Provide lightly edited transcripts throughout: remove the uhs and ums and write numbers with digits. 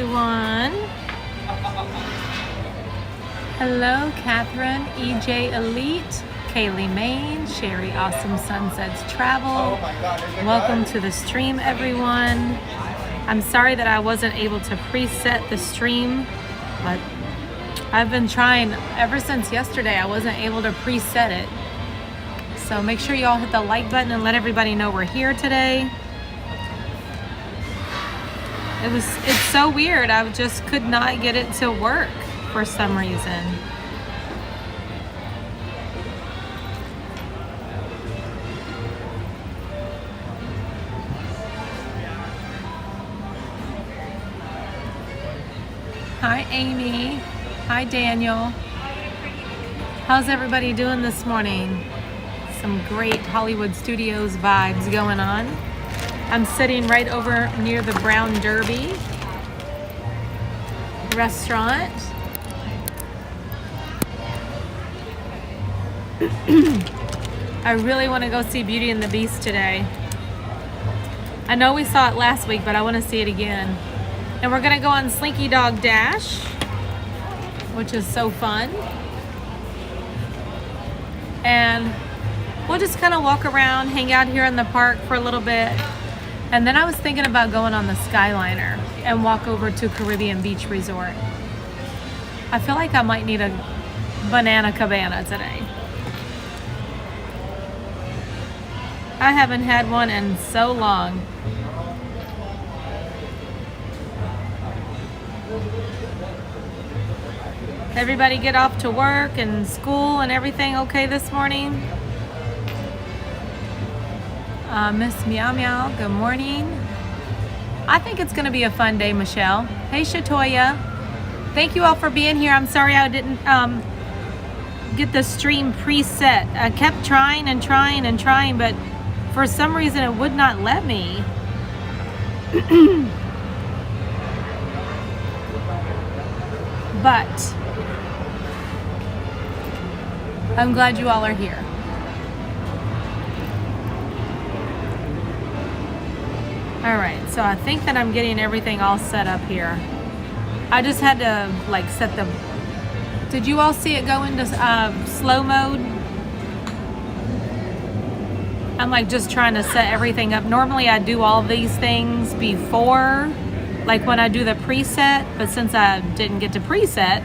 everyone. Hello, Catherine, EJ Elite, Kaylee Main, Sherry Awesome Sunsets Travel. Welcome to the stream, everyone. I'm sorry that I wasn't able to preset the stream, but I've been trying ever since yesterday. I wasn't able to preset it. So make sure you all hit the like button and let everybody know we're here today. It's so weird. I just could not get it to work for some reason. Hi, Amy. Hi, Daniel. How's everybody doing this morning? Some great Hollywood Studios vibes going on. I'm sitting right over near the Brown Derby restaurant. I really want to go see Beauty and the Beast today. I know we saw it last week, but I want to see it again. And we're going to go on Slinky Dog Dash, which is so fun. And we'll just kind of walk around, hang out here in the park for a little bit. And then I was thinking about going on the Skyliner and walk over to Caribbean Beach Resort. I feel like I might need a banana cabana today. I haven't had one in so long. Everybody get off to work and school and everything okay this morning? Miss Meow Meow, good morning. I think it's going to be a fun day, Michelle. Hey, Shatoya. Thank you all for being here. I'm sorry I didn't get the stream preset. I kept trying and trying and trying, but for some reason it would not let me. But I'm glad you all are here. All right, so I think that I'm getting everything all set up here. I just had to like set the, did you all see it go into slow mode? I'm like just trying to set everything up. Normally I do all these things before, like when I do the preset, but since I didn't get to preset,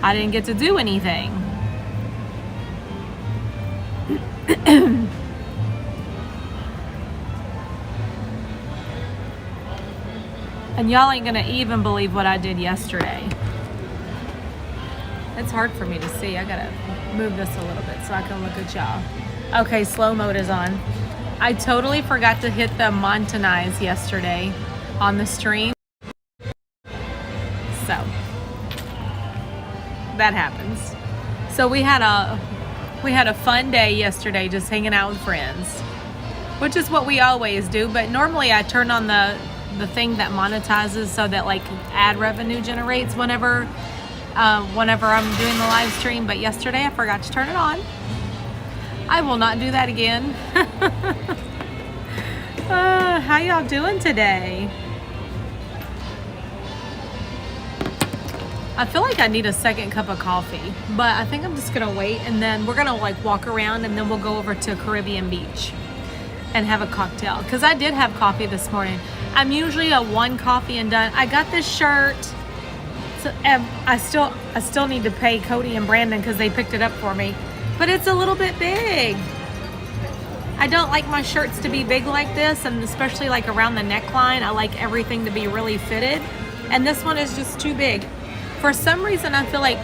I didn't get to do anything. And y'all ain't gonna even believe what I did yesterday. It's hard for me to see. I gotta move this a little bit so I can look at y'all. Okay, slow mode is on. I totally forgot to hit the Montanize yesterday on the stream. So that happens. So we had a fun day yesterday just hanging out with friends, which is what we always do, but normally I turn on the thing that monetizes so that like ad revenue generates whenever I'm doing the live stream, but yesterday I forgot to turn it on. I will not do that again. How y'all doing today? I feel like I need a second cup of coffee, but I think I'm just gonna wait, and then we're gonna like walk around, and then we'll go over to Caribbean Beach and have a cocktail, because I did have coffee this morning. I'm usually a one coffee and done. I got this shirt, so I still need to pay Cody and Brandon because they picked it up for me, but it's a little bit big. I don't like my shirts to be big like this, and especially like around the neckline. I like everything to be really fitted, and this one is just too big. For some reason, I feel like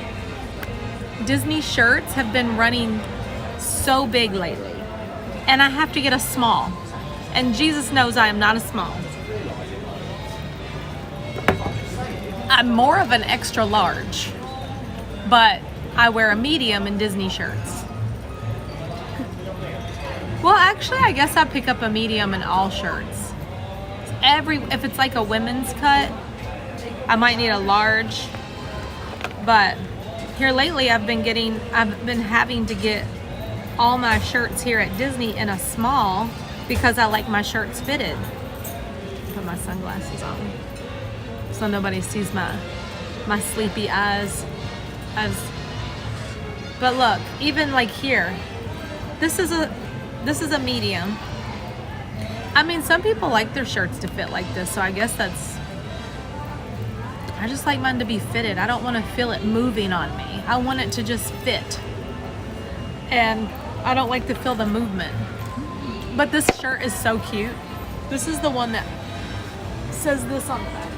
Disney shirts have been running so big lately, and I have to get a small, and Jesus knows I am not a small. I'm more of an extra large, but I wear a medium in Disney shirts. Well, actually, I guess I pick up a medium in all shirts. If it's like a women's cut, I might need a large. But here lately, I've been having to get all my shirts here at Disney in a small because I like my shirts fitted. Put my sunglasses on. so nobody sees my sleepy eyes. But look, even like here, this is a medium. I mean, some people like their shirts to fit like this, so I guess I just like mine to be fitted. I don't want to feel it moving on me. I want it to just fit. And I don't like to feel the movement. But this shirt is so cute. This is the one that says this on the back.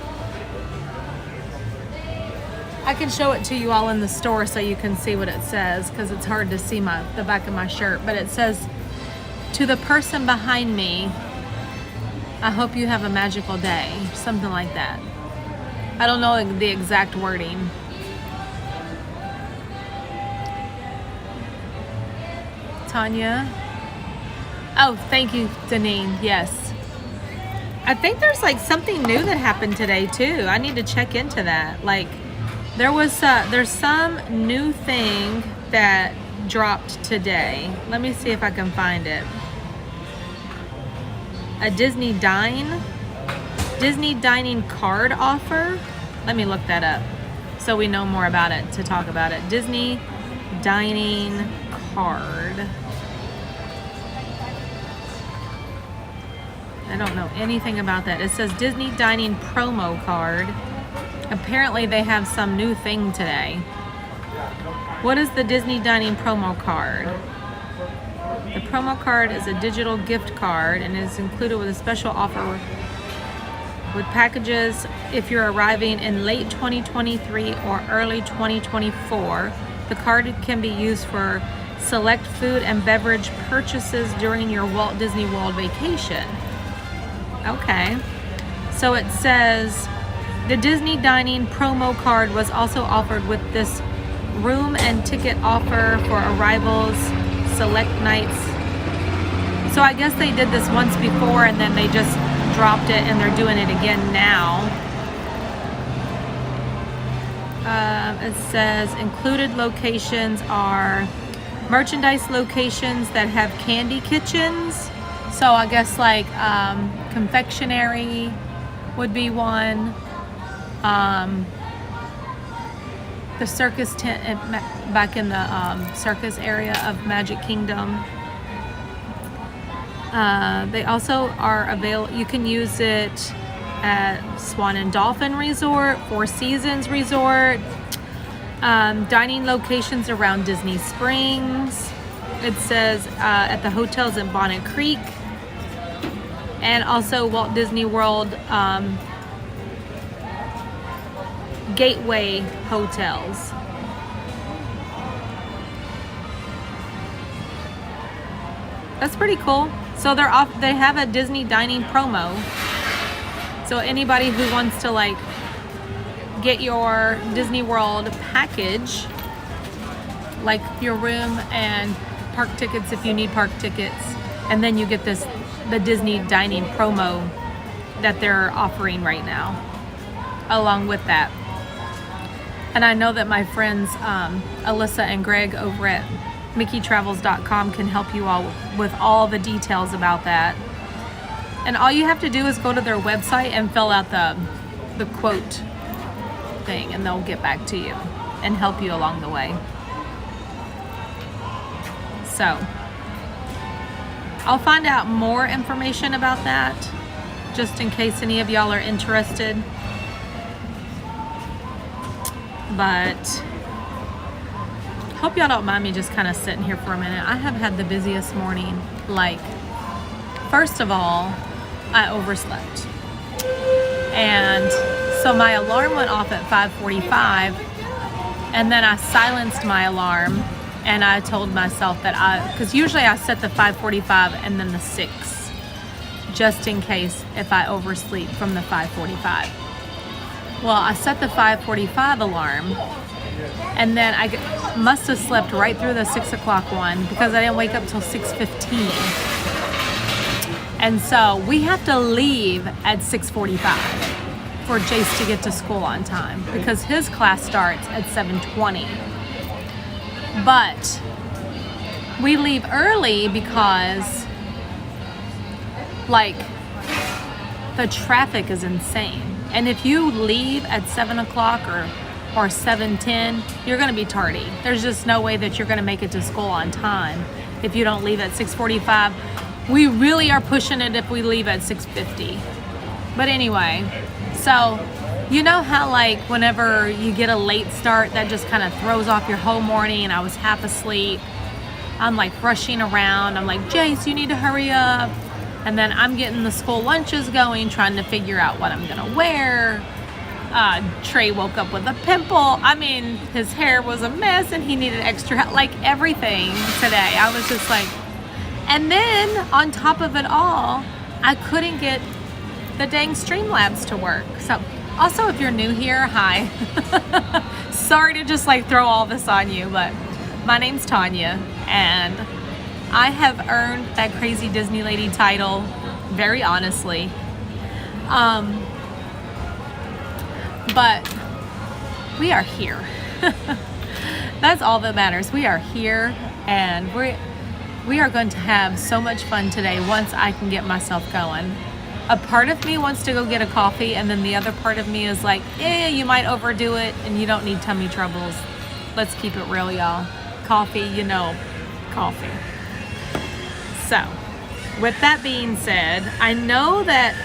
I can show it to you all in the store so you can see what it says, because it's hard to see the back of my shirt. But it says, "To the person behind me, I hope you have a magical day." Something like that. I don't know the exact wording. Tanya. Oh, thank you, Deneen. Yes. I think there's like something new that happened today too. I need to check into that. Like there's some new thing that dropped today. Let me see if I can find it. A Disney dining card offer. Let me look that up so we know more about it to talk about it. Disney dining card. I don't know anything about that. It says Disney dining promo card. Apparently they have some new thing today. What is the Disney dining promo card? The promo card is a digital gift card and is included with a special offer with packages if you're arriving in late 2023 or early 2024. The card can be used for select food and beverage purchases during your Walt Disney World vacation. Okay. So it says the Disney dining promo card was also offered with this room and ticket offer for arrivals select nights. So I guess they did this once before and then they just dropped it and they're doing it again now. It says included locations are merchandise locations that have candy kitchens. So I guess like confectionery would be one. The circus tent back in the circus area of Magic Kingdom. They also are available. You can use it at Swan and Dolphin Resort, Four Seasons Resort, dining locations around Disney Springs. It says at the hotels in Bonnet Creek, and also Walt Disney World Gateway hotels. That's pretty cool. So they have a Disney dining promo. So anybody who wants to like get your Disney World package, like your room and park tickets if you need park tickets, and then you get the Disney dining promo that they're offering right now along with that. And I know that my friends Alyssa and Greg over at MickeyTravels.com can help you all with all the details about that. And all you have to do is go to their website and fill out the quote thing, and they'll get back to you and help you along the way. So I'll find out more information about that just in case any of y'all are interested. But hope y'all don't mind me just kind of sitting here for a minute. I have had the busiest morning. Like, first of all, I overslept. And so my alarm went off at 5:45, and then I silenced my alarm, and I told myself that because usually I set the 5:45 and then the 6, just in case if I oversleep from the 5:45. Well, I set the 5:45 alarm, and then I must have slept right through the 6 o'clock one because I didn't wake up till 6:15. And so we have to leave at 6:45 for Jace to get to school on time because his class starts at 7:20. But we leave early because like the traffic is insane. And if you leave at 7 o'clock or 7:10, you're going to be tardy. There's just no way that you're going to make it to school on time if you don't leave at 6:45. We really are pushing it if we leave at 6:50. But anyway, so you know how like whenever you get a late start, that just kind of throws off your whole morning, and I was half asleep. I'm like rushing around. I'm like, Jace, you need to hurry up. And then I'm getting the school lunches going, trying to figure out what I'm gonna wear. Trey woke up with a pimple. I mean, his hair was a mess and he needed extra help, like everything today. I was just like, and then on top of it all, I couldn't get the dang Streamlabs to work. So also, if you're new here, hi. Sorry to just like throw all this on you, but my name's Tanya, and I have earned that crazy Disney lady title very honestly. But we are here. That's all that matters. We are here, and we are going to have so much fun today once I can get myself going. A part of me wants to go get a coffee, and then the other part of me is like, you might overdo it and you don't need tummy troubles. Let's keep it real, y'all. Coffee, coffee. So, with that being said, I know that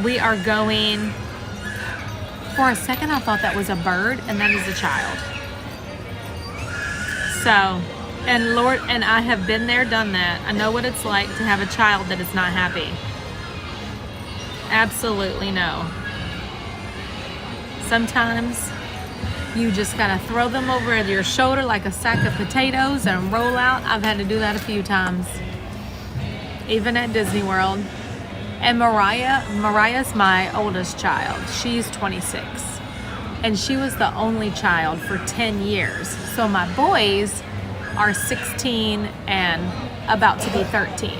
we are going, for a second I thought that was a bird, and that is a child. So, and I have been there, done that. I know what it's like to have a child that is not happy. Absolutely no. Sometimes you just gotta throw them over your shoulder like a sack of potatoes and roll out. I've had to do that a few times, even at Disney World. And Mariah's my oldest child. She's 26, and she was the only child for 10 years. So my boys are 16 and about to be 13.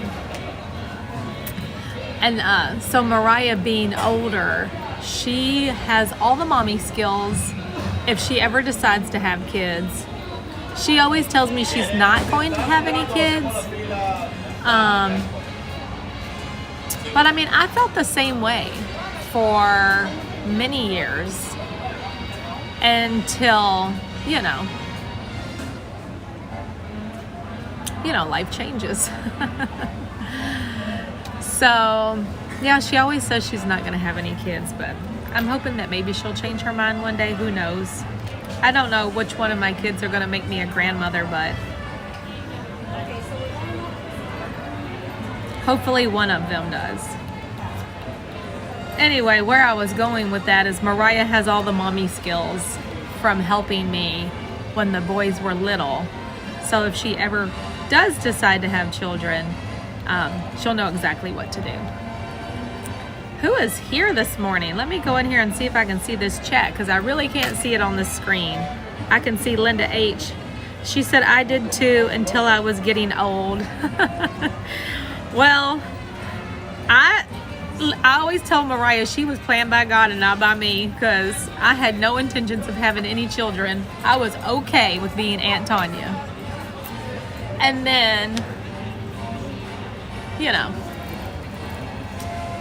And so Mariah being older, she has all the mommy skills. If she ever decides to have kids, she always tells me she's not going to have any kids. But I mean, I felt the same way for many years until, life changes. So, yeah, she always says she's not going to have any kids, but I'm hoping that maybe she'll change her mind one day. Who knows? I don't know which one of my kids are going to make me a grandmother, but hopefully one of them does. Anyway, where I was going with that is Mariah has all the mommy skills from helping me when the boys were little. So if she ever does decide to have children, she'll know exactly what to do. Who is here this morning? Let me go in here and see if I can see this chat, because I really can't see it on the screen. I can see Linda H. She said, I did too until I was getting old. Well, I always tell Mariah she was planned by God and not by me, because I had no intentions of having any children. I was okay with being Aunt Tanya. And then,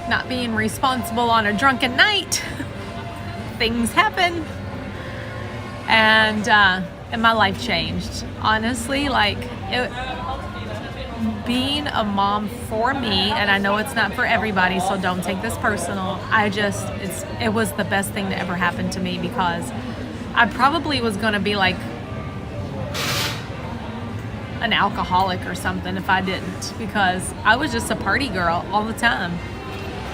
not being responsible on a drunken night, things happen, and my life changed. Honestly, being a mom for me, and I know it's not for everybody, so don't take this personal. It was the best thing to ever happen to me, because I probably was going to be like an alcoholic or something if I didn't, because I was just a party girl all the time.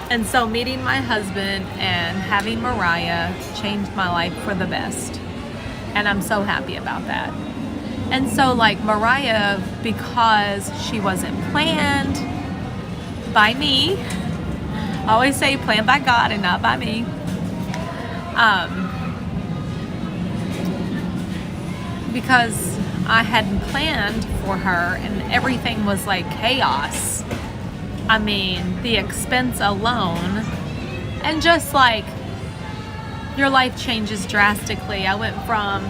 And so meeting my husband and having Mariah changed my life for the best, and I'm so happy about that. And so Mariah, because she wasn't planned by me, I always say planned by God and not by me, because I hadn't planned for her and everything was like chaos. I mean, the expense alone, and just your life changes drastically. I went from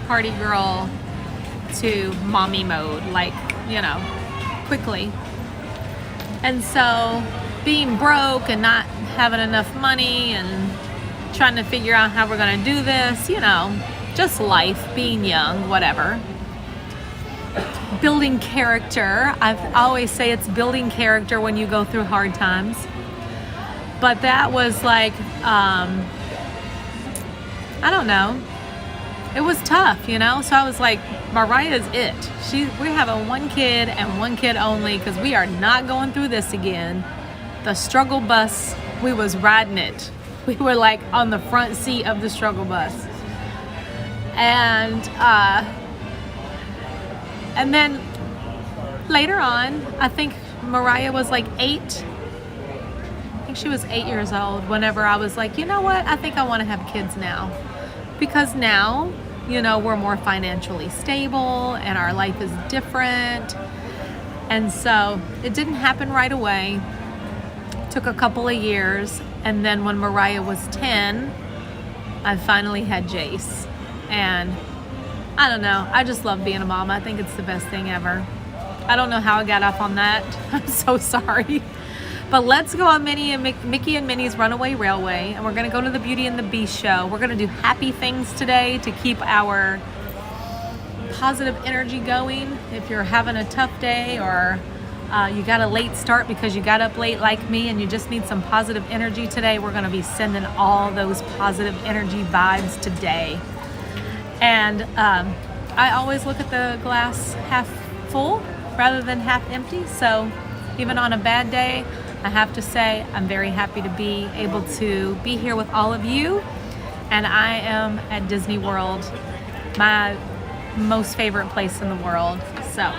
party girl to mommy mode, quickly. And so being broke and not having enough money and trying to figure out how we're going to do this, you know, just life, being young, whatever. Building character. I always say it's building character when you go through hard times. But that was like, I don't know. It was tough, you know? So I was like, Mariah's it. We're having one kid and one kid only because we are not going through this again. The struggle bus, we was riding it. We were like on the front seat of the struggle bus. And then later on, I think Mariah was like 8. I think she was 8 years old whenever I was like, you know what? I think I want to have kids now. Because now, you know, we're more financially stable and our life is different. And so it didn't happen right away. It took a couple of years. And then when Mariah was 10, I finally had Jace. And I don't know. I just love being a mom. I think it's the best thing ever. I don't know how I got off on that. I'm so sorry. But let's go on Mickey and Minnie's Runaway Railway, and we're going to go to the Beauty and the Beast show. We're going to do happy things today to keep our positive energy going. If you're having a tough day or you got a late start because you got up late like me and you just need some positive energy today, we're going to be sending all those positive energy vibes today. And I always look at the glass half full rather than half empty. So even on a bad day, I have to say I'm very happy to be able to be here with all of you. And I am at Disney World, my most favorite place in the world. So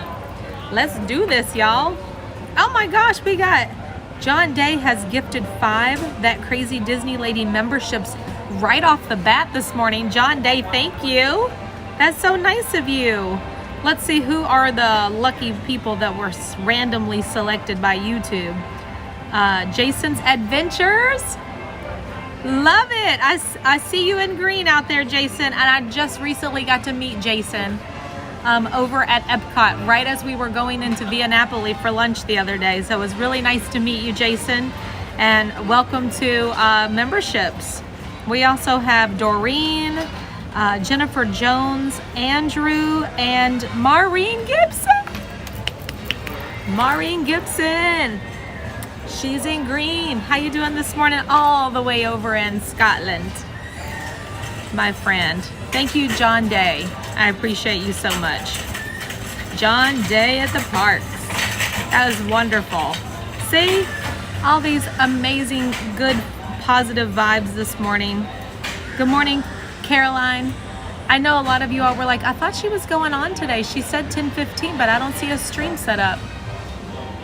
let's do this, y'all. Oh my gosh, we got John Day has gifted 5 That Crazy Disney Lady memberships right off the bat this morning. John Day, thank you. That's so nice of you. Let's see who are the lucky people that were randomly selected by YouTube. Jason's Adventures. Love it. I see you in green out there, Jason. And I just recently got to meet Jason over at Epcot right as we were going into Via Napoli for lunch the other day. So it was really nice to meet you, Jason. And welcome to memberships. We also have Doreen, Jennifer Jones, Andrew, and Maureen Gibson. Maureen Gibson. She's in green. How you doing this morning? All the way over in Scotland, my friend. Thank you, John Day. I appreciate you so much. John Day at the parks. That was wonderful. See? All these amazing, good, positive vibes this morning. Good morning, Caroline. I know a lot of you all were like, I thought she was going on today. She said 10:15, but I don't see a stream set up.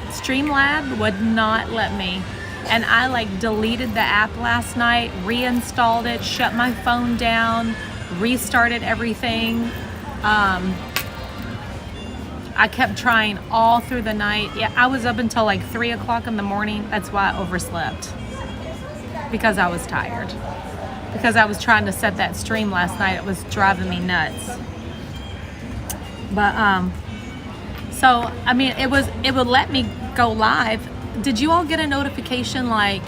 Streamlab would not let me. And I like deleted the app last night, reinstalled it, shut my phone down, restarted everything. I kept trying all through the night. Yeah, I was up until like 3 o'clock in the morning. That's why I overslept. Because I was tired. Because I was trying to set that stream last night. It was driving me nuts. But, so, I mean, it would let me go live. Did you all get a notification like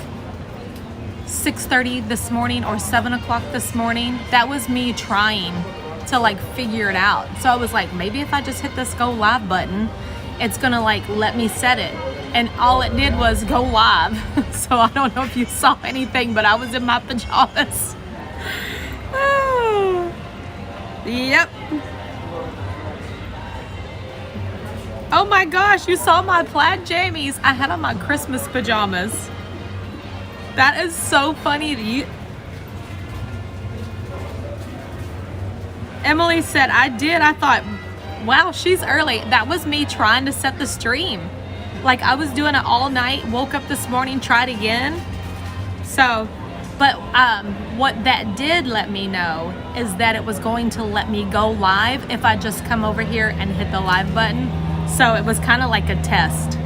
6:30 this morning or 7 o'clock this morning? That was me trying to like figure it out. So I was like, maybe if I just hit this go live button, it's gonna like let me set it. And all it did was go live. So I don't know if you saw anything, but I was in my pajamas. Oh. Yep. Oh my gosh, you saw my plaid jammies. I had on my Christmas pajamas. That is so funny to you. Emily said, I did. I thought, wow, she's early. That was me trying to set the stream. Like I was doing it all night, woke up this morning, tried again. So, but what that did let me know is that it was going to let me go live if I just come over here and hit the live button. So it was kind of like a test.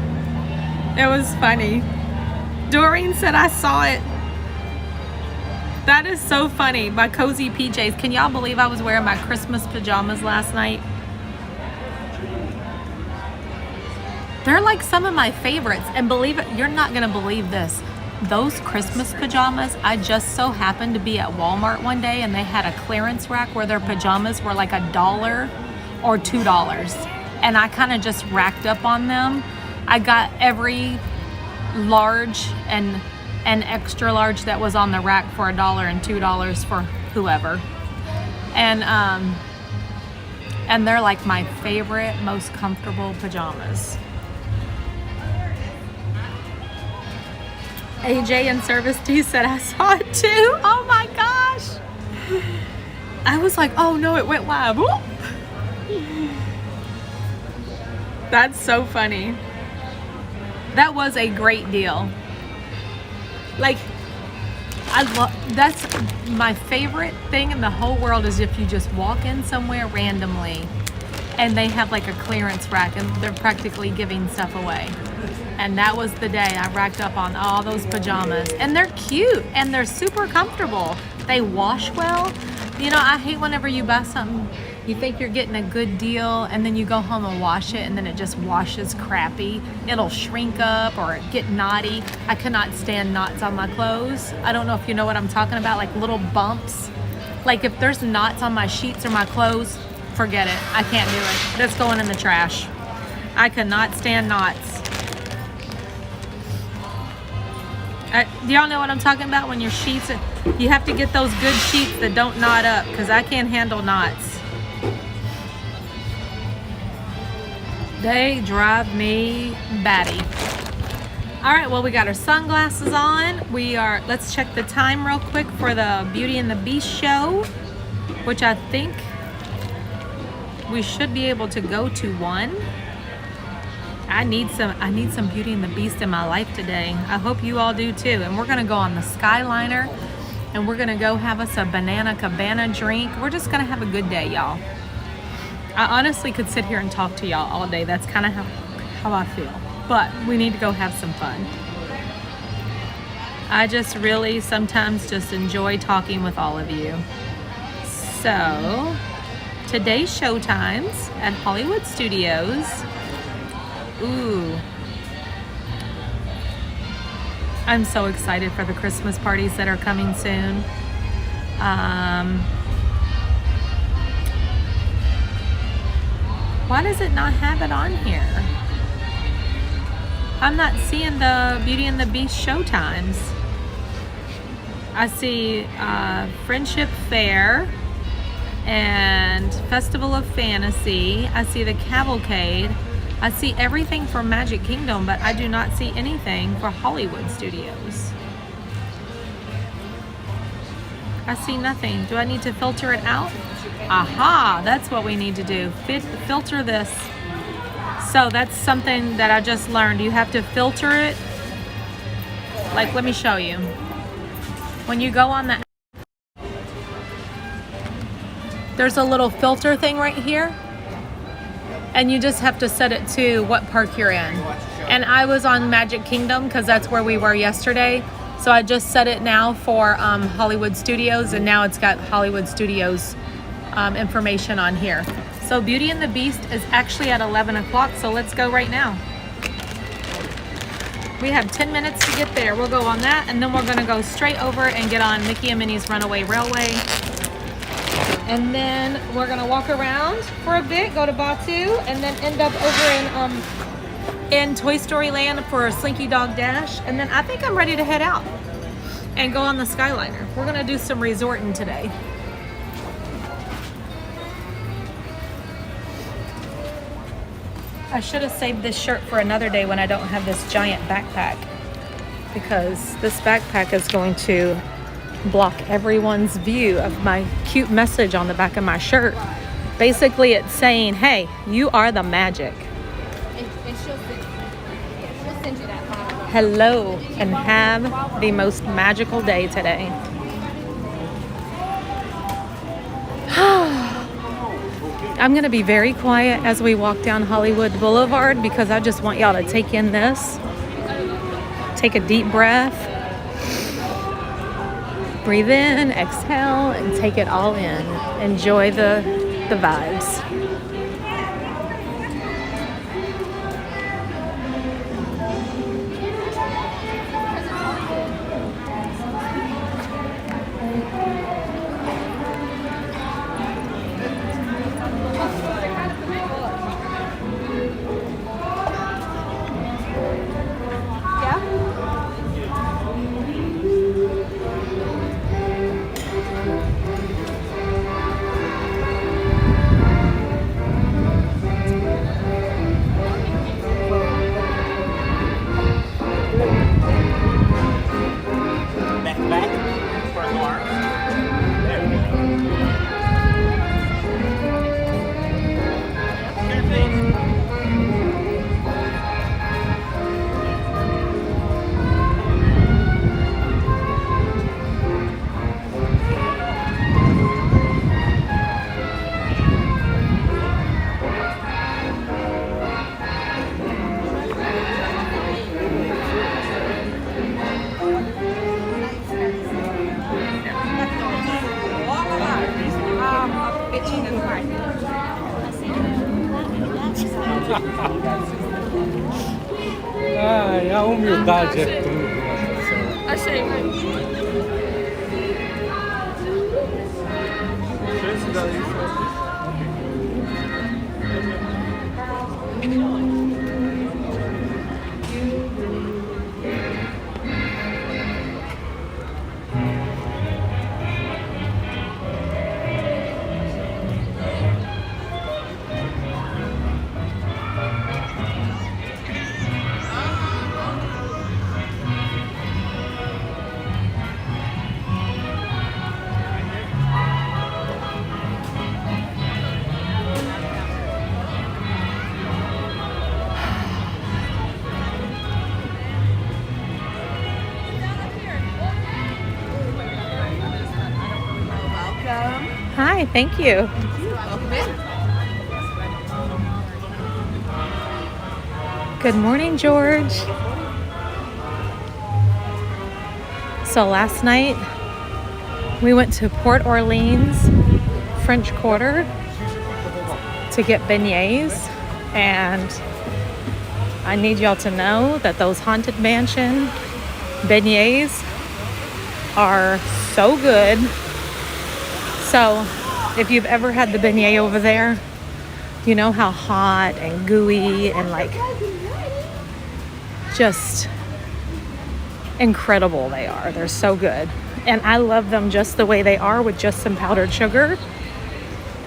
It was funny. Doreen said, I saw it. That is so funny. My cozy PJs. Can y'all believe I was wearing my Christmas pajamas last night? They're like some of my favorites. And believe it, you're not going to believe this. Those Christmas pajamas, I just so happened to be at Walmart one day and they had a clearance rack where their pajamas were like $1 or $2. And I kind of just racked up on them. I got every large and extra large that was on the rack for $1 and $2 for whoever. And they're like my favorite, most comfortable pajamas. AJ in Service D said I saw it too. Oh my gosh. I was like, oh no, it went live. Whoop. That's so funny. That was a great deal. Like, that's my favorite thing in the whole world is if you just walk in somewhere randomly and they have like a clearance rack and they're practically giving stuff away. And that was the day I racked up on all those pajamas. And they're cute and they're super comfortable. They wash well. You know, I hate whenever you buy something, you think you're getting a good deal and then you go home and wash it and then it just washes crappy. It'll shrink up or get knotty. I cannot stand knots on my clothes. I don't know if you know what I'm talking about, like little bumps. Like if there's knots on my sheets or my clothes, forget it. I can't do it. That's going in the trash. I cannot stand knots. Do y'all know what I'm talking about when your sheets, you have to get those good sheets that don't knot up because I can't handle knots. They drive me batty. All right, well, we got our sunglasses on. Let's check the time real quick for the Beauty and the Beast show, which I think we should be able to go to one. I need some Beauty and the Beast in my life today. I hope you all do too. And we're gonna go on the Skyliner and we're gonna go have us a banana Cabana drink. We're just gonna have a good day, y'all. I honestly could sit here and talk to y'all all day. That's kind of how I feel. But we need to go have some fun. I just really sometimes just enjoy talking with all of you. So, today's showtimes at Hollywood Studios. Ooh. I'm so excited for the Christmas parties that are coming soon. Why does it not have it on here? I'm not seeing the Beauty and the Beast showtimes. I see Friendship Fair and Festival of Fantasy. I see the Cavalcade. I see everything for Magic Kingdom, but I do not see anything for Hollywood Studios. I see nothing. Do I need to filter it out? Aha, that's what we need to do. Filter this. So that's something that I just learned. You have to filter it. Like, let me show you. When you go on the, there's a little filter thing right here. And you just have to set it to what park you're in. And I was on Magic Kingdom because that's where we were yesterday. So I just set it now for Hollywood Studios, and now it's got Hollywood Studios information on here. So Beauty and the Beast is actually at 11 o'clock, so let's go right now. We have 10 minutes to get there. We'll go on that, and then we're gonna go straight over and get on Mickey and Minnie's Runaway Railway. And then we're gonna walk around for a bit, go to Batu, and then end up over in Toy Story Land for Slinky Dog Dash. And then I think I'm ready to head out and go on the Skyliner. We're gonna do some resorting today. I should have saved this shirt for another day when I don't have this giant backpack, because this backpack is going to block everyone's view of my cute message on the back of my shirt. Basically, it's saying, hey, you are the magic. And she'll send you that. Hello, and have the most magical day today. I'm going to be very quiet as we walk down Hollywood Boulevard because I just want y'all to take in this. Take a deep breath. Breathe in, exhale, and take it all in. Enjoy the vibes. Ah, a humildade é tudo, né? Achei. Hi, thank you. Good morning, George. So last night we went to Port Orleans, French Quarter to get beignets, and I need y'all to know that those Haunted Mansion beignets are so good. So if you've ever had the beignet over there, you know how hot and gooey and like just incredible they are. They're so good. And I love them just the way they are with just some powdered sugar.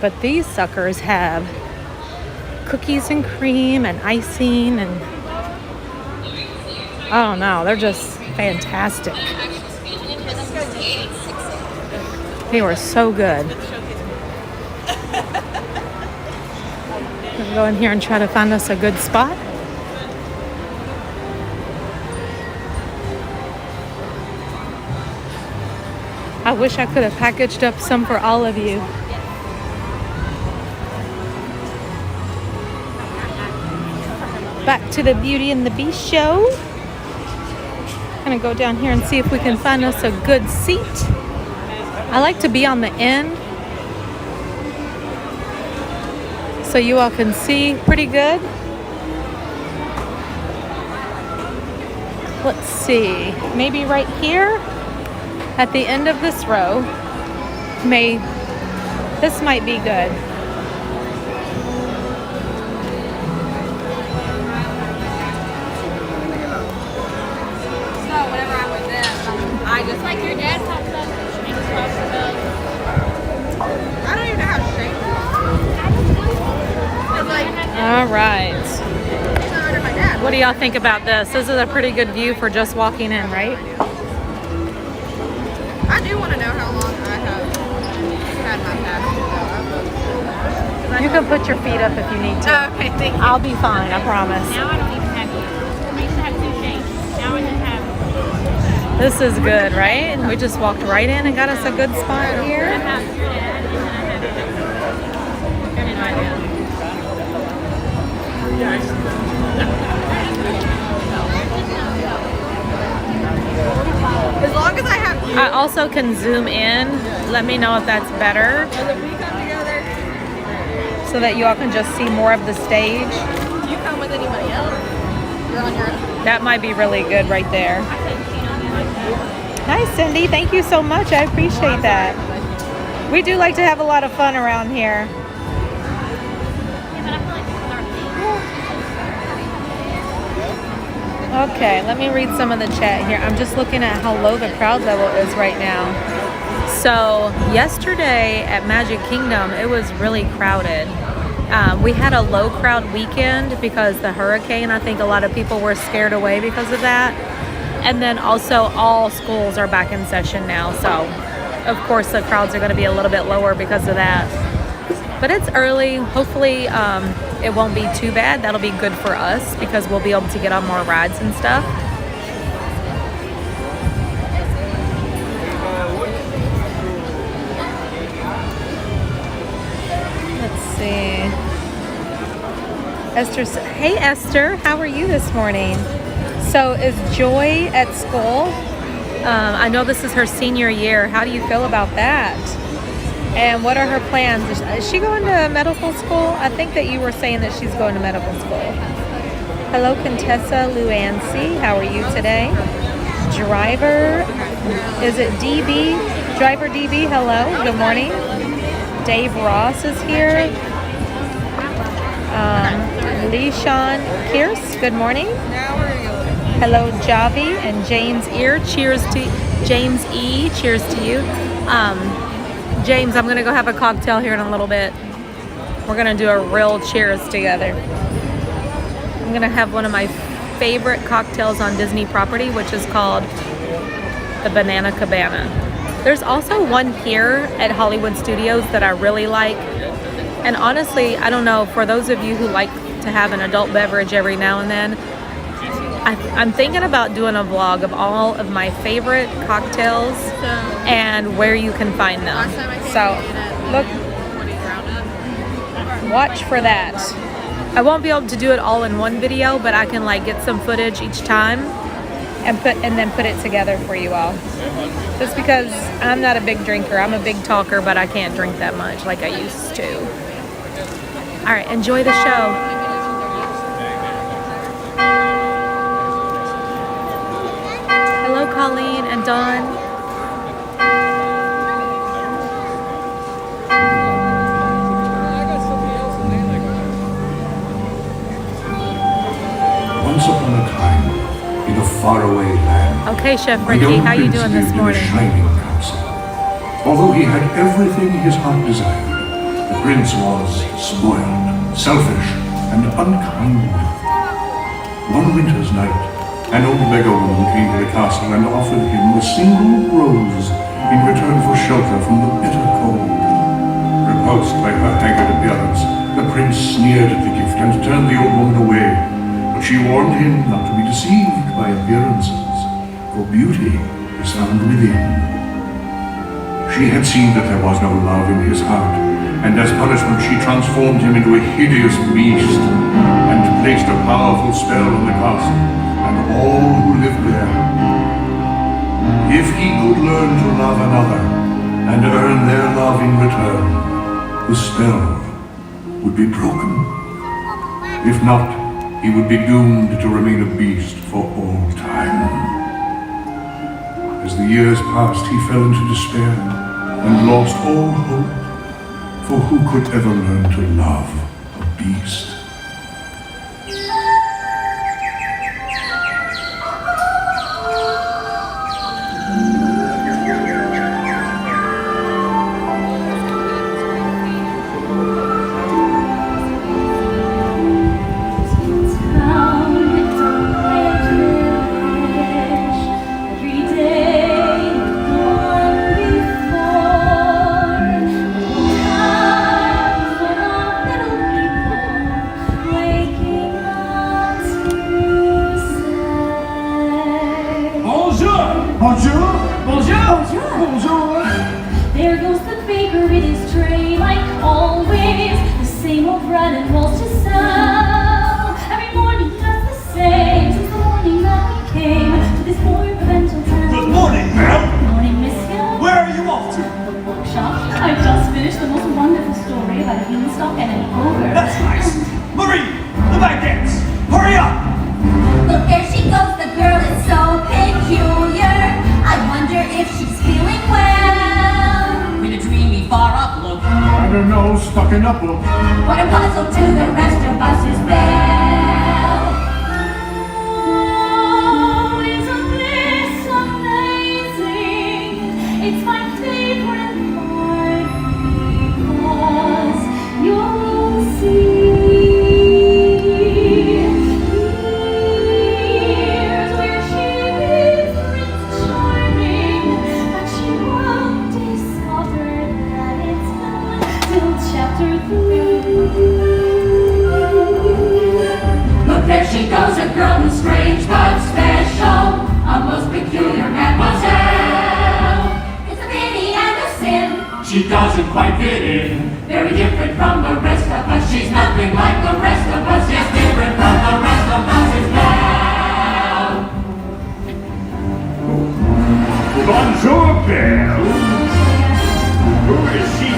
But these suckers have cookies and cream and icing and oh no, they're just fantastic. They were so good. We'll go in here and try to find us a good spot. I wish I could have packaged up some for all of you. Back to the Beauty and the Beast show. Gonna go down here and see if we can find us a good seat. I like to be on the end so you all can see pretty good. Let's see, maybe right here at the end of this row. This might be good. So whenever I'm with them, I just like your dad talks about I don't even know how to shake it. Like, All right. it's not under my dad. What do y'all think about this? This is a pretty good view for just walking in, right? I do want to know how long I have had my passport. You can put your feet up if you need to. Okay, thank you. I'll be fine, I promise. Now I don't even have you. I used to have two shapes. Now I just have This is good, right? We just walked right in and got us a good spot I here. have your dad and then I have and I have As long as I have you. I also can zoom in. Let me know if that's better And if we come together, so that you all can just see more of the stage. do you come with anybody else? You're on your own. That might be really good right there. Hi, Cindy. Thank you so much. I appreciate that. We do like to have a lot of fun around here. Okay, let me read some of the chat here. I'm just looking at how low the crowd level is right now. So yesterday at Magic Kingdom, it was really crowded. We had a low crowd weekend because the hurricane. I think a lot of people were scared away because of that. And then also all schools are back in session now. So of course the crowds are going to be a little bit lower because of that. But it's early. Hopefully it won't be too bad. That'll be good for us because we'll be able to get on more rides and stuff. Let's see. Hey Esther, how are you this morning? So is Joy at school? I know this is her senior year. How do you feel about that? And what are her plans? Is she going to medical school? I think that you were saying that she's going to medical school. Hello, Contessa Luancy. How are you today? Driver, is it DB? Driver DB, hello. Good morning. Dave Ross is here. Leishan Kierce, good morning. Hello, Javi and James Ear. Cheers to James E. Cheers to you. James, I'm gonna go have a cocktail here in a little bit. We're gonna do a real cheers together. I'm gonna have one of my favorite cocktails on Disney property, which is called the Banana Cabana. There's also one here at Hollywood Studios that I really like. And honestly, I don't know, for those of you who like to have an adult beverage every now and then, I'm thinking about doing a vlog of all of my favorite cocktails and where you can find them. So look, watch for that. I won't be able to do it all in one video, but I can like get some footage each time and then put it together for you all. Just because I'm not a big drinker. I'm a big talker, but I can't drink that much like I used to. All right, enjoy the show. Hello, Colleen and Dawn. Once upon a time, in a faraway land, Okay, Chef a Ricky, young how you prince doing lived this in a morning? shining castle. Although he had everything his heart desired, the prince was spoiled, selfish, and unkind. One winter's night, an old beggar woman came to the castle and offered him a single rose in return for shelter from the bitter cold. Repulsed by her haggard appearance, the prince sneered at the gift and turned the old woman away. But she warned him not to be deceived by appearances, for beauty is found within. She had seen that there was no love in his heart, and as punishment she transformed him into a hideous beast and placed a powerful spell on the castle and all who lived there. If he could learn to love another and earn their love in return, the spell would be broken. If not, he would be doomed to remain a beast for all time. As the years passed, he fell into despair and lost all hope, for who could ever learn to love a beast? There goes the baker with his tray, like always. The same old bread and rolls to sell. Every morning does the same since the morning that we came to this poor provincial town. Good morning, ma'am. Good morning, Miss Hill. Where are you off to? The bookshop. I just finished the most wonderful story about a beanstalk and an ogre. That's nice. Marie, the baguettes. Hurry up. Look, there she goes, the girl is so peculiar. I wonder if she's feeling well. With a dreamy, far-off look. I don't know, stuck in a book. What a puzzle to the rest of us is Belle. Oh, isn't this amazing? It's my favorite part because you'll see. Here's where she is, Prince Charming, but she won't discover that it's not till chapter 3. Look, there she goes, a girl who's strange but special. A most peculiar mademoiselle. It's a pity and a sin. She doesn't quite fit in. Very different from the rest of us. She's nothing like the rest of us. Yes, different from the rest of us is Belle. Bonjour, Belle. Who is she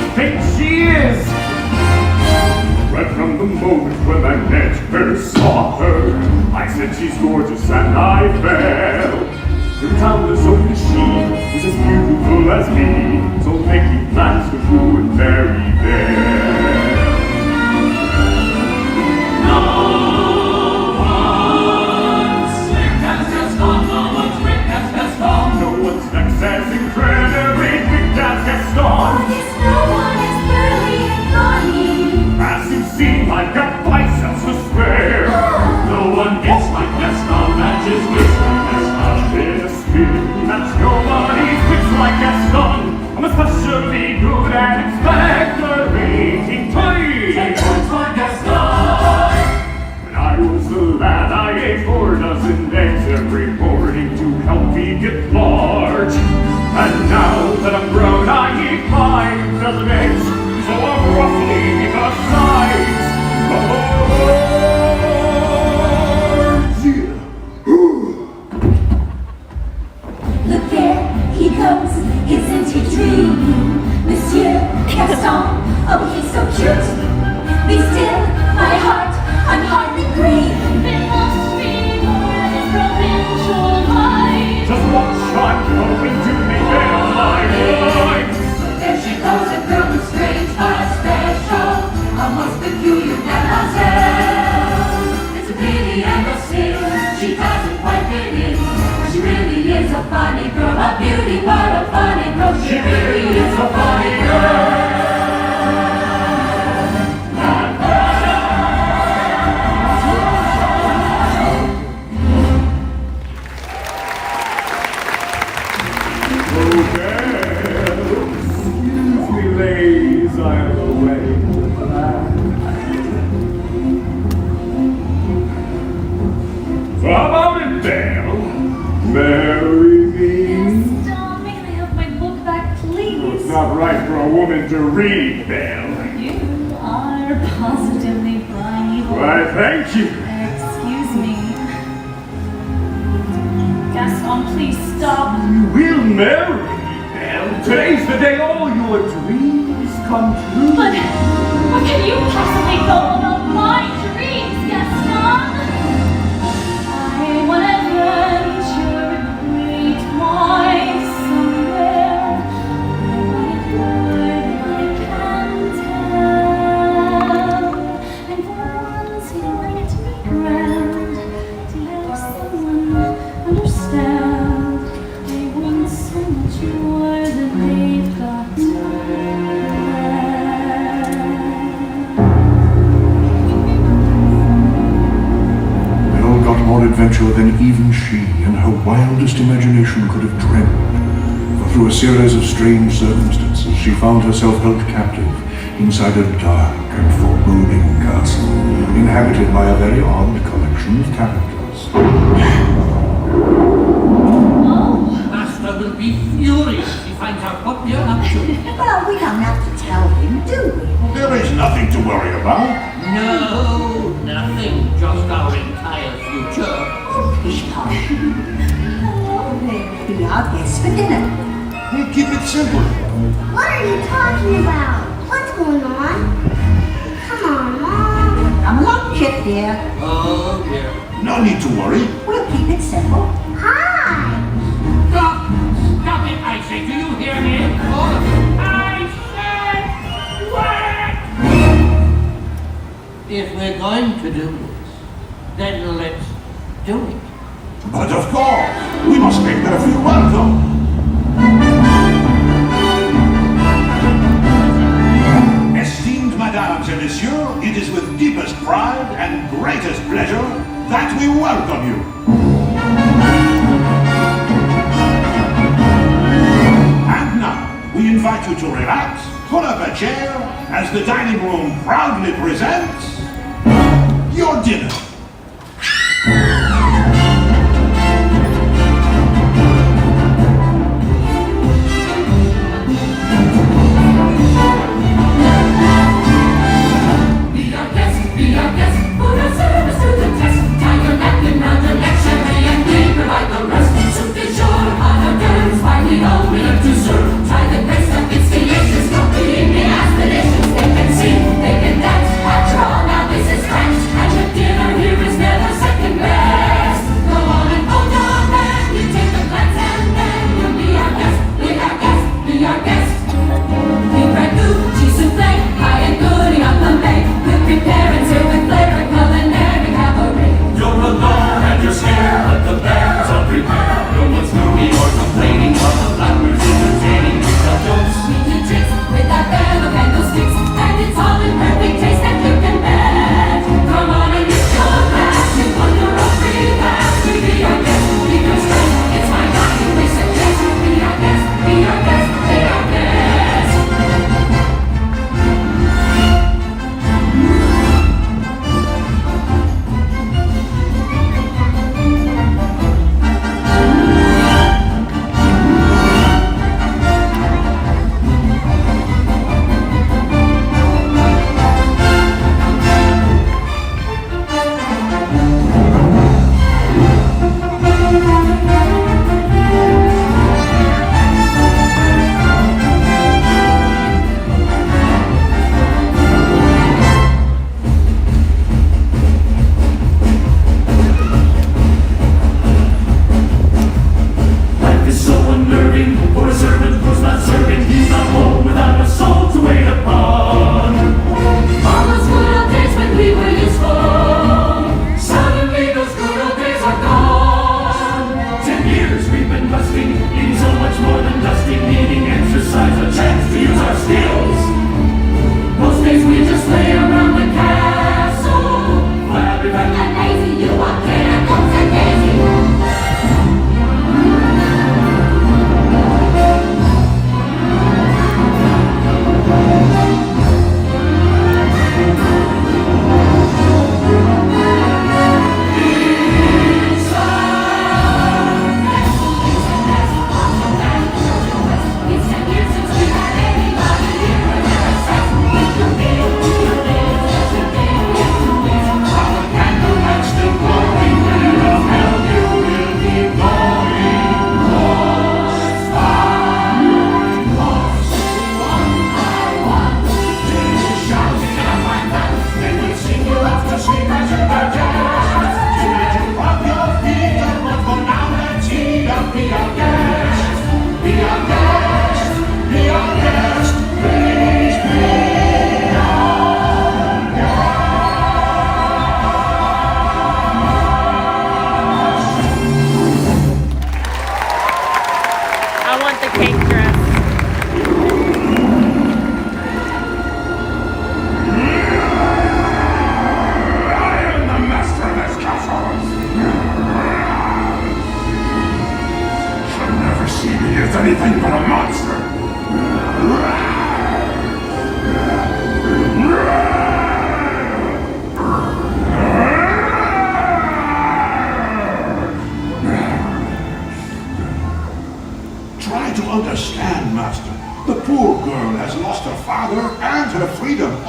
moment when I met her, saw her. I said she's gorgeous and I fell. Her townless only she was as beautiful as me. So making plans to woo and marry there. No one's trick has just gone. No one's trick has just gone. No one's next as incredibly big as Gaston. Oh, yes, no one is burly and naughty. As you see, I got biceps to spare. No one gets like Gaston, matches with like Gaston. In a spin, that's nobody fits like Gaston. I'm especially good at expectorating toys. 10 points for Gaston. When I was a lad, I ate 4 dozen eggs every morning to help me get large. And now that I'm grown, I eat 5 dozen eggs, so I'm roughly the size of a Look there, he comes, isn't he true? Monsieur Gaston, oh he's so cute. Be still, my heart, I'm hardly green. It must be more than provincial life. just watch, I'm going to make it mine. There she goes, a girl who's strange but special, a most peculiar mademoiselle. It's a pity and a sin, she doesn't quite fit in. She really is a funny girl, a beauty but a funny girl. She really is a funny girl. Excuse me, ladies, I'm away. So how about it, Belle? Marry me? Stop, may I have my book back, please? It's not right for a woman to read, Belle. You are positively primeval. Why, thank you. Excuse me. Gaston, please stop. You will marry me, Belle. Today's the day all your dreams come true. But what can you possibly know about my dreams, Gaston? I want to venture a great wide somewhere. I want it more than I can tell. And for once, I want it to be grand, to have someone understand. I want so much more than they've got to Belle got more adventure than even she in her wildest imagination could have dreamed. For through a series of strange circumstances, she found herself held captive inside a dark and foreboding castle, inhabited by a very odd collection of characters. Master will be furious if he finds out what we are up to. Well, we don't have to tell him, do we? There is nothing to worry about. No, nothing. Just our entire future. Oh, pish posh. Oh, there'll be our guests for dinner. We'll keep it simple. What are you talking about? What's going on? Come on, Mom. Come along, Chip, dear. Oh, dear. No need to worry. We'll keep it simple. Hi. Stop it, I say. Do you hear me? Olaf. I said, what? If we're going to do this, then let's do it. But of course, we must make them feel welcome. Esteemed Mesdames and Messieurs, it is with deepest pride and greatest pleasure that we welcome you. And now, we invite you to relax, pull up a chair, as the dining room proudly presents your dinner. Be our guest, put our service to the test. Tie your napkin round your neck, champagne, and we provide the rest. Soup du jour, hors d'oeuvres, finally all we have to serve. Try the grace of its delicious, don't be in the aspirations. They can sing, they can dance, after all, now this is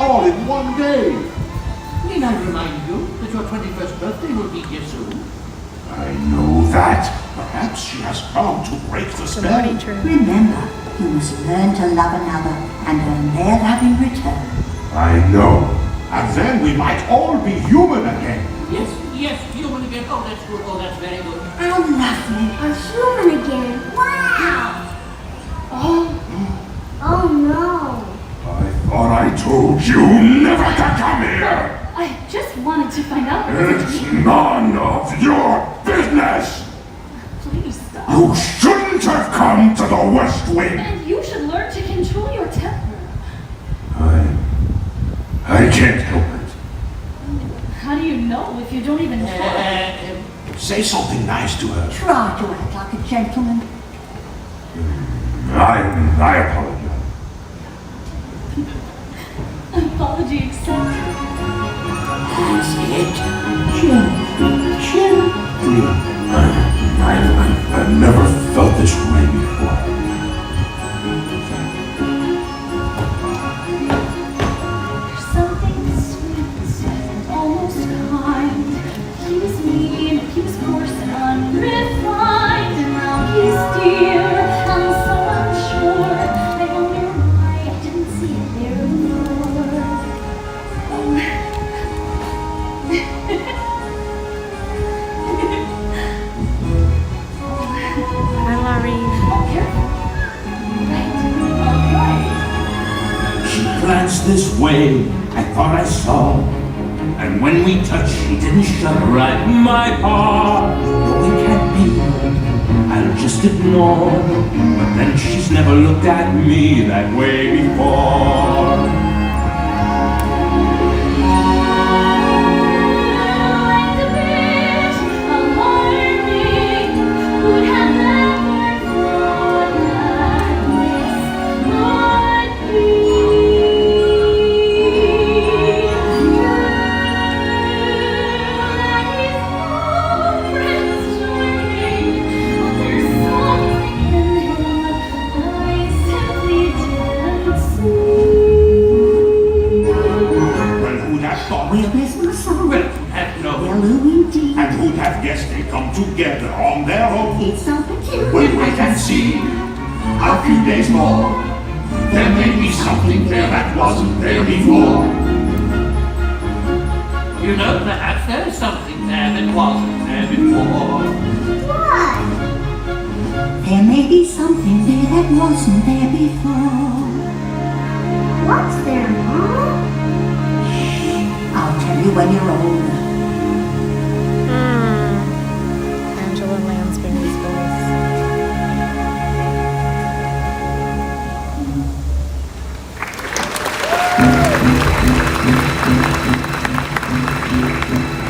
all in one day. Need I remind you that your 21st birthday will be here soon? I know that. Perhaps she has come to break the spell. Remember, you must learn to love another and earn their love in return. I know. And then we might all be human again. Yes, human again. Oh, that's good. Oh, that's very good. How lovely. A human again. Wow. Oh no. I thought I told you never to come here. I just wanted to find out. It's none of your business. Please stop. You shouldn't have come to the West Wing. And you should learn to control your temper. I can't help it. How do you know if you don't even try? Say something nice to her. Try to act like a gentleman. I apologize. Apology accepted. That's it. Gently. I've never felt this way before. There's something sweet and almost kind. He was mean, he was coarse and unrefined, and now he's dear. I'm so unsure. I wonder why I didn't see it there before. Hi, Laurie. Oh, careful. Right. She glanced this way, I thought I saw. And when we touched, she didn't shut right my heart. No, it can't be. I'll just ignore. But then she's never looked at me that way before. And who'd have guessed they'd come together on their own? It's so peculiar. We'll wait and see. A few days more. There may be something there that wasn't there before. You know, perhaps there is something there that wasn't there before. What? There may be something there that wasn't there before. What's there, Mom? I'll tell you when you're older. Angela Lansbury's voice.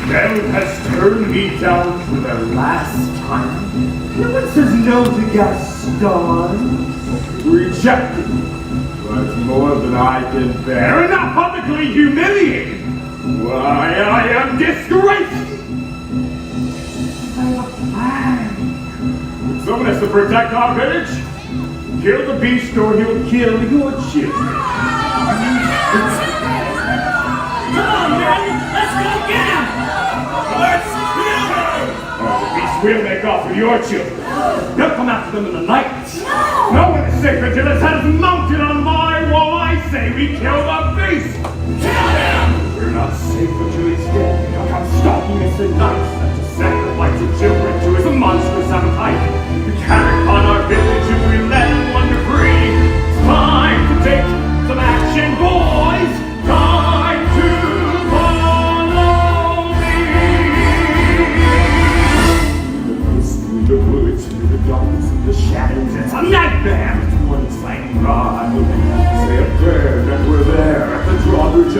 Death has turned me down for the last time. No one says no to Gaston. Rejected. That's more than I can bear. And not publicly humiliated. Why, I am disgraced. I have a plan. Someone has to protect our village. Kill the beast or he'll kill your children. Come on, man! Let's go get him! Let's kill him! The beast will make off with your children. They'll come after them in the night. No one is safe until his head is mounted on my wall. I say we kill the beast. Kill him! We're not safe until he's dead. He'll come stalking us at night and to sacrifice the children to his monstrous appetite. We carry upon our village if we let him wander free. It's time to take some action, boys. Time to follow me. Through the woods, through the darkness, through the shadows, it's a nightmare. It's one exciting ride. Say a prayer and we're there at the drawbridge of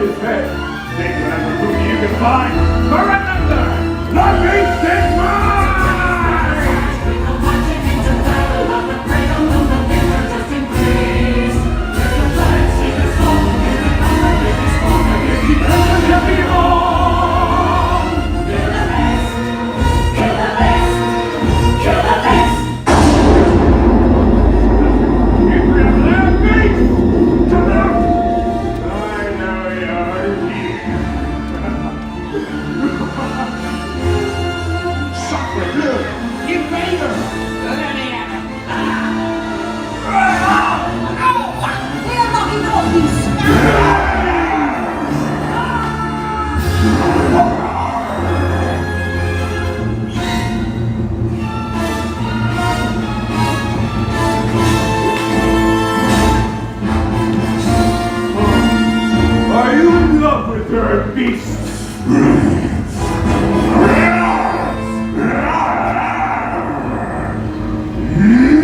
his head. Take whatever movie you can find. But remember, the beast is mine! Are you in love with her, beast?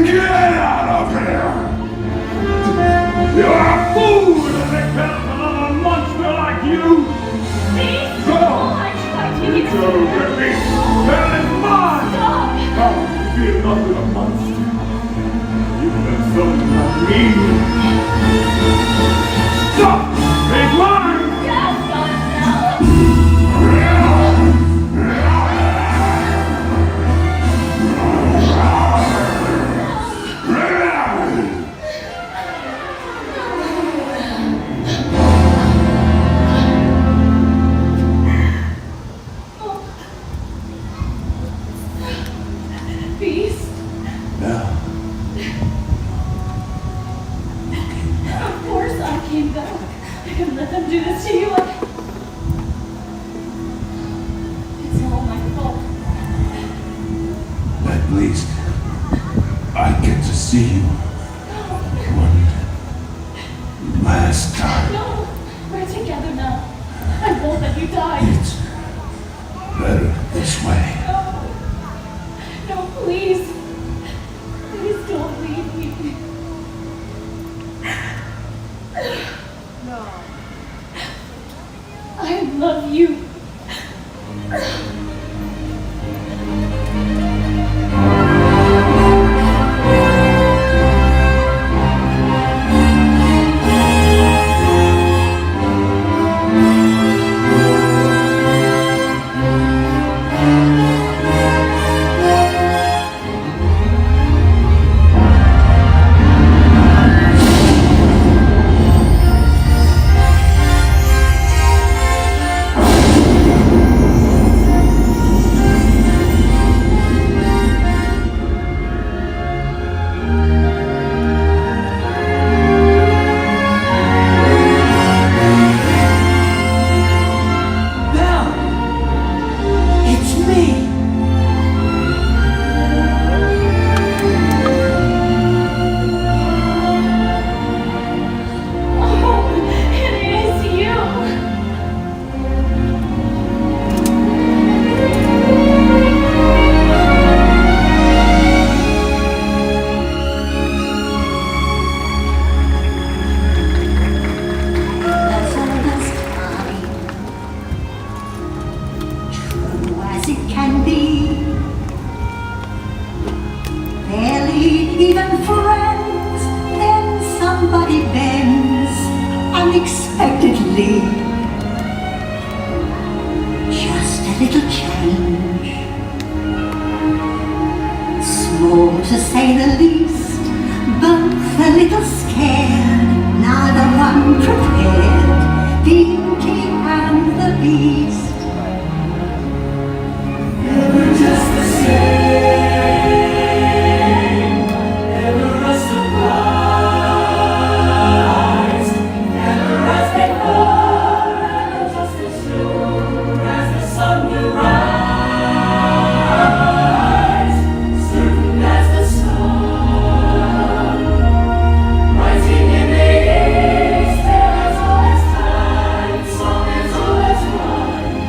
Get out of here! You're a fool to make hell to love a monster like you! Please, Go! I tried to You go, good beast! Hell is mine! Stop! How do you feel not with a monster? You've done something like me! Stop! It's mine! Yes, God, no! Beast? Now, Of course I came back. I can let them do this to you. It's all my fault. at least I get to see you one last time. No, we're together now. I won't let you die. It's better this way. No. No, please. Please don't leave me. No. I love you. unexpectedly. Just a little change, small to say the least, both a little scared, neither one prepared, Pinky and the Beast. Never just the same, never a surprise, never as before, and just as soon as the sun will rise, certain as the sun, rising in the east, as all its time, song as all its run,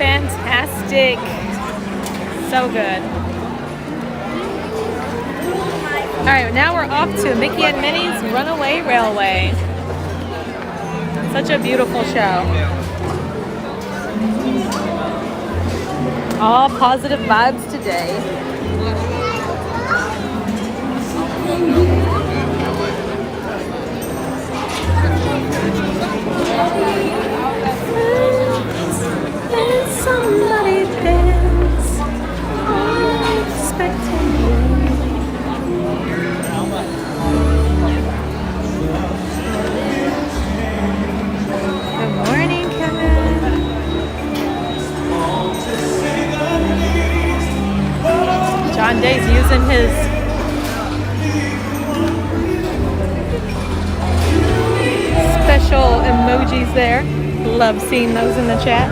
Fantastic. So good. All right, now we're off to Mickey and Minnie's Runaway Railway. Such a beautiful show. All positive vibes today. Let somebody dance, unexpectedly. Good morning, Kevin. John Day's using his special emojis there. Love seeing those in the chat.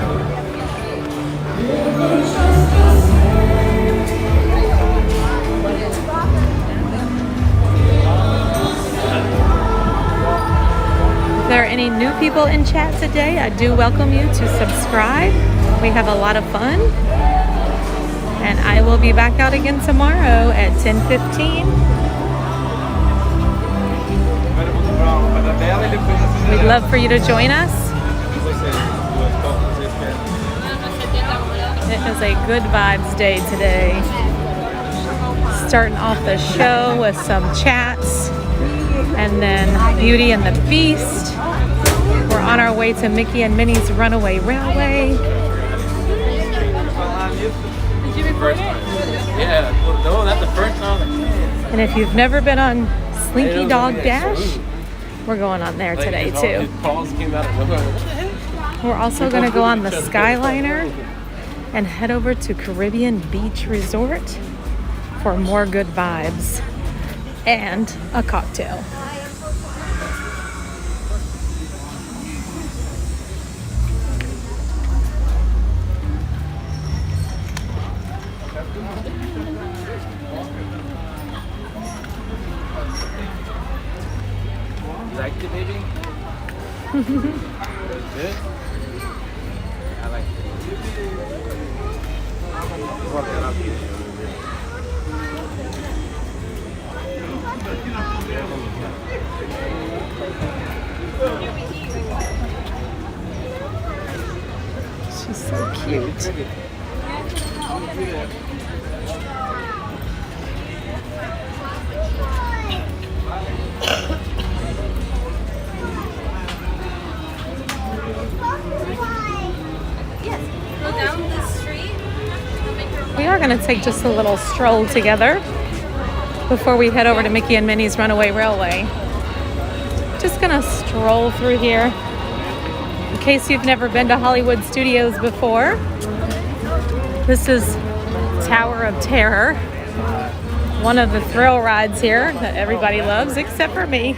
If there are any new people in chat today, I do welcome you to subscribe. We have a lot of fun. And I will be back out again tomorrow at 10:15. We'd love for you to join us. It is a good vibes day today. Starting off the show with some chats and then Beauty and the Beast. We're on our way to Mickey and Minnie's Runaway Railway. Did you record it? Yeah, no, that's the first time. And if you've never been on Slinky Dog Dash, we're going on there today too. We're also going to go on the Skyliner and head over to Caribbean Beach Resort for more good vibes and a cocktail. You liked it, baby? Good? I like it. She's so cute. Go down the street. We are going to take just a little stroll together before we head over to Mickey and Minnie's Runaway Railway. Just going to stroll through here. In case you've never been to Hollywood Studios before, this is Tower of Terror, one of the thrill rides here that everybody loves except for me.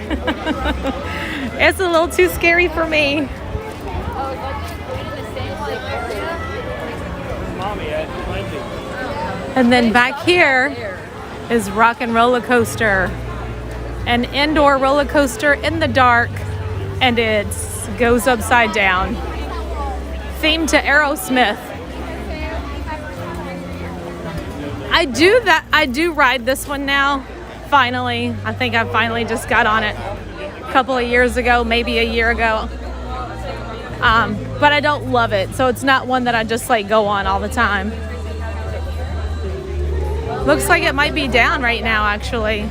It's a little too scary for me. And then back here is Rock and Roller Coaster, an indoor roller coaster in the dark, and it goes upside down. Themed to Aerosmith. I do ride this one now. Finally, I think I finally just got on it a couple of years ago, maybe a year ago. But I don't love it, so it's not one that I just like go on all the time. Looks like it might be down right now, actually.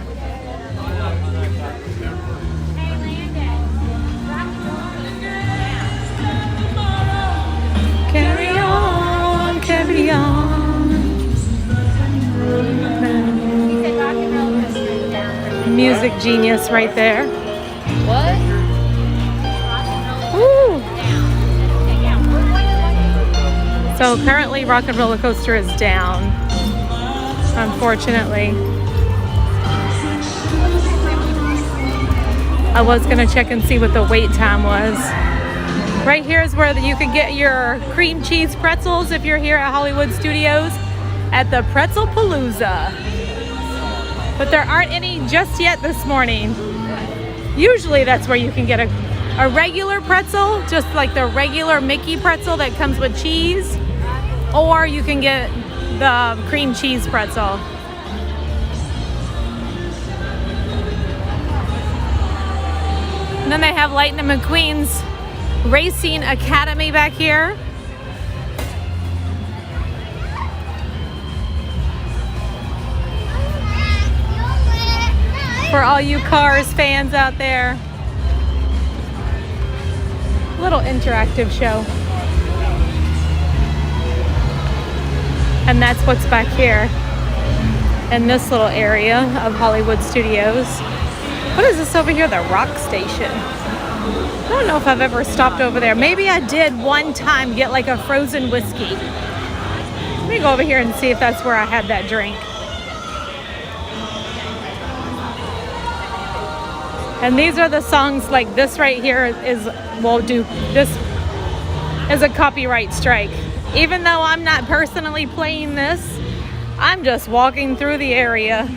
Carry on, carry on. Music genius right there. What? Woo! So currently Rock and Roller Coaster is down, unfortunately. I was gonna check and see what the wait time was. Right here is where you can get your cream cheese pretzels if you're here at Hollywood Studios at the Pretzel Palooza. But there aren't any just yet this morning. Usually that's where you can get a regular pretzel, just like the regular Mickey pretzel that comes with cheese. or you can get the cream cheese pretzel. And then they have Lightning McQueen's Racing Academy back here. For all you Cars fans out there. Little interactive show. And that's what's back here in this little area of Hollywood Studios. What is this over here? The Rock Station. I don't know if I've ever stopped over there. Maybe I did one time get like a frozen whiskey. Let me go over here and see if that's where I had that drink. And these are the songs, like this right here is, this is a copyright strike. Even though I'm not personally playing this, I'm just walking through the area.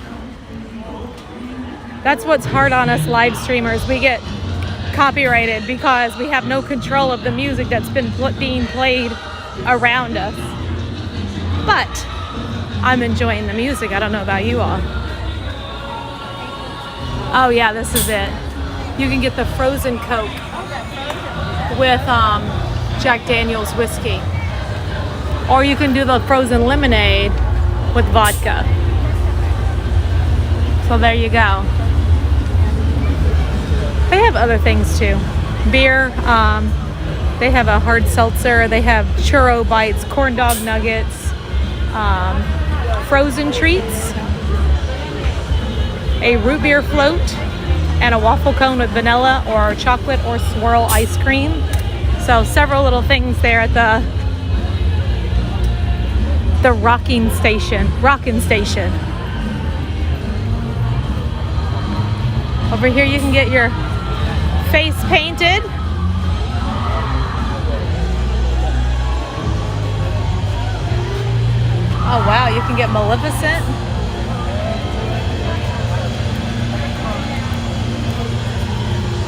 That's what's hard on us live streamers. We get copyrighted because we have no control of the music that's been being played around us. But I'm enjoying the music. I don't know about you all. Oh yeah, this is it. You can get the frozen Coke with Jack Daniel's whiskey. Or you can do the frozen lemonade with vodka. So there you go. They have other things too. Beer, they have a hard seltzer, they have churro bites, corn dog nuggets, frozen treats, a root beer float, and a waffle cone with vanilla or chocolate or swirl ice cream. So several little things there at the rocking station. Over here you can get your face painted. Oh wow, you can get Maleficent.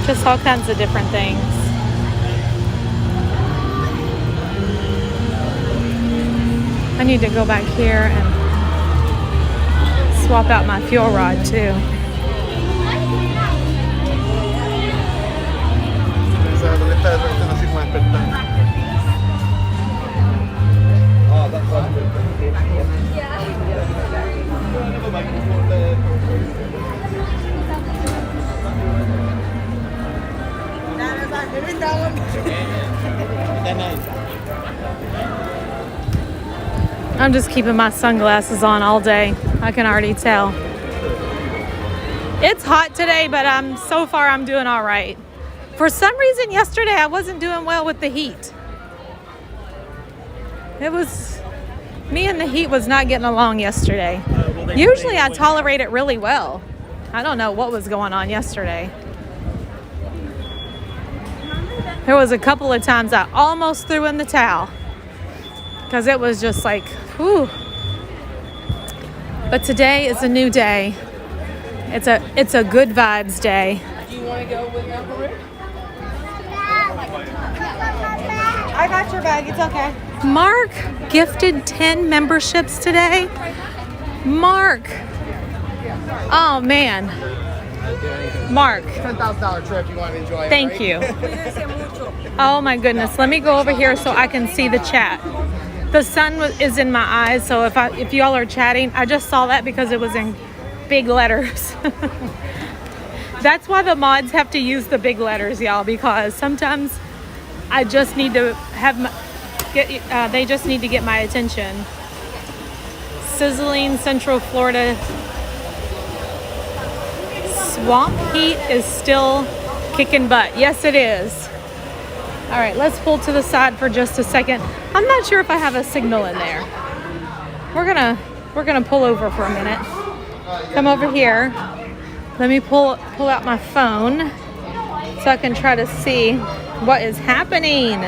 Just all kinds of different things. I need to go back here and swap out my fuel rod too. I'm just keeping my sunglasses on all day. I can already tell. It's hot today, but so far I'm doing all right. For some reason yesterday I wasn't doing well with the heat. Me and the heat was not getting along yesterday. Usually I tolerate it really well. I don't know what was going on yesterday. There was a couple of times I almost threw in the towel because it was just like, whew. But today is a new day. It's a good vibes day. Do you want to go with Uncle Rick? I got your bag. It's okay. Mark gifted 10 memberships today. Mark. Oh man. Mark. $10,000 trip. You want to enjoy it? Thank right? you. Oh my goodness. Let me go over here so I can see the chat. The sun is in my eyes, so if y'all are chatting, I just saw that because it was in big letters. That's why the mods have to use the big letters, y'all, because sometimes I just need to they just need to get my attention. Sizzling Central Florida swamp heat is still kicking butt. Yes, it is. All right, let's pull to the side for just a second. I'm not sure if I have a signal in there. We're gonna pull over for a minute. Come over here. Let me pull out my phone so I can try to see what is happening.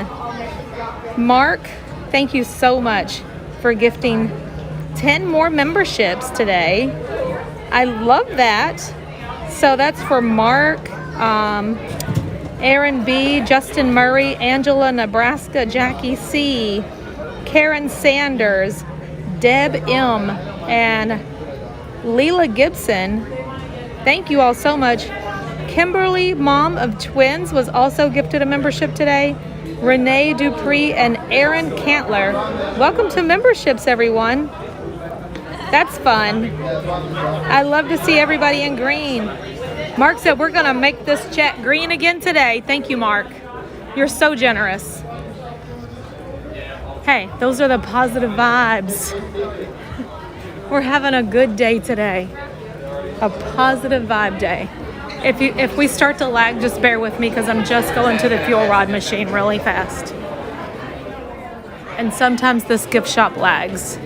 Mark, thank you so much for gifting 10 more memberships today. I love that. So that's for Mark, Aaron B, Justin Murray, Angela Nebraska, Jackie C, Karen Sanders, Deb M, and Leela Gibson. Thank you all so much. Kimberly, mom of twins, was also gifted a membership today. Renee Dupree and Aaron Cantler. Welcome to memberships, everyone. That's fun. I love to see everybody in green. Mark said we're gonna make this chat green again today. Thank you, Mark. You're so generous. Hey, those are the positive vibes. We're having a good day today. A positive vibe day. If we start to lag, just bear with me because I'm just going to the fuel rod machine really fast. And sometimes this gift shop lags.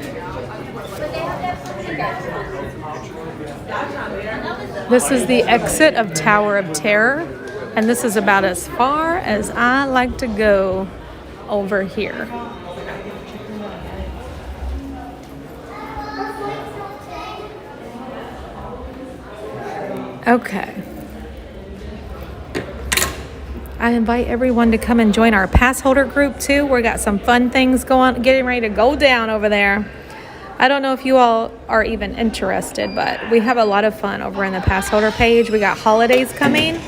This is the exit of Tower of Terror, and this is about as far as I like to go over here. Okay. I invite everyone to come and join our Passholder group too. We got some fun things getting ready to go down over there. I don't know if you all are even interested, but we have a lot of fun over in the Passholder page. We got holidays coming,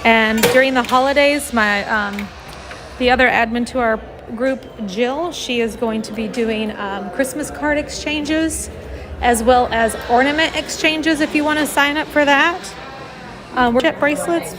and during the holidays, the other admin to our group, Jill, she is going to be doing Christmas card exchanges as well as ornament exchanges if you want to sign up for that. We're at bracelets.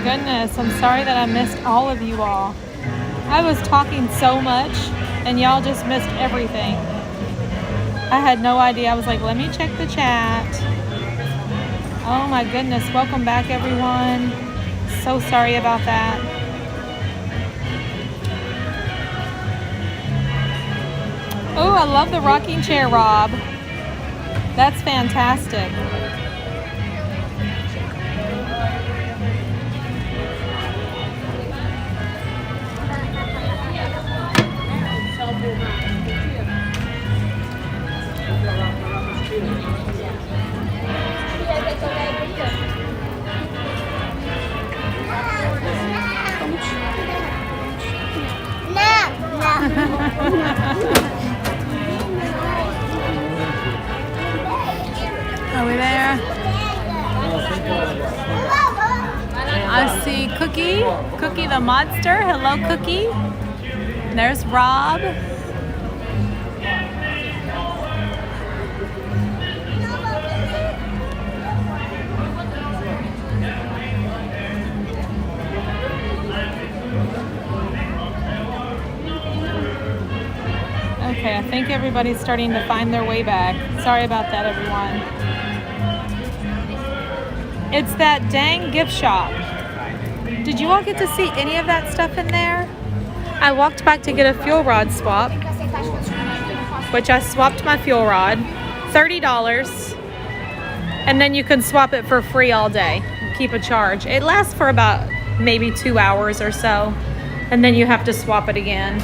Goodness, I'm sorry that I missed all of you all. I was talking so much and y'all just missed everything. I had no idea. I was like, let me check the chat. Oh my goodness, welcome back everyone. So sorry about that. Oh, I love the rocking chair, Rob. That's fantastic. Are we there? I see Cookie the monster. Hello, Cookie. There's Rob. Okay, I think everybody's starting to find their way back. Sorry about that, everyone. It's that dang gift shop. Did you all get to see any of that stuff in there? I walked back to get a fuel rod swap, which I swapped my fuel rod, $30, and then you can swap it for free all day, keep a charge. It lasts for about maybe 2 hours or so, and then you have to swap it again,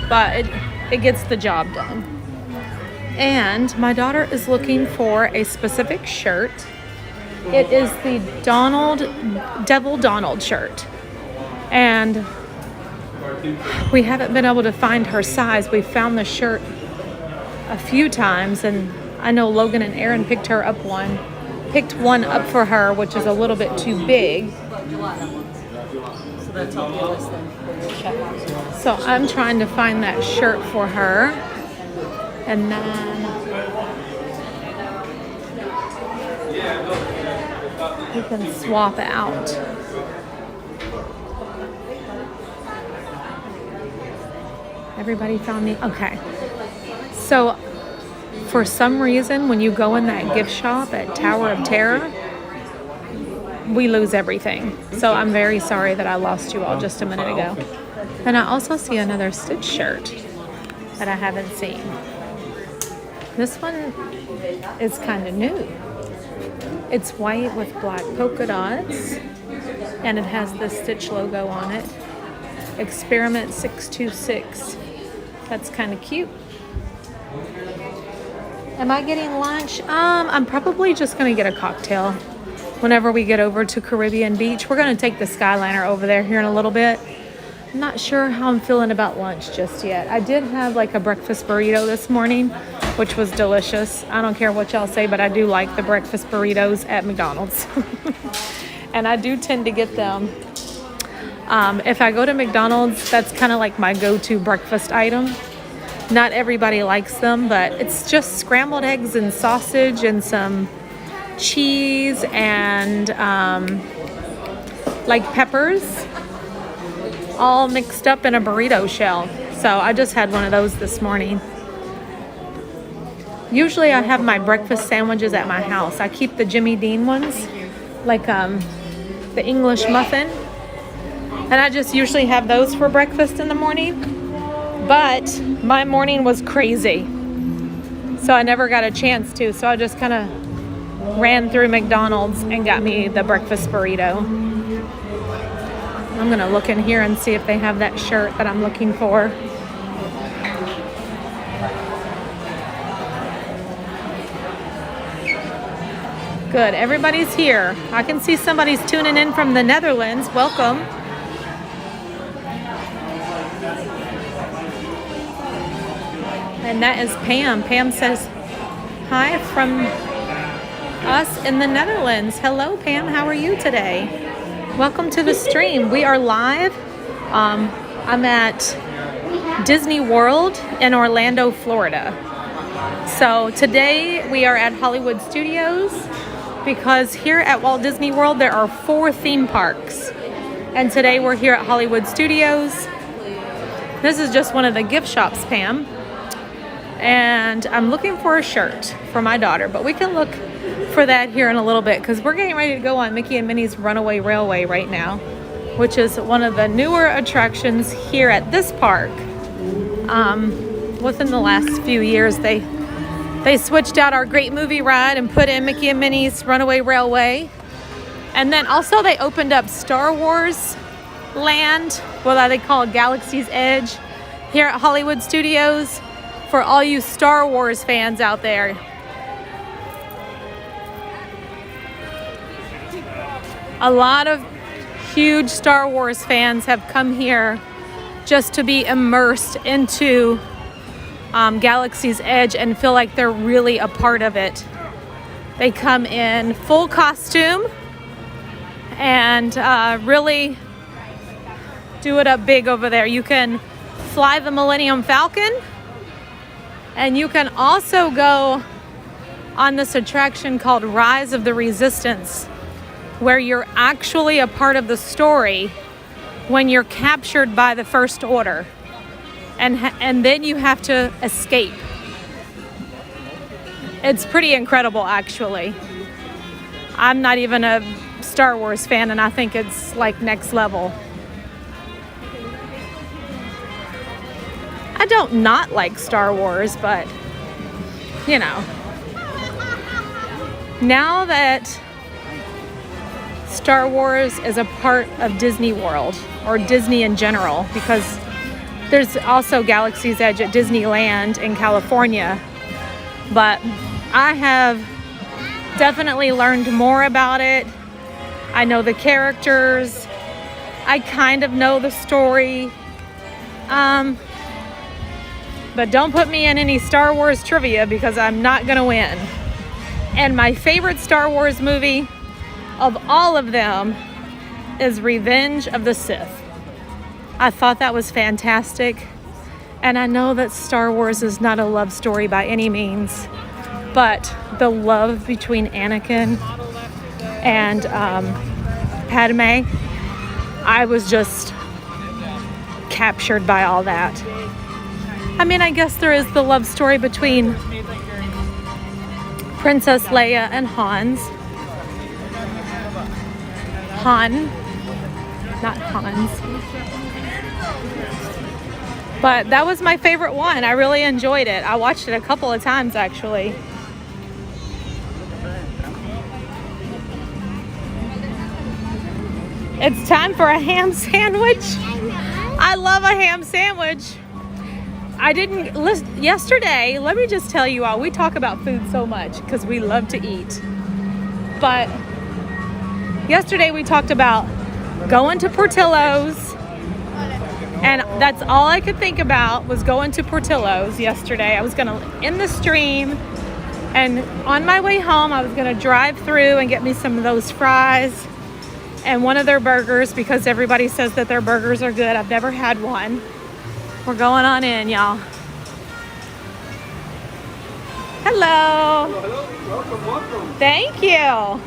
but it gets the job done. And my daughter is looking for a specific shirt. It is the Devil Donald shirt, and we haven't been able to find her size. We found the shirt a few times, and I know Logan and Aaron picked one up for her, which is a little bit too big. So I'm trying to find that shirt for her. And then you can swap out. Everybody found me? Okay. So, for some reason, when you go in that gift shop at Tower of Terror, we lose everything. So I'm very sorry that I lost you all just a minute ago. And I also see another Stitch shirt that I haven't seen. This one is kind of new. It's white with black polka dots, and it has the Stitch logo on it. Experiment 626. That's kind of cute. Am I getting lunch? I'm probably just gonna get a cocktail whenever we get over to Caribbean Beach. We're gonna take the Skyliner over there here in a little bit. I'm not sure how I'm feeling about lunch just yet. I did have like a breakfast burrito this morning, which was delicious. I don't care what y'all say, but I do like the breakfast burritos at McDonald's. And I do tend to get them. If I go to McDonald's, that's kind of like my go-to breakfast item. Not everybody likes them, but it's just scrambled eggs and sausage and some cheese and like peppers all mixed up in a burrito shell. So I just had one of those this morning. Usually I have my breakfast sandwiches at my house. I keep the Jimmy Dean ones, like the English muffin. And I just usually have those for breakfast in the morning. But my morning was crazy, so I never got a chance to. So I just kind of ran through McDonald's and got me the breakfast burrito. I'm going to look in here and see if they have that shirt that I'm looking for. Good, everybody's here. I can see somebody's tuning in from the Netherlands. Welcome. And that is Pam. Pam says, hi from us in the Netherlands. Hello, Pam. How are you today? Welcome to the stream. We are live. I'm at Disney World in Orlando, Florida. So today we are at Hollywood Studios because here at Walt Disney World there are 4 theme parks. And today we're here at Hollywood Studios. This is just one of the gift shops, Pam. And I'm looking for a shirt for my daughter, but we can look for that here in a little bit because we're getting ready to go on Mickey and Minnie's Runaway Railway right now, which is one of the newer attractions here at this park. Within the last few years, they switched out our Great Movie Ride and put in Mickey and Minnie's Runaway Railway. And then also they opened up Star Wars Land, what they call Galaxy's Edge, here at Hollywood Studios. For all you Star Wars fans out there. A lot of huge Star Wars fans have come here just to be immersed into Galaxy's Edge and feel like they're really a part of it. They come in full costume and really do it up big over there. You can fly the Millennium Falcon. And you can also go on this attraction called Rise of the Resistance, where you're actually a part of the story when you're captured by the First Order. And then you have to escape. It's pretty incredible, actually. I'm not even a Star Wars fan, and I think it's like next level. I don't not like Star Wars, but, you know. Now that Star Wars is a part of Disney World, or Disney in general, because there's also Galaxy's Edge at Disneyland in California, but I have definitely learned more about it. I know the characters. I kind of know the story. But don't put me in any Star Wars trivia because I'm not going to win. And my favorite Star Wars movie of all of them is Revenge of the Sith. I thought that was fantastic. And I know that Star Wars is not a love story by any means, but the love between Anakin and Padme, I was just captured by all that. I mean, I guess there is the love story between Princess Leia and Han, not Hans. But that was my favorite one. I really enjoyed it. I watched it a couple of times actually. It's time for a ham sandwich. I love a ham sandwich. I didn't listen yesterday. Let me just tell you all, we talk about food so much because we love to eat. But yesterday we talked about going to Portillo's, and that's all I could think about was going to Portillo's yesterday. I was gonna end the stream, and on my way home I was gonna drive through and get me some of those fries and one of their burgers because everybody says that their burgers are good. I've never had one. We're going on in, y'all. Hello. Hello. Welcome. Thank you.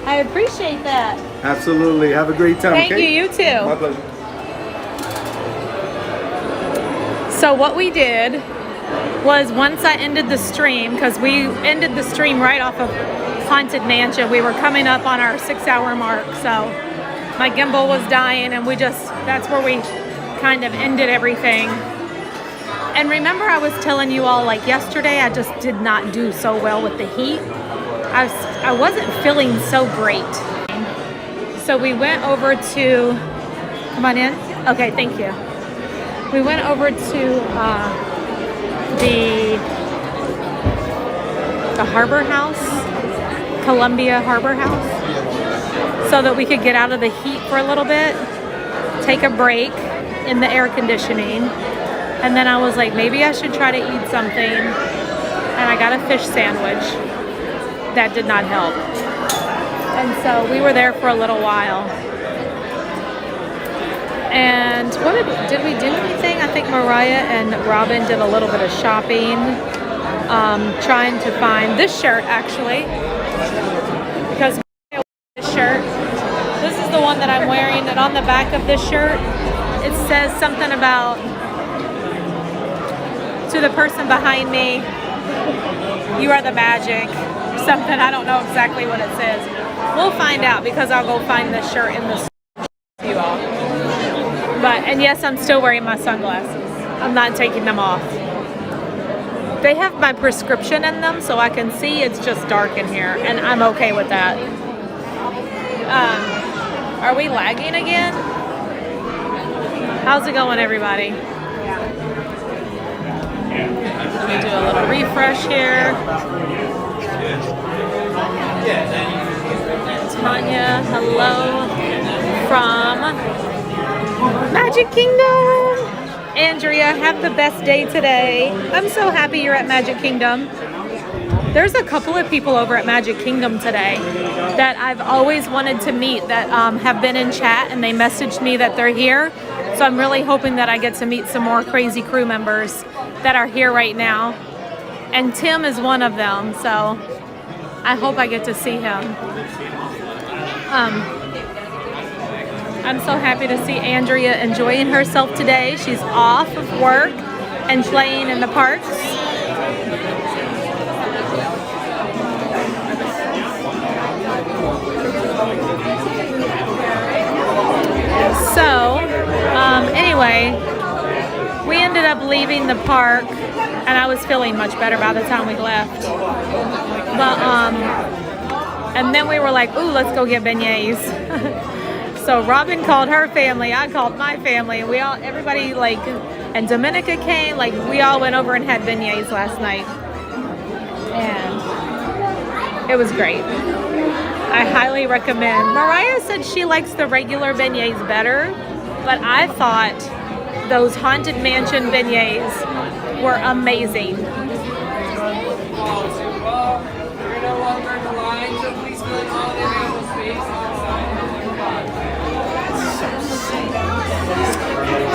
I appreciate that. Absolutely. Have a great time. Thank okay? you too. My pleasure. So what we did was, once I ended the stream, because we ended the stream right off of Haunted Mansion, we were coming up on our 6-hour mark, so my gimbal was dying, and that's where we kind of ended everything. And remember, I was telling you all, like yesterday, I just did not do so well with the heat. I wasn't feeling so great. So we went over to, come on in. Okay, thank you. We went over to the Harbor House, Columbia Harbor House, so that we could get out of the heat for a little bit, take a break in the air conditioning. And then I was like, maybe I should try to eat something. And I got a fish sandwich. That did not help. And so we were there for a little while. And did we do anything? I think Mariah and Robin did a little bit of shopping, trying to find this shirt actually, because this shirt, this is the one that I'm wearing, and on the back of this shirt it says something about, to the person behind me, you are the magic, something. I don't know exactly what it says. We'll find out, because I'll go find this shirt in the store for you all. But, and yes, I'm still wearing my sunglasses. I'm not taking them off. They have my prescription in them, so I can see. It's just dark in here, and I'm okay with that. Are we lagging again? How's it going, everybody? Let me do a little refresh here. Tanya, hello from Magic Kingdom. Andrea, have the best day today. I'm so happy you're at Magic Kingdom. There's a couple of people over at Magic Kingdom today that I've always wanted to meet that have been in chat, and they messaged me that they're here. So I'm really hoping that I get to meet some more crazy crew members that are here right now. And Tim is one of them, so I hope I get to see him. I'm so happy to see Andrea enjoying herself today. She's off of work and playing in the parks. So, anyway, we ended up leaving the park, and I was feeling much better by the time we left. But, and then we were like, ooh, let's go get beignets. So Robin called her family, I called my family, and everybody like, and Dominica came, like we all went over and had beignets last night. And it was great. I highly recommend. Mariah said she likes the regular beignets better, but I thought those Haunted Mansion beignets were amazing.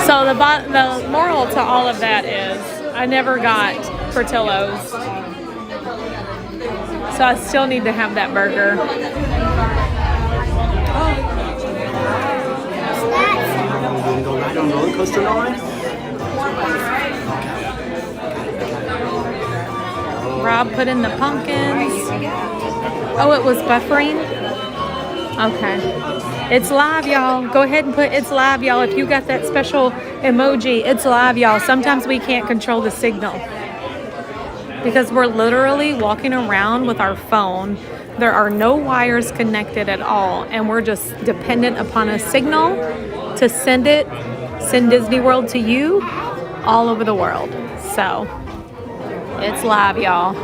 So So the moral to all of that is I never got Portillo's. So I still need to have that burger. Go ride on roller coaster ride? Rob put in the pumpkins. Oh, it was buffering? Okay. It's live, y'all. Go ahead and put it's live, y'all. If you got that special emoji, it's live, y'all. Sometimes we can't control the signal because we're literally walking around with our phone. There are no wires connected at all, and we're just dependent upon a signal to send Disney World to you all over the world. So it's live, y'all.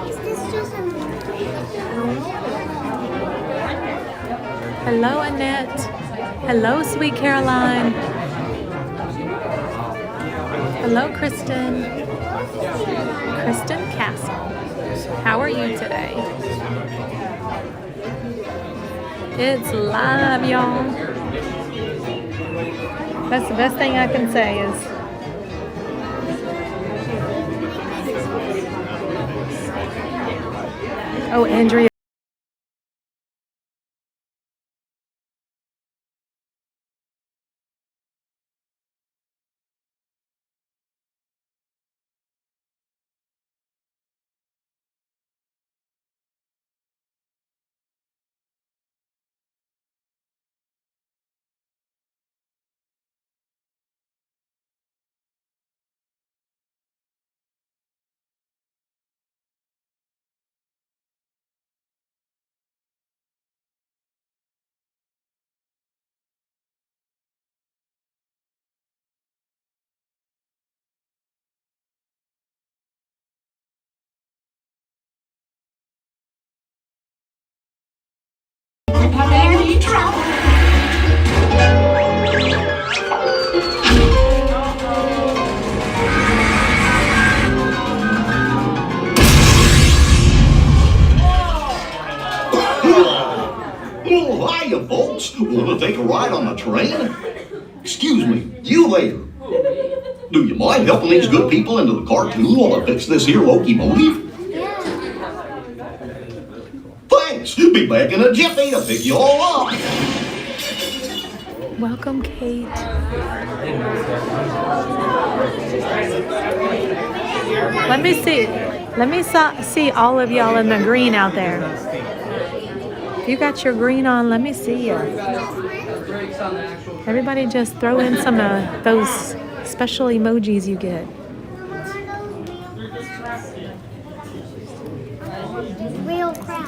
Hello, Annette. Hello, sweet Caroline. Hello, Kristen. Kristen Castle. How are you today? It's live, y'all. That's the best thing I can say is oh, Andrea. Oh, hiya, folks. Want to take a ride on the train? Excuse me, you there. Do you mind helping these good people into the cartoon while I fix this here locomotive? Thanks. Be back in a jiffy to pick you all up. Welcome, Kate. Let me see. Let me see all of y'all in the green out there. If you got your green on, let me see you. Everybody just throw in some of those special emojis you get. Real crap.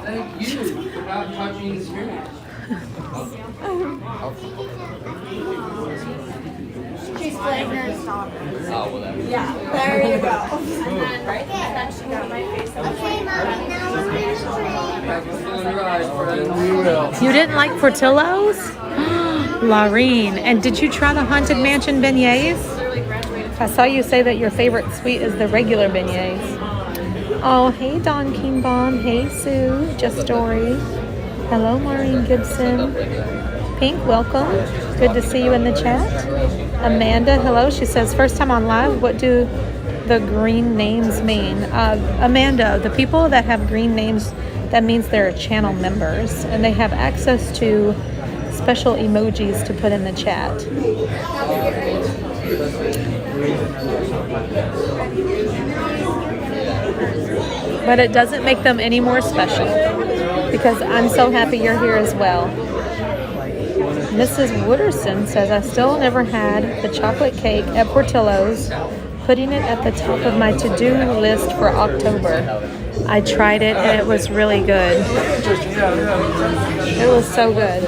Thank you for not touching the screen. She's flavored strawberry. Oh, whatever. Yeah, there you go. And then right then she got my face. Okay, Mommy, now we're going to train. You didn't like Portillo's? Laureen. And did you try the Haunted Mansion beignets? I saw you say that your favorite sweet is the regular beignets. Oh, hey, Don Keenbaum. Hey, Sue. Just Story. Hello, Maureen Gibson. Pink, welcome. Good to see you in the chat. Amanda, hello. She says, first time on live. What do the green names mean? Amanda, the people that have green names, that means they're channel members and they have access to special emojis to put in the chat. But it doesn't make them any more special because I'm so happy you're here as well. Mrs. Wooderson says, I still never had the chocolate cake at Portillo's, putting it at the top of my to-do list for October. I tried it and it was really good. It was so good.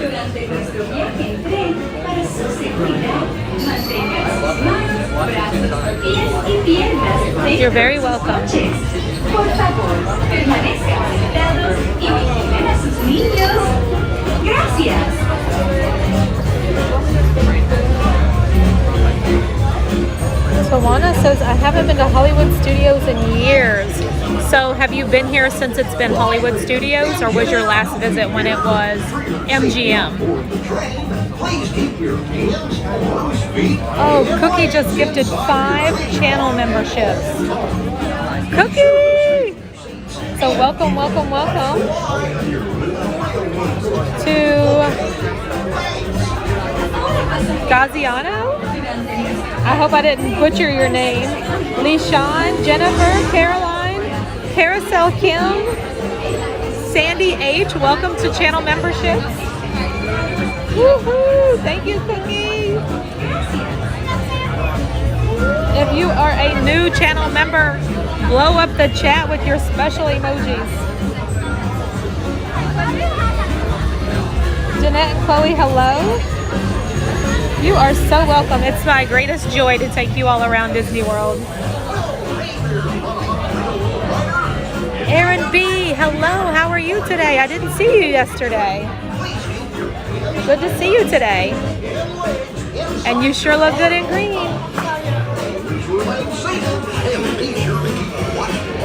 You're very welcome. Por favor, permanezcan sentados y vigilen a sus niños. Gracias. Tawana says, I haven't been to Hollywood Studios in years. So have you been here since it's been Hollywood Studios, or was your last visit when it was MGM? Please keep your hands on his feet. Oh, Cookie just gifted 5 channel memberships. Cookie! So welcome, welcome, welcome to Gaziano. I hope I didn't butcher your name. Lishan, Jennifer, Caroline, Carousel Kim, Sandy H. Welcome to channel memberships. Woohoo! Thank you, Cookie. If you are a new channel member, blow up the chat with your special emojis. Jeanette and Chloe, hello. You are so welcome. It's my greatest joy to take you all around Disney World. Aaron B, hello. How are you today? I didn't see you yesterday. Good to see you today. And you sure look good in green.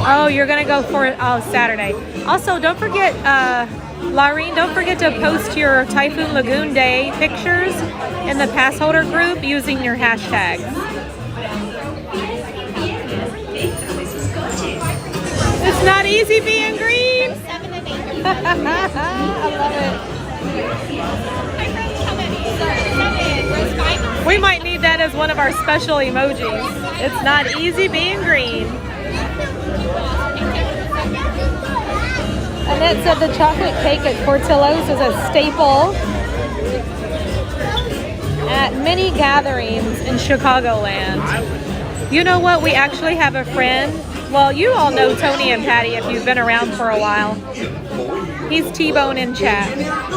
Oh, you're gonna go for Saturday. Also, don't forget, Laureen, don't forget to post your Typhoon Lagoon Day pictures in the Passholder group using your hashtags. It's not easy being green. I love it. We might need that as one of our special emojis. It's not easy being green. Annette said the chocolate cake at Portillo's is a staple at many gatherings in Chicagoland. You know what? We actually have a friend. Well, you all know Tony and Patty if you've been around for a while. He's T-Bone in chat.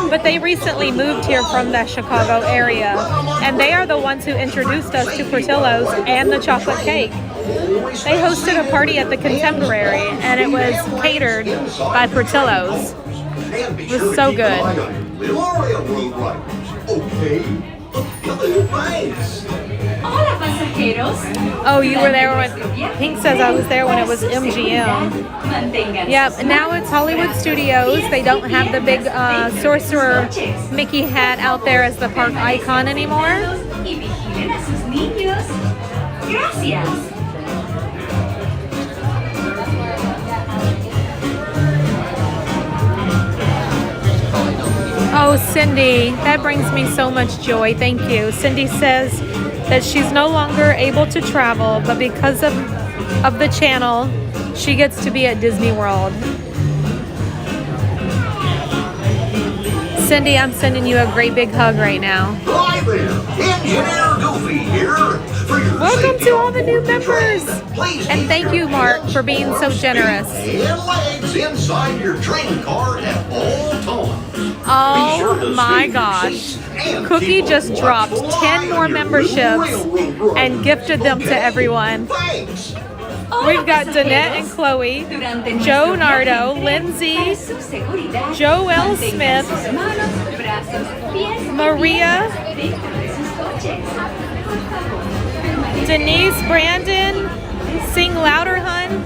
But they recently moved here from the Chicago area, and they are the ones who introduced us to Portillo's and the chocolate cake. They hosted a party at the Contemporary, and it was catered by Portillo's. It was so good. Hola, pasajeros. Oh, you were there when Pink says I was there when it was MGM. Yep, and now it's Hollywood Studios. They don't have the big sorcerer Mickey hat out there as the park icon anymore. Gracias. Oh, Cindy, that brings me so much joy. Thank you. Cindy says that she's no longer able to travel, but because of the channel, she gets to be at Disney World. Cindy, I'm sending you a great big hug right now. Hi there, Engineer Goofy here. Welcome to all the new members. And thank you, Mark, for being so generous. And legs inside your train car at all times. Oh my gosh. Cookie just dropped 10 more memberships and gifted them to everyone. We've got Danette and Chloe, Joe Nardo, Lindsay, Joelle Smith, Maria, Denise Brandon, Sing Louder Hun.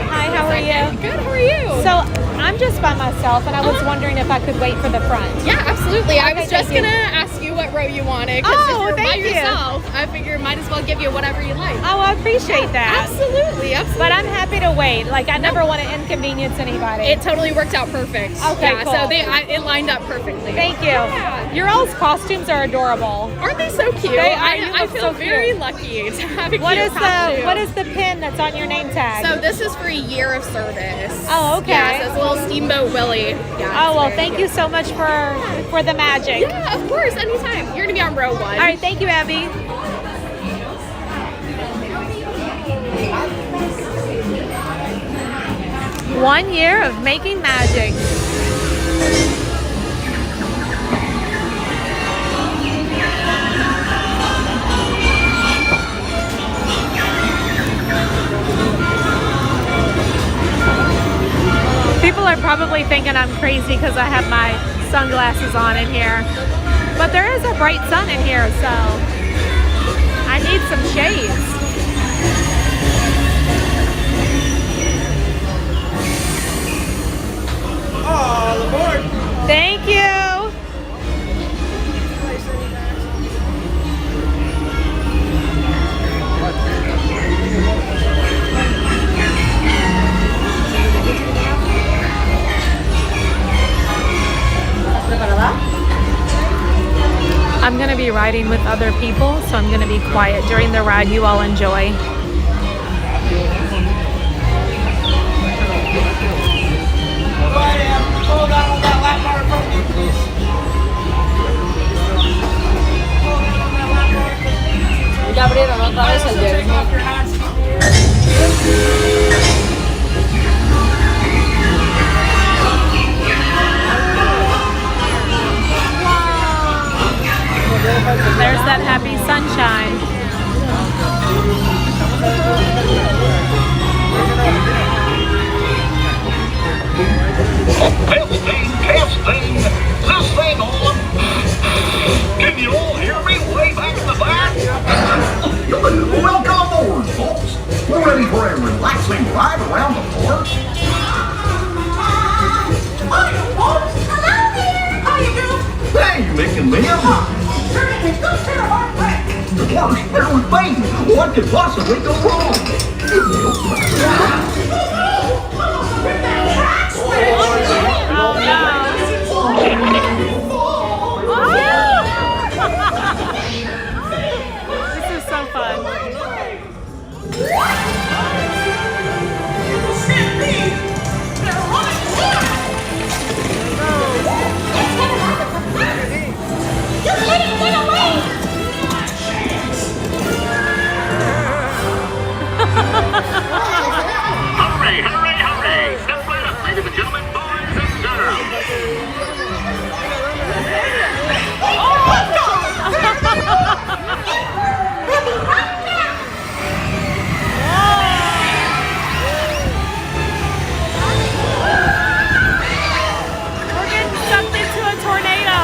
Hi, how are you? Good, how are you? So I'm just by myself, and I was wondering if I could wait for the front. Yeah, absolutely. I was Okay, just thank gonna you. ask you what row you wanted. 'Cause Oh, if you're by thank you. yourself, I figure might as well give you whatever you like. Oh, I appreciate that. Absolutely, absolutely. But I'm happy to wait. Like, I never want to inconvenience anybody. It totally worked out perfect. Okay, yeah, cool. so it lined up perfectly. Thank you. Yeah. Your all's costumes are adorable. Aren't they so cute? They are. You I look feel so very cute. lucky to have a What cute is costume. what is the pin that's on your name tag? So this is for a year of service. Oh, okay. Yeah, so it's a little Steamboat Willie. Yeah, Oh, it's well, very thank cute. you so much for the magic. Yeah, of course, anytime. You're gonna be on row 1. All right, thank you, Abby. One year of making magic. People are probably thinking I'm crazy because I have my sunglasses on in here. But there is a bright sun in here, so I need some shades. All aboard! Thank you! riding with other people, so I'm going to be quiet during the ride. You all enjoy. Hold on that lap bar in front of you, please. Ya abrieron otra vez el Jerry. There's that happy sunshine. Testing. This thing on? Can you all hear me way back in the back? Welcome aboard, folks. We're ready for a relaxing ride around the park. Hello there. How you doing? Hey, Mick and Mia. The worst, there was me. What could possibly go wrong? This is so fun. Hurry, hurry, hurry! Step right up, ladies and gentlemen, boys and girls. We're getting sucked into a tornado.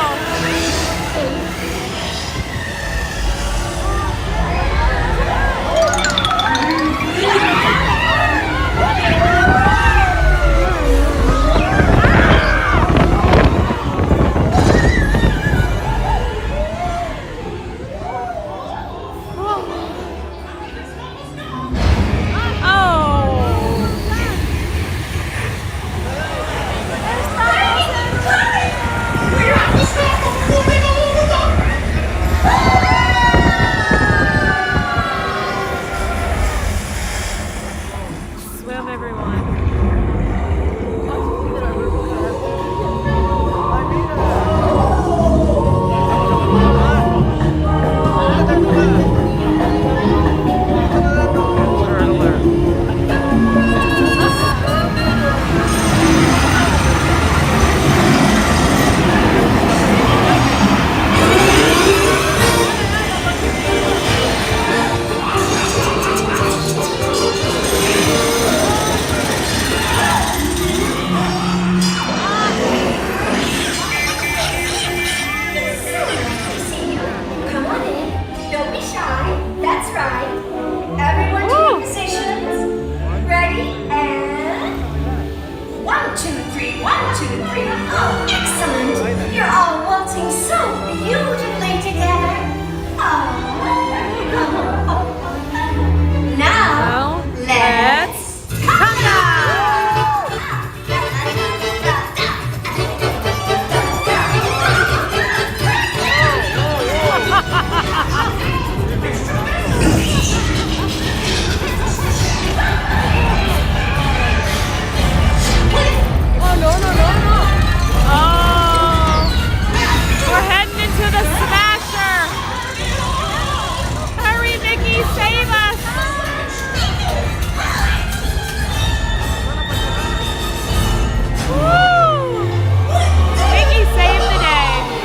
Swim, everyone. Come on in. Don't be shy. That's right. Everyone take positions. Ready? And 1, 2, 3. 1, 2, 3. Oh, excellent. You're all waltzing so beautifully together. Now, let's Oh, we're heading into the smasher. Hurry, Mickey, save us. Woo! Mickey saved the day.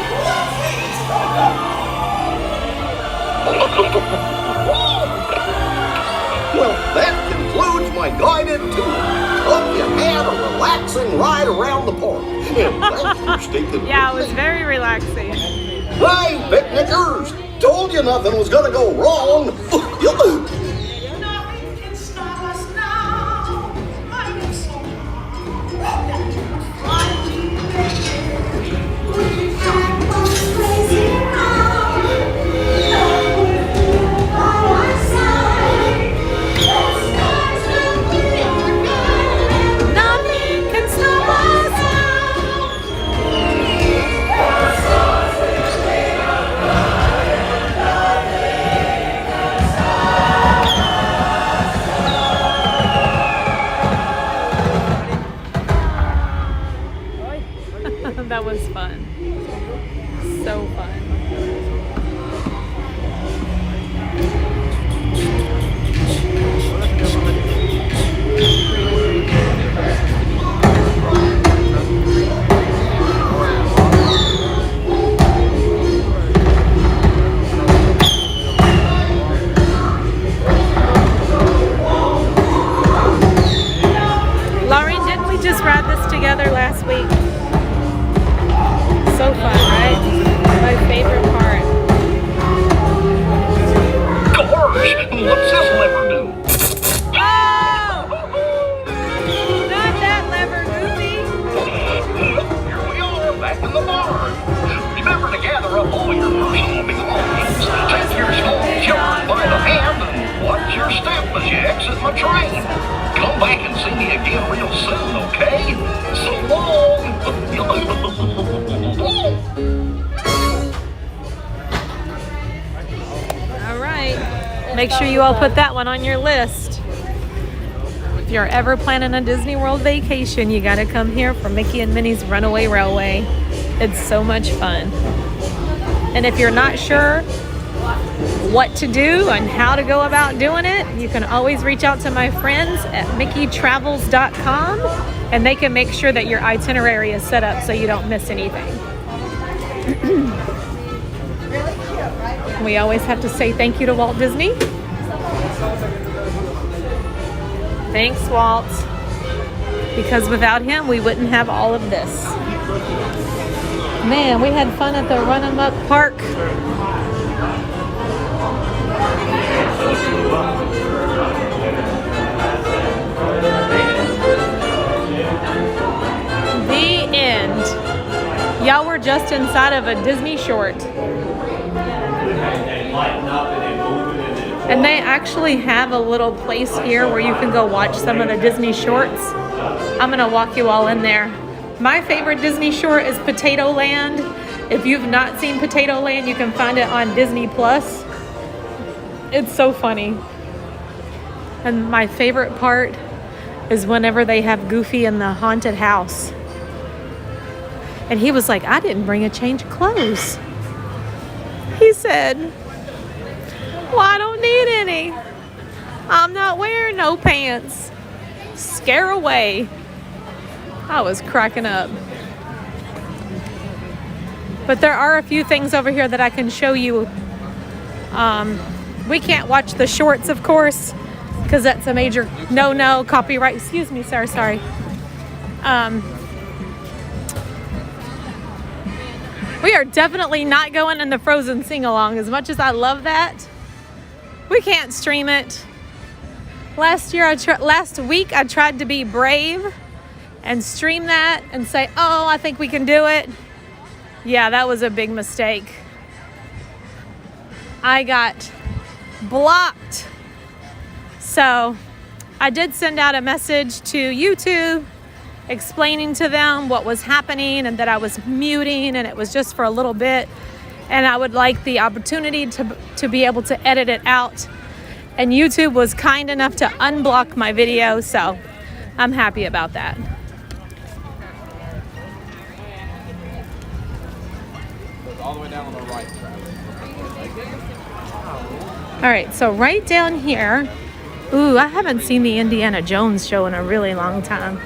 Well, that concludes my guided tour. Hope you had a relaxing ride around the park. And thanks for sticking Yeah, it with was me. very relaxing. Hey, picnickers! Told you nothing was gonna go wrong. Nothing can stop us now. What's this lever do? Oh! Not that lever, Goofy. Here we are, back in the barn. Remember to gather up all your personal belongings. Take your small children by the hand and watch your step as you exit my train. Come back and see me again real soon, okay? So long. All right. Make sure you all put that one on your list. If you're ever planning a Disney World vacation, you got to come here for Mickey and Minnie's Runaway Railway. It's so much fun. And if you're not sure what to do and how to go about doing it, you can always reach out to my friends at mickeystravels.com and they can make sure that your itinerary is set up so you don't miss anything. We always have to say thank you to Walt Disney. Thanks, Walt. Because without him, we wouldn't have all of this. Man, we had fun at the Run 'em Up Park. The end. Y'all were just inside of a Disney short. And they actually have a little place here where you can go watch some of the Disney shorts. I'm gonna walk you all in there. My favorite Disney short is Potato Land. If you've not seen Potato Land, you can find it on Disney Plus. It's so funny. And my favorite part is whenever they have Goofy in the haunted house. And he was like, I didn't bring a change of clothes. He said, well, I don't need any. I'm not wearing no pants. Scare away. I was cracking up. But there are a few things over here that I can show you. We can't watch the shorts, of course, because that's a major no copyright. Excuse me, sir, sorry. We are definitely not going in the Frozen sing-along. As much as I love that, we can't stream it. Last week, I tried to be brave and stream that and say, oh, I think we can do it. Yeah, that was a big mistake. I got blocked. So I did send out a message to YouTube explaining to them what was happening and that I was muting and it was just for a little bit. And I would like the opportunity to be able to edit it out. And YouTube was kind enough to unblock my video, so I'm happy about that. All the way down on the right. All right, so right down here, ooh, I haven't seen the Indiana Jones show in a really long time.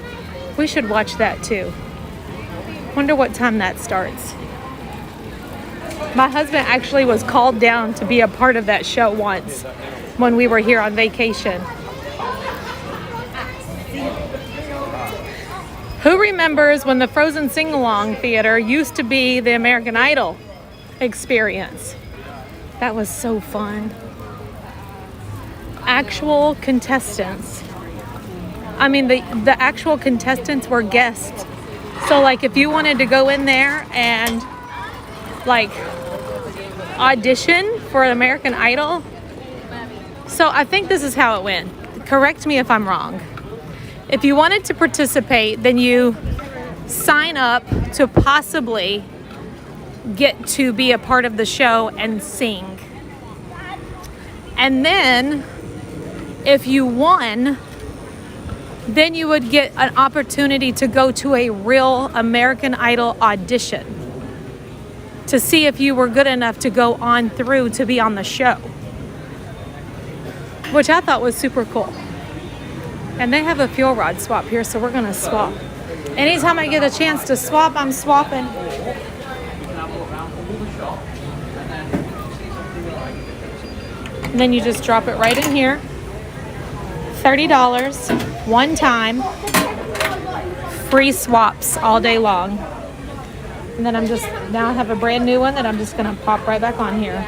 We should watch that too. Wonder what time that starts. My husband actually was called down to be a part of that show once when we were here on vacation. Who remembers when the Frozen Sing-Along Theater used to be the American Idol experience? That was so fun. Actual contestants. I mean, the actual contestants were guests. So, like, if you wanted to go in there and, like, audition for American Idol. So, I think this is how it went. Correct me if I'm wrong. If you wanted to participate, then you sign up to possibly get to be a part of the show and sing. And then, if you won, then you would get an opportunity to go to a real American Idol audition to see if you were good enough to go on through to be on the show, which I thought was super cool. And they have a fuel rod swap here, so we're gonna swap. Anytime I get a chance to swap, I'm swapping. And then you just drop it right in here. $30, one time, free swaps all day long. And then now I have a brand new one that I'm just gonna pop right back on here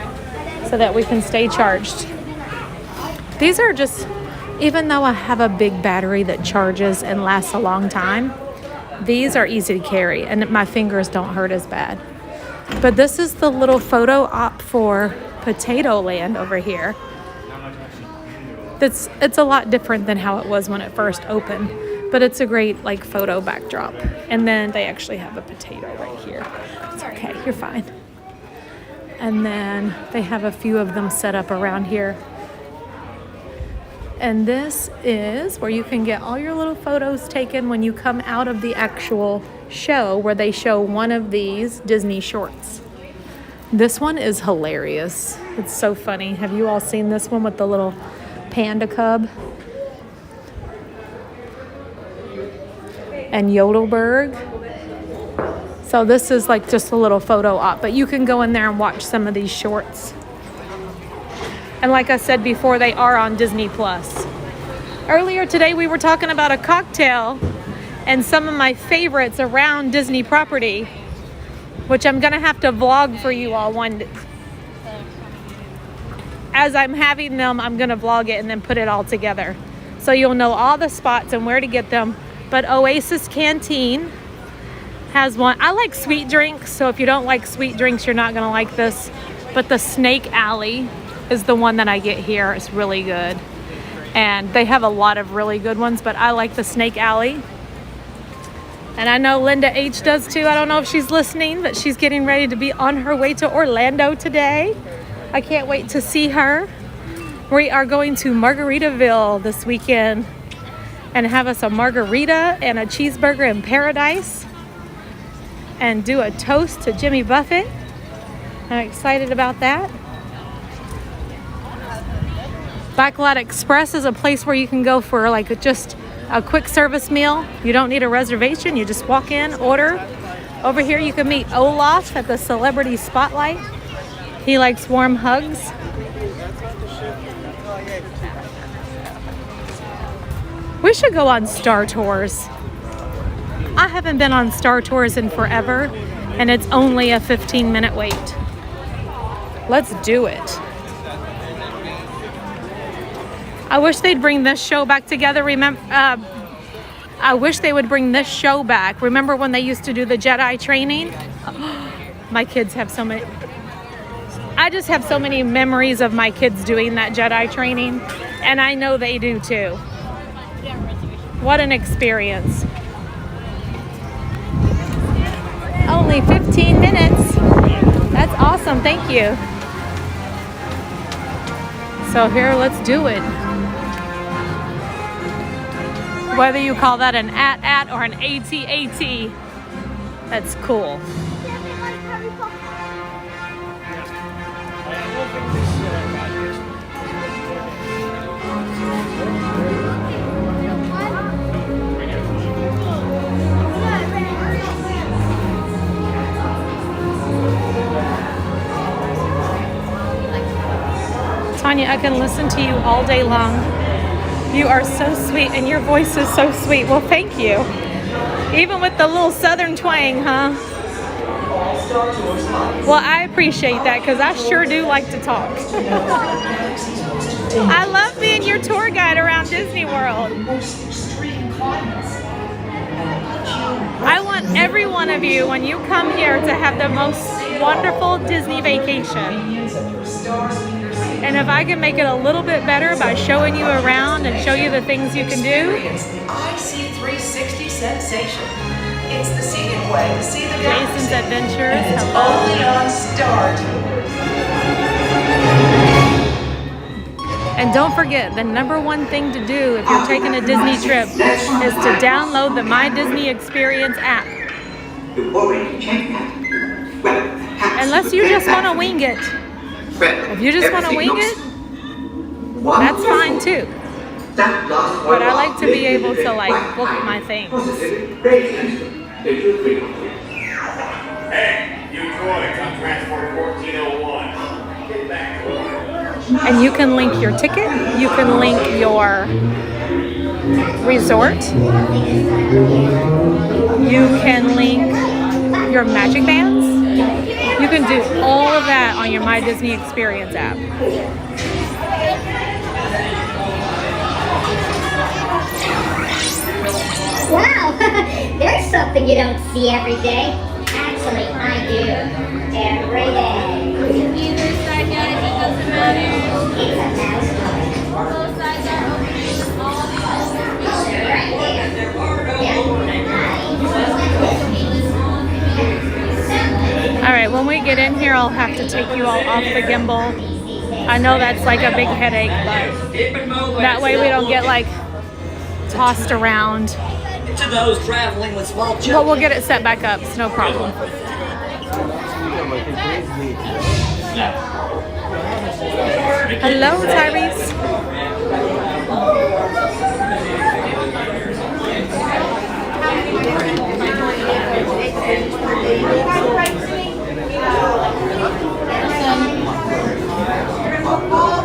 so that we can stay charged. These are just, even though I have a big battery that charges and lasts a long time, these are easy to carry and my fingers don't hurt as bad. But this is the little photo op for Potato Land over here. It's a lot different than how it was when it first opened, but it's a great like photo backdrop. And then they actually have a potato right here. It's okay, you're fine. And then they have a few of them set up around here. And this is where you can get all your little photos taken when you come out of the actual show, where they show one of these Disney shorts. This one is hilarious. It's so funny. Have you all seen this one with the little panda cub? And Yodelberg. So this is like just a little photo op, but you can go in there and watch some of these shorts. And like I said before, they are on Disney Plus. Earlier today, we were talking about a cocktail and some of my favorites around Disney property, which I'm gonna have to vlog for you all one day. As I'm having them, I'm gonna vlog it and then put it all together. So you'll know all the spots and where to get them. But Oasis Canteen has one. I like sweet drinks, so if you don't like sweet drinks, you're not gonna like this. But the Snake Alley is the one that I get here. It's really good. And they have a lot of really good ones, but I like the Snake Alley. And I know Linda H does too. I don't know if she's listening, but she's getting ready to be on her way to Orlando today. I can't wait to see her. We are going to Margaritaville this weekend and have us a margarita and a cheeseburger in paradise and do a toast to Jimmy Buffett. I'm excited about that. Backlot Express is a place where you can go for like just a quick service meal. You don't need a reservation. You just walk in, order. Over here you can meet Olaf at the Celebrity Spotlight. He likes warm hugs. We should go on Star Tours. I haven't been on Star Tours in forever, and it's only a 15-minute wait. Let's do it. I wish they'd bring this show back together. I wish they would bring this show back. Remember when they used to do the Jedi training? My kids have so many. I just have so many memories of my kids doing that Jedi training, and I know they do too. What an experience. Only 15 minutes. That's awesome. Thank you. So here, let's do it. Whether you call that an at or an AT-AT, that's cool. Tanya, I can listen to you all day long. You are so sweet and your voice is so sweet. Well, thank you. Even with the little southern twang, huh? Well, I appreciate that because I sure do like to talk. I love being your tour guide around Disney World. I want every one of you, when you come here, to have the most wonderful Disney vacation. And if I can make it a little bit better by showing you around and show you the things you can do. It's the IC360 sensation. It's the scenic way to see the Jason's Adventures. And it's only on Star Tours. And don't forget, the number one thing to do if you're taking a Disney trip is to download the My Disney Experience app. Unless you just want to wing it. If you just want to wing it, that's fine too. But I like to be able to like book my things. Hey, you droids on transport 1401. Get back to work. And you can link your ticket. You can link your resort. You can link your magic bands. You can do all of that on your My Disney Experience app. something you don't see every day. Actually, I do. Every day. Either side, guys, it doesn't matter. It's a mouse toy. Both sides are open. All the Right there. All right, when we get in here, I'll have to take you all off the gimbal. I know that's like a big headache, but that way we don't get like tossed around. To those traveling with small children. But we'll get it set back up, it's no problem. Hello, Tyrese.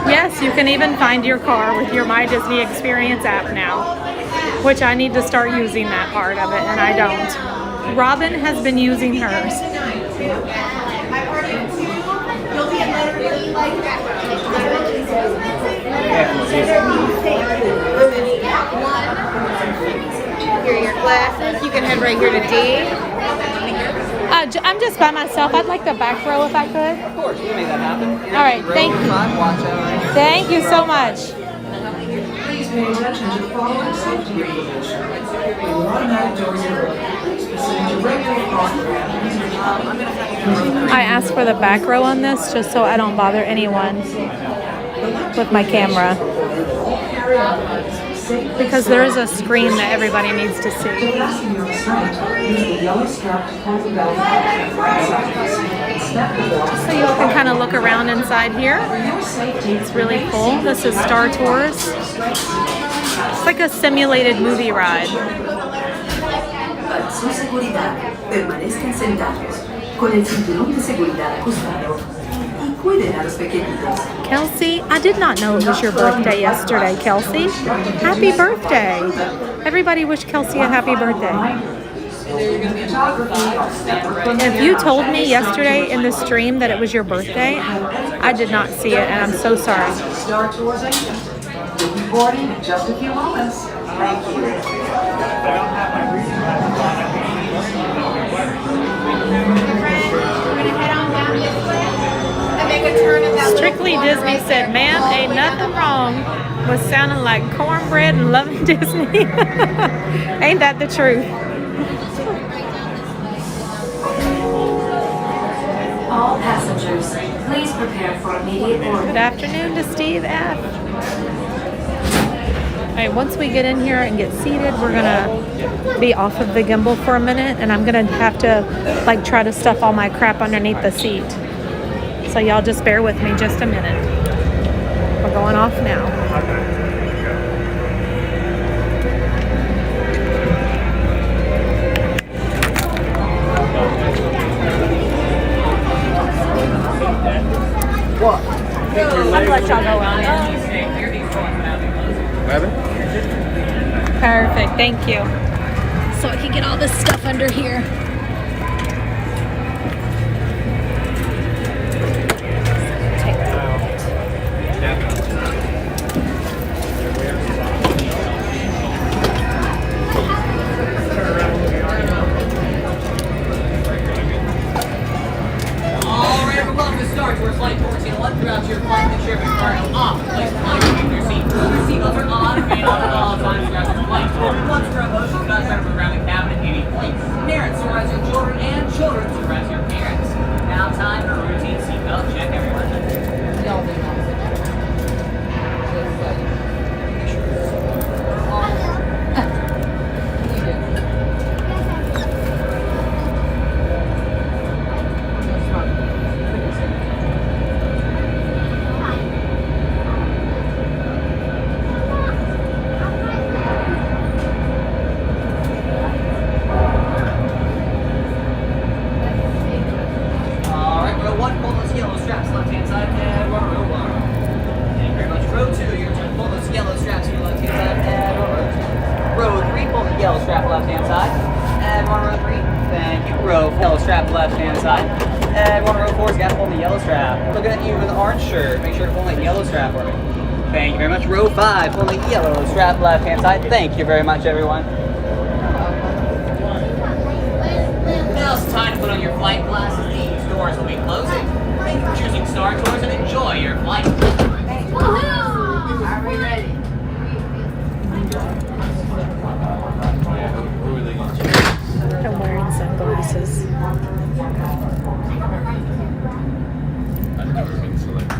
Yes, you can even find your car with your My Disney Experience app now, which I need to start using that part of it, and I don't. Robin has been using hers. Here are your glasses. You can head right here to D. I'm just by myself. I'd like the back row if I could. Of course, you can make that happen. All right, thank you. Watch out. Thank you so much. Please pay attention to the following safety information. When the automatic doors are open, please proceed directly across the ramp. I asked for the back row on this just so I don't bother anyone with my camera. Because there is a screen that everybody needs to see. So you all can kind of look around inside here. It's really cool. This is Star Tours. It's like a simulated movie ride. Para su seguridad, permanezcan sentados con el cinturón de seguridad ajustado y cuiden a los pequeñitos. Kelsey, I did not know it was your birthday yesterday, Kelsey. Happy birthday. Everybody wish Kelsey a happy birthday. If you told me yesterday in the stream that it was your birthday, I did not see it, and I'm so sorry. Star Tours agent. We'll be boarding in just a few moments. Thank you. Strictly Disney said, "Ma'am, ain't nothing wrong with sounding like cornbread and loving Disney." Ain't that the truth? All passengers, please prepare for immediate boarding. Good afternoon to Steve F. All right, once we get in here and get seated, we're gonna be off of the gimbal for a minute, and I'm gonna have to like try to stuff all my crap underneath the seat. So y'all just bear with me just a minute. We're going off now. What? I'm gonna let y'all go on. Perfect, thank you. So I can get all this stuff under here. Flight 1401 throughout your flight, make sure your car is off. Place the flight keep your seat. Your seatbelts are on and made on at all times throughout your flight. Once you're in motion, do not try to move around the cabin at any point. Parents, supervise your children, and children, supervise your parents. Now time for a routine seatbelt check, everyone. Thank you very much. Row 5 on the yellow strap left-hand side. Thank you very much, everyone. put on your flight glasses, these doors will be closing. Thank you for choosing Star Tours and enjoy your flight. Are we ready? I'm wearing sunglasses. I've never been selected.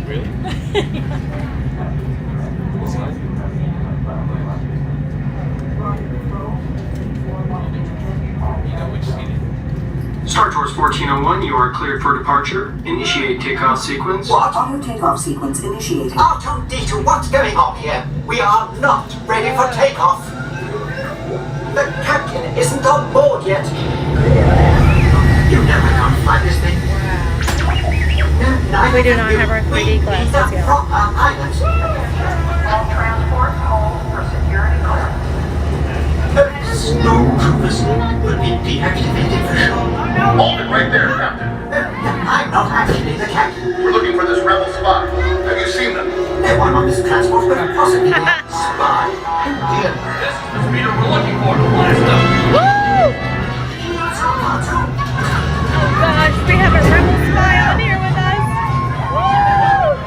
Really? You know which seat it is. Star Tours 1401, you are cleared for departure. Initiate takeoff sequence. What? Auto takeoff sequence initiated. R2-D2, what's going on here? We are not ready for takeoff. The captain isn't on board yet. You know I can't fly this thing. We do not have our 3D glasses yet. Proper pilot. All transport hold for security clearance. Stormtroopers will be deactivated for sure. Hold it right there, Captain. I'm not actually the captain. We're looking for this rebel spy. Have you seen them? No one on this transport could possibly be a spy. Dear. This is the speeder we're looking for. Blast them. Woo! Oh gosh, we have a rebel spy on here with us. Woo!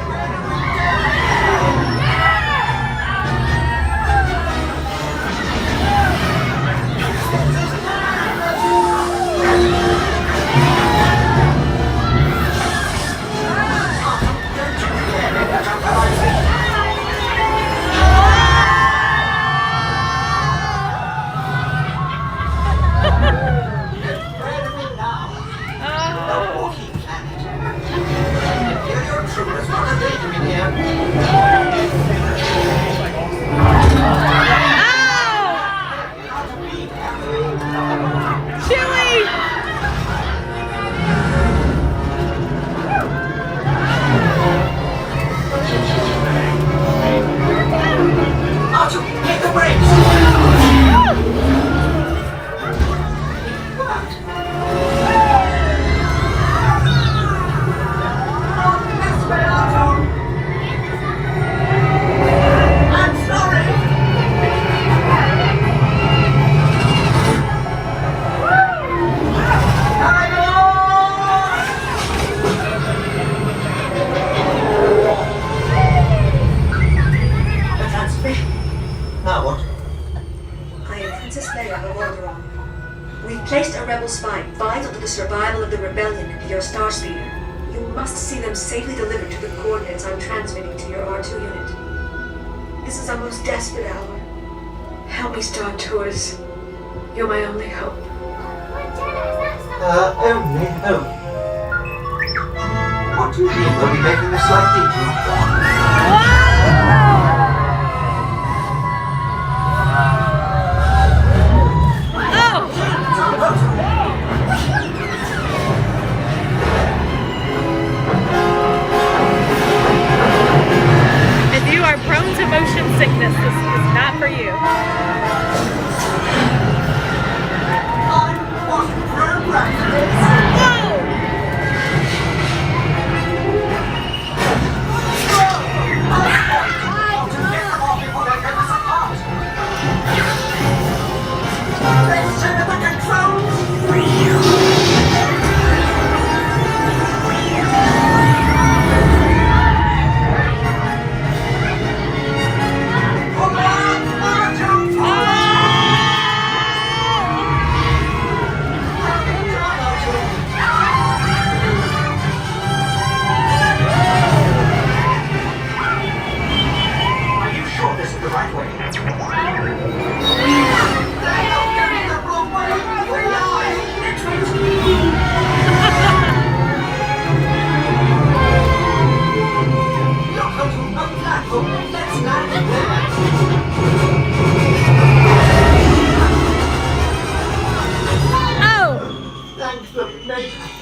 Placed a rebel spy vital to the survival of the rebellion into your star speeder. You must see them safely delivered to the coordinates I'm transmitting to your R2 unit. This is our most desperate hour. Help me, Star Tours. You're my only hope. Only hope. What do you mean we'll be making a slight detour? If you are prone to motion sickness, this is not for you. I wasn't programmed for this.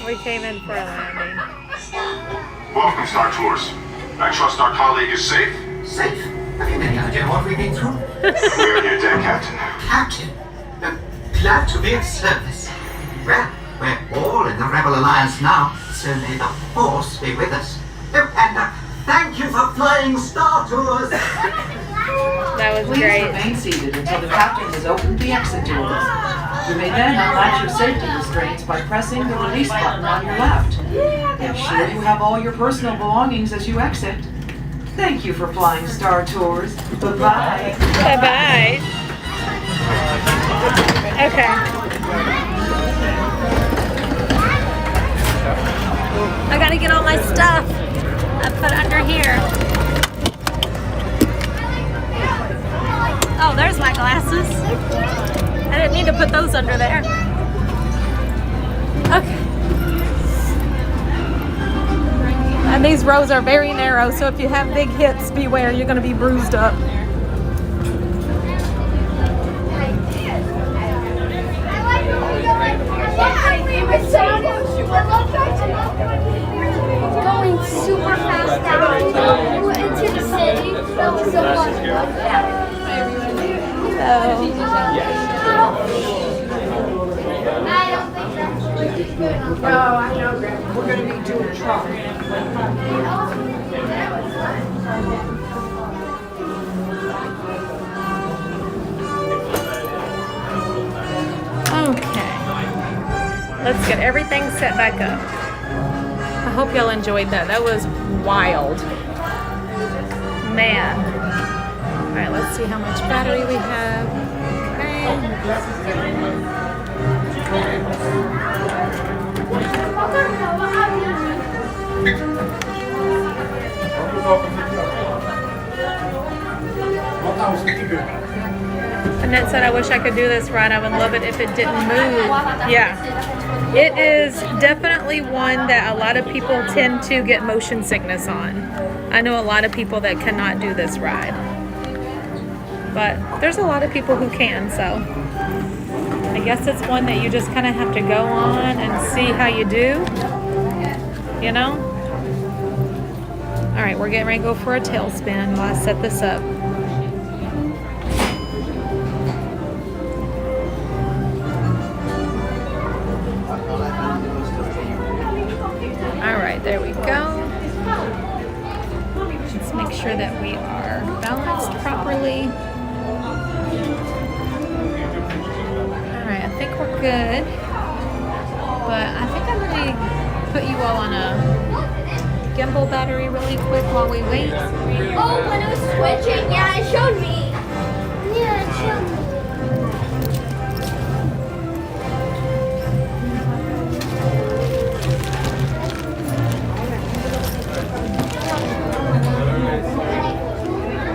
We came in for a landing. Welcome, Star Tours. I trust our colleague is safe? Safe? Have you any idea what we've been through? We're on your deck, Captain. Captain? Glad to be of service. Well, we're all in the Rebel Alliance now, so may the Force be with us. And thank you for flying Star Tours! That was Please great. remain seated until the captain has opened the exit doors. You may then unlatch your safety restraints by pressing the release button on your left. Ensure you have all your personal belongings as you exit. Thank you for flying Star Tours. Bye-bye. Bye-bye. Okay. I gotta get all my stuff I put under here. Oh, there's my glasses. I didn't need to put those under there. Okay. And these rows are very narrow, so if you have big hips, beware, you're gonna be bruised up. Going super fast down into the city. That was so fun. No, I know, Grandma. We're going to be doing truck. Okay. Let's get everything set back up. I hope y'all enjoyed that. That was wild. Man. All right, let's see how much battery we have. Annette said, I wish I could do this ride. I would love it if it didn't move. Yeah. It is definitely one that a lot of people tend to get motion sickness on. I know a lot of people that cannot do this ride. But there's a lot of people who can, so I guess it's one that you just kind of have to go on and see how you do. You know? All right, we're getting ready to go for a tailspin while I set this up. All right, there we go. Let's make sure that we are balanced properly. All right, I think we're good. But I think I'm going to put you all on a gimbal battery really quick while we wait. Oh, when it was switching, yeah, it showed me. Yeah, it showed me.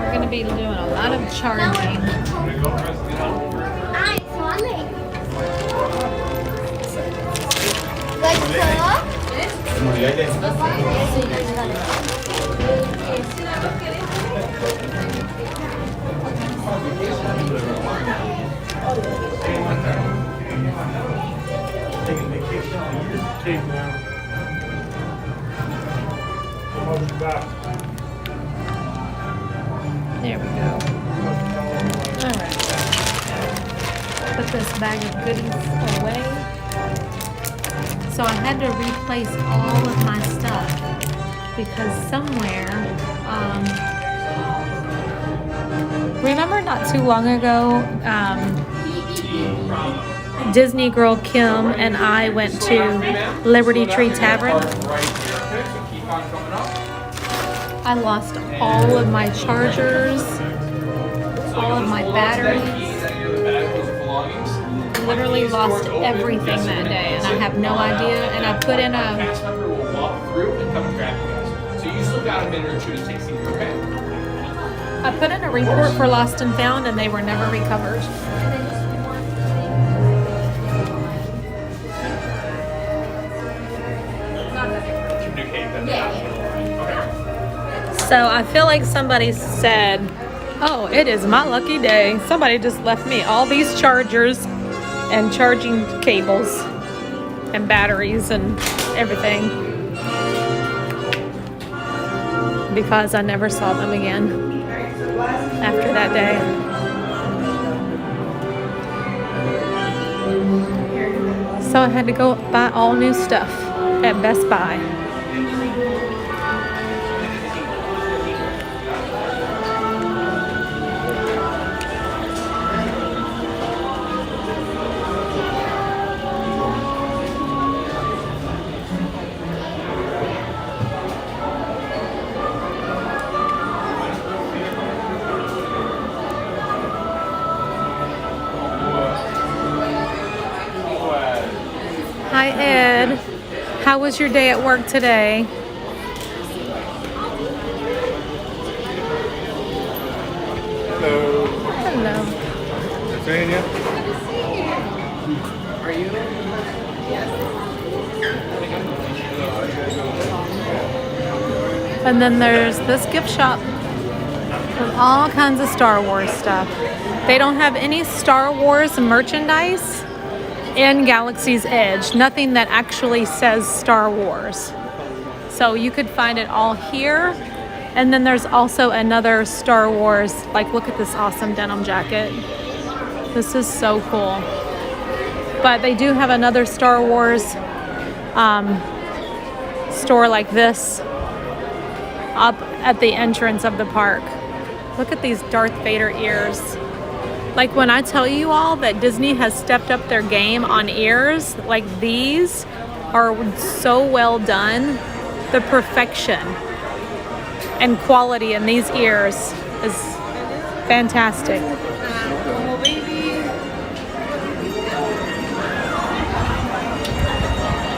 We're going to be doing a lot of charging. There we go. All right. Put this bag of goodies away. So I had to replace all of my stuff because somewhere, remember not too long ago, Disney girl Kim and I went to Liberty Tree Tavern. I lost all of my chargers, all of my batteries. Literally lost everything that day, and I have no idea. And I put in a. I put in a report for lost and found, and they were never recovered. So I feel like somebody said, "Oh, it is my lucky day." Somebody just left me all these chargers and charging cables and batteries and everything because I never saw them again after that day. So I had to go buy all new stuff at Best Buy. Hi, Ed. How was your day at work today? Hello. Hello. Is it raining yet? Are you? And then there's this gift shop with all kinds of Star Wars stuff. They don't have any Star Wars merchandise in Galaxy's Edge. Nothing that actually says Star Wars. So you could find it all here. And then there's also another Star Wars, like look at this awesome denim jacket. This is so cool. But they do have another Star Wars store like this up at the entrance of the park. Look at these Darth Vader ears. Like when I tell you all that Disney has stepped up their game on ears, like these are so well done. The perfection and quality in these ears is fantastic. Oh, baby.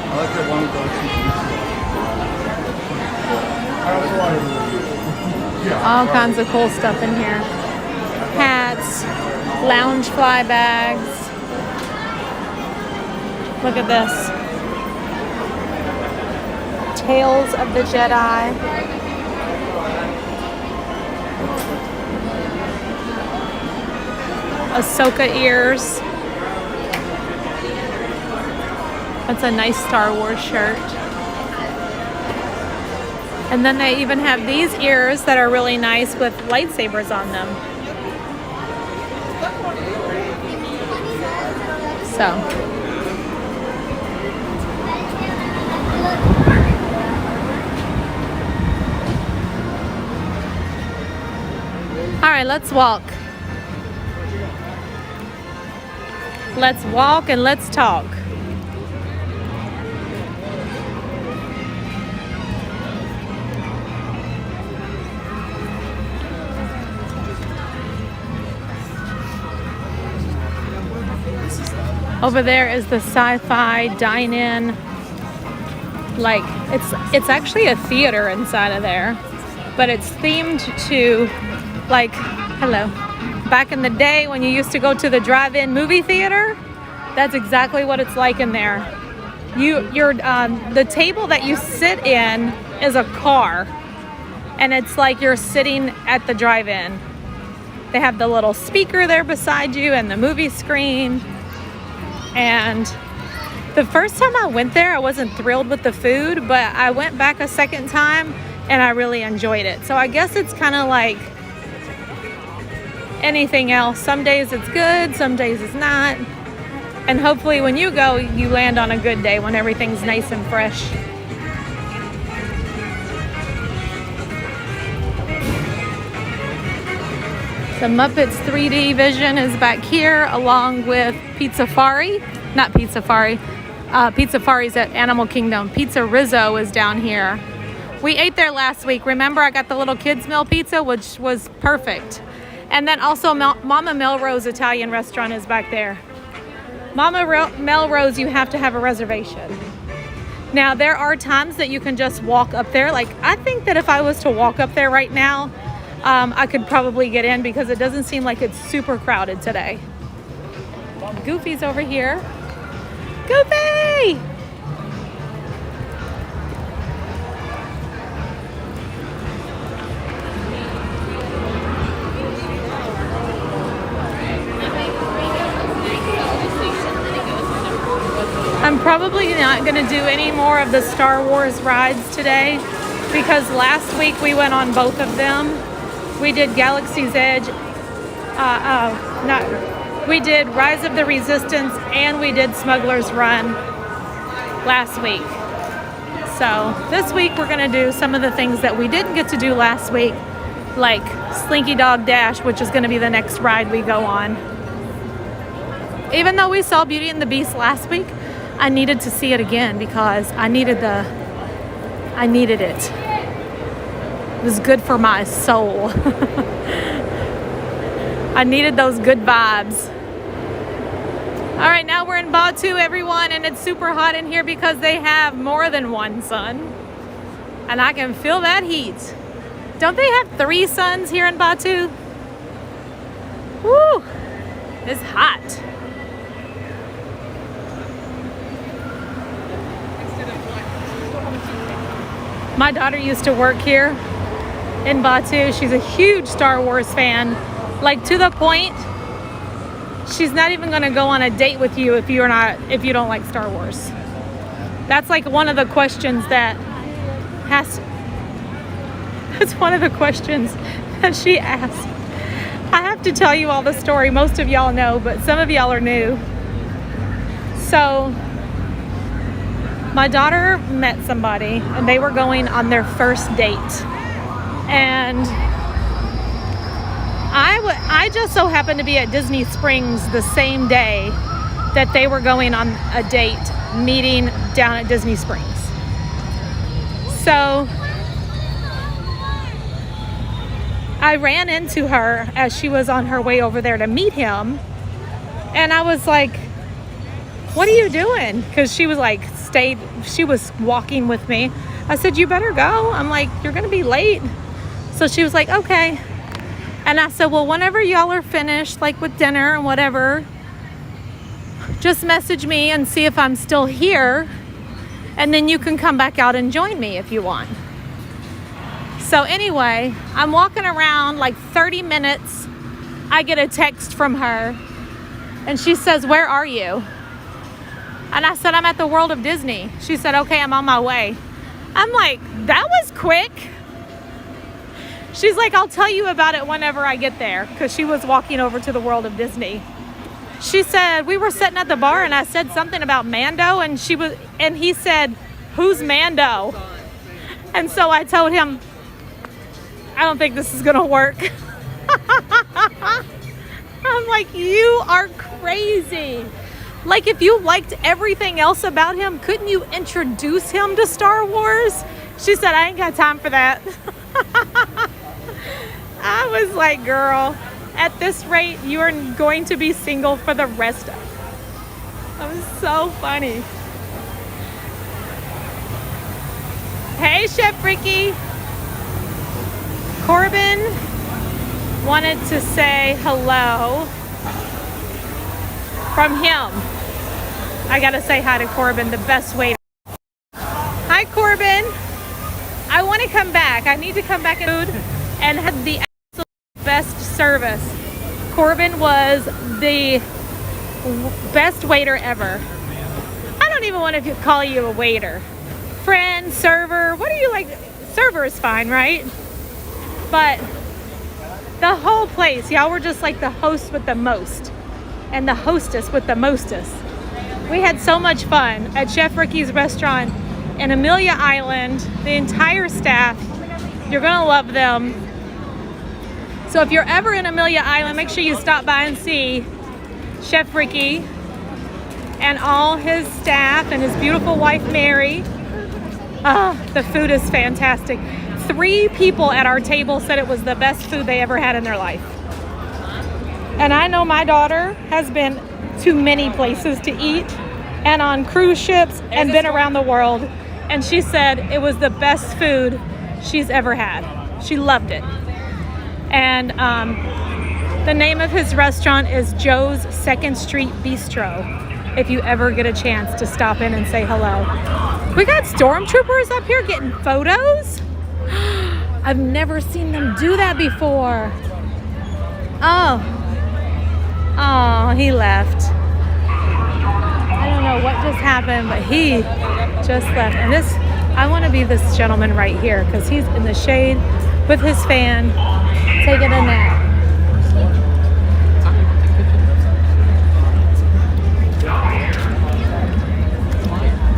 I like that one with All kinds of cool stuff in here. Hats, lounge fly bags. Look at this. Tales of the Jedi. Ahsoka ears. That's a nice Star Wars shirt. And then they even have these ears that are really nice with lightsabers on them. So. All right, let's walk. Let's walk and let's talk. Over there is the sci-fi dine-in. Like it's actually a theater inside of there, but it's themed to like, hello. Back in the day when you used to go to the drive-in movie theater, that's exactly what it's like in there. The table that you sit in is a car, and it's like you're sitting at the drive-in. They have the little speaker there beside you and the movie screen. And the first time I went there, I wasn't thrilled with the food, but I went back a second time and I really enjoyed it. So I guess it's kind of like anything else. Some days it's good, some days it's not. And hopefully when you go, you land on a good day when everything's nice and fresh. The Muppets 3D Vision is back here along with Pizzafari. Not Pizzafari. Pizzafari's at Animal Kingdom. Pizza Rizzo is down here. We ate there last week. Remember I got the little kids meal pizza, which was perfect. And then also Mama Melrose Italian restaurant is back there. Mama Melrose, you have to have a reservation. Now there are times that you can just walk up there. Like I think that if I was to walk up there right now, I could probably get in because it doesn't seem like it's super crowded today. Goofy's over here. Goofy! I'm probably not going to do any more of the Star Wars rides today because last week we went on both of them. We did Galaxy's Edge, we did Rise of the Resistance, and we did Smuggler's Run last week. So this week we're going to do some of the things that we didn't get to do last week, like Slinky Dog Dash, which is going to be the next ride we go on. Even though we saw Beauty and the Beast last week, I needed to see it again because I needed it. It was good for my soul. I needed those good vibes. All right, now we're in Batu, everyone, and it's super hot in here because they have more than one sun. And I can feel that heat. Don't they have 3 suns here in Batu? Woo! It's hot. My daughter used to work here in Batu. She's a huge Star Wars fan, like to the point she's not even going to go on a date with you if you don't like Star Wars. That's like one of the questions that it's one of the questions that she asked. I have to tell you all the story. Most of y'all know, but some of y'all are new. So my daughter met somebody and they were going on their first date. And I just so happened to be at Disney Springs the same day that they were going on a date, meeting down at Disney Springs. So I ran into her as she was on her way over there to meet him. And I was like, what are you doing? Because she was like, she was walking with me. I said, you better go. I'm like, you're going to be late. So she was like, okay. And I said, well, whenever y'all are finished, like with dinner and whatever, just message me and see if I'm still here. And then you can come back out and join me if you want. So anyway, I'm walking around like 30 minutes. I get a text from her and she says, where are you? And I said, I'm at the World of Disney. She said, okay, I'm on my way. I'm like, that was quick. She's like, I'll tell you about it whenever I get there, because she was walking over to the World of Disney. She said, we were sitting at the bar and I said something about Mando, and he said, who's Mando? And so I told him, I don't think this is gonna work. I'm like, you are crazy. Like, if you liked everything else about him, couldn't you introduce him to Star Wars? She said, I ain't got time for that. I was like, girl, at this rate, you are going to be single for the rest of it. That was so funny. Hey, Chef Ricky. Corbin wanted to say hello from him. I gotta say hi to Corbin, the best waiter. Hi, Corbin. I want to come back. I need to come back and food and have the absolute best service. Corbin was the best waiter ever. I don't even want to call you a waiter. Friend, server, what do you like? Server is fine, right? But the whole place, y'all were just like the host with the most and the hostess with the mostest. We had so much fun at Chef Ricky's restaurant in Amelia Island. The entire staff, you're gonna love them. So if you're ever in Amelia Island, make sure you stop by and see Chef Ricky and all his staff and his beautiful wife Mary. The food is fantastic. 3 people at our table said it was the best food they ever had in their life. And I know my daughter has been to many places to eat and on cruise ships and been around the world. And she said it was the best food she's ever had. She loved it. And the name of his restaurant is Joe's 2nd Street Bistro. If you ever get a chance to stop in and say hello. We got stormtroopers up here getting photos. I've never seen them do that before. Oh, he left. I don't know what just happened, but he just left. And I want to be this gentleman right here because he's in the shade with his fan, taking a nap.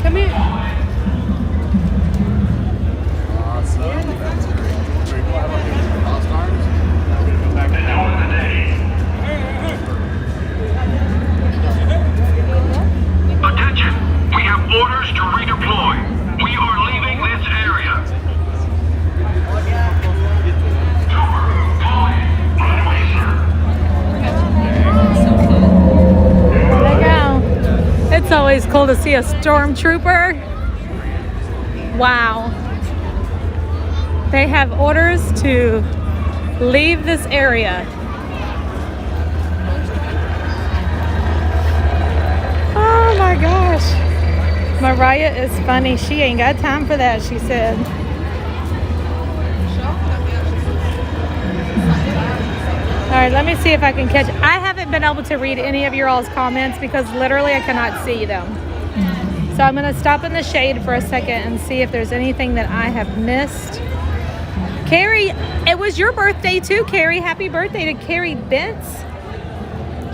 Come here. Attention! We have orders to redeploy. We are leaving this area. cool to see a stormtrooper. Wow. They have orders to leave this area. Oh my gosh. Mariah is funny. She ain't got time for that, she said. All right, let me see if I can catch. I haven't been able to read any of your all's comments because literally I cannot see them. So I'm gonna stop in the shade for a second and see if there's anything that I have missed. Carrie, it was your birthday too, Carrie. Happy birthday to Carrie Bentz.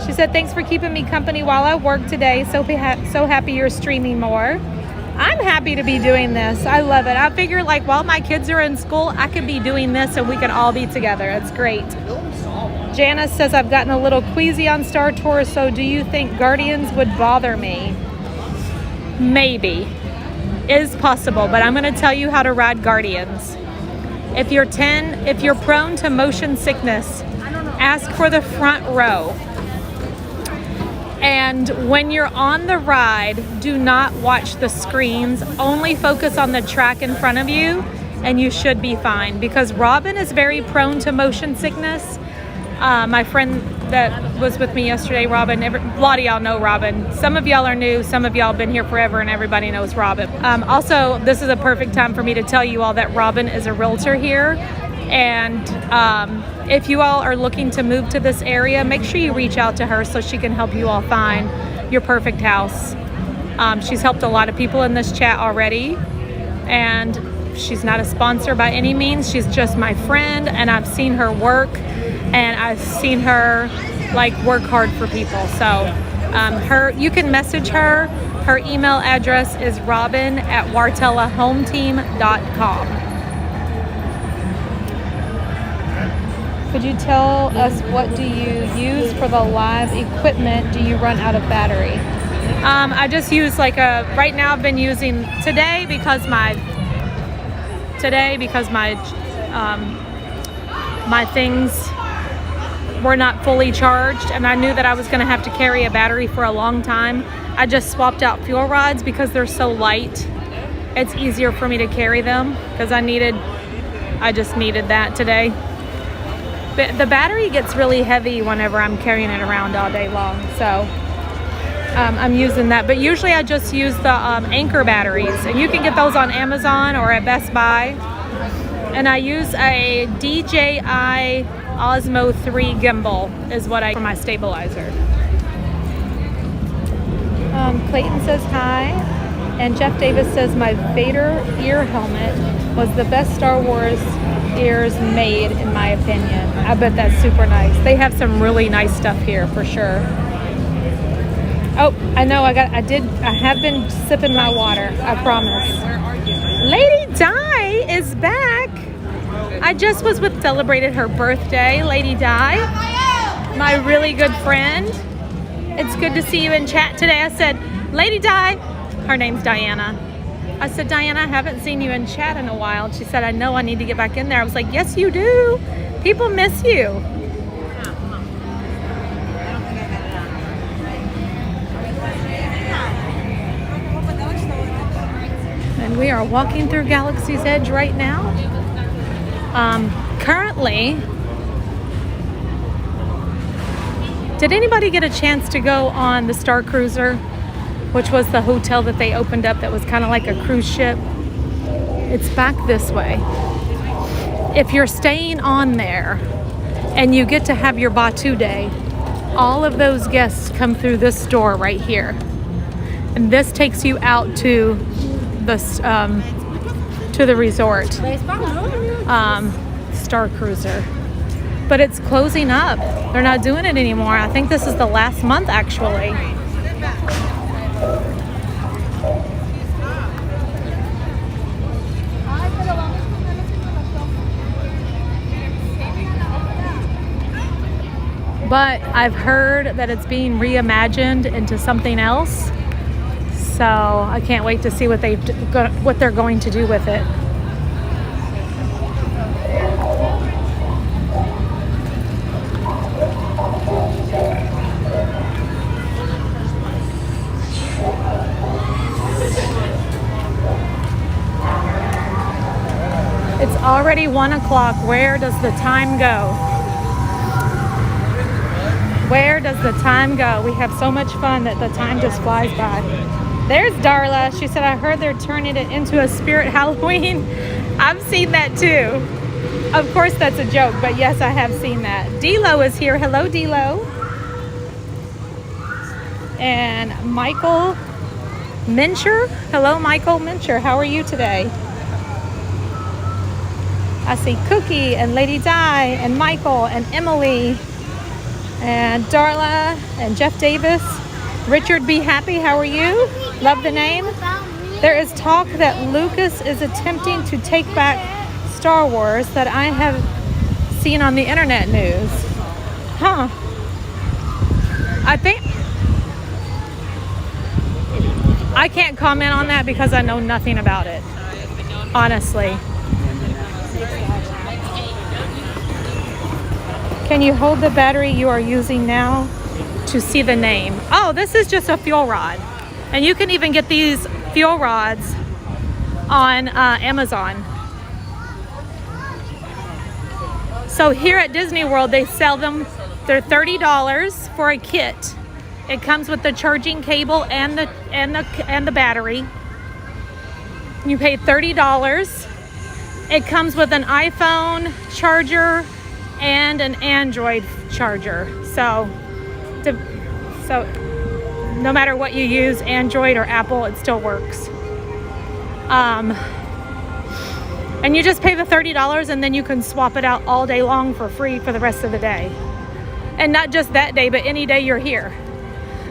She said, thanks for keeping me company while I work today. So happy you're streaming more. I'm happy to be doing this. I love it. I figure like while my kids are in school, I could be doing this and we can all be together. It's great. Janice says, I've gotten a little queasy on Star Tours, so do you think Guardians would bother me? Maybe. Is possible, but I'm going to tell you how to ride Guardians. If you're 10, if you're prone to motion sickness, ask for the front row. And when you're on the ride, do not watch the screens. Only focus on the track in front of you, and you should be fine. Because Robin is very prone to motion sickness. My friend that was with me yesterday, Robin, a lot of y'all know Robin. Some of y'all are new, some of y'all have been here forever, and everybody knows Robin. Also, this is a perfect time for me to tell you all that Robin is a realtor here. And if you all are looking to move to this area, make sure you reach out to her so she can help you all find your perfect house. She's helped a lot of people in this chat already, and she's not a sponsor by any means. She's just my friend, and I've seen her work, and I've seen her like work hard for people. So you can message her. Her email address is robin@wartellahometeam.com. Could you tell us what do you use for the live equipment? Do you run out of battery? I just use like right now I've been using today because my things were not fully charged, and I knew that I was going to have to carry a battery for a long time. I just swapped out fuel rods because they're so light. It's easier for me to carry them because I just needed that today. But the battery gets really heavy whenever I'm carrying it around all day long, so I'm using that. But usually I just use the Anchor batteries, and you can get those on Amazon or at Best Buy. And I use a DJI Osmo 3 gimbal is what I for my stabilizer. Clayton says hi, and Jeff Davis says my Vader ear helmet was the best Star Wars ears made in my opinion. I bet that's super nice. They have some really nice stuff here for sure. Oh, I know I have been sipping my water, I promise. Lady Di is back. I just was celebrated her birthday, Lady Di, my really good friend. It's good to see you in chat today. I said, Lady Di, her name's Diana. I said, Diana, I haven't seen you in chat in a while. She said, I know I need to get back in there. I was like, yes, you do. People miss you. And we are walking through Galaxy's Edge right now. Currently, did anybody get a chance to go on the Star Cruiser, which was the hotel that they opened up that was kind of like a cruise ship? It's back this way. If you're staying on there and you get to have your Batu day, all of those guests come through this door right here. And this takes you out to the resort. Star Cruiser. But it's closing up. They're not doing it anymore. I think this is the last month actually. But I've heard that it's being reimagined into something else. So I can't wait to see what they're going to do with it. already 1 o'clock. Where does the time go? Where does the time go? We have so much fun that the time just flies by. There's Darla. She said, I heard they're turning it into a spirit Halloween. I've seen that too. Of course, that's a joke, but yes, I have seen that. D-Lo is here. Hello, D-Lo. And Michael Mincher. Hello, Michael Mincher. How are you today? I see Cookie and Lady Di and Michael and Emily and Darla and Jeff Davis. Richard Be Happy, how are you? Love the name. There is talk that Lucas is attempting to take back Star Wars that I have seen on the internet news. Huh. I can't comment on that because I know nothing about it, honestly. Can you hold the battery you are using now to see the name? Oh, this is just a fuel rod. And you can even get these fuel rods on Amazon. So here at Disney World, they sell them. They're $30 for a kit. It comes with the charging cable and the battery. You pay $30. It comes with an iPhone charger and an Android charger. So no matter what you use, Android or Apple, it still works. And you just pay the $30 and then you can swap it out all day long for free for the rest of the day. And not just that day, but any day you're here.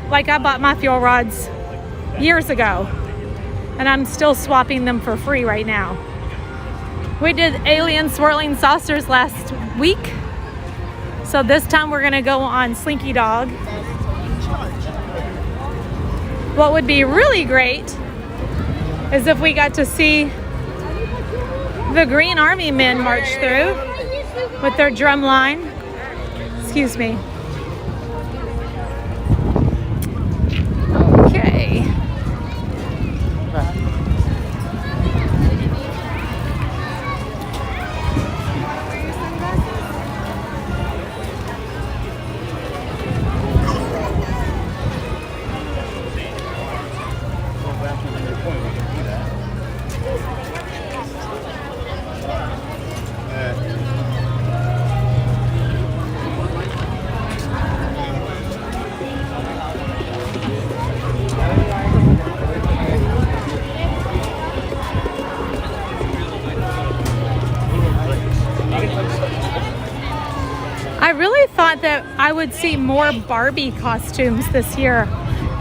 Like I bought my fuel rods years ago and I'm still swapping them for free right now. We did alien swirling saucers last week. So this time we're gonna go on Slinky Dog. What would be really great is if we got to see the Green Army men march through with their drum line. Excuse me. Okay. I really thought that I would see more Barbie costumes this year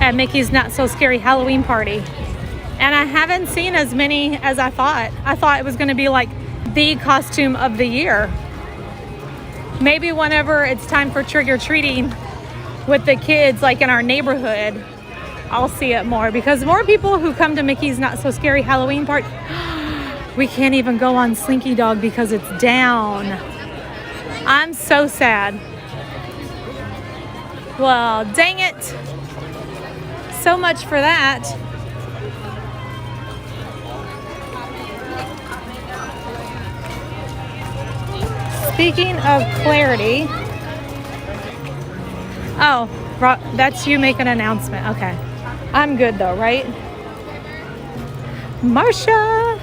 at Mickey's Not So Scary Halloween Party. And I haven't seen as many as I thought. I thought it was going to be like the costume of the year. Maybe whenever it's time for trick-or-treating with the kids, like in our neighborhood, I'll see it more. Because more people who come to Mickey's Not So Scary Halloween Party, we can't even go on Slinky Dog because it's down. I'm so sad. Well, dang it. So much for that. Speaking of clarity. Oh, that's you make an announcement. Okay. I'm good though, right? Marsha,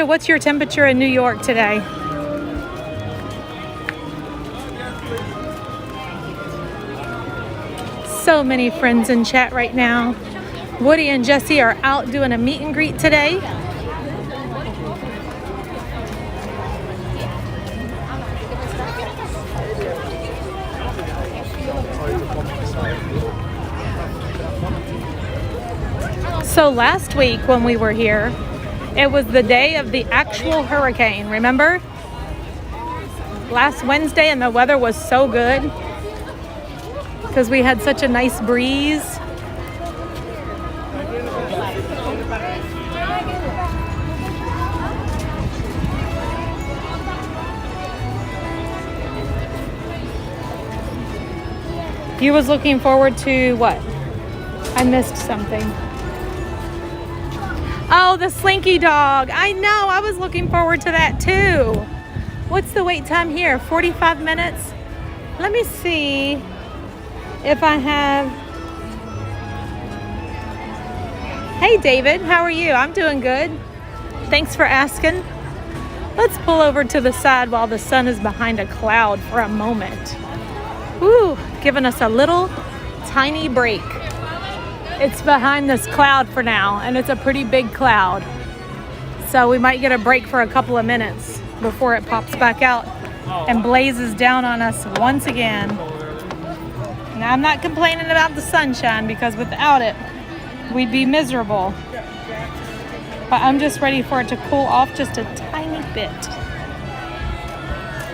what's your temperature in New York today? So many friends in chat right now. Woody and Jesse are out doing a meet and greet today. So last week when we were here, it was the day of the actual hurricane, remember? Last Wednesday, and the weather was so good because we had such a nice breeze. You was looking forward to what? I missed something. Oh, the Slinky Dog. I know. I was looking forward to that too. What's the wait time here? 45 minutes? Let me see if I have... Hey, David. How are you? I'm doing good. Thanks for asking. Let's pull over to the side while the sun is behind a cloud for a moment. Woo, giving us a little tiny break. It's behind this cloud for now, and it's a pretty big cloud. So we might get a break for a couple of minutes before it pops back out and blazes down on us once again. Now, I'm not complaining about the sunshine because without it, we'd be miserable. But I'm just ready for it to cool off just a tiny bit.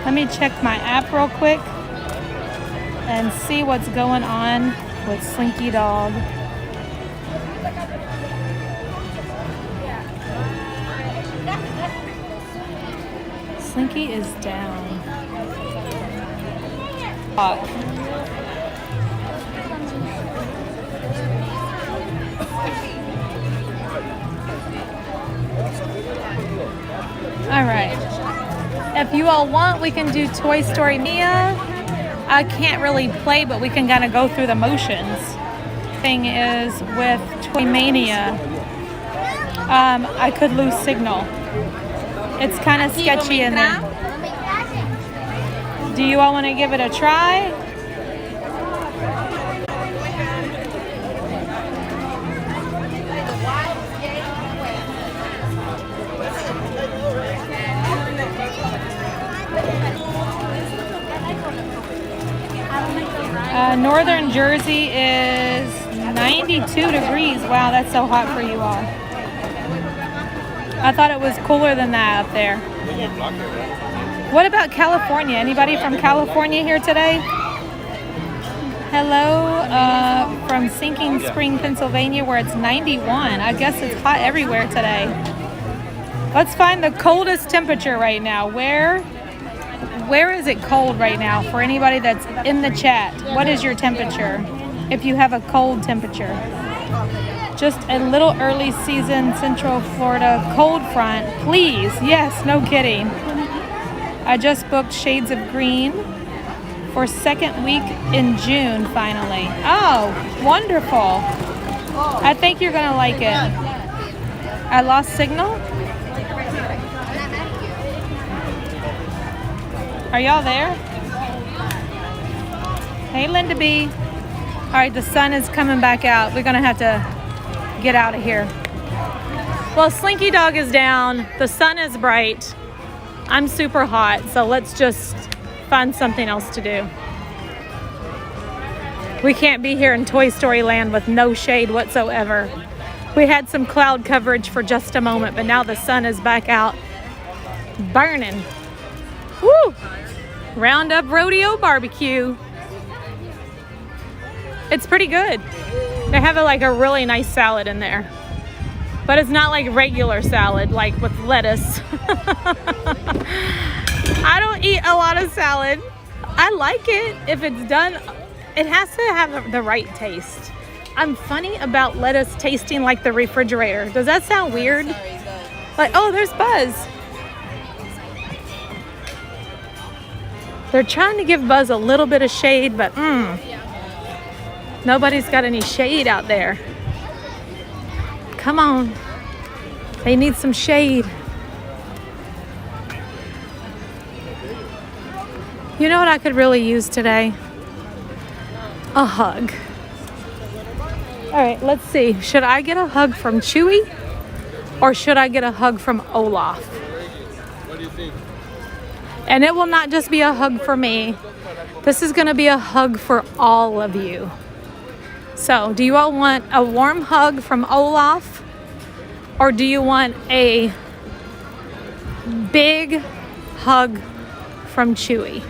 Let me check my app real quick and see what's going on with Slinky Dog. Slinky is down. All right. If you all want, we can do Toy Story Mia. I can't really play, but we can kind of go through the motions. Thing is, with Toy Mania, I could lose signal. It's kind of sketchy in there. Do you all want to give it a try? Northern Jersey is 92 degrees. Wow, that's so hot for you all. I thought it was cooler than that up there. What about California? Anybody from California here today? Hello, from Sinking Spring, Pennsylvania, where it's 91. I guess it's hot everywhere today. Let's find the coldest temperature right now. Where is it cold right now for anybody that's in the chat? What is your temperature if you have a cold temperature? Just a little early season Central Florida cold front, please. Yes, no kidding. I just booked Shades of Green for second week in June finally. Oh, wonderful. I think you're gonna like it. I lost signal? Are y'all there? Hey, Linda B. All right, the sun is coming back out. We're gonna have to get out of here. Well, Slinky Dog is down. The sun is bright. I'm super hot, so let's just find something else to do. We can't be here in Toy Story Land with no shade whatsoever. We had some cloud coverage for just a moment, but now the sun is back out burning. Woo! Roundup Rodeo Barbecue. It's pretty good. They have a really nice salad in there. But it's not like regular salad, like with lettuce. I don't eat a lot of salad. I like it if it's done. It has to have the right taste. I'm funny about lettuce tasting like the refrigerator. Does that sound weird? Like, oh, there's Buzz. They're trying to give Buzz a little bit of shade, but nobody's got any shade out there. Come on. They need some shade. You know what I could really use today? A hug. All right, let's see. Should I get a hug from Chewy or should I get a hug from Olaf? What do you think? And it will not just be a hug for me. This is going to be a hug for all of you. So, do you all want a warm hug from Olaf? Or do you want a big hug from Chewy?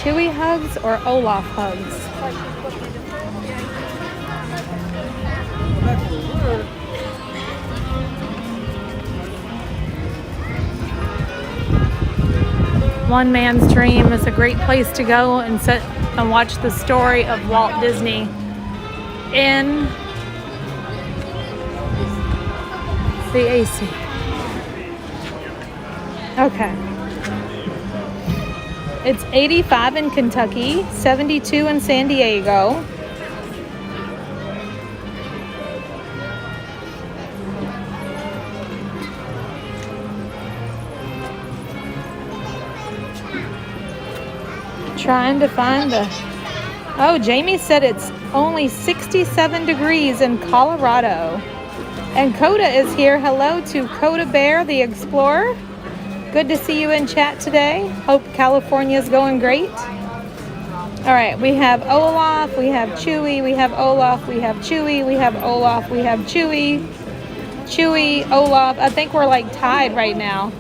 Chewy hugs or Olaf hugs? One man's dream is a great place to go and sit and watch the story of Walt Disney in the AC. Okay. It's 85 in Kentucky, 72 in San Diego. Trying to find the... Oh, Jamie said it's only 67 degrees in Colorado. And Coda is here. Hello to Coda Bear, the Explorer. Good to see you in chat today. Hope California's going great. All right, we have Olaf, we have Chewy, we have Olaf, we have Chewy, we have Olaf, we have Chewy, Chewy, Olaf. I think we're like tied right now.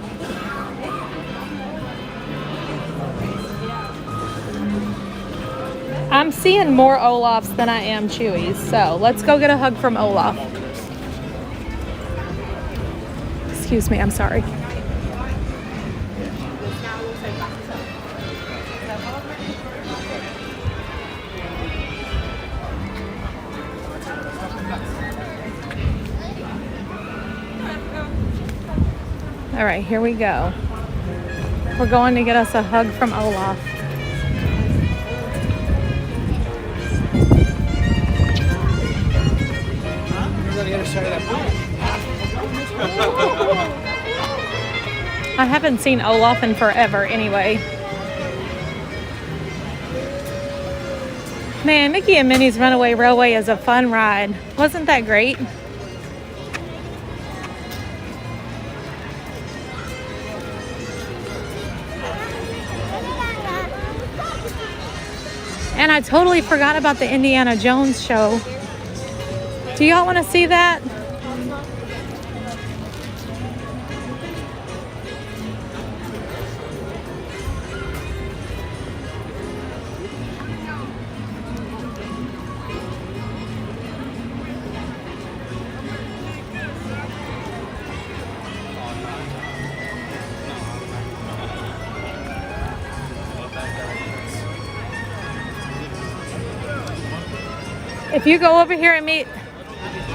I'm seeing more Olafs than I am Chewies, so let's go get a hug from Olaf. Excuse me, I'm sorry. All right, here we go. We're going to get us a hug from Olaf. I haven't seen Olaf in forever anyway. Man, Mickey and Minnie's Runaway Railway is a fun ride. Wasn't that great? And I totally forgot about the Indiana Jones show. Do y'all want to see that? If you go over here and meet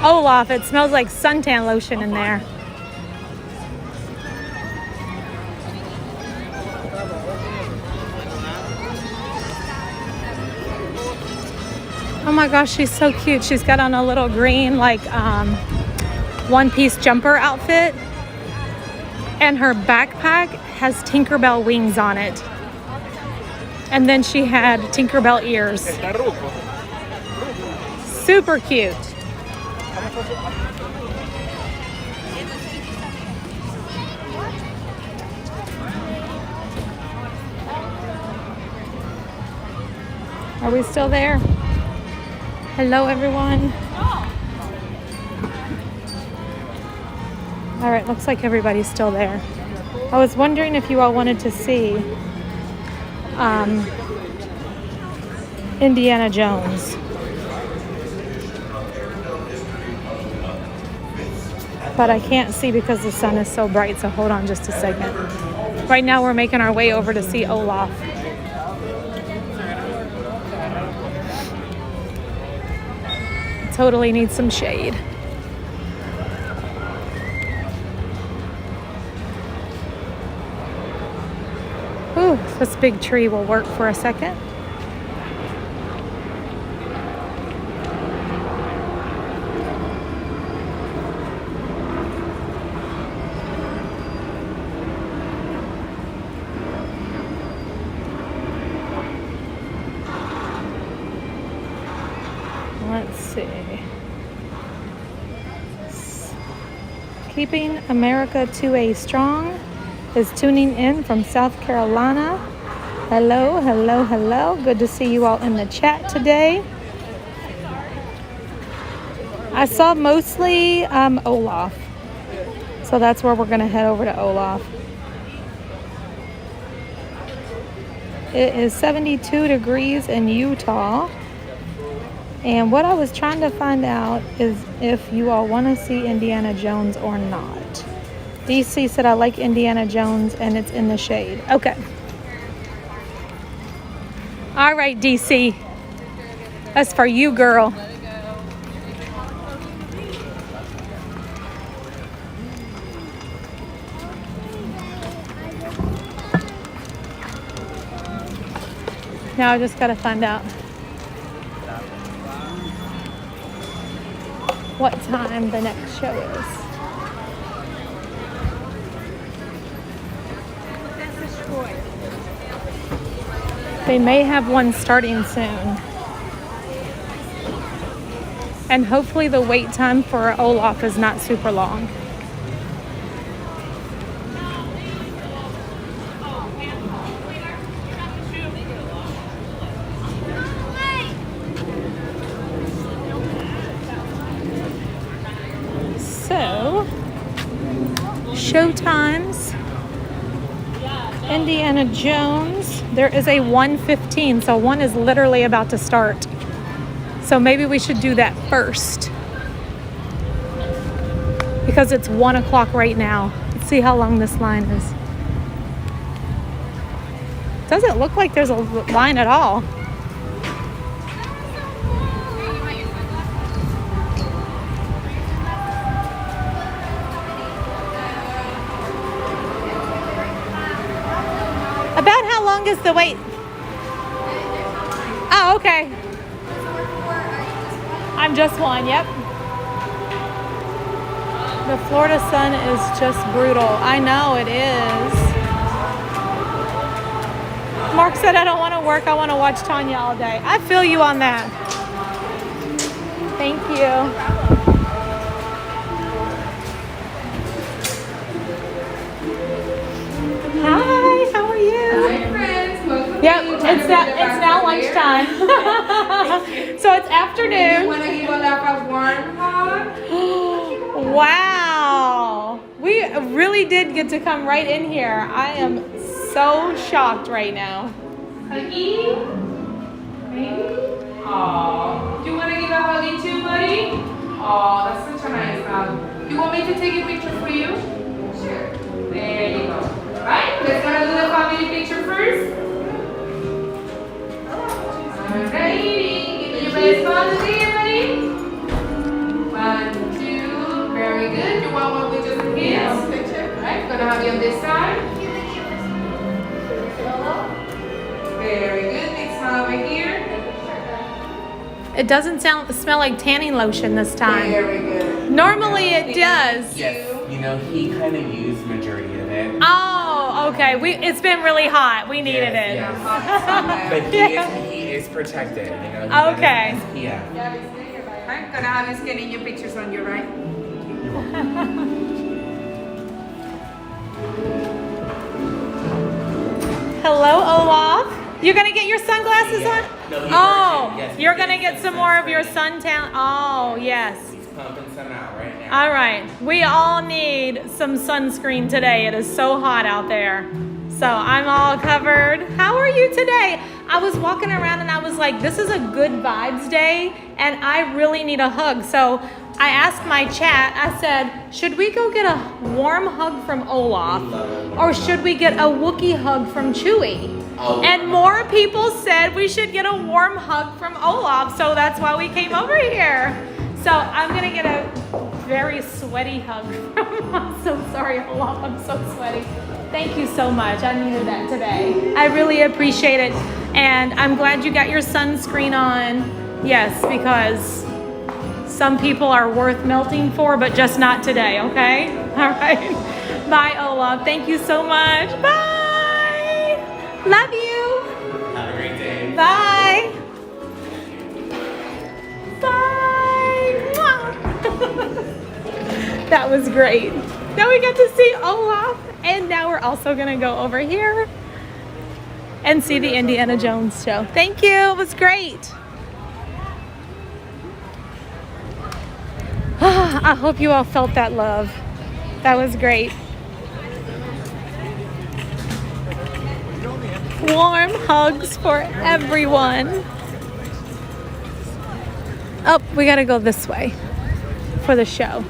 Olaf, it smells like suntan lotion in there. Oh my gosh, she's so cute. She's got on a little green like one-piece jumper outfit, and her backpack has Tinkerbell wings on it. And then she had Tinkerbell ears. Super cute. Are we still there? Hello, everyone. All right, looks like everybody's still there. I was wondering if you all wanted to see Indiana Jones. But I can't see because the sun is so bright, so hold on just a second. Right now we're making our way over to see Olaf. Totally needs some shade. Ooh, this big tree will work for a second. Let's see. Keeping America 2A Strong is tuning in from South Carolina. Hello, hello, hello. Good to see you all in the chat today. I saw mostly Olaf. So that's where we're going to head over to Olaf. It is 72 degrees in Utah. And what I was trying to find out is if you all want to see Indiana Jones or not. DC said I like Indiana Jones and it's in the shade. Okay. All right, DC. That's for you, girl. Now I just gotta find out what time the next show is. They may have one starting soon. And hopefully the wait time for Olaf is not super long. So, show times. Indiana Jones. There is a 1:15, so one is literally about to start. So maybe we should do that first. Because it's 1 o'clock right now. Let's see how long this line is. Doesn't look like there's a line at all. About how long is the wait? Oh, okay. I'm just one, yep. The Florida sun is just brutal. I know it is. Mark said I don't want to work, I want to watch Tanya all day. I feel you on that. Thank you. Hi, how are you? Hi, friends. Welcome. Yep, it's now lunchtime. So it's afternoon. You want to give Olaf a warm hug? Wow. We really did get to come right in here. I am so shocked right now. Huggy? Maybe? Aww. Do you want to give a huggy too, buddy? Aw, that's such a nice hug. You want me to take a picture for you? Sure. There you go. Right, let's go do the family picture first. Alrighty, give me your best pose here, buddy. 1, 2, very good. You want one with just a kiss? Picture. Right, gonna have you on this side. Very good. Next one over here. It doesn't smell like tanning lotion this time. Very good. Normally it does. Yes, you know, he kind of used majority of it. Oh, okay. It's been really hot. We needed it. Yes. But he is protected, you know. Okay. Yeah. I'm gonna have you scanning your pictures on your right. Hello, Olaf. You're gonna get your sunglasses on? No, yes, you're gonna get some more of your suntan. Oh, yes. He's pumping some out right now. All right. We all need some sunscreen today. It is so hot out there. So I'm all covered. How are you today? I was walking around and I was like, this is a good vibes day and I really need a hug. So I asked my chat, I said, should we go get a warm hug from Olaf or should we get a Wookiee hug from Chewie? And more people said we should get a warm hug from Olaf. So that's why we came over here. So I'm gonna get a very sweaty hug from him. I'm so sorry, Olaf, I'm so sweaty. Thank you so much. I needed that today. I really appreciate it. And I'm glad you got your sunscreen on. Yes, because some people are worth melting for, but just not today, okay? All right. Bye, Olaf. Thank you so much. Bye. Love you. Have a great day. Bye. Bye. That was great. Now we got to see Olaf. And now we're also gonna go over here and see the Indiana Jones show. Thank you, it was great. I hope you all felt that love. That was great. Warm hugs for everyone. Oh, we gotta go this way for the show.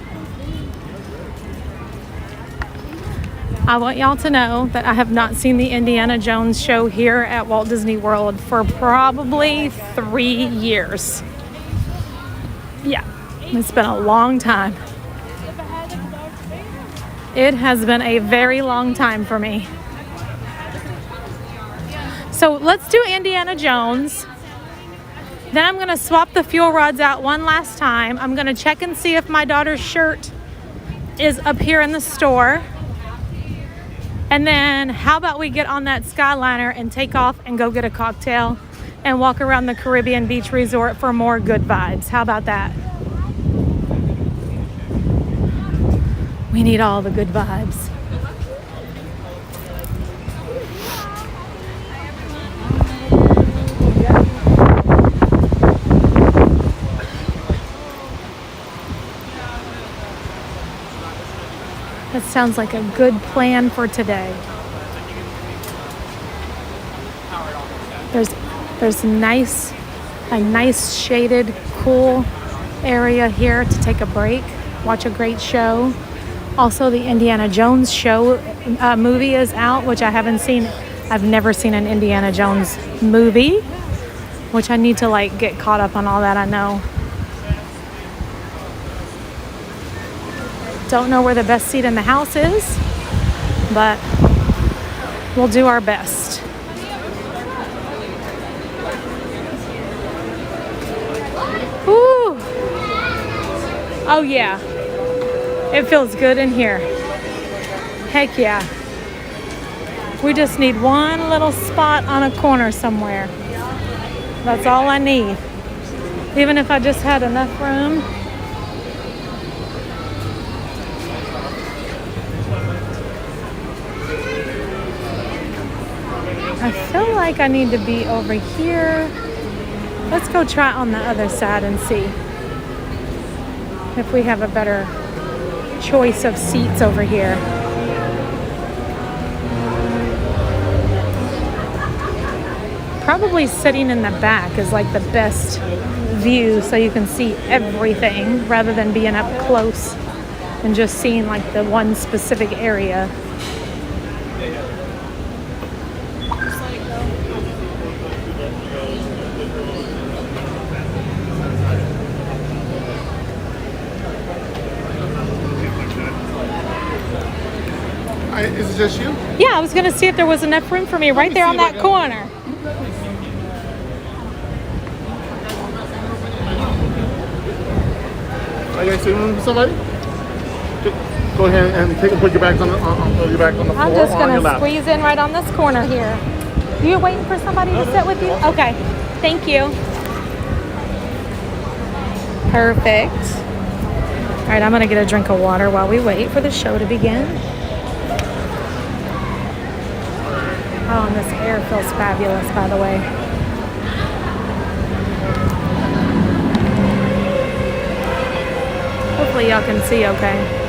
I want y'all to know that I have not seen the Indiana Jones show here at Walt Disney World for probably 3 years. Yeah, it's been a long time. It has been a very long time for me. So let's do Indiana Jones. Then I'm going to swap the fuel rods out one last time. I'm going to check and see if my daughter's shirt is up here in the store. And then how about we get on that Skyliner and take off and go get a cocktail and walk around the Caribbean Beach Resort for more good vibes. How about that? We need all the good vibes. That sounds like a good plan for today. There's a nice shaded, cool area here to take a break, watch a great show. Also, the Indiana Jones show movie is out, which I haven't seen. I've never seen an Indiana Jones movie, which I need to like get caught up on all that. I know. Don't know where the best seat in the house is, but we'll do our best. Ooh. Oh yeah. It feels good in here. Heck yeah. We just need one little spot on a corner somewhere. That's all I need. Even if I just had enough room. I feel like I need to be over here. Let's go try on the other side and see if we have a better choice of seats over here. Probably sitting in the back is like the best view so you can see everything rather than being up close and just seeing like the one specific area. Is it just you? Yeah, I was gonna see if there was enough room for me right there on that corner. Are you guys sitting room for somebody? Go ahead and put your bags on the floor. I'm just or on your gonna lap. squeeze in right on this corner here. You waiting for somebody to sit with you? Okay, thank you. Perfect. All right, I'm gonna get a drink of water while we wait for the show to begin. Oh, and this air feels fabulous, by the way. Hopefully y'all can see okay.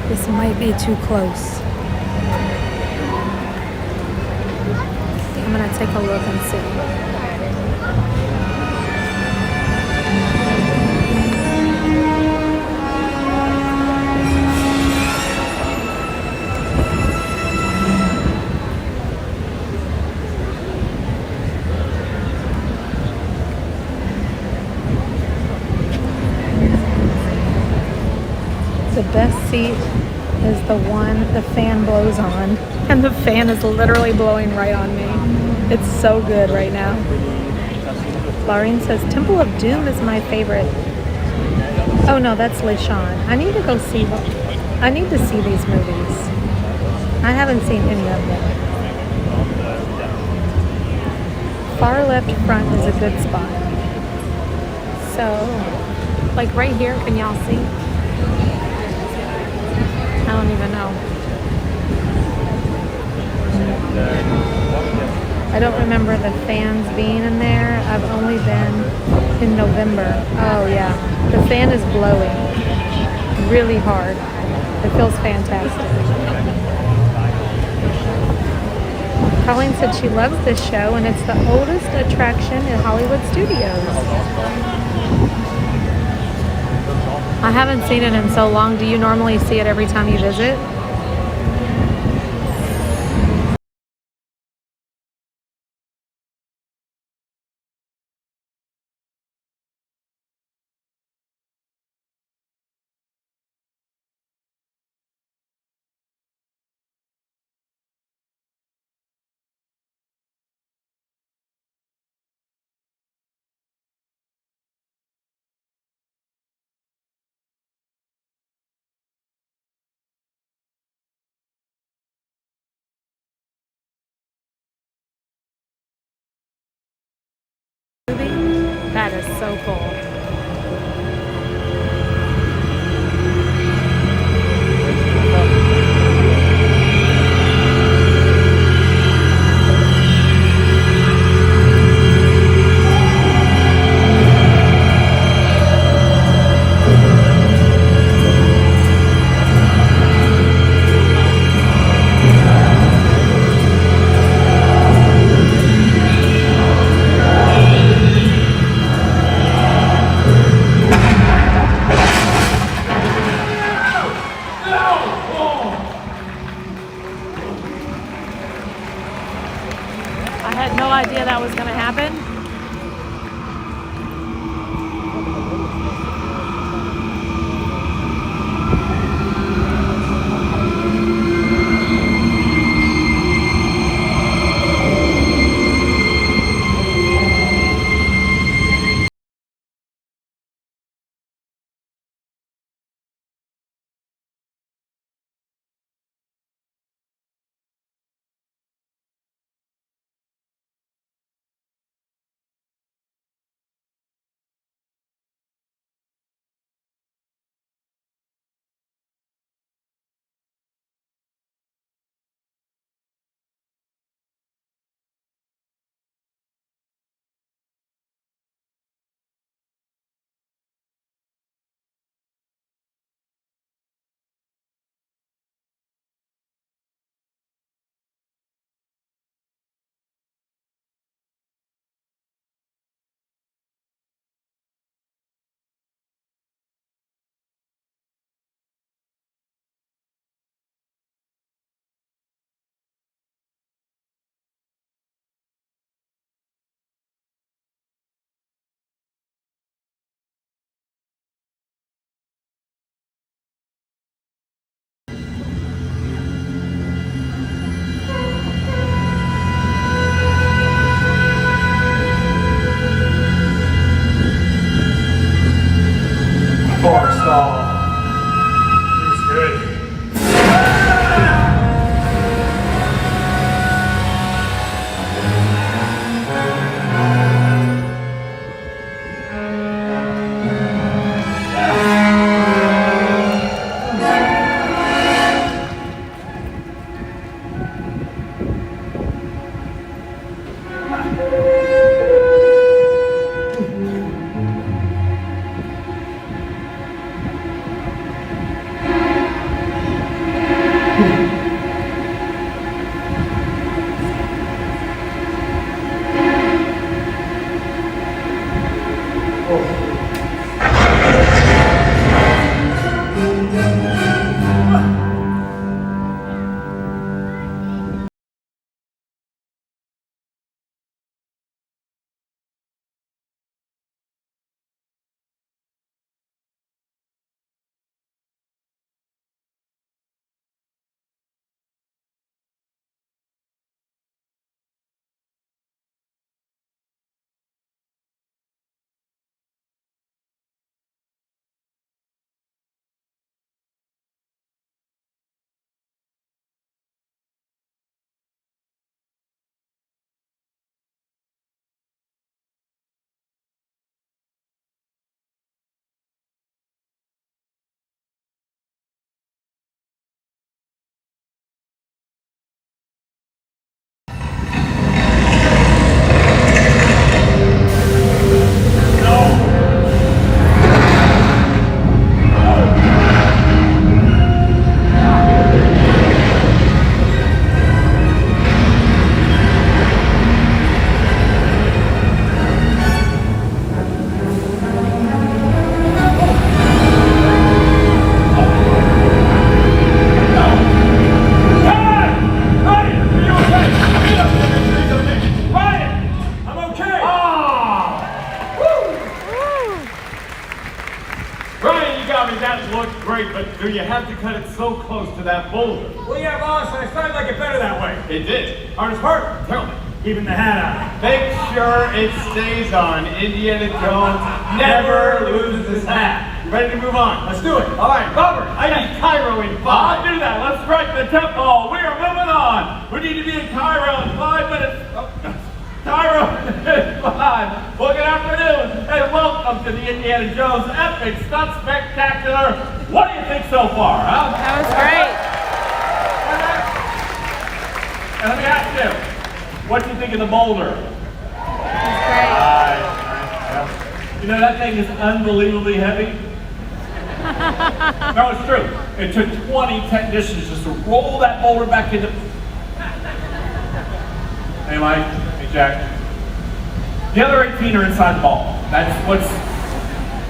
This might be too close. I'm gonna take a look and see. The best seat is the one the fan blows on, and the fan is literally blowing right on me. It's so good right now. Laureen says Temple of Doom is my favorite. Oh no, that's LeSean. I need to go see I need to see these movies. I haven't seen any of them. Far left front is a good spot. So, like right here, can y'all see? I don't even know. I don't remember the fans being in there. I've only been in November. Oh yeah, the fan is blowing. really hard. It feels fantastic. Colleen said she loves this show and it's the oldest attraction in Hollywood studios. I haven't seen it in so long. Do you normally see it every time you visit? That is so cool. I had no idea that was going to happen. do you have to cut it so close to that boulder? Well, yeah, boss, I started like it better that way. It did. Hardest part? Tell me. Keeping the hat on. Make sure it stays on. Indiana Jones never loses his hat. You ready to move on? Let's do it. All right, Robert, I need Cairo in 5. I'll do that. Let's strike the tempo. We are moving on. We need to be in Cairo in 5 minutes. Oh, Cairo in 5. Well, good afternoon, and welcome to the Indiana Jones Epic Stunt Spectacular. What do you think so far, huh? That was great. And let me ask you, what do you think of the boulder? That's great. You know, that thing is unbelievably heavy. No, it's true. It took 20 technicians just to roll that boulder back into... Hey, Mike. Hey, Jack. The other 18 are inside the ball. That's what's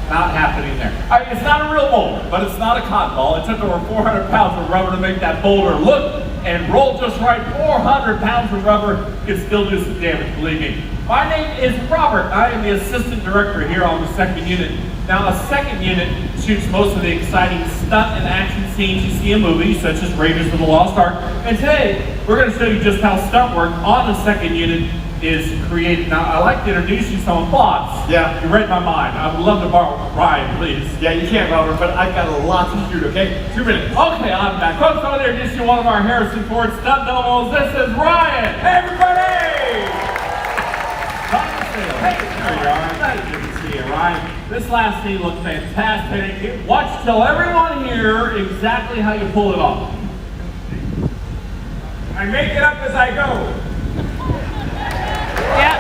not happening there. It's not a real boulder, but it's not a cotton ball. It took over 400 pounds of rubber to make that boulder look and roll just right. 400 pounds of rubber can still do some damage, believe me. My name is Robert. I am the assistant director here on the second unit. Now, a second unit shoots most of the exciting stunt and action scenes you see in movies, such as Raiders of the Lost Ark. And today, we're going to show you just how stunt work on the second unit is created. Now, I'd like to introduce you to some thoughts. Yeah. You read my mind. I would love to borrow Ryan, please. Yeah, you can't, Robert, but I've got a lot to shoot, okay? 2 minutes. Okay, I'm back. Folks, over there, introduce you to one of our Harrison Ford stunt doubles. This is Ryan. Hey, everybody! Hey, there you are. Nice to see you, Ryan. This last scene looked fantastic. Watch till everyone hear exactly how you pull it off. I make it up as I go. Yep.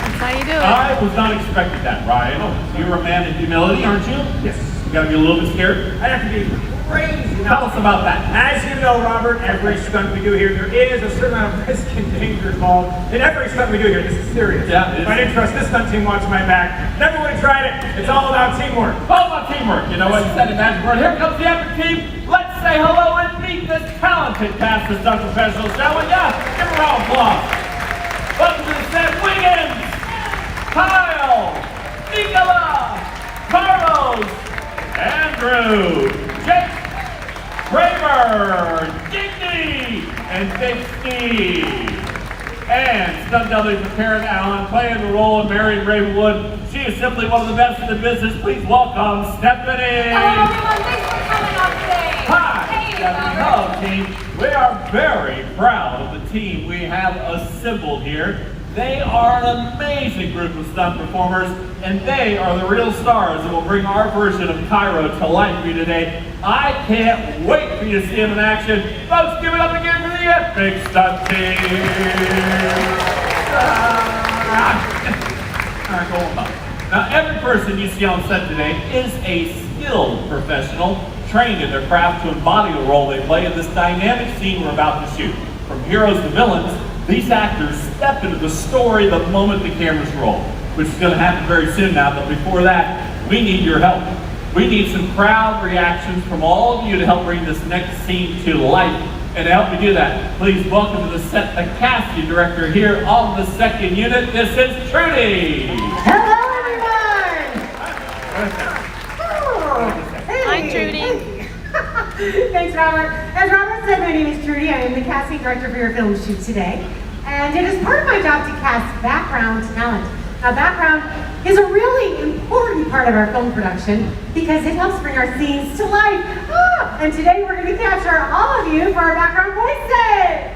That's how you do it. I was not expecting that, Ryan. You're a man of humility, aren't you? Yes. You gotta be a little bit scared. I have to be crazy. Tell us about that. As you know, Robert, every stunt we do here, there is a certain amount of risk and danger involved. In every stunt we do here, this is serious. Yeah, if I didn't trust this stunt team watching my back, never would have tried it. It's all about teamwork. All about teamwork. You know what? You said the magic word. Here comes the epic team. Let's say hello and meet this talented cast of stunt professionals, shall we? Yeah, give a round of applause. Welcome to the set, Wiggins, Kyle, Nicola, Carlos, Andrew, Jake, Kramer, Digny, and Big Steve. And stunt double for Karen Allen, playing the role of Marion Ravenwood. She is simply one of the best in the business. Please welcome Stephanie. Hello, everyone. Thanks for coming out today. Hi, Hey, Stephanie. Robert. Hello, team. We are very proud of the team we have assembled here. They are an amazing group of stunt performers, and they are the real stars that will bring our version of Cairo to life for you today. I can't wait for you to see them in action. Folks, give it up again for the epic stunt team. Now, every person you see on set today is a skilled professional, trained in their craft to embody the role they play in this dynamic scene we're about to shoot. From heroes to villains, these actors step into the story the moment the cameras roll, which is going to happen very soon now, but before that, we need your help. We need some crowd reactions from all of you to help bring this next scene to life. And to help me do that, please welcome to the set the casting director here on the second unit. This is Trudy. Hello, everyone! Hi, Trudy. Thanks, Robert. As Robert said, my name is Trudy. I am the casting director for your film shoot today. And it is part of my job to cast background talent. Now, background is a really important part of our film production because it helps bring our scenes to life. And today we're going to capture all of you for our background voices.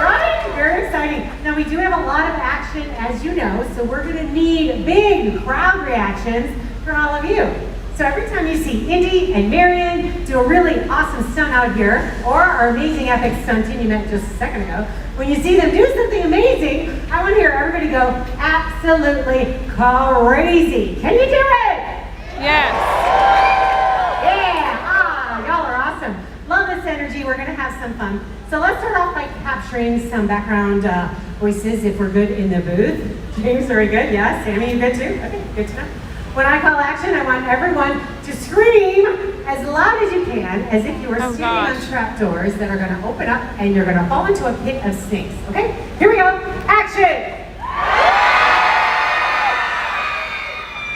Right? Very exciting. Now, we do have a lot of action, as you know, so we're going to need big crowd reactions from all of you. So every time you see Indy and Marion do a really awesome stunt out here, or our amazing epic stunt team you met just a second ago, when you see them do something amazing, I want to hear everybody go absolutely crazy. Can you do it? Yes. Yeah. Y'all are awesome. Love this energy. We're going to have some fun. So let's start off by capturing some background voices if we're good in the booth. James, are we good? Yeah. Sammy, you good too? Okay, good to know. When I call action, I want everyone to scream as loud as you can, as if you were standing on trapdoors that are going to open up and you're going to fall into a pit of snakes. Okay? Here we go. Action!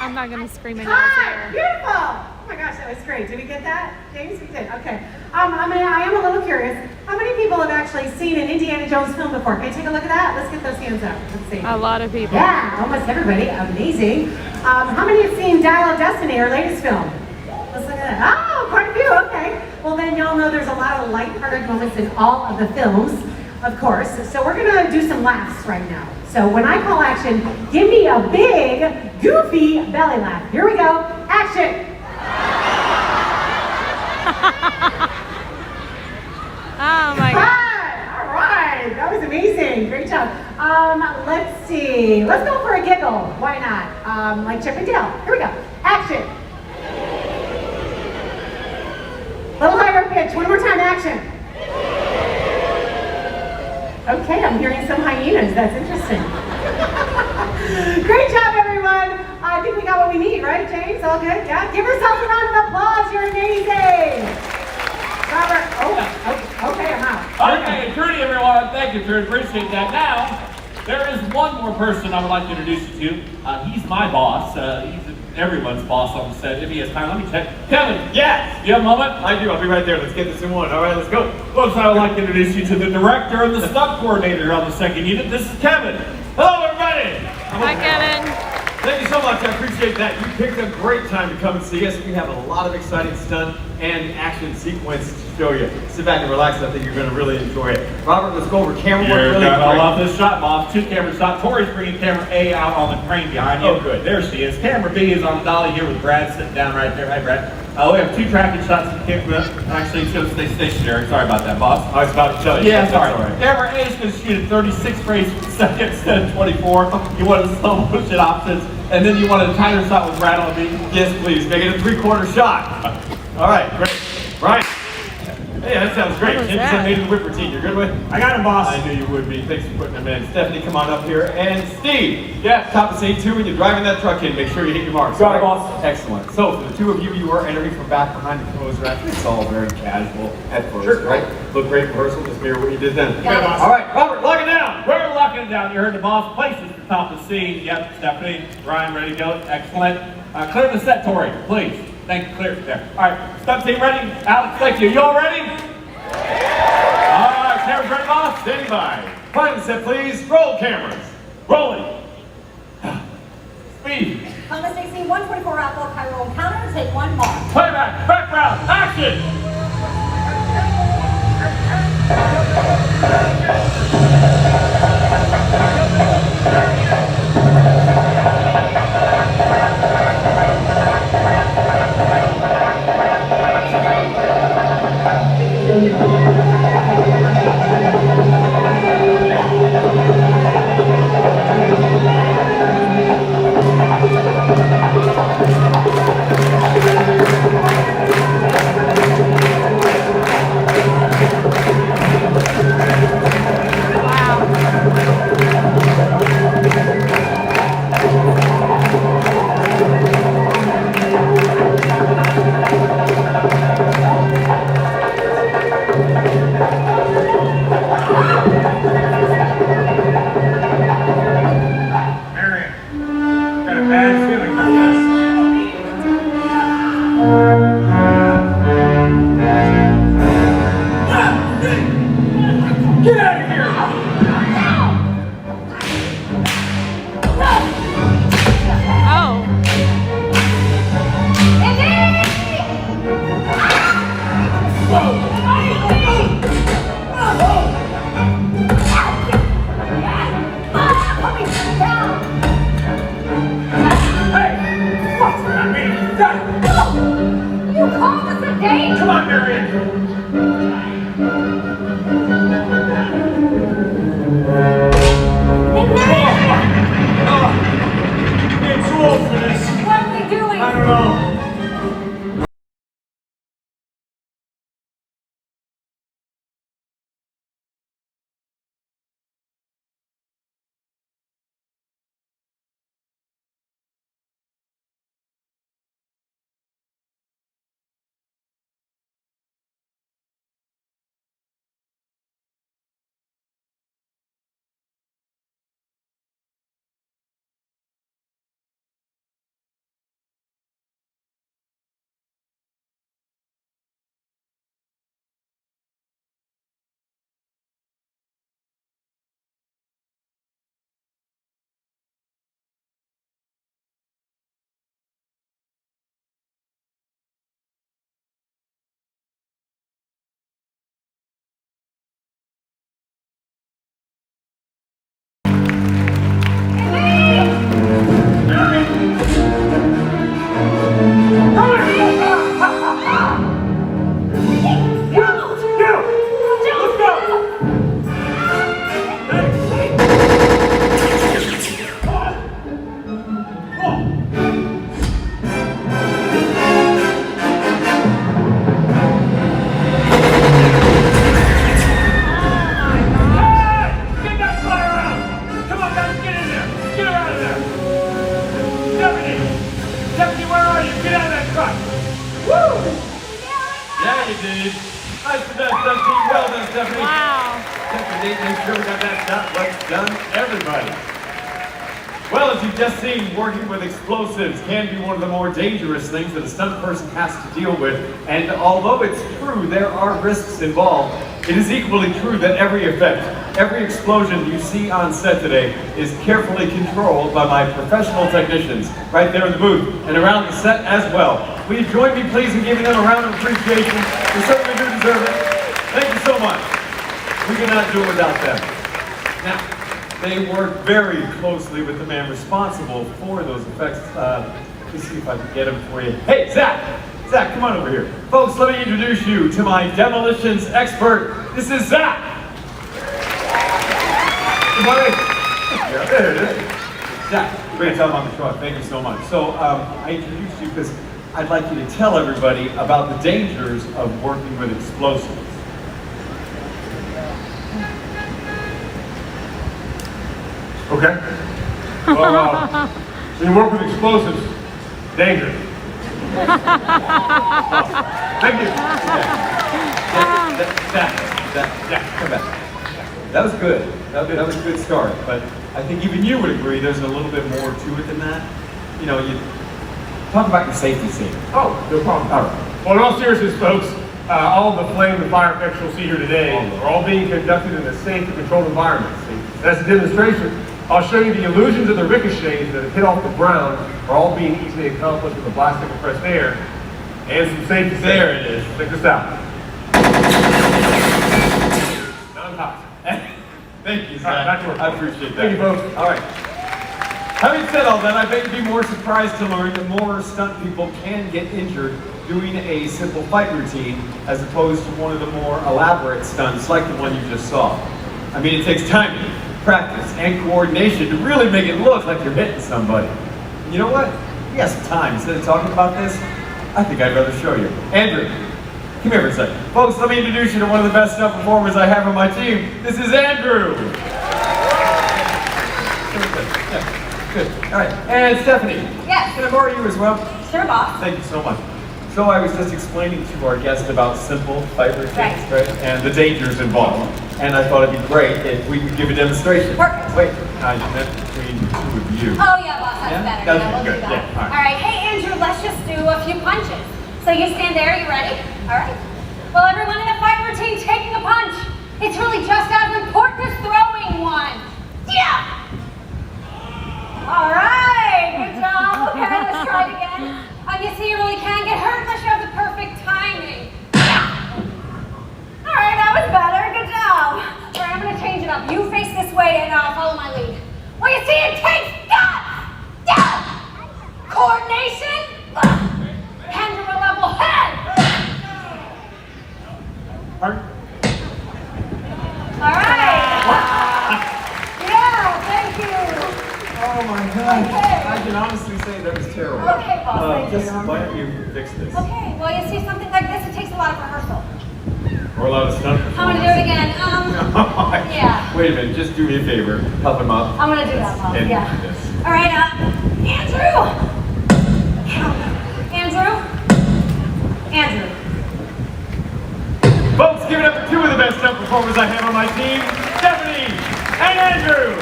I'm not not gonna scream in y'all's ear. Beautiful! Oh my gosh, that was great. Did we get that? James, we did. Okay. I am a little curious. How many people have actually seen an Indiana Jones film before? Can I take a look at that? Let's get those hands up. Let's see. A lot of people. Yeah, almost everybody. Amazing. How many have seen Dial of Destiny, our latest film? Let's look at that. Oh, quite a few. Okay. Well, then y'all know there's a lot of lighthearted moments in all of the films, of course. So we're gonna do some laughs right now. So when I call action, give me a big, goofy belly laugh. Here we go. Action. Oh my God. All right. That was amazing. Great job. Let's see. Let's go for a giggle. Why not? Like Chip and Dale. Here we go. Action. Little higher pitch. One more time. Action. Okay, I'm hearing some hyenas. That's interesting. Great job, everyone. I think we got what we need, right, James? All good? Yeah? Give yourself a round of applause. You're amazing. Robert. Oh, okay, I'm out. Okay, Trudy, everyone. Thank you, Trudy. Appreciate that. Now, there is one more person I would like to introduce you to. He's my boss. He's everyone's boss on the set. If he has time, let me check. Kevin, yes. You have a moment? I do. I'll be right there. Let's get this in one. All right, let's go. Folks, I would like to introduce you to the director and the stunt coordinator on the second unit. This is Kevin. Hello, everybody. Hi, Kevin. Thank you so much. I appreciate that. You picked a great time to come and see us. We have a lot of exciting stunt and action sequence to show you. Sit back and relax. I think you're going to really enjoy it. Robert, let's go over camera work really quick. I love this shot, boss. 2 camera shot. Tori's bringing camera A out on the crane behind you. Oh, good. There she is. Camera B is on the dolly here with Brad sitting down right there. Hi, Brad. We have 2 tracking shots in camera. Actually, it's going to stay stationary. Sorry about that, boss. I was about to tell you. Yeah, sorry. All right. Camera A is going to shoot at 36 frames per second instead of 24. You want to slow motion options, and then you want a tighter shot with Brad on the beat. Yes, please. Make it a 3/4 shot. All right, great. Brian. Hey, that sounds great. Jim sent me to the whip routine. You're good with? I got him, boss. I knew you would be. Thanks for putting them in. Stephanie, come on up here. And Steve. Yeah. Top of scene 2 when you're driving that truck in. Make sure you hit your marks. Got it, boss. Excellent. So for the 2 of you, you are entering from back behind the closed wrap. It's all very casual at first, right? Look great in rehearsal. Just mirror what you did then. Okay, boss. All right, Robert, lock it down. We're locking it down. You heard the boss. Places at the top of the scene. Yep, Stephanie, Ryan, ready to go. Excellent. Clear the set, Tori, please. Thank you, clear there. All right, stunt team ready? Alex, thank you. You all ready? All right, cameras ready, boss? Standing by. Final set, please. Roll cameras. Rolling. Speed. Thomas Dixie, 124 Apple, Cairo counter, take 1 more. Playback, background, action! make sure we got that shot. What's done, everybody? Well, as you've just seen, working with explosives can be one of the more dangerous things that a stunt person has to deal with. And although it's true there are risks involved, it is equally true that every effect, every explosion you see on set today is carefully controlled by my professional technicians right there in the booth and around the set as well. Will you join me, please, in giving them a round of appreciation? They certainly do deserve it. Thank you so much. We cannot do it without them. Now, they work very closely with the man responsible for those effects. Let's see if I can get him for you. Hey, Zach! Zach, come on over here. Folks, let me introduce you to my demolitions expert. This is Zach! Come on in. Yeah, there it is. Zach, we're going to tell him on the truck. Thank you so much. So, I introduced you because I'd like you to tell everybody about the dangers of working with explosives. Okay. Well, when you work with explosives, danger. Thank you. That, come back. That was good. That was a good start. But I think even you would agree there's a little bit more to it than that. You know, you talk about your safety scene. Oh, no problem. All right. Well, in all seriousness, folks, all of the flame and fire effects you'll see here today are all being conducted in a safe and controlled environment. That's a demonstration. I'll show you the illusions of the ricochets that have hit off the ground are all being easily accomplished with a blast of compressed air and some safety. There it is. Check this out. Non-toxic. Thank you, Zach. All right, back to work. I appreciate that. Thank you, folks. All right. Having said all that, I bet you'd be more surprised to learn that more stunt people can get injured doing a simple fight routine as opposed to one of the more elaborate stunts like the one you just saw. I mean, it takes timing, practice, and coordination to really make it look like you're hitting somebody. You know what? We got some time. Instead of talking about this, I think I'd rather show you. Andrew, come here for a second. Folks, let me introduce you to one of the best stunt performers I have on my team. This is Andrew. Good. All right. And Stephanie. Yes. Can I borrow you as well? Sure, boss. Thank you so much. So I was just explaining to our guest about simple fight routines, right? And the dangers involved. And I thought it'd be great if we could give a demonstration. Perfect. Wait, I meant between the two of you. Oh, yeah, boss, that's Yeah? better. Okay, Yeah, we'll good. do that. Yeah, all right. All right, hey, Andrew, let's just do a few punches. So you stand there, you ready? All right. Well, everyone in a fight routine taking a punch. It's really just as important as throwing one. Yeah! All right, good job. Okay, let's try it again. You see, you really can get hurt unless you have the perfect timing. Yeah! All right, that was better. Good job. All right, I'm going to change it up. You face this way and follow my lead. Well, you see, it takes guts, coordination, and a level head. All right. Yeah, thank you. Oh my God. Okay. I can honestly say that was terrible. Okay, boss, thank just you. why don't you fix this? Okay, well, you see, something like this, it takes a lot of rehearsal. Or a lot of stunt I'm going to do it again. Yeah. Wait a minute, just do me a favor. Help him up. I'm going to do that, boss. And Yeah. this. All right, Andrew. Andrew. Folks, give it up for two of the best stunt performers I have on my team, Stephanie and Andrew.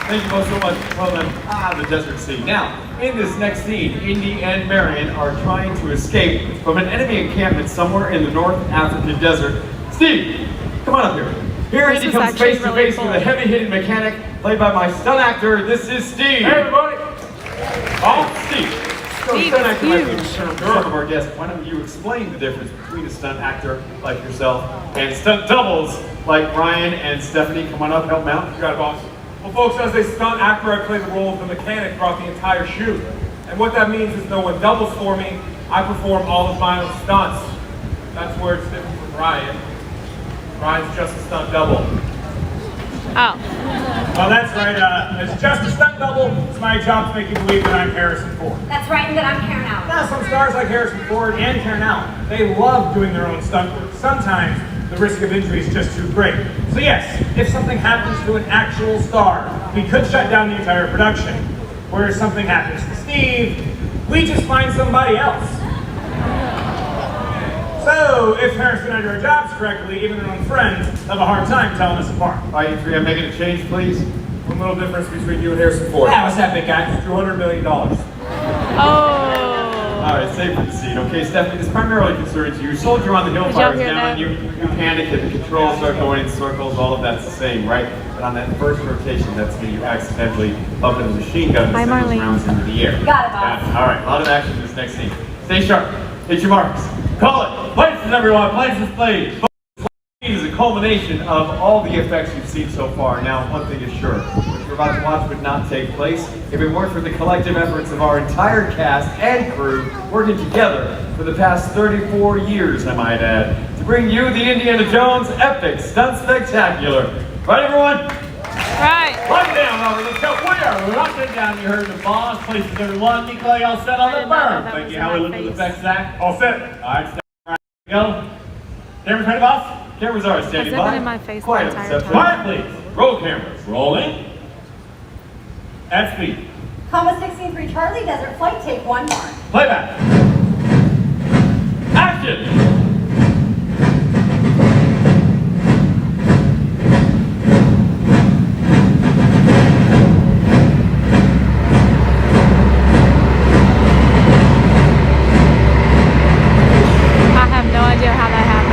Thank you both so much. Well done. The desert scene. Now, in this next scene, Indy and Marion are trying to escape from an enemy encampment somewhere in the North African desert. Steve, come on up here. Here Indy comes face to face with a heavy-hitting mechanic played by my stunt actor. This is Steve. Hey, everybody. Oh, Steve. So, Steve stunt is actor like huge. you, some of our guests, why don't you explain the difference between a stunt actor like yourself and stunt doubles like Ryan and Stephanie? Come on up, help them out. You got it, boss. Well, folks, as a stunt actor, I play the role of the mechanic throughout the entire shoot. And what that means is no one doubles for me. I perform all of my own stunts. That's where it's different from Ryan. Ryan's just a stunt double. Oh. Well, that's right. It's just a stunt double. It's my job to make you believe that I'm Harrison Ford. That's right, and that I'm Karen Allen. Now, some stars like Harrison Ford and Karen Allen, they love doing their own stunt work. Sometimes the risk of injury is just too great. So yes, if something happens to an actual star, we could shut down the entire production. Whereas something happens to Steve, we just find somebody else. So, if Harrison and I do our jobs correctly, even our own friends have a hard time telling us apart. All right, you three, I'm making a change, please. One little difference between you and Harrison Ford. Yeah, what's that, big guy? $200 million. All right, save for the scene. Okay, Stephanie, this primarily concerns you. Soldier on the hill Did y'all fires hear down that? on you. You panic and the controls start going in circles. All of that's the same, right? But on that first rotation, that's when you accidentally up in the machine gun and send those rounds into the air. Got it, boss. All right, a lot of action in this next scene. Stay sharp. Hit your marks. Call it. Places, everyone. Places, please. It is a culmination of all the effects you've seen so far. Now, one thing is sure, what you're about to watch would not take place if it weren't for the collective efforts of our entire cast and crew working together for the past 34 years, I might add, to bring you the Indiana Jones epic stunt spectacular. Right, everyone? Right. Lock it down, Robert. Let's go. We are locking it down. You heard the boss. Places, everyone. Nico, y'all set on the burn. Thank you. How we look at the effects, Zach? All set. All right, stand right. Go. Cameras ready, boss? Cameras are standing Has it by. been in my face the Quiet entire reception. Quiet, please. Roll cameras. Rolling. At speed. Comma 63 Charlie, Desert Flight, take 1 more. Playback. Action. I have no idea how that happened.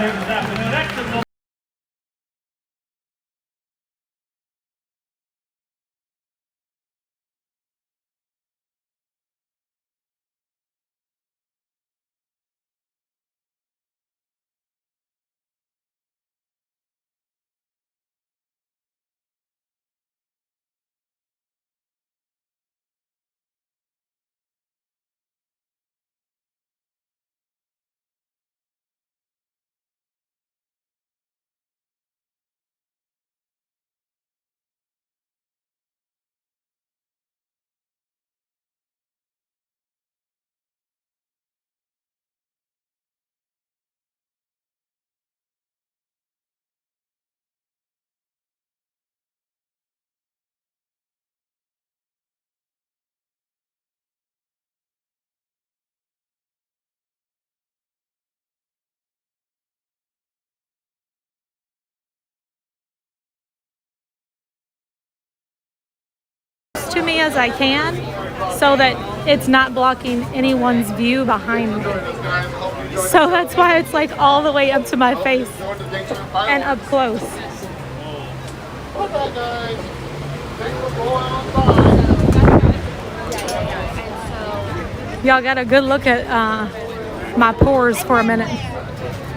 here this afternoon. Extra To me as I can so that it's not blocking anyone's view behind me. So that's why it's like all the way up to my face and up close. Y'all got a good look at my pores for a minute.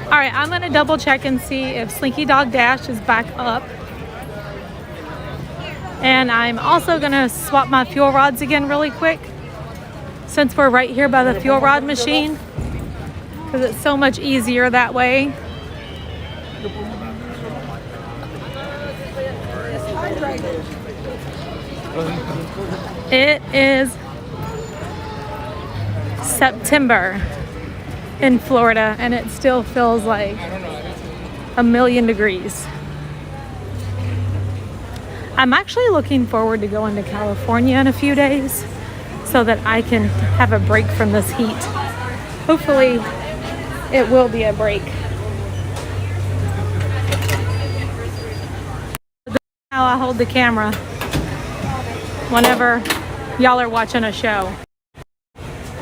All right, I'm gonna double check and see if Slinky Dog Dash is back up. And I'm also gonna swap my fuel rods again really quick since we're right here by the fuel rod machine because it's so much easier that way. It is September in Florida and it still feels like 1,000,000 degrees. I'm actually looking forward to going to California in a few days so that I can have a break from this heat. Hopefully it will be a break. This is how I hold the camera whenever y'all are watching a show.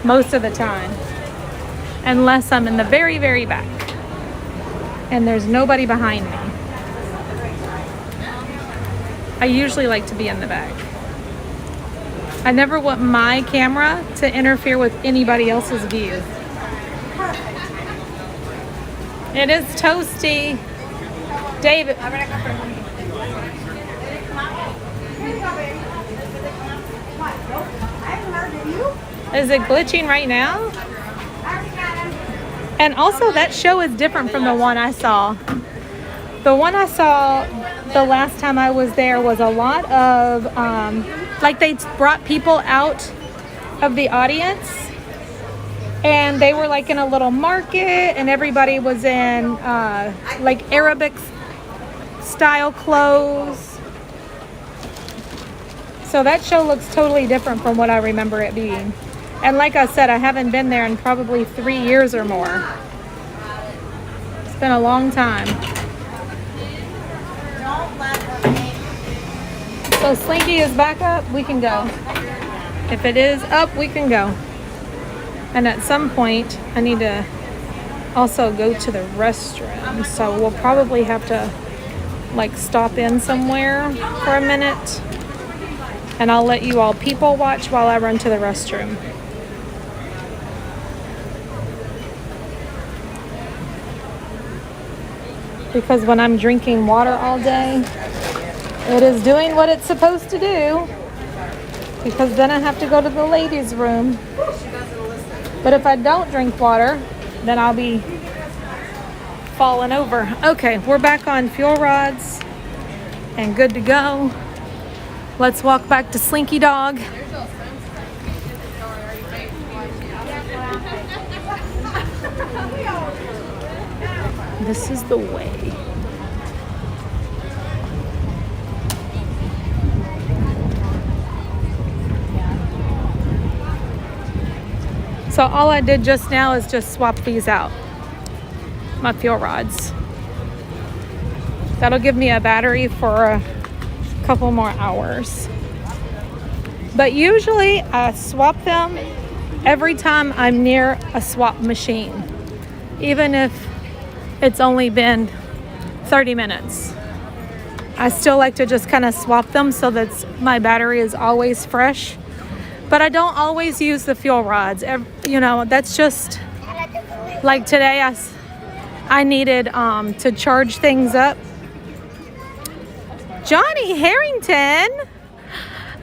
Most of the time. Unless I'm in the very, very back and there's nobody behind me. I usually like to be in the back. I never want my camera to interfere with anybody else's view. It is toasty. David. Is it glitching right now? And also that show is different from the one I saw. The one I saw the last time I was there was a lot of, like they brought people out of the audience and they were like in a little market and everybody was in like Arabic style clothes. So that show looks totally different from what I remember it being. And like I said, I haven't been there in probably 3 years or more. It's been a long time. So Slinky is back up, we can go. If it is up, we can go. And at some point, I need to also go to the restroom. So we'll probably have to like stop in somewhere for a minute. And I'll let you all people watch while I run to the restroom. Because when I'm drinking water all day, it is doing what it's supposed to do. Because then I have to go to the ladies' room. But if I don't drink water, then I'll be falling over. Okay, we're back on fuel rods and good to go. Let's walk back to Slinky Dog. This is the way. So all I did just now is just swap these out, my fuel rods. That'll give me a battery for a couple more hours. But usually I swap them every time I'm near a swap machine. Even if it's only been 30 minutes. I still like to just kind of swap them so that my battery is always fresh. But I don't always use the fuel rods. You know, that's just like today I needed to charge things up. Johnny Harrington,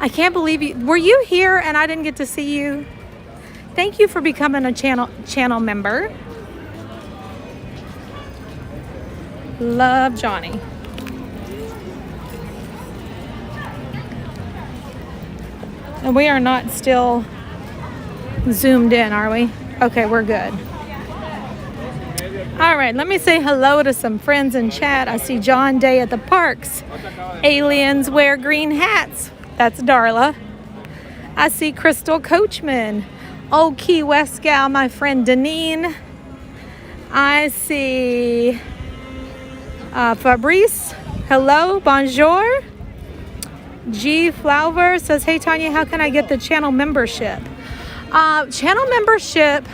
I can't believe you. Were you here and I didn't get to see you? Thank you for becoming a channel member. Love Johnny. And we are not still zoomed in, are we? Okay, we're good. All right, let me say hello to some friends in chat. I see John Day at the parks. Aliens wear green hats. That's Darla. I see Crystal Coachman. Old Key West gal, my friend Deneen. I see Fabrice. Hello, bonjour. G Flower says, hey Tanya, how can I get the channel membership? Channel membership,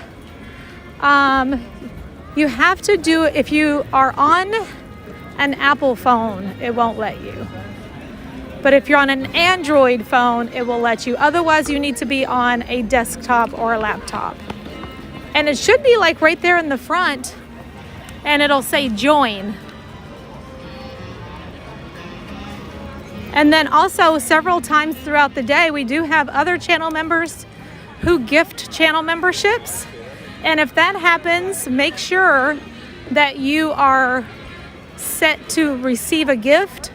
you have to do it if you are on an Apple phone, it won't let you. But if you're on an Android phone, it will let you. Otherwise, you need to be on a desktop or a laptop. And it should be like right there in the front, and it'll say join. And then also several times throughout the day, we do have other channel members who gift channel memberships. And if that happens, make sure that you are set to receive a gift.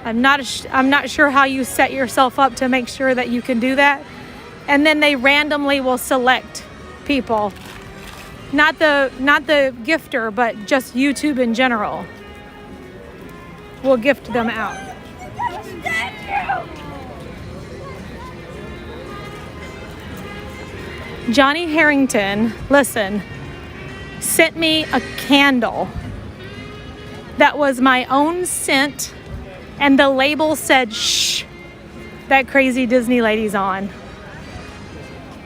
I'm not sure how you set yourself up to make sure that you can do that. And then they randomly will select people. Not the gifter, but just YouTube in general. We'll gift them out. Johnny Harrington, listen, sent me a candle that was my own scent, and the label said, shh, that crazy Disney lady's on.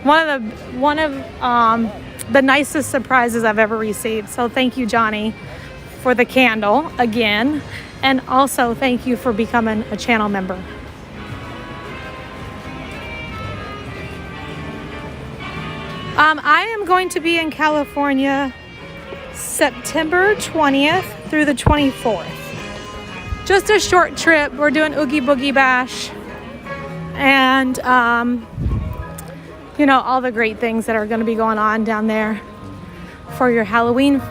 One of the nicest surprises I've ever received. So thank you, Johnny, for the candle again. And also thank you for becoming a channel member. I am going to be in California September 20th through the 24th. Just a short trip. We're doing Oogie Boogie Bash. And, you know, all the great things that are going to be going on down there for your Halloween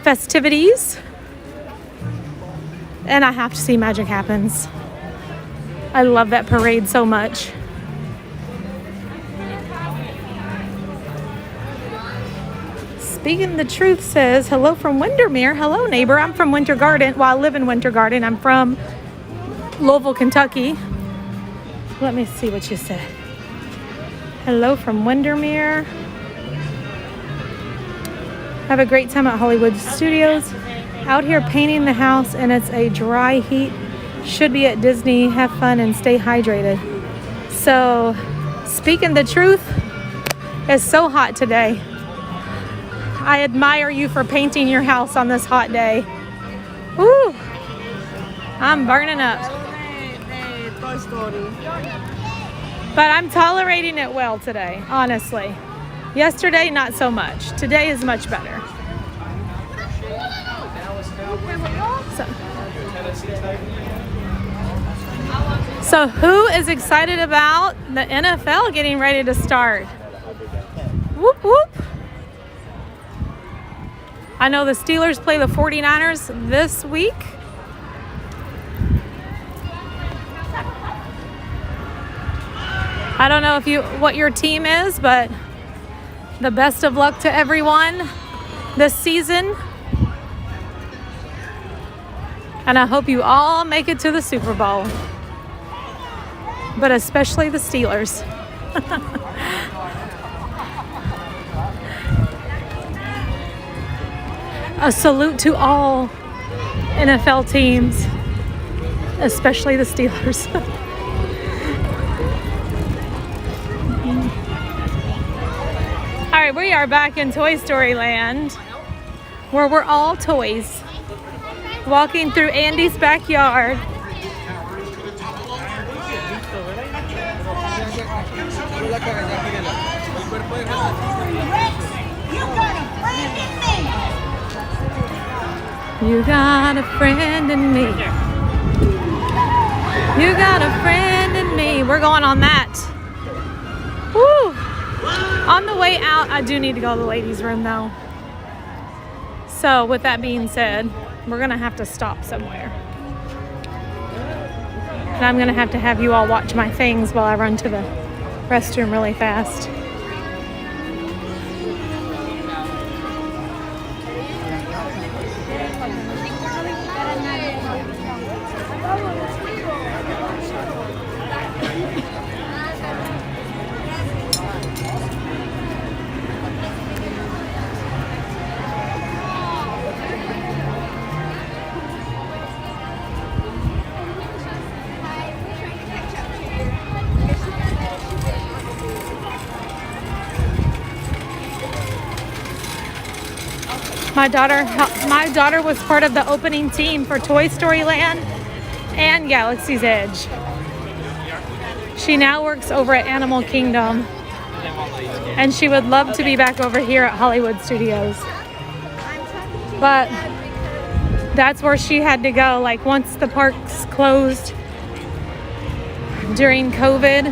festivities. And I have to see Magic Happens. I love that parade so much. Speaking the Truth says, hello from Windermere. Hello, neighbor. I'm from Winter Garden. Well, I live in Winter Garden. I'm from Louisville, Kentucky. Let me see what you said. Hello from Windermere. Have a great time at Hollywood Studios. Out here painting the house, and it's a dry heat. Should be at Disney. Have fun and stay hydrated. So, speaking the truth, it's so hot today. I admire you for painting your house on this hot day. Woo! I'm burning up. But I'm tolerating it well today, honestly. Yesterday, not so much. Today is much better. So who is excited about the NFL getting ready to start? Whoop, whoop. I know the Steelers play the 49ers this week. I don't know what your team is, but the best of luck to everyone this season. And I hope you all make it to the Super Bowl. But especially the Steelers. A salute to all NFL teams, especially the Steelers. All right, we are back in Toy Story Land. where we're all toys. Walking through Andy's backyard. You got a friend in me. You got a friend in me. We're going on that. Woo! On the way out, I do need to go to the ladies' room though. So with that being said, we're gonna have to stop somewhere. And I'm gonna have you all watch my things while I run to the restroom really fast. My daughter was part of the opening team for Toy Story Land and Galaxy's Edge. She now works over at Animal Kingdom, and she would love to be back over here at Hollywood Studios. But that's where she had to go. Like once the parks closed during COVID,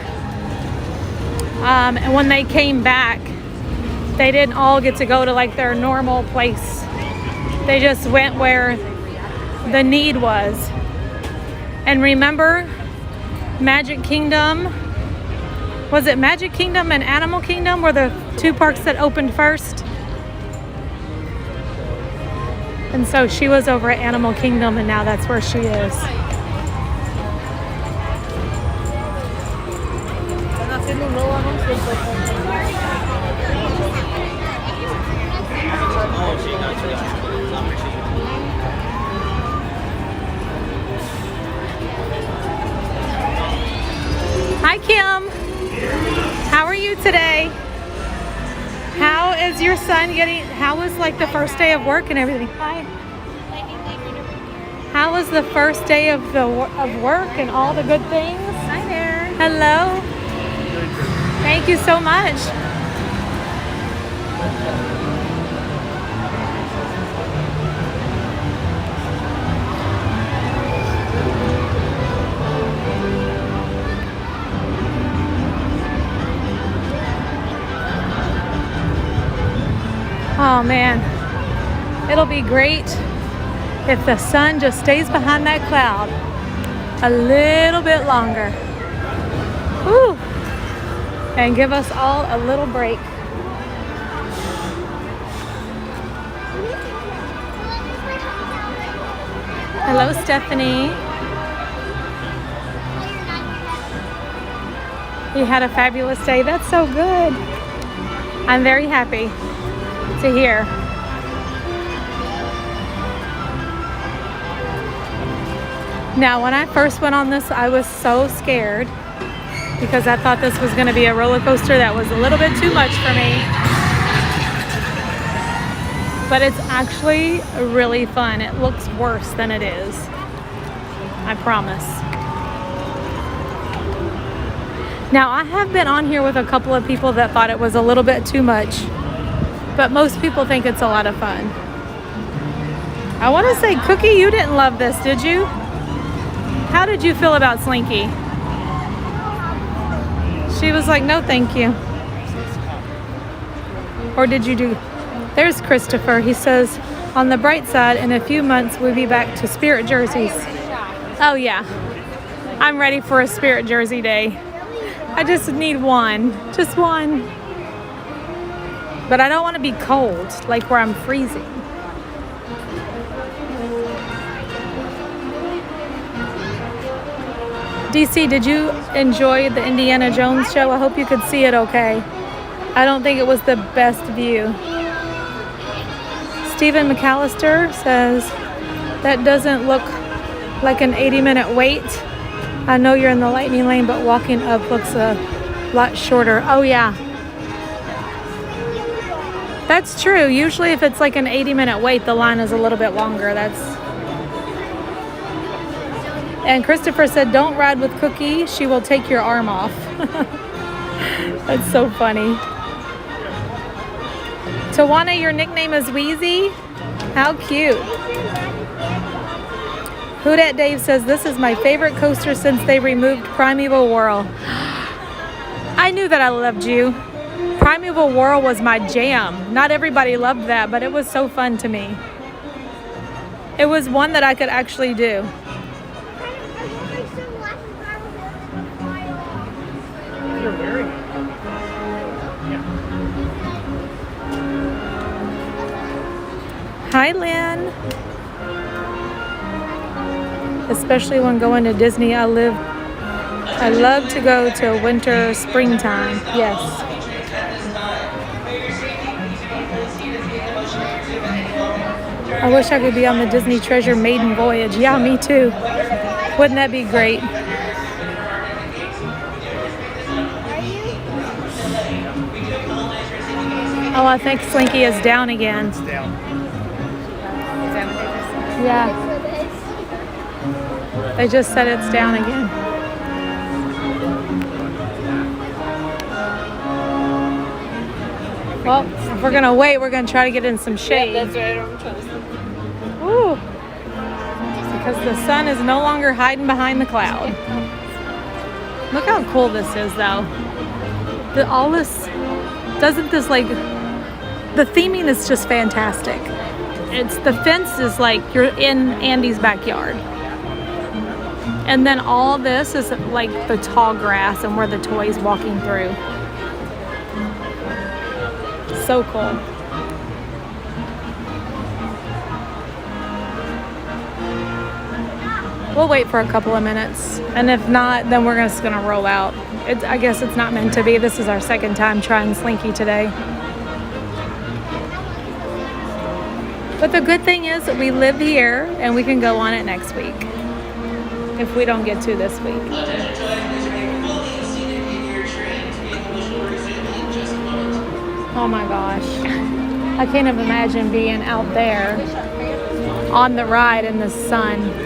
and when they came back, they didn't all get to go to like their normal place. They just went where the need was. And remember, Magic Kingdom, was it Magic Kingdom and Animal Kingdom were the two parks that opened first? And so she was over at Animal Kingdom, and now that's where she is. Hi, Kim. How are you today? How is your son how was like the first day of work and everything? Hi. How was the first day of work and all the good things? Hi there. Hello. Thank you so much. Oh man, it'll be great if the sun just stays behind that cloud a little bit longer. Woo! And give us all a little break. Hello, Stephanie. You had a fabulous day. That's so good. I'm very happy to hear. Now, when I first went on this, I was so scared because I thought this was going to be a roller coaster that was a little bit too much for me. But it's actually really fun. It looks worse than it is. I promise. Now, I have been on here with a couple of people that thought it was a little bit too much, but most people think it's a lot of fun. I want to say, Cookie, you didn't love this, did you? How did you feel about Slinky? She was like, no, thank you. Or did you do? There's Christopher. He says, on the bright side, in a few months, we'll be back to Spirit jerseys. Oh, yeah. I'm ready for a Spirit jersey day. I just need one. Just one. But I don't want to be cold, like where I'm freezing. DC, did you enjoy the Indiana Jones show? I hope you could see it okay. I don't think it was the best view. Stephen McAllister says, that doesn't look like an 80-minute wait. I know you're in the lightning lane, but walking up looks a lot shorter. Oh, yeah. That's true. Usually if it's like an 80-minute wait, the line is a little bit longer. And Christopher said, don't ride with Cookie. She will take your arm off. That's so funny. Tawana, your nickname is Wheezy? How cute. Who Dat Dave says, this is my favorite coaster since they removed Primeval Whirl. I knew that I loved you. Primeval Whirl was my jam. Not everybody loved that, but it was so fun to me. It was one that I could actually do. You're wearing it. Hi, Lynn. Especially when going to Disney, I love to go to winter, springtime. Yes. I wish I could be on the Disney Treasure maiden voyage. Yeah, me too. Wouldn't that be great? Oh, I think Slinky is down again. It's down. Yeah. They just said it's down again. Well, if we're gonna wait, we're gonna try to get in some shade. Yeah, that's right. I'm trying to see. Ooh. Because the sun is no longer hiding behind the cloud. Look how cool this is, though. All this, doesn't this like, the theming is just fantastic. The fence is like you're in Andy's backyard. And then all this is like the tall grass and where the toys walking through. So cool. We'll wait for a couple of minutes. And if not, then we're just gonna roll out. I guess it's not meant to be. This is our second time trying Slinky today. But the good thing is that we live here and we can go on it next week. If we don't get to this week. Oh my gosh. I can't even imagine being out there on the ride in the sun.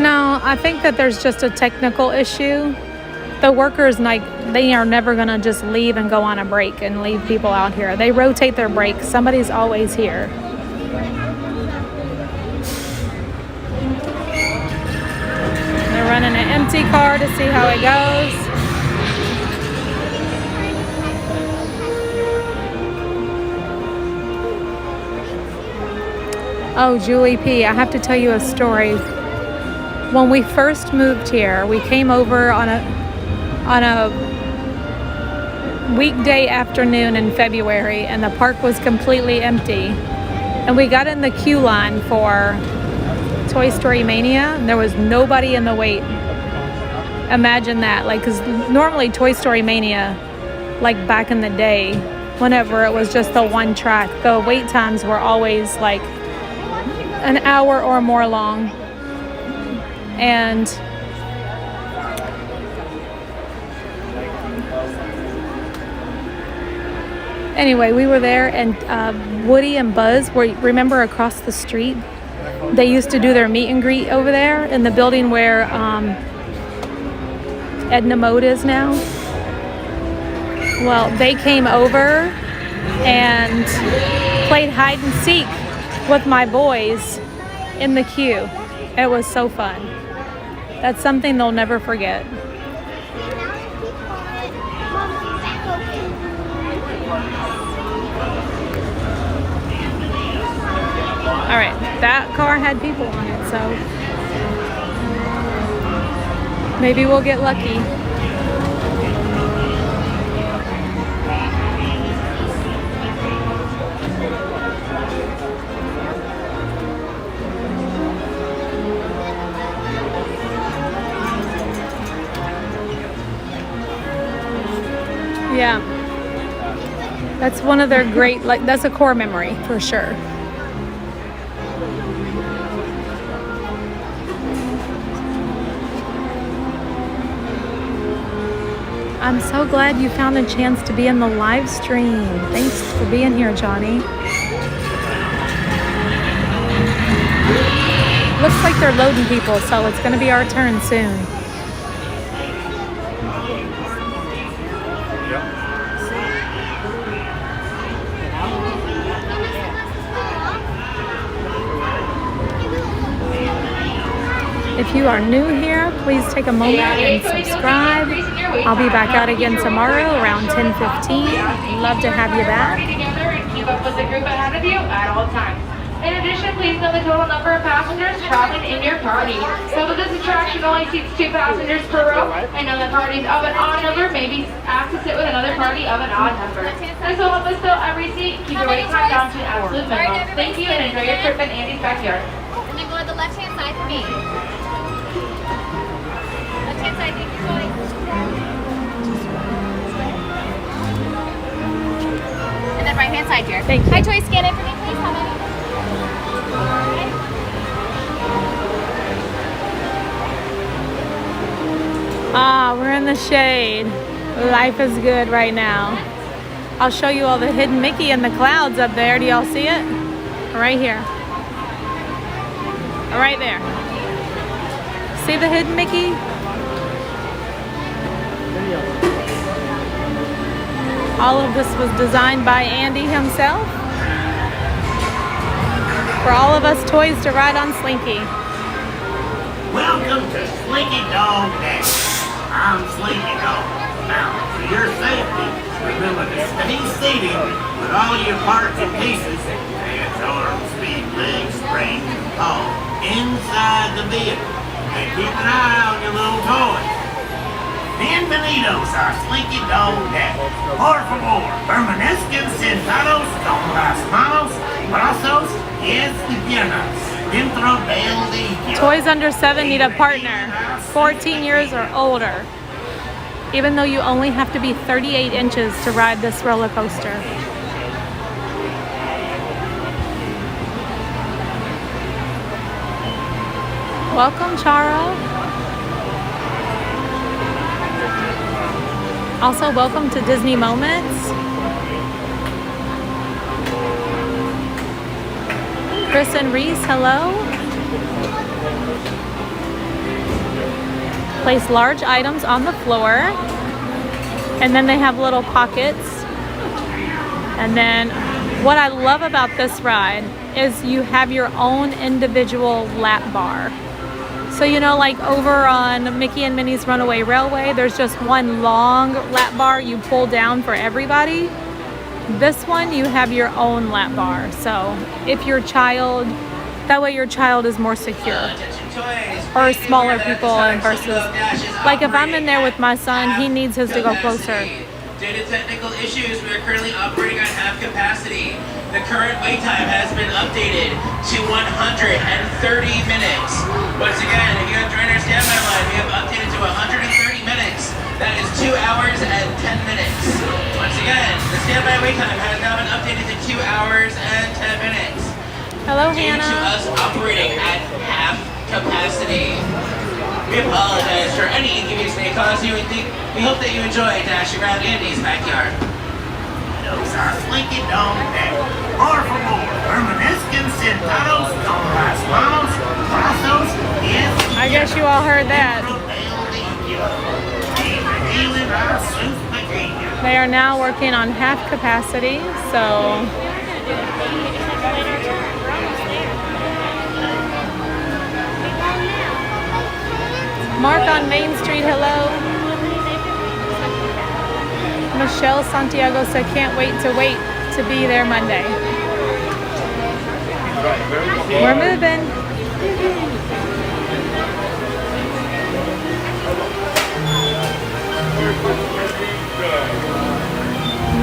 No, I think that there's just a technical issue. The workers, they are never going to just leave and go on a break and leave people out here. They rotate their breaks. Somebody's always here. They're running an empty car to see how it goes. Oh, Julie P., I have to tell you a story. When we first moved here, we came over on a weekday afternoon in February, and the park was completely empty. And we got in the queue line for Toy Story Mania, and there was nobody in the wait. Imagine that, because normally Toy Story Mania, back in the day, whenever it was just the one track, the wait times were always an hour or more long. And anyway, we were there, and Woody and Buzz remember across the street? They used to do their meet and greet over there in the building where Edna Mode is now. Well, they came over and played hide and seek with my boys in the queue. It was so fun. That's something they'll never forget. All right, that car had people on it, so maybe we'll get lucky. Yeah. That's one of their great, like, that's a core memory for sure. I'm so glad you found a chance to be in the live stream. Thanks for being here, Johnny. Looks like they're loading people, so it's going to be our turn soon. If you are new here, please take a moment and subscribe. I'll be back out again tomorrow around 10:15. Love to have you back. Together and keep up with the group ahead of you at all times. In addition, please know the total number of passengers traveling in your party. So that this attraction only seats 2 passengers per row, and know that parties of an odd number may be asked to sit with another party of an odd number. This will help us fill every seat, keep your wait time down to an absolute minimum. Thank you and enjoy your trip in Andy's backyard. And then go to the left-hand side for me. Left-hand side, thank you, Joy. And then right-hand side here. Thank you. Hi, Joy, scan it for me, please. How many? Ah, we're in the shade. Life is good right now. I'll show you all the hidden Mickey in the clouds up there. Do y'all see it? Right here. Right there. See the hidden Mickey? All of this was designed by Andy himself. For all of us toys to ride on Slinky. Welcome to Slinky Dog Dash. I'm Slinky Dog. Now, for your safety, remember to stay seated with all your parts and pieces, hands, arms, feet, legs, springs, and paws, inside the vehicle. And keep an eye on your little toys. Bienvenidos a Slinky Dog Dash. Por favor, permanezcan sentados con las manos, brazos y piernas dentro del vehículo. Toys under 7 need a partner, 14 years or older, even though you only have to be 38 inches to ride this roller coaster. Welcome, Chara. Also, welcome to Disney Moments. Chris and Reese, hello. Place large items on the floor, and then they have little pockets. And then what I love about this ride is you have your own individual lap bar. So, you know, like over on Mickey and Minnie's Runaway Railway, there's just one long lap bar you pull down for everybody. This one, you have your own lap bar. So if your child, that way your child is more secure. Or smaller people versus, like if I'm in there with my son, he needs his to go closer. Due to technical issues, we are currently operating on half capacity. The current wait time has been updated to 130 minutes. Once again, if you have joined our standby line, we have updated to 130 minutes. That is 2 hours and 10 minutes. Once again, the standby wait time has now been updated to 2 hours and 10 minutes. Hello, Due Hannah. to us operating at half capacity. We apologize for any inconvenience may cause you. We hope that you enjoy dashing around Andy's backyard. Those are Slinky Dog Dash. Por favor, permanezcan sentados con las manos, brazos y I guess you all heard that. They are now working on half capacity, so Mark on Main Street, hello. Michelle Santiago said can't wait to be there Monday. We're moving.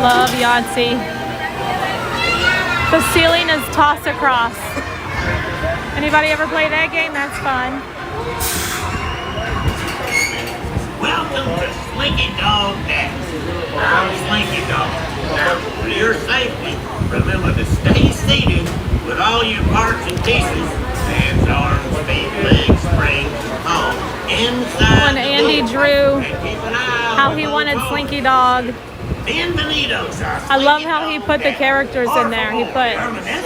Love Yahtzee. The ceiling is tossed across. Anybody ever play that game? That's fun. Welcome to Slinky Dog Dash. I'm Slinky Dog. Now, for your safety, remember to stay seated with all your parts and pieces. Hands, arms, feet, legs, springs, and home. Inside When Andy drew how he wanted Slinky Dog, I love how he put the characters in there. He put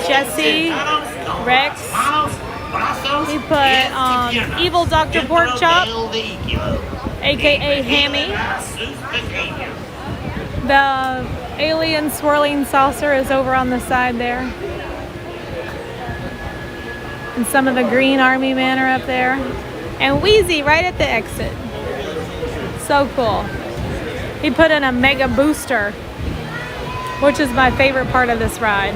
Jesse, Rex, he put Evil Dr. Porkchop, aka Hammy. The alien swirling saucer is over on the side there. And some of the green army men are up there. And Wheezy right at the exit. So cool. He put in a mega booster, which is my favorite part of this ride.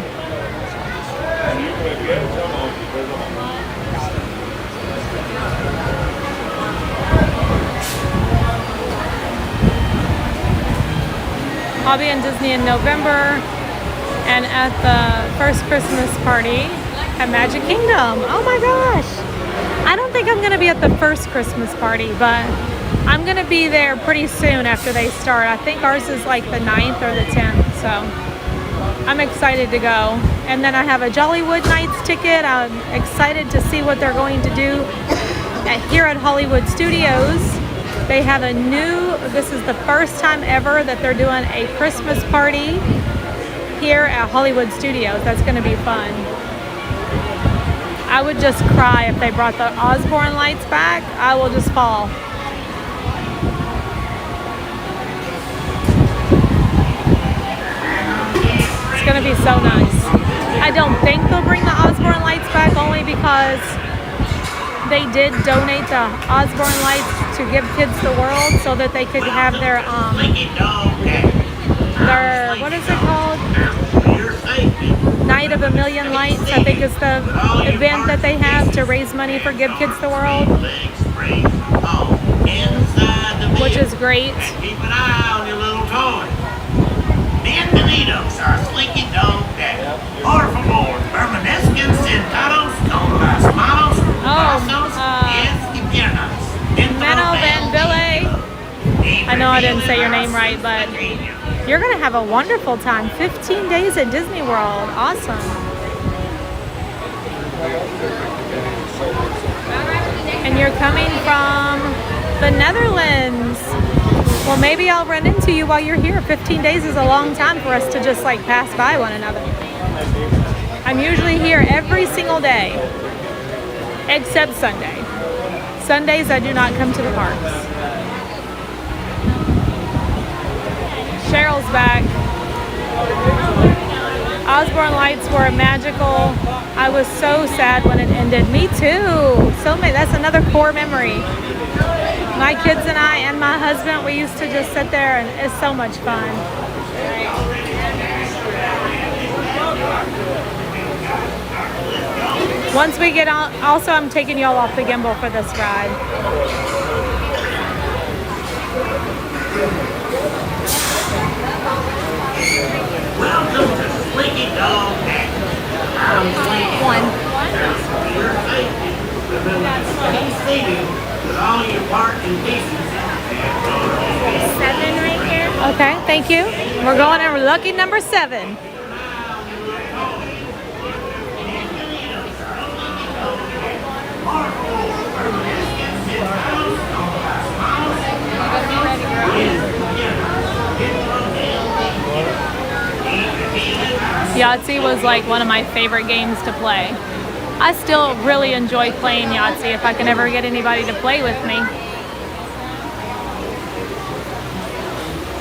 I'll be in Disney in November and at the first Christmas party at Magic Kingdom. Oh my gosh. I don't think I'm gonna be at the first Christmas party, but I'm gonna be there pretty soon after they start. I think ours is like the 9th or the 10th, so I'm excited to go. And then I have a Jollywood Nights ticket. I'm excited to see what they're going to do here at Hollywood Studios. They have a new, this is the first time ever that they're doing a Christmas party here at Hollywood Studios. That's gonna be fun. I would just cry if they brought the Osborne lights back. I will just fall. It's gonna be so nice. I don't think they'll bring the Osborne lights back only because they did donate the Osborne lights to Give Kids the World so that they could have their what is it called? Night of a Million Lights, I think is the event that they have to raise money for Give Kids the World, which is great. Keep an eye on your little toys. Bienvenidos a Slinky Dog Dash. Por favor, permanezcan sentados con las manos, brazos, pies y piernas. Menno Van Bille. I know I didn't say your name right, but you're going to have a wonderful time. 15 days at Disney World. Awesome. And you're coming from the Netherlands. Well, maybe I'll run into you while you're here. 15 days is a long time for us to just like pass by one another. I'm usually here every single day, except Sunday. Sundays I do not come to the parks. Cheryl's back. Osborne lights were magical. I was so sad when it ended. Me too. That's another core memory. My kids and I and my husband, we used to just sit there and it's so much fun. Once we get on, also I'm taking y'all off the gimbal for this ride. Welcome to Slinky Dog Dash. I'm Slinky. One. Your safety. Remember to stay seated with all your parts and pieces. 7 right here. Okay, thank you. We're going in lucky number 7. Yahtzee was like one of my favorite games to play. I still really enjoy playing Yahtzee if I can ever get anybody to play with me.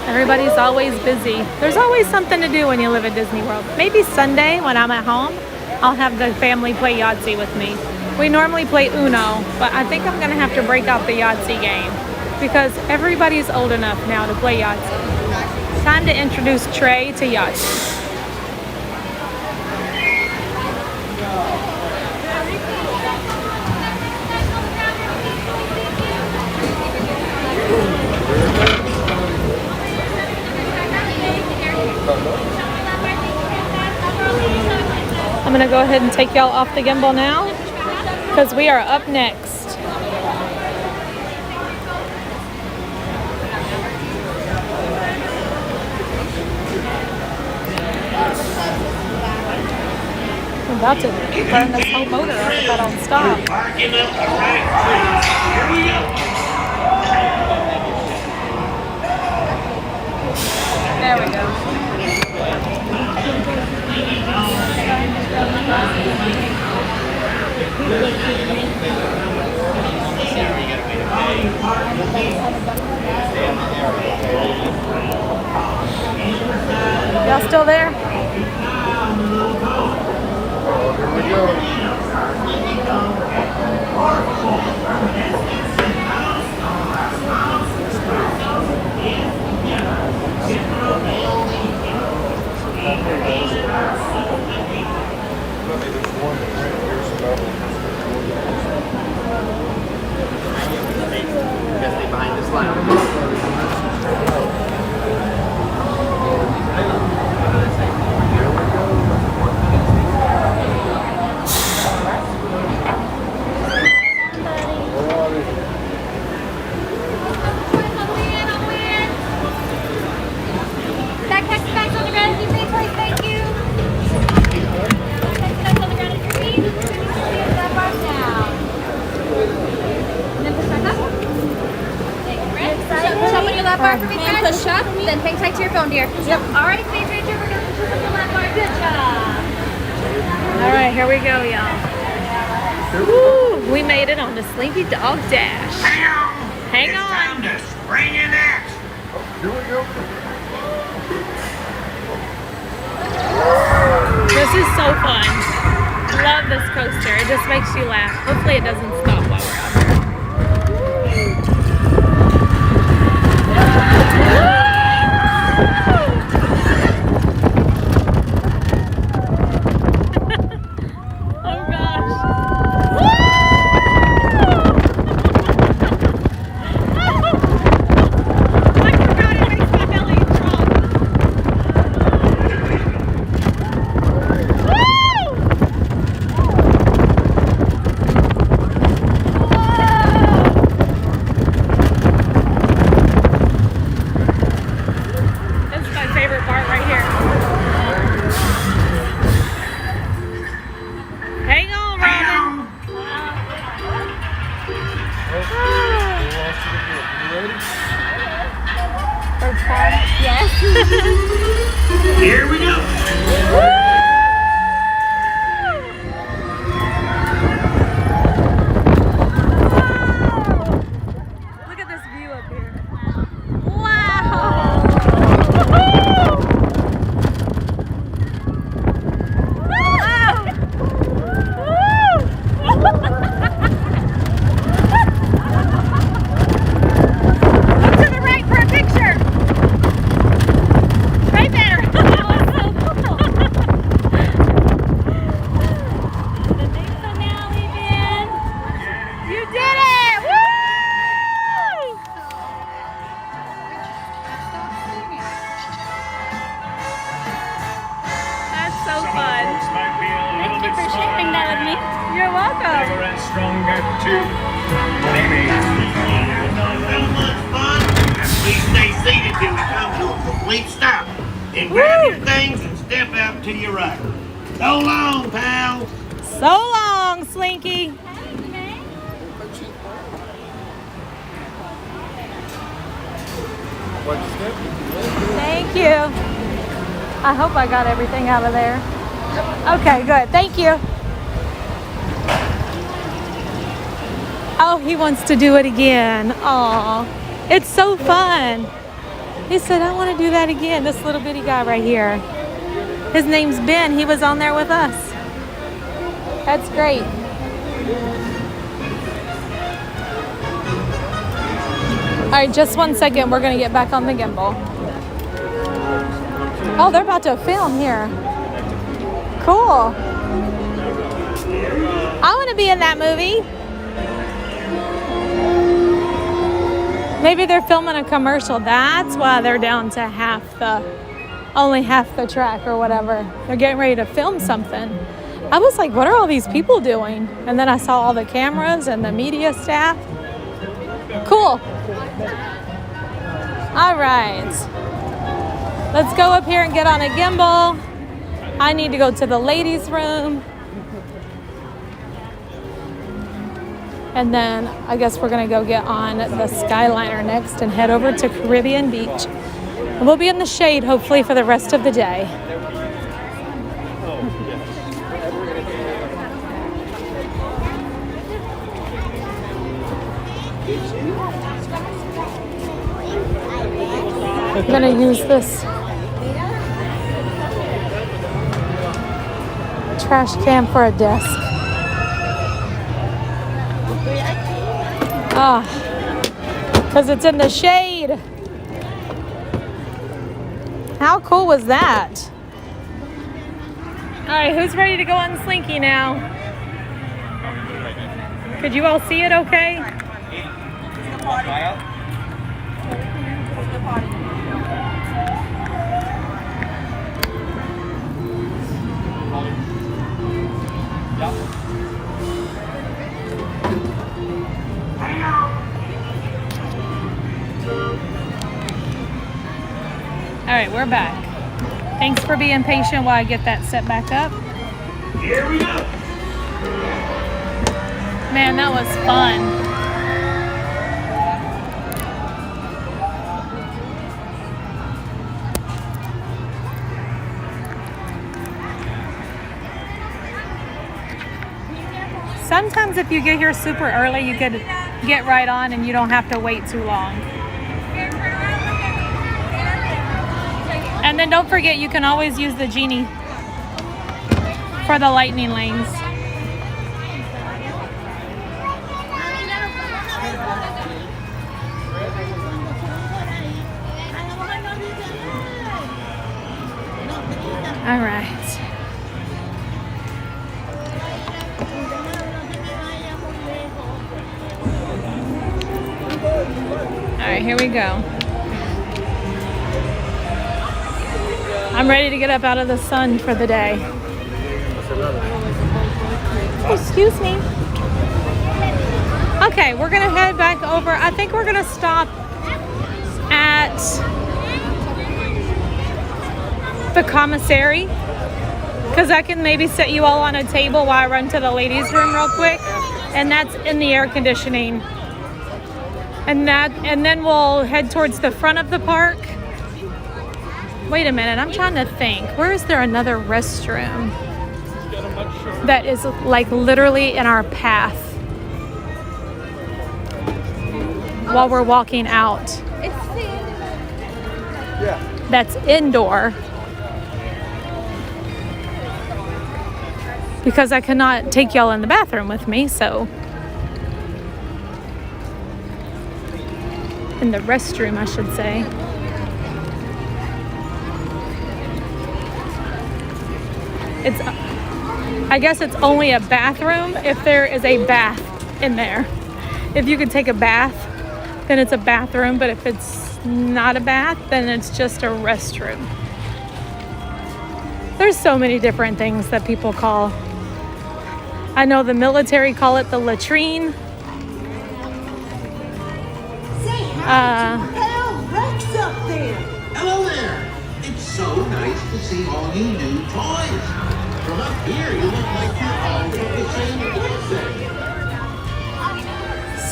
Everybody's always busy. There's always something to do when you live at Disney World. Maybe Sunday when I'm at home, I'll have the family play Yahtzee with me. We normally play Uno, but I think I'm gonna have to break out the Yahtzee game because everybody's old enough now to play Yahtzee. Time to introduce Trey to Yahtzee. I'm gonna go ahead and take y'all off the gimbal now because we are up next. about to burn this whole motor up if I don't stop. Barking up the right tree. Here we go. There we go. Y'all still there? Here we go. Behind this line. That cactus bags on the ground, if you say please, thank you. Cactus bags on the ground, if you read. That bar down. And then push back up. Thank you, Brett. Push up on your lap bar for me, Brett. Push up, then hang tight to your phone, dear. Yep. All right, Space Ranger, we're going to push up your lap bar. Good job. All right, here we go, y'all. Woo, we made it on the Slinky Dog Dash. Hang on. Time to spring your neck. Here we go. This is so fun. Love this coaster. It just makes you laugh. Hopefully it doesn't stop while we're out here. Oh gosh. Here we go. Look at this view up here. Wow. Look to the right for a picture. Right there. The big finale, man. You did it! Woo! That's so fun. Thank you for sharing that with me. You're welcome. Bigger and stronger too. Maybe. So much fun. Please stay seated till we come to a complete stop. And grab your things and step out to your right. So long, pal. So long, Slinky. Thank you. I hope I got everything out of there. Okay, good. Thank you. Oh, he wants to do it again. Aw, it's so fun. He said, I want to do that again. This little bitty guy right here. His name's Ben. He was on there with us. That's great. All right, just 1 second. We're going to get back on the gimbal. Oh, they're about to film here. Cool. I want to be in that movie. Maybe they're filming a commercial. That's why they're down to only half the track or whatever. They're getting ready to film something. I was like, what are all these people doing? And then I saw all the cameras and the media staff. Cool. All right. Let's go up here and get on a gimbal. I need to go to the ladies' room And then I guess we're gonna go get on the Skyliner next and head over to Caribbean Beach. And we'll be in the shade hopefully for the rest of the day. I'm gonna use this trash can for a desk. Ah, because it's in the shade. How cool was that? All right, who's ready to go on Slinky now? Could you all see it okay? All right, we're back. Thanks for being patient while I get that set back up. Here we go. Man, that was fun. Sometimes if you get here super early, you could get right on and you don't have to wait too long. And then don't forget, you can always use the genie for the lightning lanes. All right. All right, here we go. I'm ready to get up out of the sun for the day. Excuse me. Okay, we're gonna head back over. I think we're gonna stop at the commissary because I can maybe set you all on a table while I run to the ladies' room real quick, and that's in the air conditioning. And then we'll head towards the front of the park. Wait a minute, I'm trying to think. Where is there another restroom that is like literally in our path while we're walking out? That's indoor. Because I cannot take y'all in the bathroom with me, so. In the restroom, I should say. I guess it's only a bathroom if there is a bath in there. If you could take a bath, then it's a bathroom, but if it's not a bath, then it's just a restroom. There's so many different things that people call. I know the military call it the latrine. Hello there. It's so nice to see all you new toys. From up here, you look like you're all from the same place.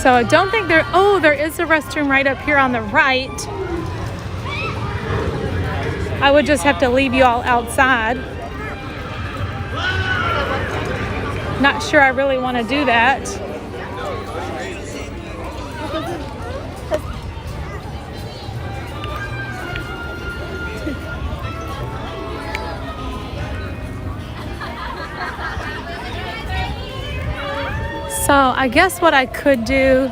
So I don't think there is a restroom right up here on the right. I would just have to leave you all outside. Not sure I really want to do that. So I guess what I could do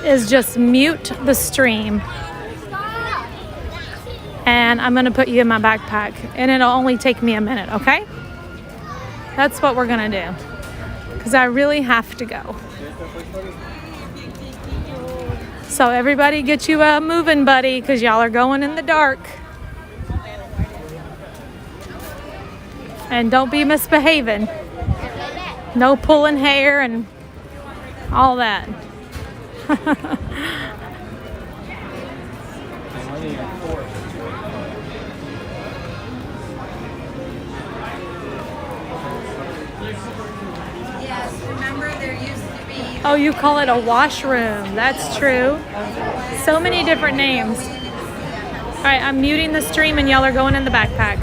is just mute the stream. And I'm gonna put you in my backpack and it'll only take me a minute, okay? That's what we're gonna do. Because I really have to go. So everybody get you a moving buddy because y'all are going in the dark. And don't be misbehaving. No pulling hair and all that. Yes, remember there used to be Oh, you call it a washroom. That's true. So many different names. All right, I'm muting the stream and y'all are going in the backpack.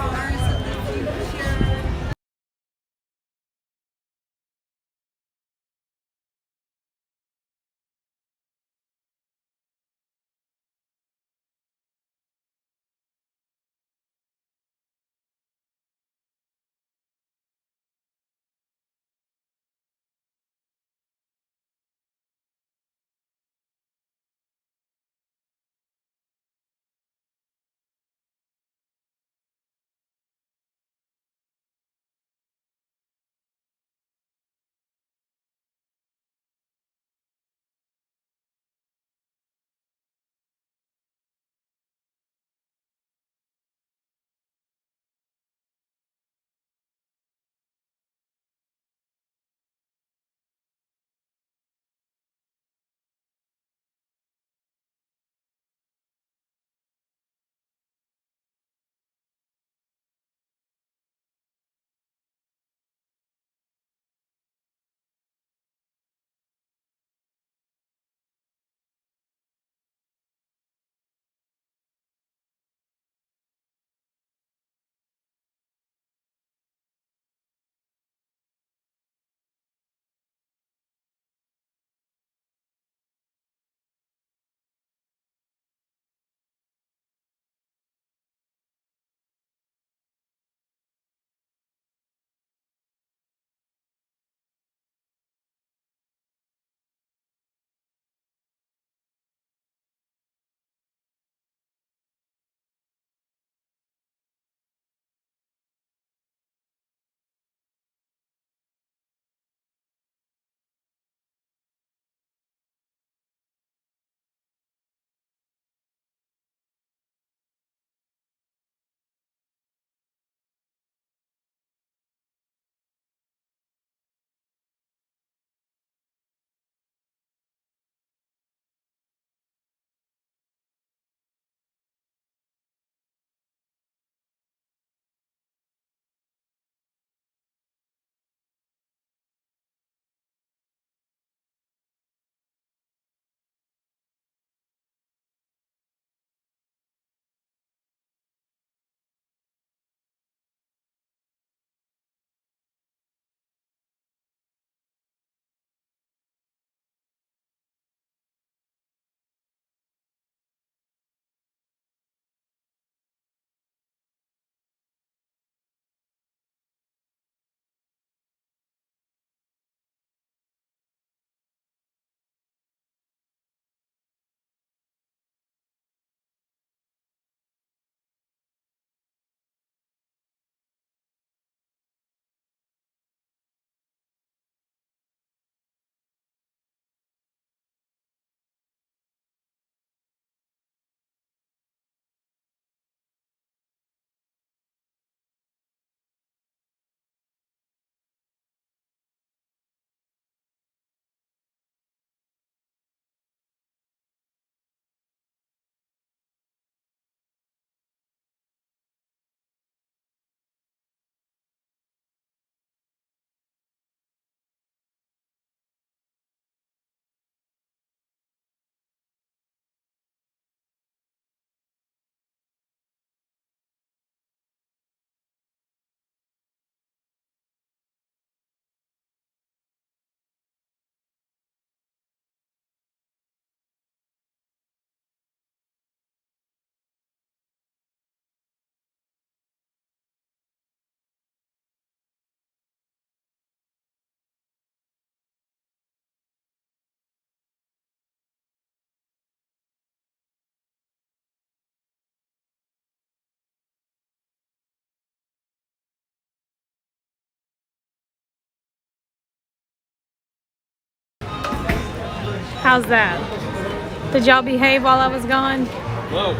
How's that? Did y'all behave while I was gone? Whoa.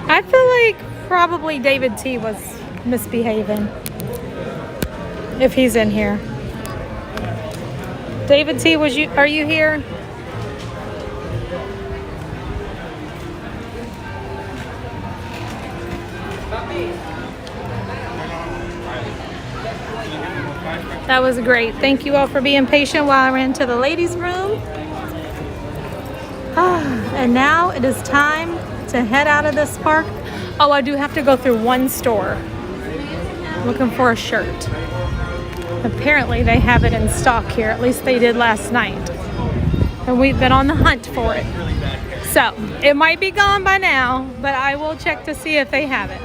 I feel like probably David T was misbehaving. If he's in here. David T, are you here? That was great. Thank you all for being patient while I ran to the ladies' room. And now it is time to head out of this park. Oh, I do have to go through one store. Looking for a shirt. Apparently they have it in stock here. At least they did last night. And we've been on the hunt for it. So it might be gone by now, but I will check to see if they have it.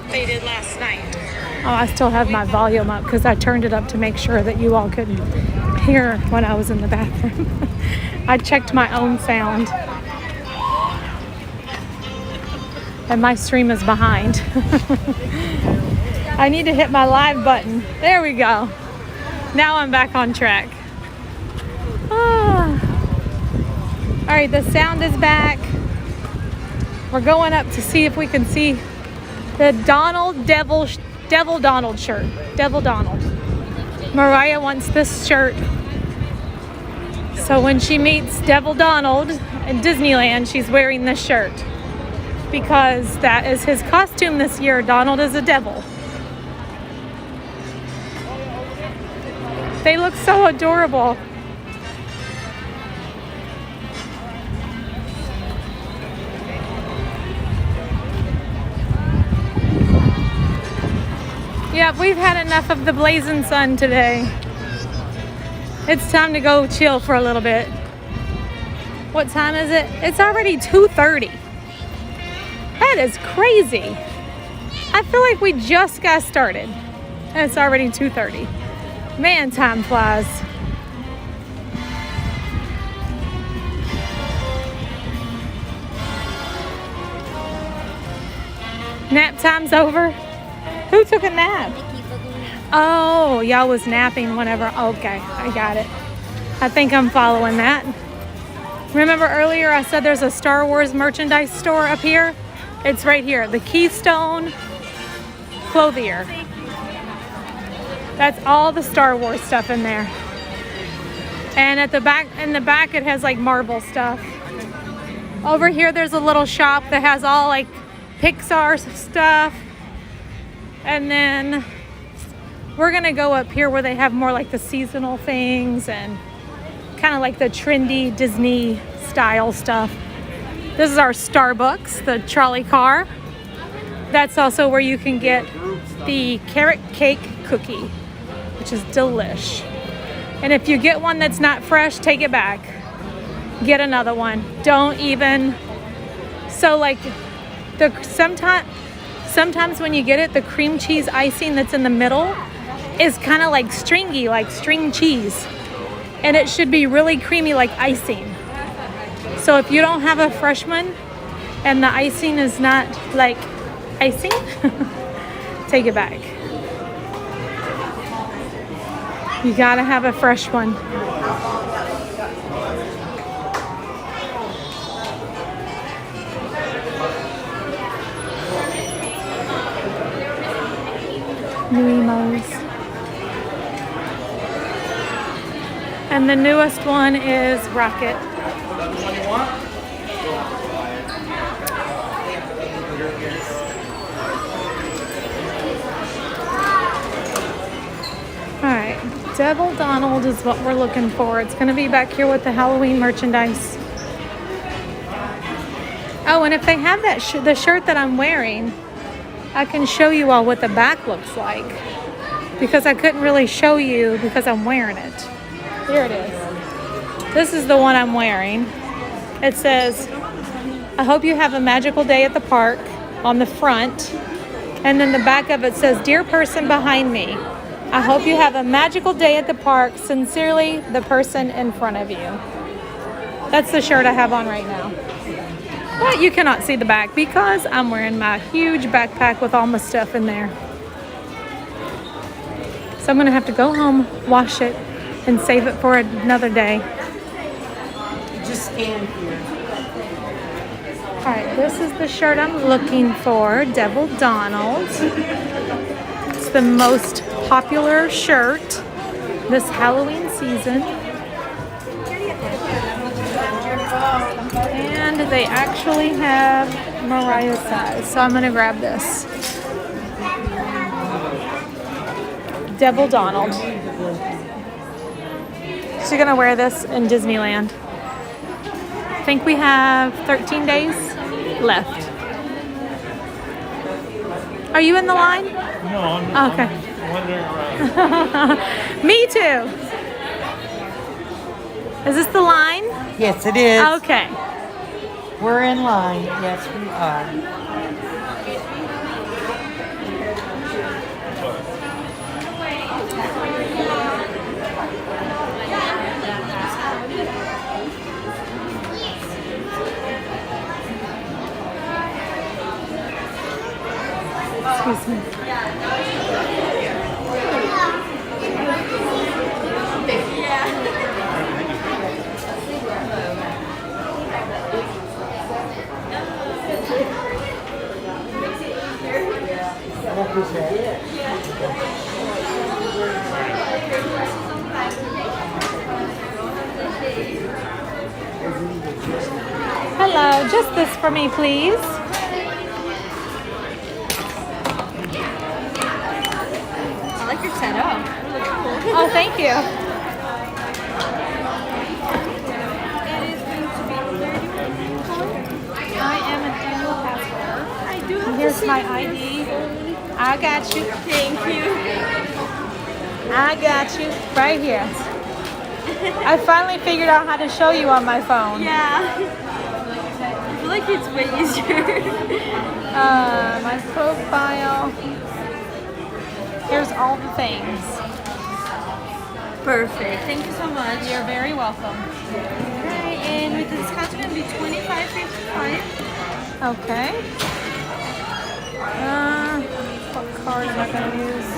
They did last night. Oh, I still have my volume up because I turned it up to make sure that you all couldn't hear when I was in the bathroom. I checked my own sound. And my stream is behind. I need to hit my live button. There we go. Now I'm back on track. All right, the sound is back. We're going up to see if we can see the Devil Donald shirt. Devil Donald. Mariah wants this shirt. So when she meets Devil Donald in Disneyland, she's wearing this shirt. Because that is his costume this year. Donald is a devil. They look so adorable. Yep, we've had enough of the blazing sun today. It's time to go chill for a little bit. What time is it? It's already 2:30. That is crazy. I feel like we just got started and it's already 2:30. Man, time flies. Nap time's over. Who took a nap? Oh, y'all was napping whenever. Okay, I got it. I think I'm following that. Remember earlier I said there's a Star Wars merchandise store up here? It's right here, the Keystone Clothier. That's all the Star Wars stuff in there. And at the back, in the back it has like Marvel stuff. Over here there's a little shop that has all like Pixar stuff. And then we're gonna go up here where they have more like the seasonal things and kind of like the trendy Disney style stuff. This is our Starbucks, the trolley car. That's also where you can get the carrot cake cookie, which is delish. And if you get one that's not fresh, take it back. Get another one. Don't even, so like sometimes when you get it, the cream cheese icing that's in the middle is kind of like stringy, like string cheese. And it should be really creamy like icing. So if you don't have a fresh one and the icing is not like icing, take it back. You gotta have a fresh one. New emos. And the newest one is Rocket. Alright, Devil Donald is what we're looking for. It's going to be back here with the Halloween merchandise. Oh, and if they have that the shirt that I'm wearing, I can show you all what the back looks like. Because I couldn't really show you because I'm wearing it. Here it is. This is the one I'm wearing. It says, I hope you have a magical day at the park on the front. And then the back of it says, dear person behind me, I hope you have a magical day at the park. Sincerely, the person in front of you. That's the shirt I have on right now. But you cannot see the back because I'm wearing my huge backpack with all my stuff in there. So I'm going to have to go home, wash it, and save it for another day. Just stand here. Alright, this is the shirt I'm looking for. Devil Donald. It's the most popular shirt this Halloween season. And they actually have Mariah's size. So I'm going to grab this. Devil Donald. She's going to wear this in Disneyland. I think we have 13 days left. Are you in the line? No, I'm okay. wandering around. Me too. Is this the line? Yes, it is. Okay. We're in line. Yes, we are. Excuse me. Hello, just this for me, please. I like your setup. Oh, thank you. I am an annual pass holder. I do have Here's to my say ID. I got you. Thank you. I got you right here. I finally figured out how to show you on my phone. Yeah. I feel like it's way easier. My profile. Here's all the things. Perfect. Thank you so much. You're very welcome. Alright, and with the discount, it's going to be $25.55. Okay. What card am I going to use?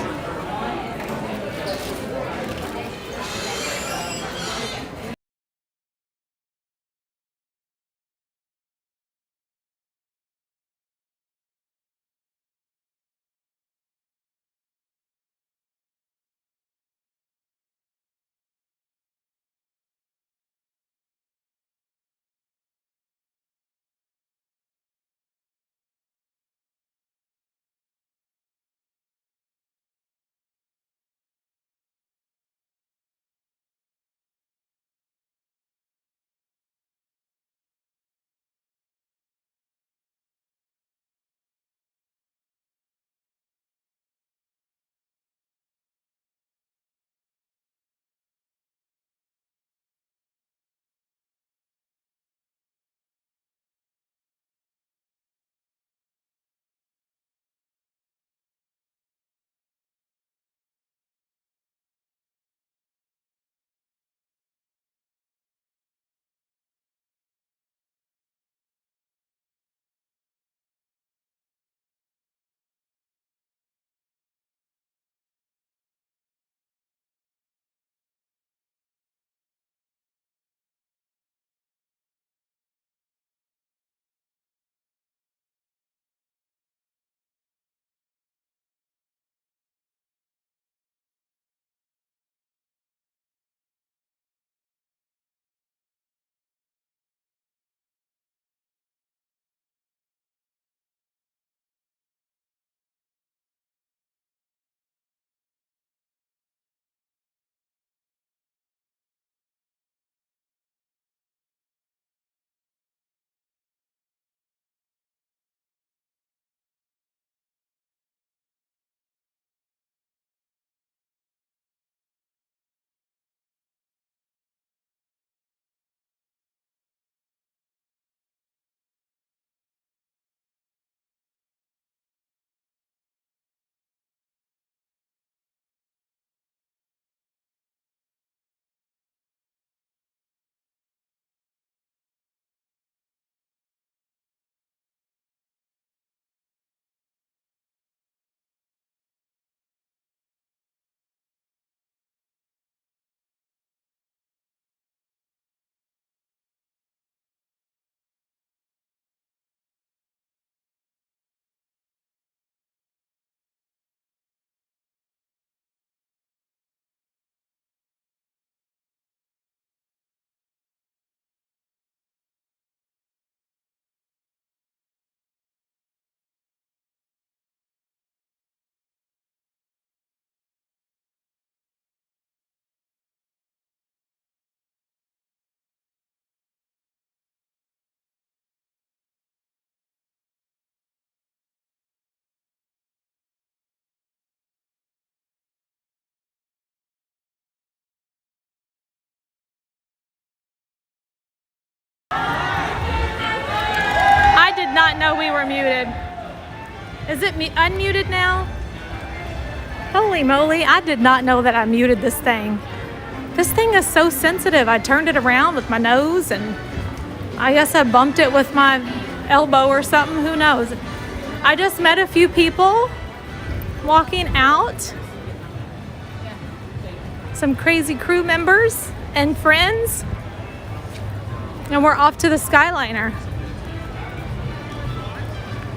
not know we were muted. Is it unmuted now? Holy moly, I did not know that I muted this thing. This thing is so sensitive. I turned it around with my nose and I guess I bumped it with my elbow or something, who knows. I just met a few people walking out. Some crazy crew members and friends. And we're off to the Skyliner.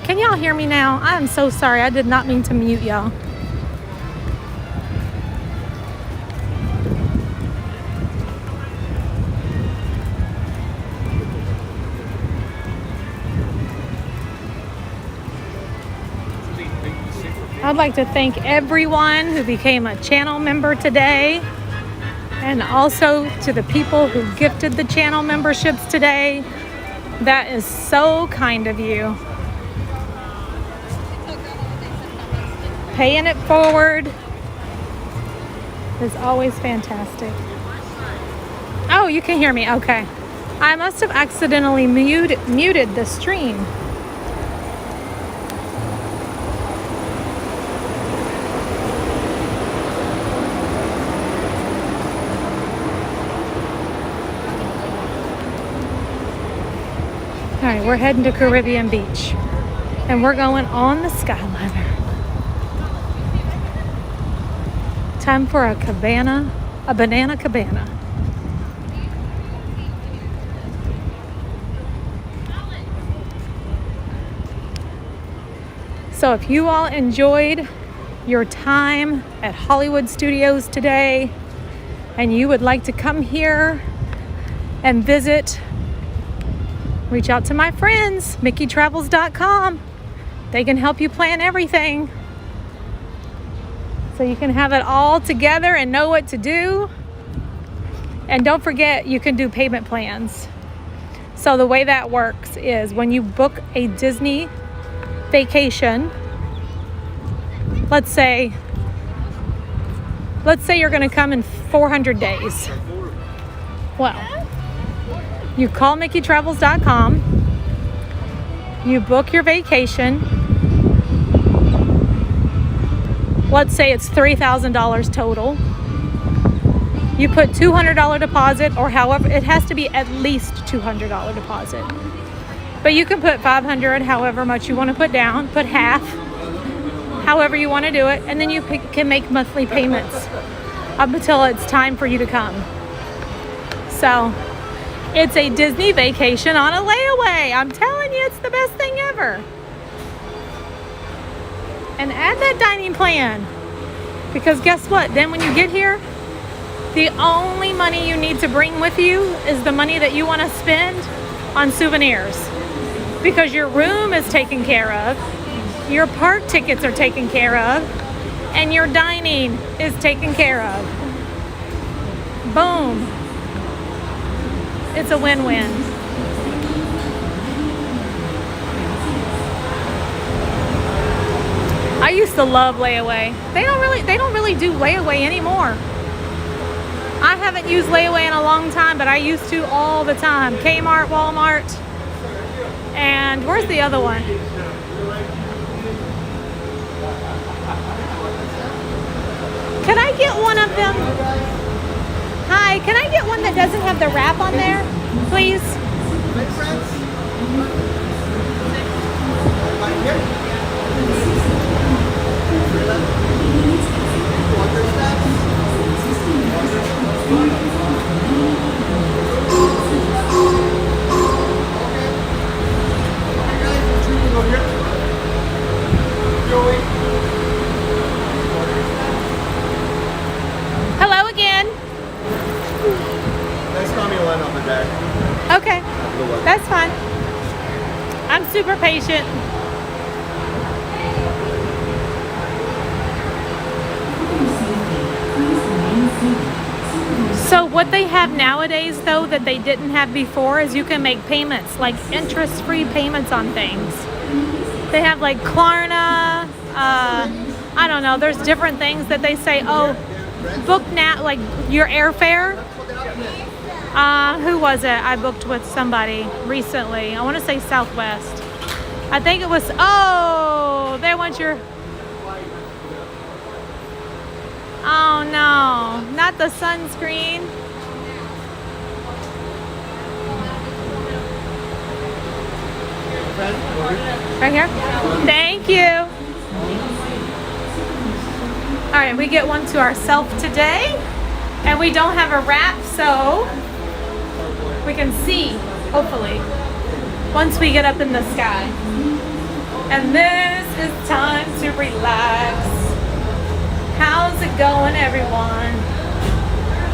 Can y'all hear me now? I am so sorry. I did not mean to mute y'all. I'd like to thank everyone who became a channel member today, and also to the people who gifted the channel memberships today. That is so kind of you. Paying it forward is always fantastic. Oh, you can hear me. Okay. I must have accidentally muted the stream. All right, we're heading to Caribbean Beach, and we're going on the Skyliner. Time for a banana cabana. So if you all enjoyed your time at Hollywood Studios today, and you would like to come here and visit, reach out to my friends, MickeyTravels.com. They can help you plan everything, so you can have it all together and know what to do. And don't forget, you can do payment plans. So the way that works is when you book a Disney vacation, let's say you're going to come in 400 days. Well, you call MickeyTravels.com, you book your vacation. Let's say it's $3,000 total. You put $200 deposit, or however, it has to be at least $200 deposit. But you can put $500, however much you want to put down, put half, however you want to do it, and then you can make monthly payments up until it's time for you to come. So it's a Disney vacation on a layaway. I'm telling you, it's the best thing ever. And add that dining plan, because guess what? Then when you get here, the only money you need to bring with you is the money that you want to spend on souvenirs, because your room is taken care of, your park tickets are taken care of, and your dining is taken care of. Boom. It's a win-win. I used to love layaway. They don't really do layaway anymore. I haven't used layaway in a long time, but I used to all the time. Kmart, Walmart, and where's the other one? Can I get one of them? Hi, can I get one that doesn't have the wrap on there, please? Hello again. Next time you'll end on the deck. Okay, that's fine. I'm super patient. So what they have nowadays, though, that they didn't have before, is you can make payments, like interest-free payments on things. They have like Klarna, I don't know, there's different things that they say, oh, book now, like your airfare. Who was it? I booked with somebody recently. I want to say Southwest. I think it was, oh, they want your, oh no, not the sunscreen. Right here? Thank you. All right, we get one to ourselves today, and we don't have a wrap, so we can see, hopefully, once we get up in the sky. And this is time to relax. How's it going, everyone?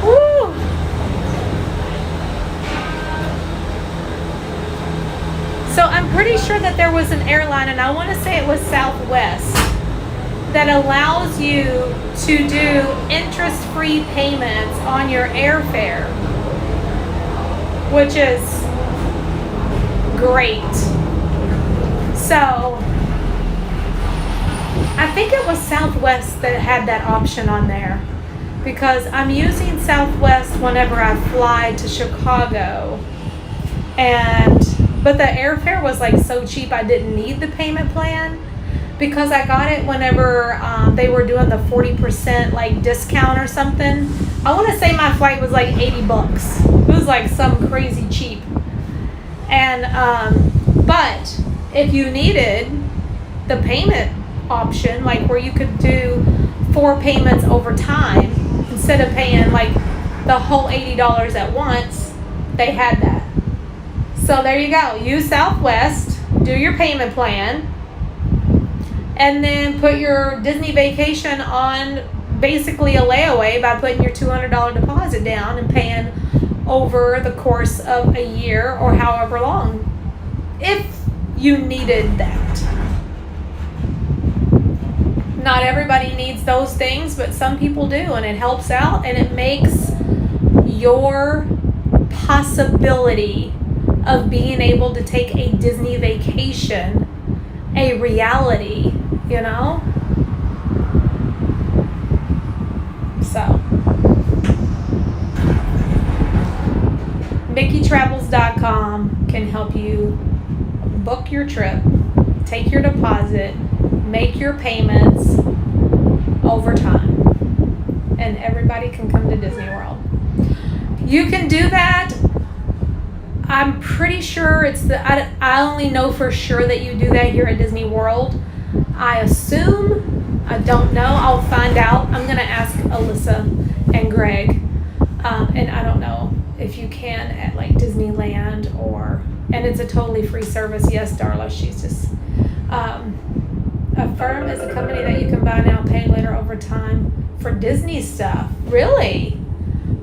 Woo! So I'm pretty sure that there was an airline, and I want to say it was Southwest, that allows you to do interest-free payments on your airfare, which is great. So I think it was Southwest that had that option on there, because I'm using Southwest whenever I fly to Chicago, but the airfare was like so cheap I didn't need the payment plan, because I got it whenever they were doing the 40% like discount or something. I want to say my flight was like $80. It was like some crazy cheap. And but if you needed the payment option, like where you could do 4 payments over time instead of paying like the whole $80 at once, they had that. So there you go. Use Southwest, do your payment plan, and then put your Disney vacation on basically a layaway by putting your $200 deposit down and paying over the course of a year or however long, if you needed that. Not everybody needs those things, but some people do, and it helps out, and it makes your possibility of being able to take a Disney vacation a reality, you know? So MickeyTravels.com can help you book your trip, take your deposit, make your payments over time, and everybody can come to Disney World. You can do that. I'm pretty sure I only know for sure that you do that here at Disney World. I assume, I don't know, I'll find out. I'm gonna ask Alyssa and Greg, and I don't know if you can at like Disneyland and it's a totally free service. Yes, Darla, she's just, Affirm is a company that you can buy now, pay later over time for Disney stuff. Really?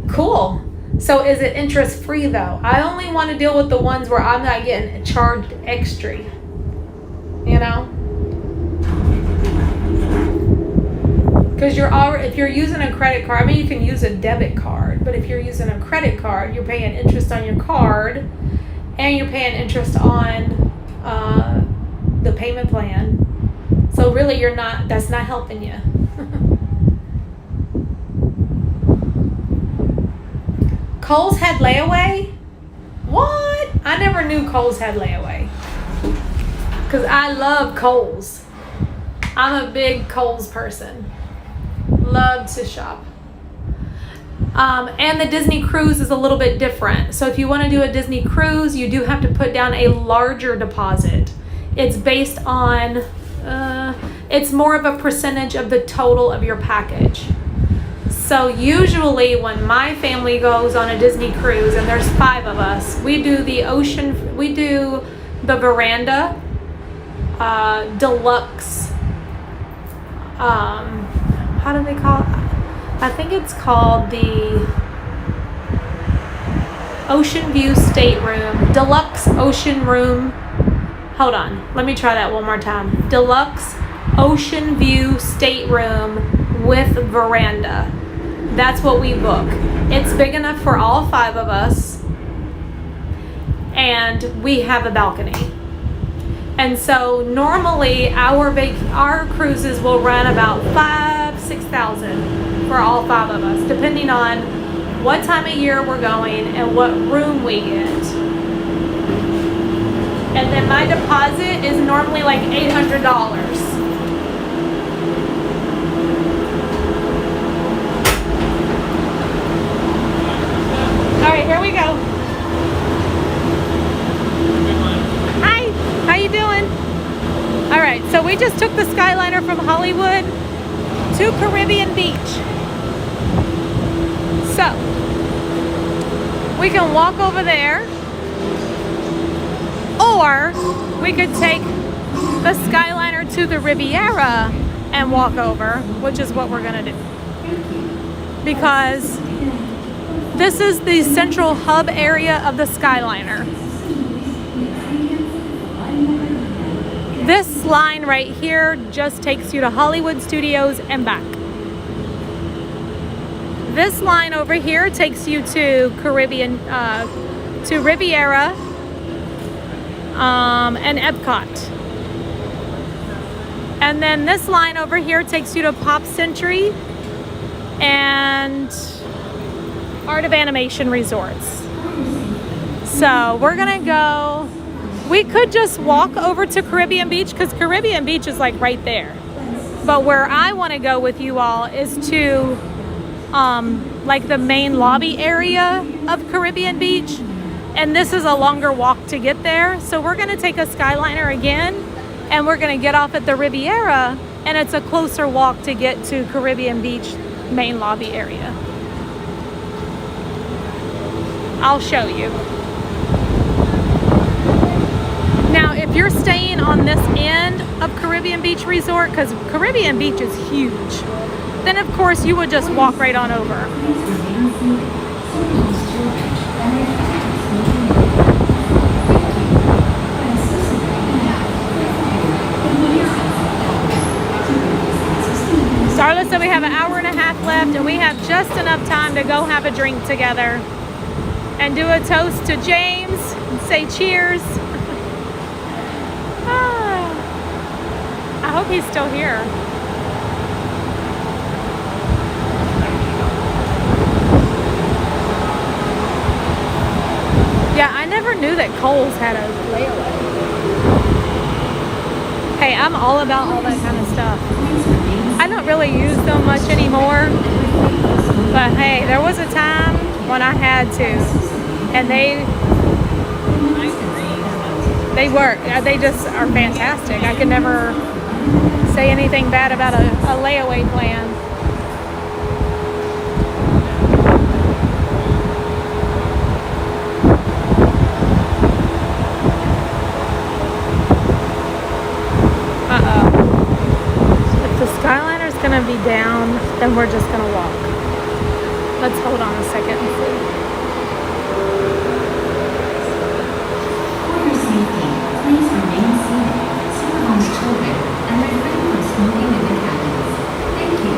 Cool. So is it interest free though? I only want to deal with the ones where I'm not getting charged extra, you know? Because if you're using a credit card, I mean, you can use a debit card, but if you're using a credit card, you're paying interest on your card, and you're paying interest on the payment plan. So really, that's not helping you. Kohl's had layaway? What? I never knew Kohl's had layaway. Because I love Kohl's. I'm a big Kohl's person. Love to shop. And the Disney cruise is a little bit different. So if you want to do a Disney cruise, you do have to put down a larger deposit. It's based on, it's more of a percentage of the total of your package. So usually when my family goes on a Disney cruise, and there's 5 of us, we do the veranda, deluxe, how do they call it? I think it's called the Ocean View Stateroom, Deluxe Ocean Room. Hold on, let me try that one more time. Deluxe Ocean View Stateroom with veranda. That's what we book. It's big enough for all 5 of us, and we have a balcony. And so normally our cruises will run about $5,000-6,000 for all 5 of us, depending on what time of year we're going and what room we get. And then my deposit is normally like $800. All right, here we go. Hi, how you doing? All right, so we just took the Skyliner from Hollywood to Caribbean Beach. So, we can walk over there, or we could take the Skyliner to the Riviera and walk over, which is what we're gonna do. Because this is the central hub area of the Skyliner. This line right here just takes you to Hollywood Studios and back. This line over here takes you to to Riviera and Epcot. And then this line over here takes you to Pop Century and Art of Animation Resorts. So we're gonna go, we could just walk over to Caribbean Beach because Caribbean Beach is like right there. But where I wanna go with you all is to like the main lobby area of Caribbean Beach. And this is a longer walk to get there. So we're gonna take a Skyliner again and we're gonna get off at the Riviera, and it's a closer walk to get to Caribbean Beach main lobby area. I'll show you. Now, if you're staying on this end of Caribbean Beach Resort, because Caribbean Beach is huge, then of course you would just walk right on over. Starla said we have an hour and a half left and we have just enough time to go have a drink together and do a toast to James and say cheers. I hope he's still here. Yeah, I never knew that Kohl's had a layaway. Hey, I'm all about all that kind of stuff. I don't really use them much anymore, but hey, there was a time when I had to, and they work. They just are fantastic. I could never say anything bad about a layaway plan. If the Skyliner's gonna be down, then we're just gonna walk. Let's hold on a second and see. For your safety, please remain seated, supervise children, and refrain from smoking in the cabins. Thank you.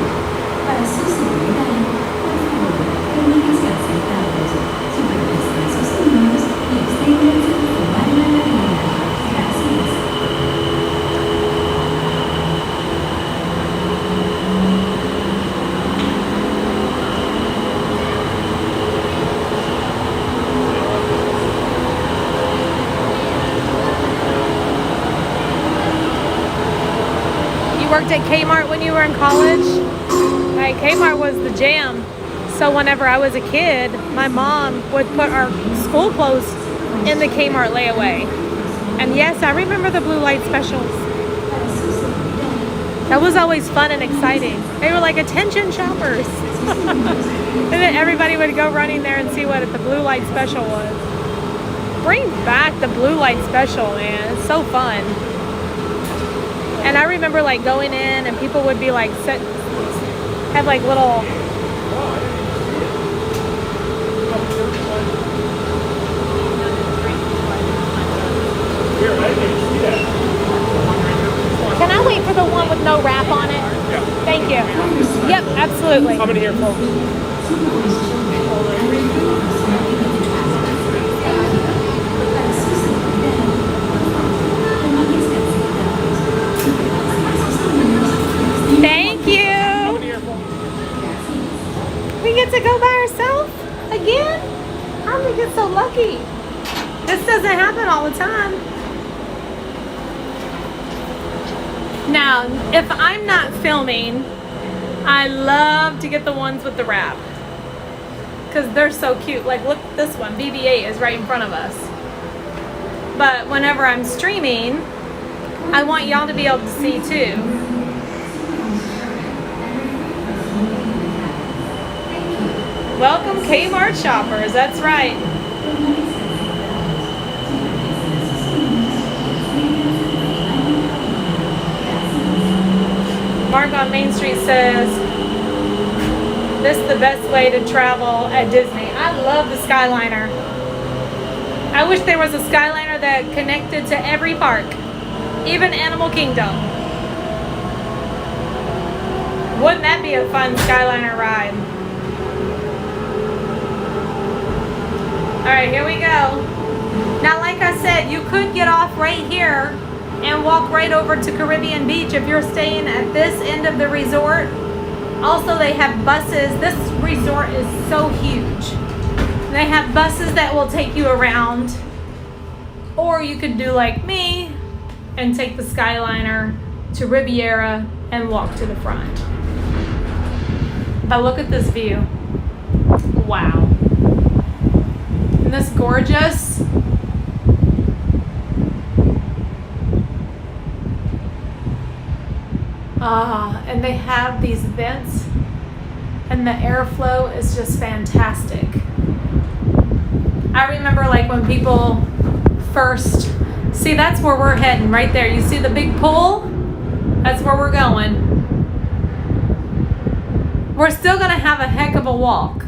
Para su seguridad, por favor, permanezcanse sentados, supervisen a sus niños y absténganse de fumar en la cabina. Gracias. You worked at Kmart when you were in college? Right, Kmart was the jam. So whenever I was a kid, my mom would put our school clothes in the Kmart layaway. And yes, I remember the blue light specials. That was always fun and exciting. They were like attention shoppers. And then everybody would go running there and see what the blue light special was. Bring back the blue light special, man. It's so fun. And I remember like going in and people would be like have like little Can I wait for the one with no wrap on it? Yeah. Thank you. Yep, absolutely. How many here, folks? Thank you. We get to go by ourselves again? How did we get so lucky? This doesn't happen all the time. Now, if I'm not filming, I love to get the ones with the wrap because they're so cute. Like, look, this one, BB-8 is right in front of us. But whenever I'm streaming, I want y'all to be able to see too. Welcome Kmart shoppers, that's right. Mark on Main Street says, this is the best way to travel at Disney. I love the Skyliner. I wish there was a Skyliner that connected to every park, even Animal Kingdom. Wouldn't that be a fun Skyliner ride? All right, here we go. Now, like I said, you could get off right here and walk right over to Caribbean Beach if you're staying at this end of the resort. Also, they have buses. This resort is so huge. They have buses that will take you around. Or you could do like me and take the Skyliner to Riviera and walk to the front. But look at this view. Wow. Isn't this gorgeous? And they have these vents and the airflow is just fantastic. I remember like when people first, see that's where we're heading right there. You see the big pool? That's where we're going. We're still gonna have a heck of a walk,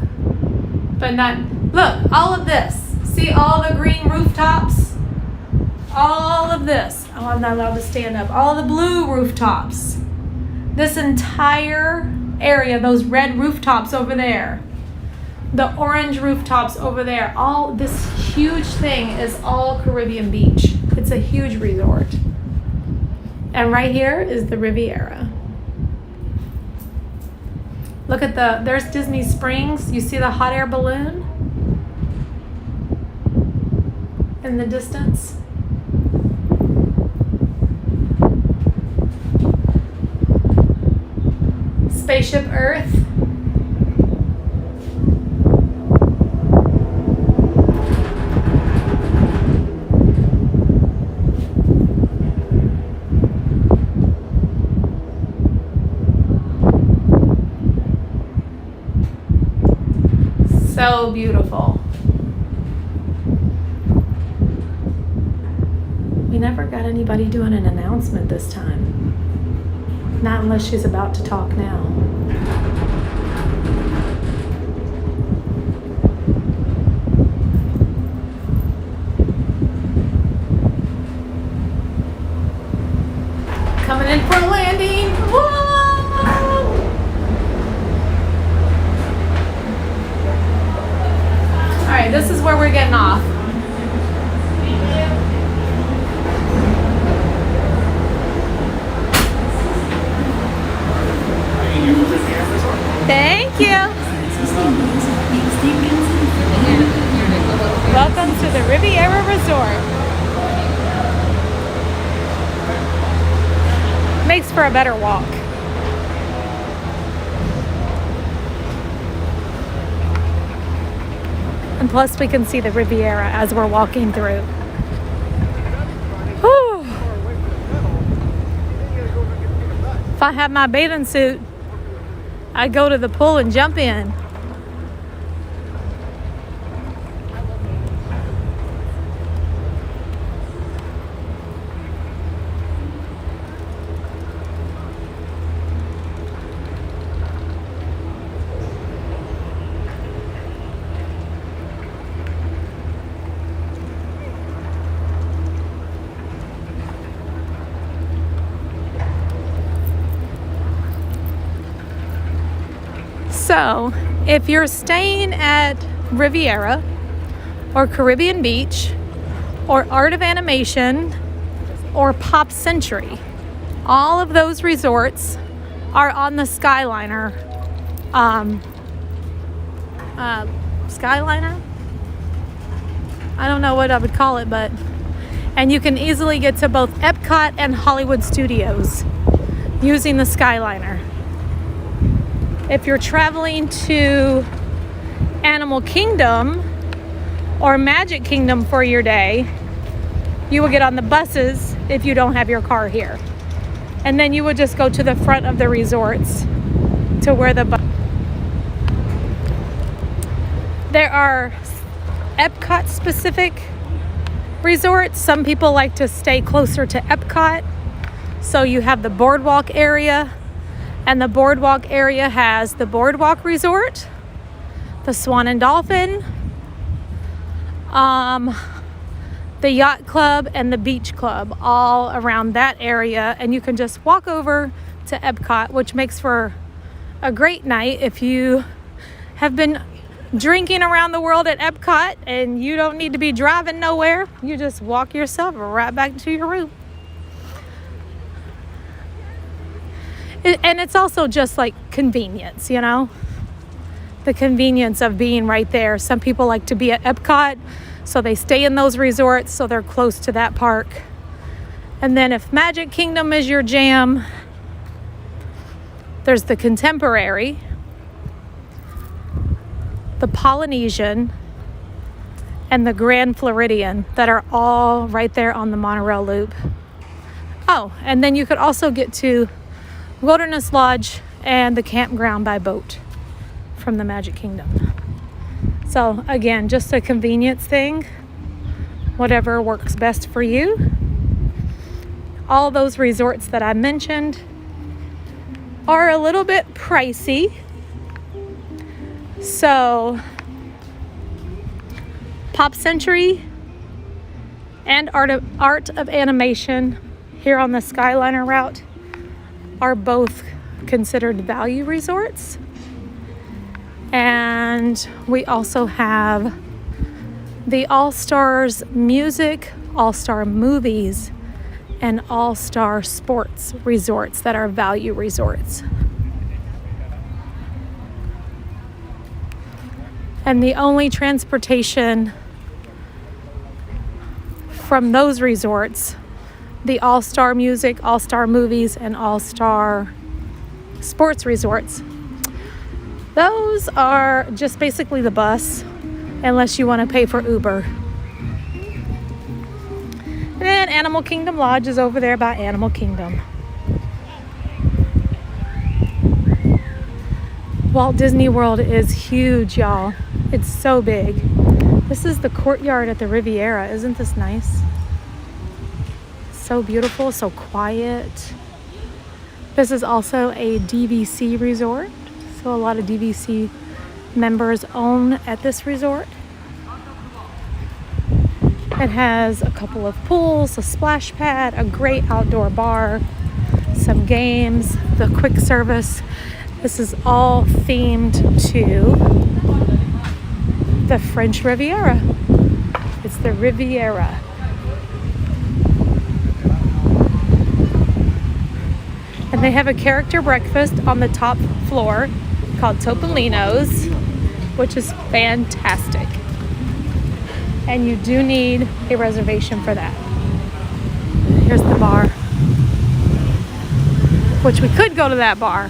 but not, look, all of this. See all the green rooftops? All of this. Oh, I'm not allowed to stand up. All the blue rooftops. This entire area, those red rooftops over there, the orange rooftops over there, all this huge thing is all Caribbean Beach. It's a huge resort. And right here is the Riviera. Look at there's Disney Springs. You see the hot air balloon in the distance? Spaceship Earth. So beautiful. We never got anybody doing an announcement this time. Not unless she's about to talk now. Coming in for a landing. Whoa! All right, this is where we're getting off. Thank you. Welcome to the Riviera Resort. Makes for a better walk. And plus we can see the Riviera as we're walking through. Whew. If I had my bathing suit, I'd go to the pool and jump in. So, if you're staying at Riviera or Caribbean Beach or Art of Animation or Pop Century, all of those resorts are on the Skyliner. Skyliner? I don't know what I would call it, but and you can easily get to both Epcot and Hollywood Studios. using the Skyliner. If you're traveling to Animal Kingdom or Magic Kingdom for your day, you will get on the buses if you don't have your car here. And then you would just go to the front of the resorts to where the bus. There are Epcot specific resorts. Some people like to stay closer to Epcot. So you have the boardwalk area, and the boardwalk area has the Boardwalk Resort, the Swan and Dolphin, the Yacht Club, and the Beach Club, all around that area. And you can just walk over to Epcot, which makes for a great night if you have been drinking around the world at Epcot and you don't need to be driving nowhere. You just walk yourself right back to your room. And it's also just like convenience, you know, the convenience of being right there. Some people like to be at Epcot, so they stay in those resorts so they're close to that park. And then if Magic Kingdom is your jam, there's the Contemporary, the Polynesian, and the Grand Floridian that are all right there on the monorail loop. Oh, and then you could also get to Wilderness Lodge and the campground by boat from the Magic Kingdom. So again, just a convenience thing, whatever works best for you. All those resorts that I mentioned are a little bit pricey. So Pop Century and Art of Animation here on the Skyliner route are both considered value resorts. And we also have the All-Stars Music, All-Star Movies, and All-Star Sports resorts that are value resorts. And the only transportation from those resorts, the All-Star Music, All-Star Movies, and All-Star Sports resorts, those are just basically the bus, unless you want to pay for Uber. And then Animal Kingdom Lodge is over there by Animal Kingdom. Walt Disney World is huge, y'all. It's so big. This is the courtyard at the Riviera. Isn't this nice? So beautiful, so quiet. This is also a DVC resort. So a lot of DVC members own at this resort. It has a couple of pools, a splash pad, a great outdoor bar, some games, the quick service. This is all themed to the French Riviera. It's the Riviera. And they have a character breakfast on the top floor called Topolino's, which is fantastic. And you do need a reservation for that. Here's the bar, which we could go to that bar.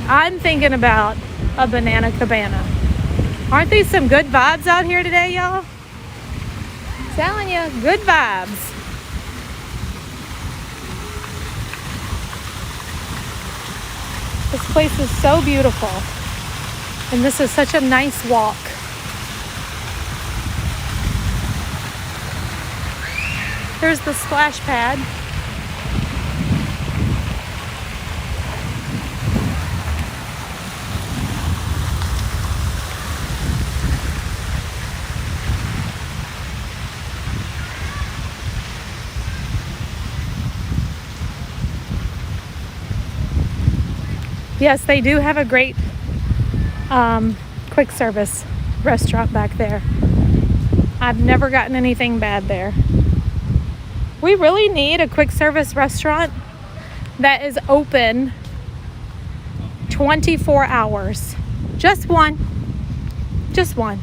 I'm thinking about a Banana Cabana. Aren't these some good vibes out here today, y'all? Telling you, good vibes. This place is so beautiful. And this is such a nice walk. There's the splash pad. Yes, they do have a great quick service restaurant back there. I've never gotten anything bad there. We really need a quick service restaurant that is open 24 hours. Just one. Just one.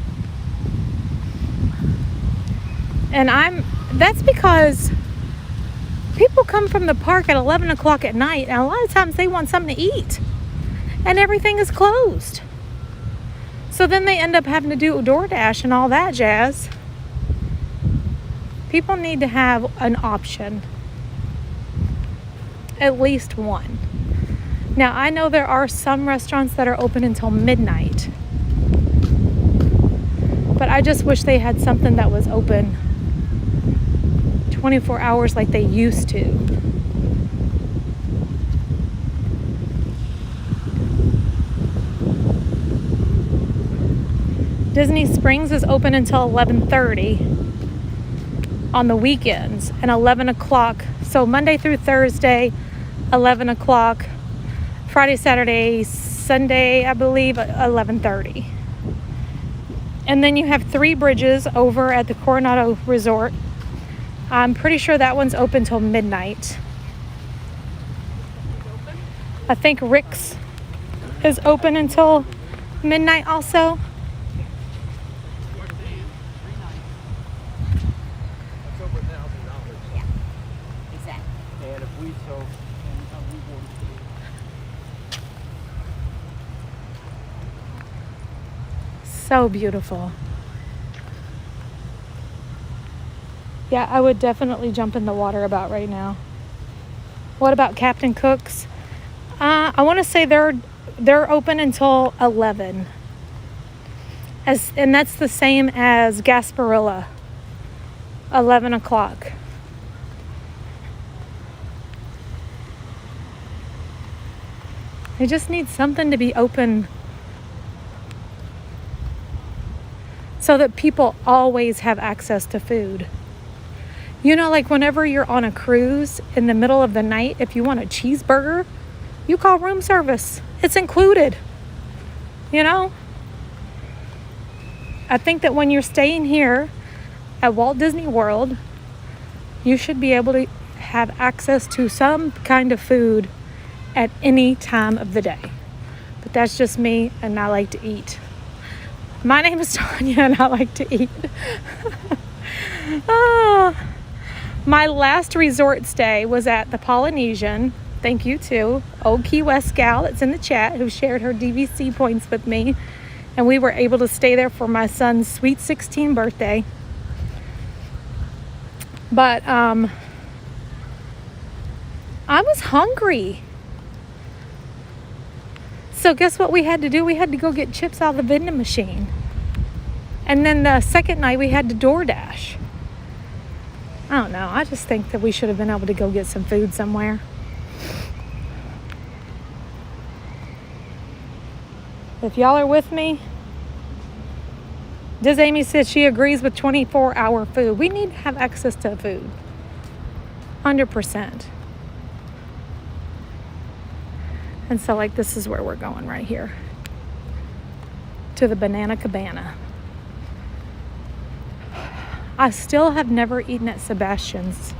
And that's because People come from the park at 11 o'clock at night, and a lot of times they want something to eat, and everything is closed. So then they end up having to do DoorDash and all that jazz. People need to have an option. At least one. Now, I know there are some restaurants that are open until midnight. But I just wish they had something that was open 24 hours like they used to. Disney Springs is open until 11:30 on the weekends and 11 o'clock. So Monday through Thursday, 11 o'clock. Friday, Saturday, Sunday, I believe, 11:30. And then you have Three Bridges over at the Coronado Resort. I'm pretty sure that one's open till midnight. I think Rick's is open until midnight also. And if we so So beautiful. Yeah, I would definitely jump in the water about right now. What about Captain Cook's? I want to say they're open until 11. And that's the same as Gasparilla. 11 o'clock. They just need something to be open so that people always have access to food. You know, like whenever you're on a cruise in the middle of the night, if you want a cheeseburger, you call room service. It's included. You know? I think that when you're staying here at Walt Disney World, you should be able to have access to some kind of food at any time of the day. But that's just me, and I like to eat. My name is Tanya, and I like to eat. My last resort stay was at the Polynesian. Thank you to Old Key West gal that's in the chat who shared her DVC points with me. And we were able to stay there for my son's sweet 16 birthday. But I was hungry. So guess what we had to do? We had to go get chips out of the vending machine. And then the second night we had to DoorDash. I don't know. I just think that we should have been able to go get some food somewhere. If y'all are with me, Diz Amy says she agrees with 24-hour food. We need to have access to food. 100%. And so, like, this is where we're going right here. To the Banana Cabana. I still have never eaten at Sebastian's.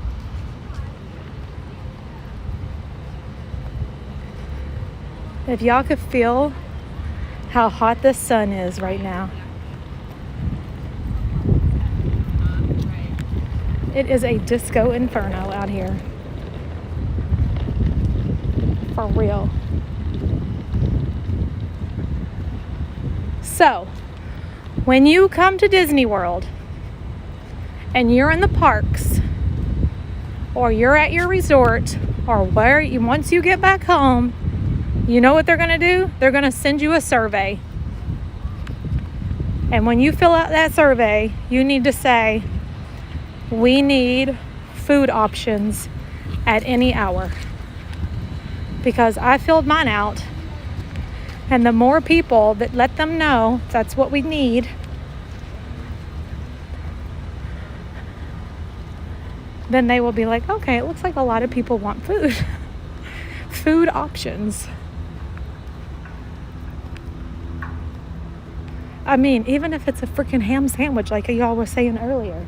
If y'all could feel how hot the sun is right now. It is a disco inferno out here. For real. So, when you come to Disney World and you're in the parks or you're at your resort or once you get back home, you know what they're going to do? They're going to send you a survey. And when you fill out that survey, you need to say, we need food options at any hour. Because I filled mine out. And the more people that let them know that's what we need, then they will be like, okay, it looks like a lot of people want food. Food options. I mean, even if it's a freaking ham sandwich like y'all were saying earlier,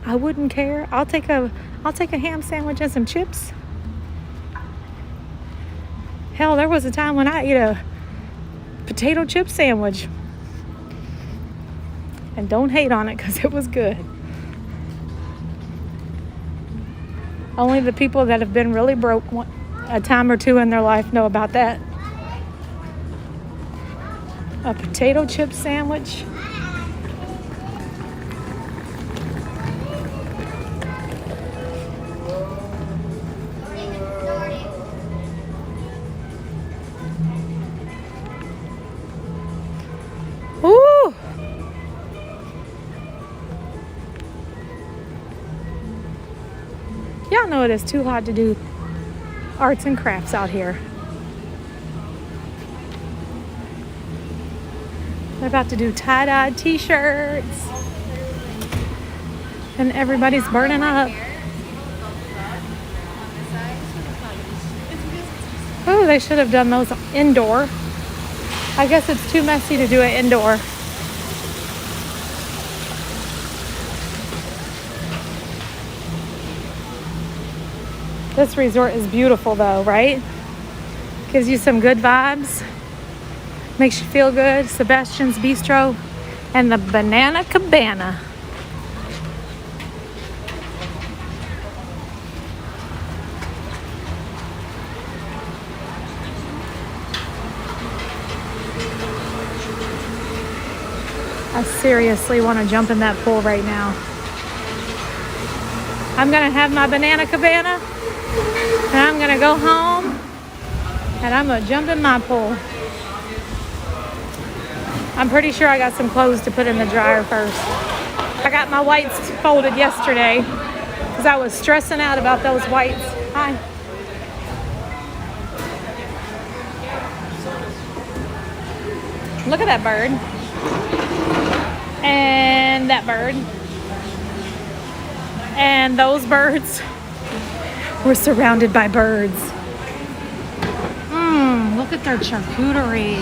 I wouldn't care. I'll take a ham sandwich and some chips. Hell, there was a time when I ate a potato chip sandwich. And don't hate on it because it was good. Only the people that have been really broke a time or two in their life know about that. A potato chip sandwich. Ooh! Y'all know it is too hot to do arts and crafts out here. They're about to do tie-dye t-shirts. And everybody's burning up. Oh, they should have done those indoor. I guess it's too messy to do it indoor. This resort is beautiful though, right? Gives you some good vibes. Makes you feel good. Sebastian's Bistro and the Banana Cabana. I seriously want to jump in that pool right now. I'm going to have my Banana Cabana and I'm going to go home and I'm going to jump in my pool. I'm pretty sure I got some clothes to put in the dryer first. I got my whites folded yesterday because I was stressing out about those whites. Hi. Look at that bird. And that bird. And those birds. We're surrounded by birds. Look at their charcuterie.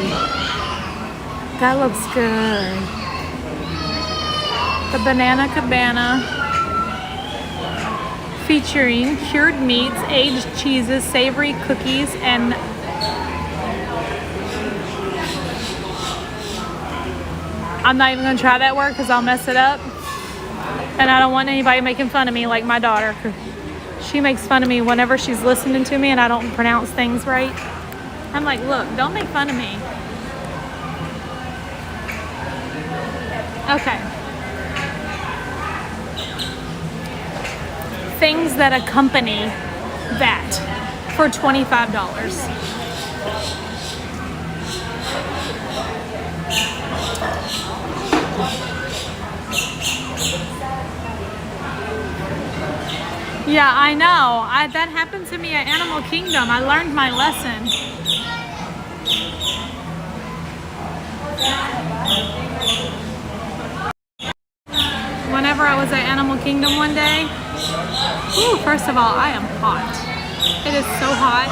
That looks good. The Banana Cabana, featuring cured meats, aged cheeses, savory cookies, and I'm not even gonna try that word because I'll mess it up. And I don't want anybody making fun of me like my daughter. She makes fun of me whenever she's listening to me and I don't pronounce things right. I'm like, look, don't make fun of me. Okay. Things that accompany that for $25. Yeah, I know. That happened to me at Animal Kingdom. I learned my lesson. Whenever I was at Animal Kingdom one day, first of all, I am hot. It is so hot.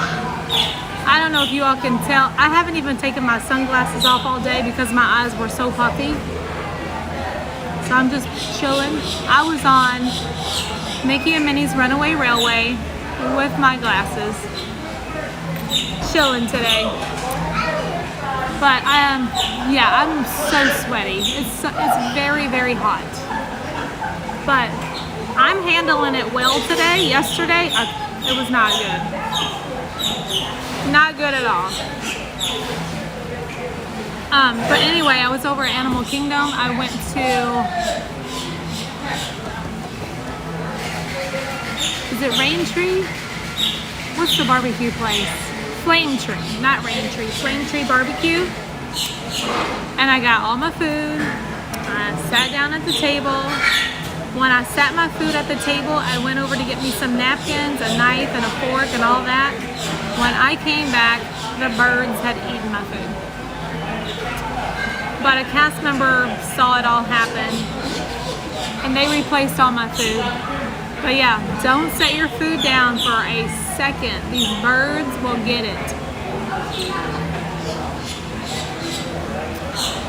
I don't know if you all can tell. I haven't even taken my sunglasses off all day because my eyes were so puffy. So I'm just chilling. I was on Mickey and Minnie's Runaway Railway with my glasses. Chilling today. But I'm so sweaty. It's very, very hot. But I'm handling it well today. Yesterday, it was not good. Not good at all. But anyway, I was over at Animal Kingdom. I went to, is it Rain Tree? What's the barbecue place? Flame Tree, not Rain Tree. Flame Tree Barbecue. And I got all my food. I sat down at the table. When I sat my food at the table, I went over to get me some napkins, a knife, and a fork, and all that. When I came back, the birds had eaten my food. But a cast member saw it all happen, and they replaced all my food. But yeah, don't set your food down for a second. These birds will get it.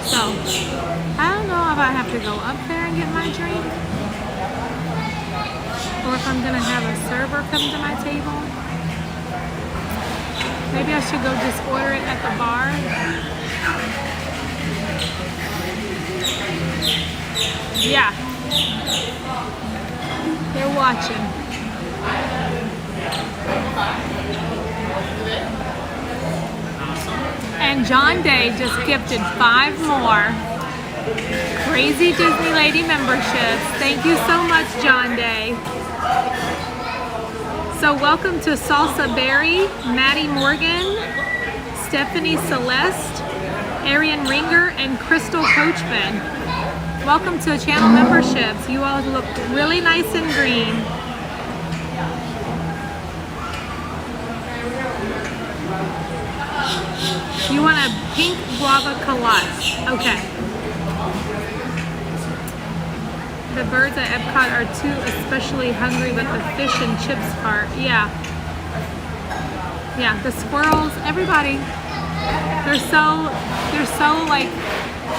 So, I don't know if I have to go up there and get my drink, or if I'm gonna have a server come to my table. Maybe I should go just order it at the bar. Yeah. They're watching. And John Day just gifted 5 more Crazy Disney Lady memberships. Thank you so much, John Day. So welcome to Salsa Berry, Maddie Morgan, Stephanie Celeste, Arian Ringer, and Crystal Coachman. Welcome to channel memberships. You all look really nice and green. You want a pink guava calash. Okay. The birds at Epcot are too especially hungry, but the fish and chips part, yeah. Yeah, the squirrels, everybody. They're so like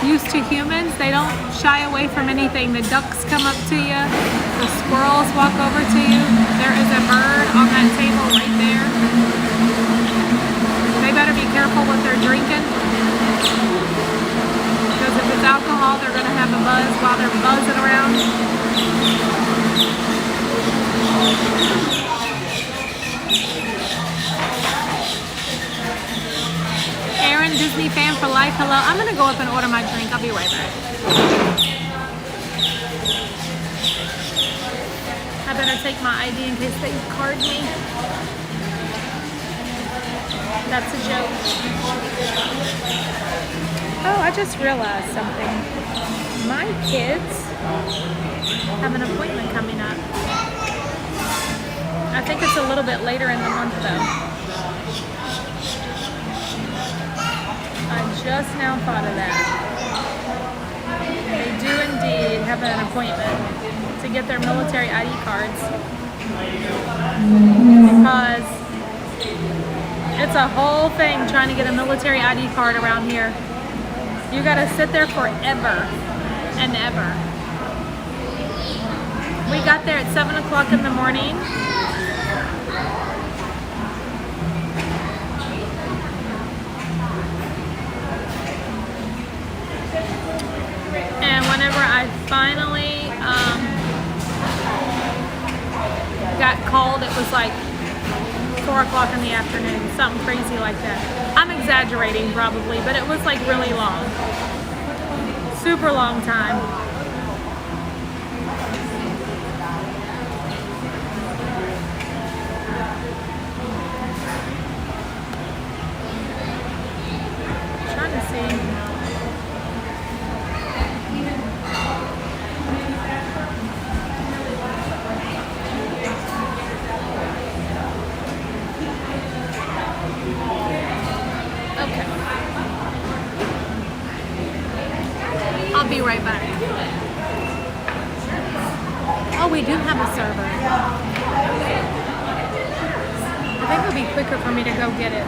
used to humans. They don't shy away from anything. The ducks come up to you. The squirrels walk over to you. There is a bird on that table right there. They better be careful what they're drinking. Because if it's alcohol, they're going to have a buzz while they're buzzing around. Aaron, Disney fan for life, hello. I'm going to go up and order my drink. I'll be right back. I better take my ID in case they card me. That's a joke. Oh, I just realized something. My kids have an appointment coming up. I think it's a little bit later in the month though. I just now thought of that. They do indeed have an appointment to get their military ID cards. Because it's a whole thing trying to get a military ID card around here. You gotta sit there forever and ever. We got there at 7 o'clock in the morning. And whenever I finally got called, it was like 4 o'clock in the afternoon, something crazy like that. I'm exaggerating probably, but it was like really long. Super long time. Trying to see. I'll be right back. Oh, we do have a server. I think it'll be quicker for me to go get it.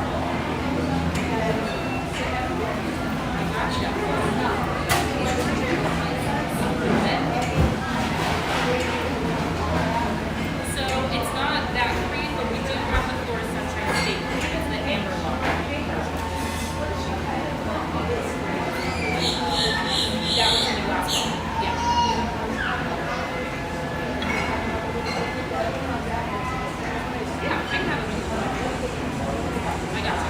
So it's not that cream, but we do have the Florida Sunshine Steak. It's the amber one. That was in the last one. Yeah. Yeah, I can have it. I got it.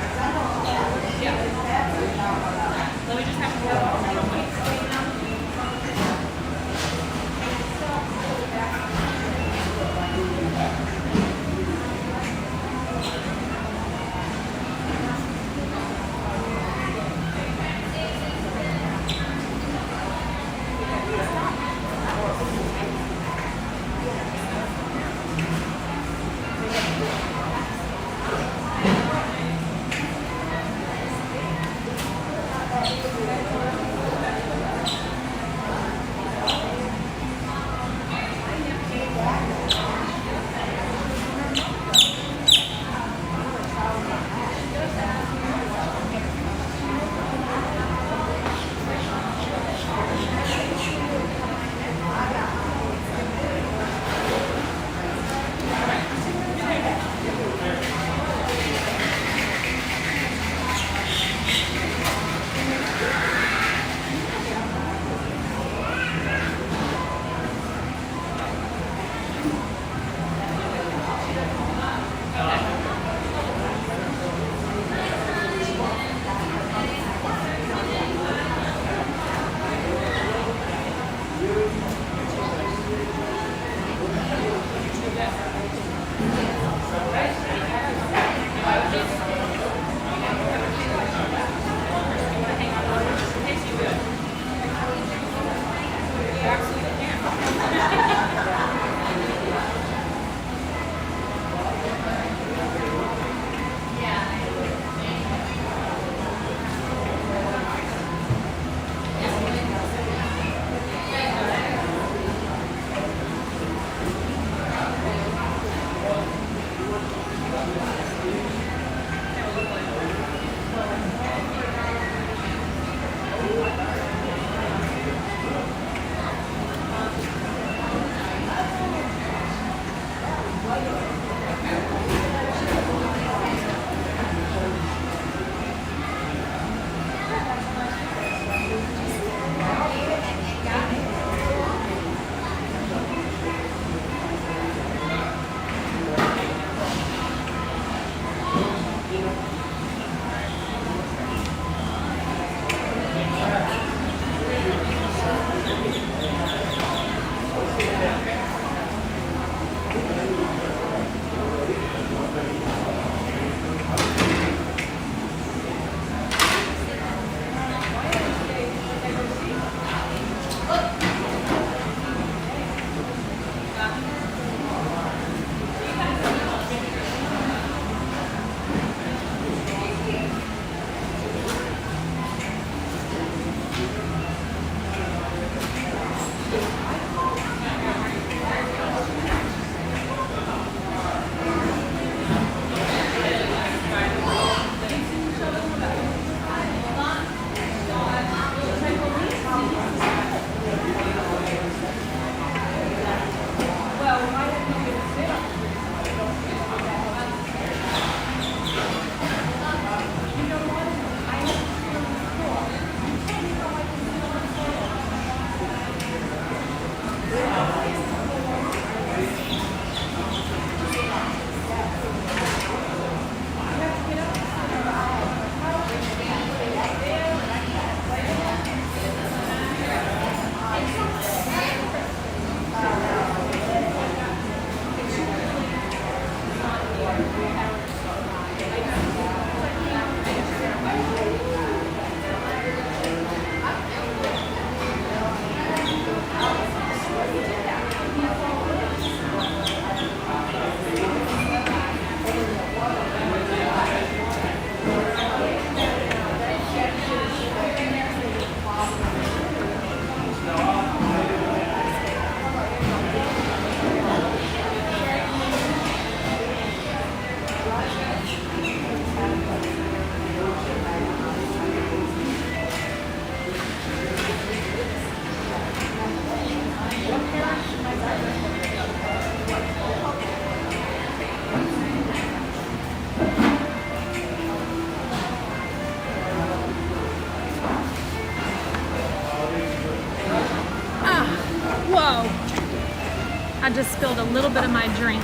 I just spilled a little bit of my drink.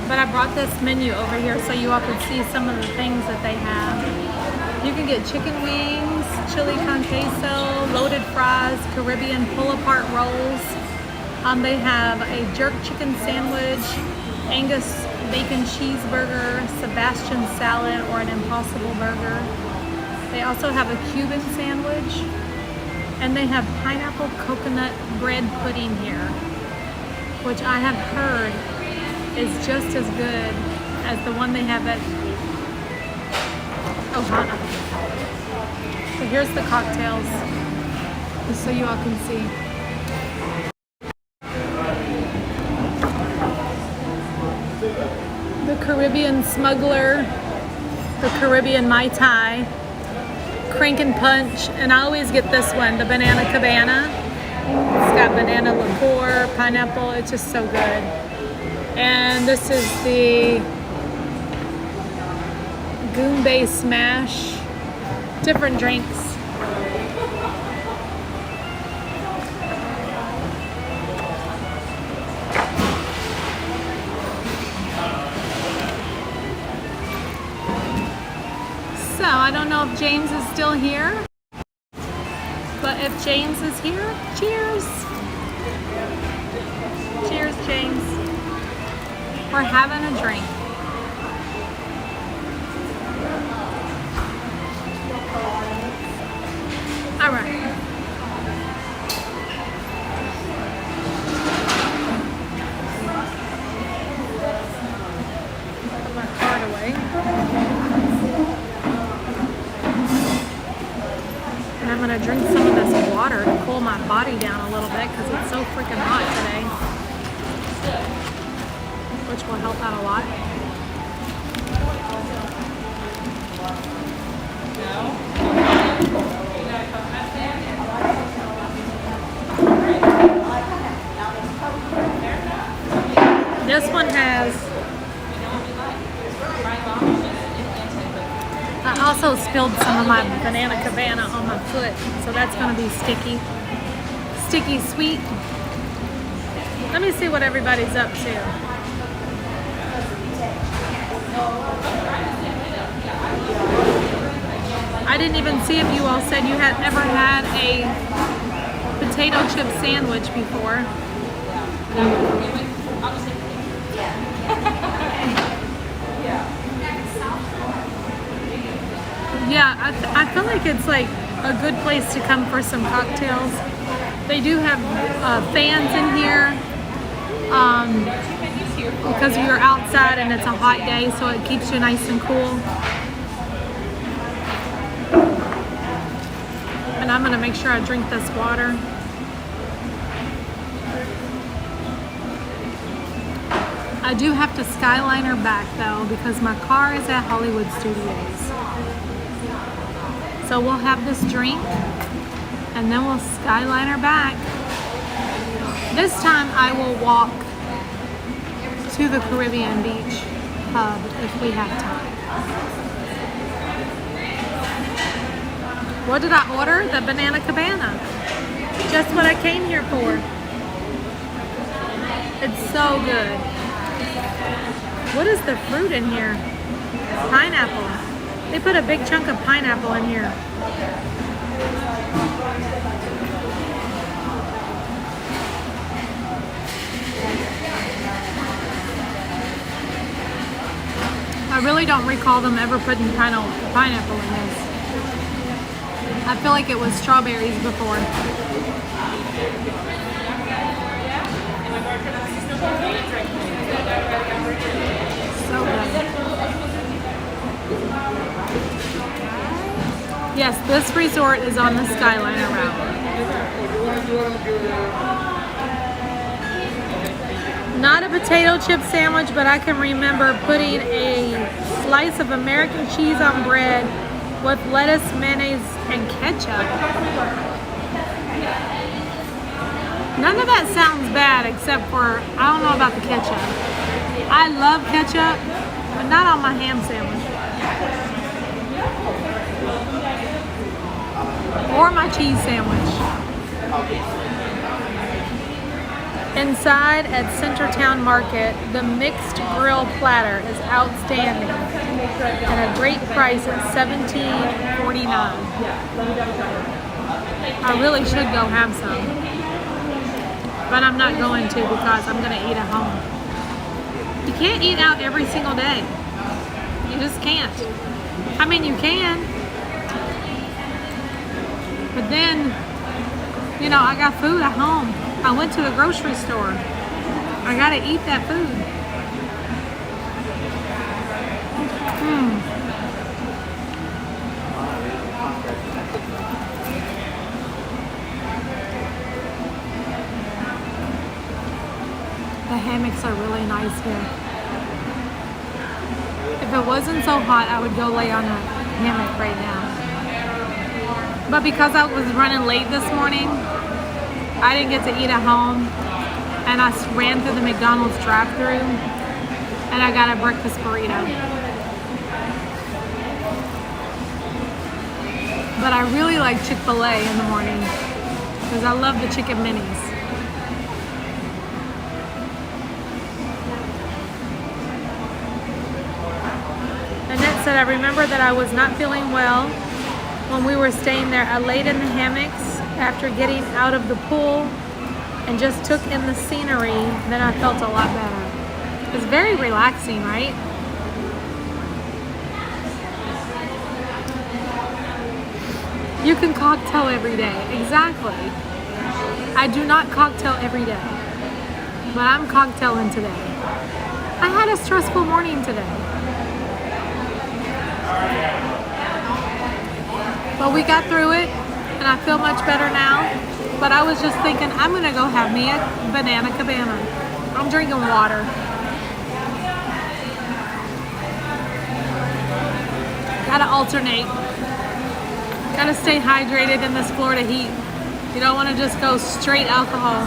But I brought this menu over here so you all could see some of the things that they have. You can get chicken wings, chili con queso, loaded fries, Caribbean pull-apart rolls. They have a jerk chicken sandwich, Angus bacon cheeseburger, Sebastian salad, or an Impossible burger. They also have a Cuban sandwich, and they have pineapple coconut bread pudding here, which I have heard is just as good as the one they have at Ohana. So here's the cocktails, just so you all can see. The Caribbean Smuggler, the Caribbean Mai Tai, Crank and Punch, and I always get this one, the Banana Cabana. It's got banana liqueur, pineapple, it's just so good. And this is the Goombay Smash, different drinks. So I don't know if James is still here, but if James is here, cheers. Cheers, James. We're having a drink. All right. Put my card away. And I'm gonna drink some of this water to cool my body down a little bit because it's so freaking hot today, which will help out a lot. This one has, I also spilled some of my Banana Cabana on my foot, so that's going to be sticky. Sticky sweet. Let me see what everybody's up to. I didn't even see if you all said you had ever had a potato chip sandwich before. Yeah, I feel like it's like a good place to come for some cocktails. They do have fans in here because you're outside and it's a hot day, so it keeps you nice and cool. And I'm gonna make sure I drink this water. I do have to Skyliner back though because my car is at Hollywood Studios. So we'll have this drink and then we'll Skyliner back. This time I will walk to the Caribbean Beach pub if we have time. What did I order? The Banana Cabana. Just what I came here for. It's so good. What is the fruit in here? Pineapple. They put a big chunk of pineapple in here. I really don't recall them ever putting pineapple in this. I feel like it was strawberries before. So good. Yes, this resort is on the Skyliner route. Not a potato chip sandwich, but I can remember putting a slice of American cheese on bread with lettuce, mayonnaise, and ketchup. None of that sounds bad except for, I don't know about the ketchup. I love ketchup, but not on my ham sandwich. Or my cheese sandwich. Inside at Centertown Market, the mixed grill platter is outstanding and a great price at $17.49. I really should go have some, but I'm not going to because I'm going to eat at home. You can't eat out every single day. You just can't. I mean, you can, but then, you know, I got food at home. I went to the grocery store. I gotta eat that food. The hammocks are really nice here. If it wasn't so hot, I would go lay on a hammock right now. But because I was running late this morning, I didn't get to eat at home, and I ran through the McDonald's drive-thru, and I got a breakfast burrito. But I really like Chick-fil-A in the morning, because I love the chicken minis. Annette said, I remember that I was not feeling well when we were staying there. I laid in the hammocks after getting out of the pool and just took in the scenery. Then I felt a lot better. It's very relaxing, right? You can cocktail every day. Exactly. I do not cocktail every day, but I'm cocktailing today. I had a stressful morning today, but we got through it. And I feel much better now. But I was just thinking, I'm gonna go have me a banana cabana. I'm drinking water. Gotta alternate. Gotta stay hydrated in this Florida heat. You don't wanna just go straight alcohol.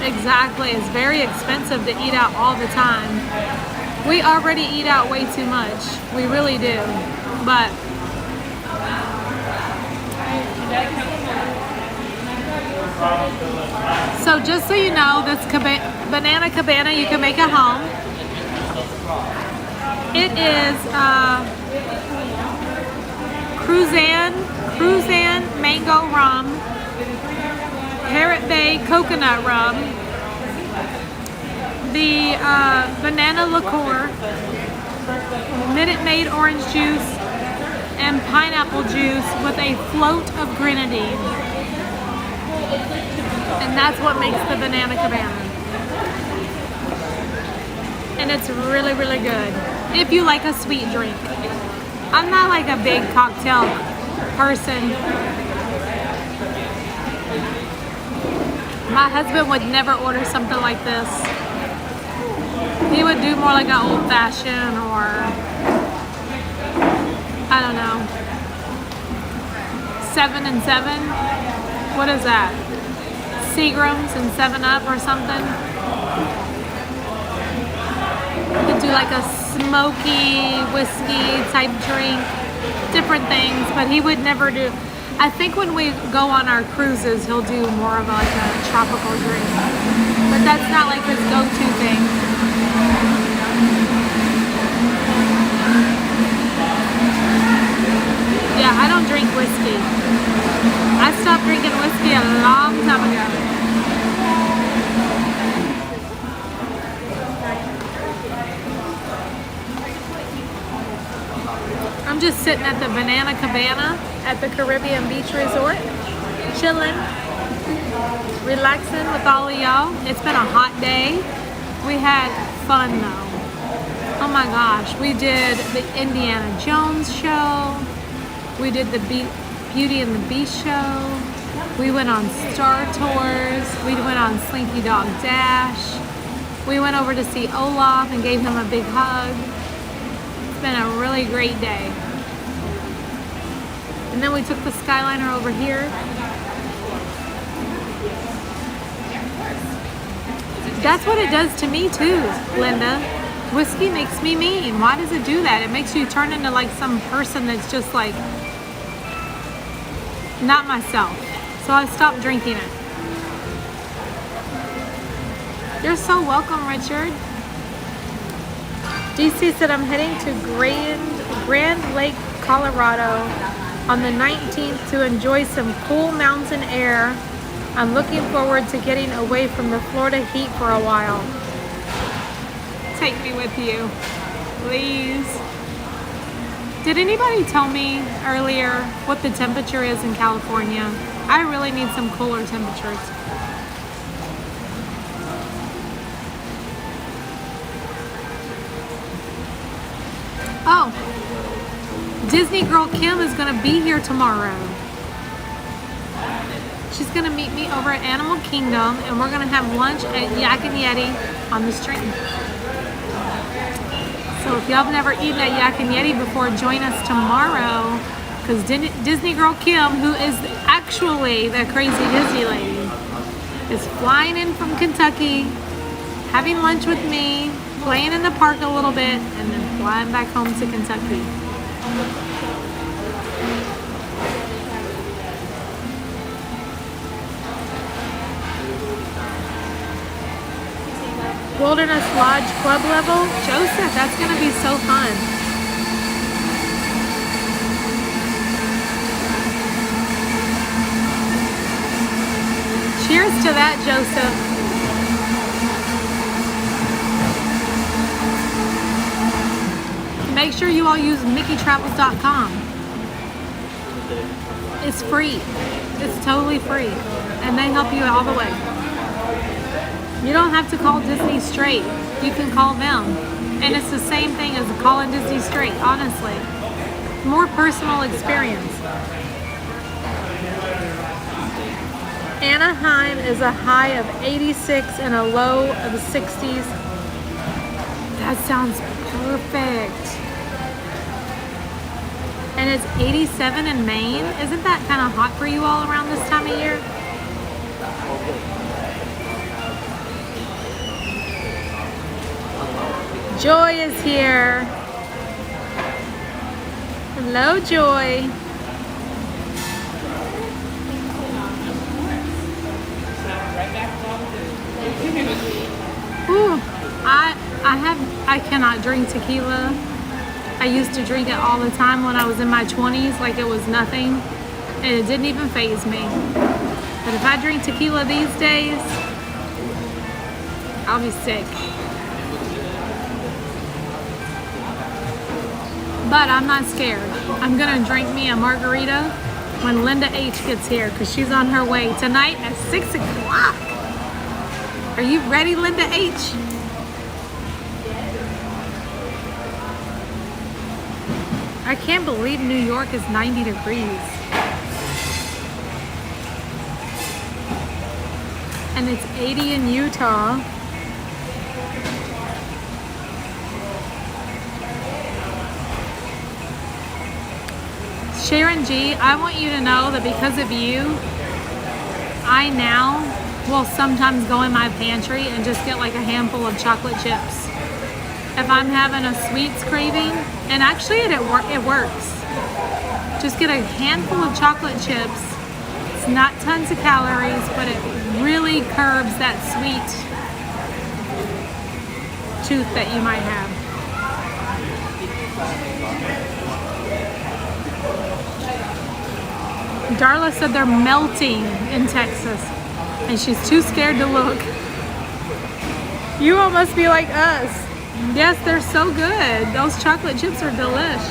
Exactly, it's very expensive to eat out all the time. We already eat out way too much. We really do. But so just so you know, this banana cabana you can make at home. It is Cruzan mango rum, Parrot Bay coconut rum, the banana liqueur, Minute Maid orange juice, and pineapple juice with a float of grenadine. And that's what makes the banana cabana. And it's really, really good if you like a sweet drink. I'm not like a big cocktail person. My husband would never order something like this. He would do more like an old-fashioned or, I don't know, 7 and 7. What is that? Seagrams and 7-Up or something. He'd do like a smoky whiskey type drink, different things, but he would never do. I think when we go on our cruises, he'll do more of like a tropical drink, but that's not like his go-to thing. Yeah, I don't drink whiskey. I stopped drinking whiskey a long time ago. I'm just sitting at the Banana Cabana at the Caribbean Beach Resort, chilling, relaxing with all of y'all. It's been a hot day. We had fun though. Oh my gosh, we did the Indiana Jones show. We did the Beauty and the Beast show. We went on Star Tours. We went on Slinky Dog Dash. We went over to see Olaf and gave him a big hug. It's been a really great day. And then we took the Skyliner over here. That's what it does to me too, Linda. Whiskey makes me mean. Why does it do that? It makes you turn into like some person that's just like not myself. So I stopped drinking it. You're so welcome, Richard. DC said I'm heading to Grand Lake, Colorado on the 19th to enjoy some cool mountain air. I'm looking forward to getting away from the Florida heat for a while. Take me with you, please. Did anybody tell me earlier what the temperature is in California? I really need some cooler temperatures. Oh, Disney Girl Kim is gonna be here tomorrow. She's gonna meet me over at Animal Kingdom and we're gonna have lunch at Yak and Yeti on the street. So if y'all have never eaten at Yak and Yeti before, join us tomorrow because Disney Girl Kim, who is actually the crazy Disney lady, is flying in from Kentucky, having lunch with me, playing in the park a little bit, and then flying back home to Kentucky. Wilderness Lodge Club level? Joseph, that's going to be so fun. Cheers to that, Joseph. Make sure you all use MickeyTravels.com. It's free. It's totally free. And they help you all the way. You don't have to call Disney straight. You can call them. And it's the same thing as calling Disney straight, honestly. More personal experience. Anaheim is a high of 86 and a low of 60s. That sounds perfect. And it's 87 in Maine. Isn't that kind of hot for you all around this time of year? Joy is here. Hello, Joy. Ooh, I cannot drink tequila. I used to drink it all the time when I was in my 20s, like it was nothing, and it didn't even faze me. But if I drink tequila these days, I'll be sick. But I'm not scared. I'm gonna drink me a margarita when Linda H gets here because she's on her way tonight at 6 o'clock. Are you ready, Linda H? I can't believe New York is 90 degrees. And it's 80 in Utah. Sharon G, I want you to know that because of you, I now will sometimes go in my pantry and just get like a handful of chocolate chips. If I'm having a sweets craving, and actually it works. Just get a handful of chocolate chips. It's not tons of calories, but it really curbs that sweet tooth that you might have. Darla said they're melting in Texas and she's too scared to look. You all must be like us. Yes, they're so good. Those chocolate chips are delish.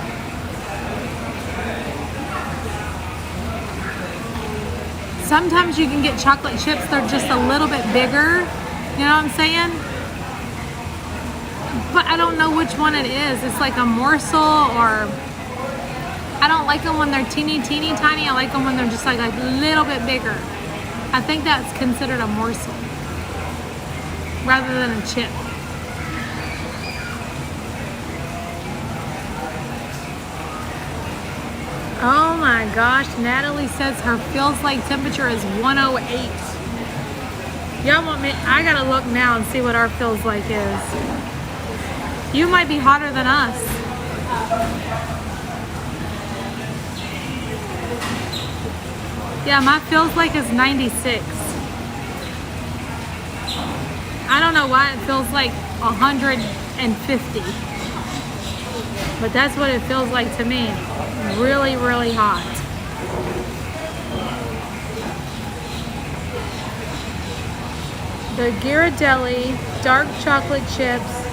Sometimes you can get chocolate chips, they're just a little bit bigger. You know what I'm saying? But I don't know which one it is. It's like a morsel or I don't like them when they're teeny tiny. I like them when they're just like a little bit bigger. I think that's considered a morsel rather than a chip. Oh my gosh, Natalie says her feels like temperature is 108. Y'all want me? I gotta look now and see what our feels like is. You might be hotter than us. Yeah, my feels like is 96. I don't know why it feels like 150. But that's what it feels like to me. Really, really hot. The Ghirardelli dark chocolate chips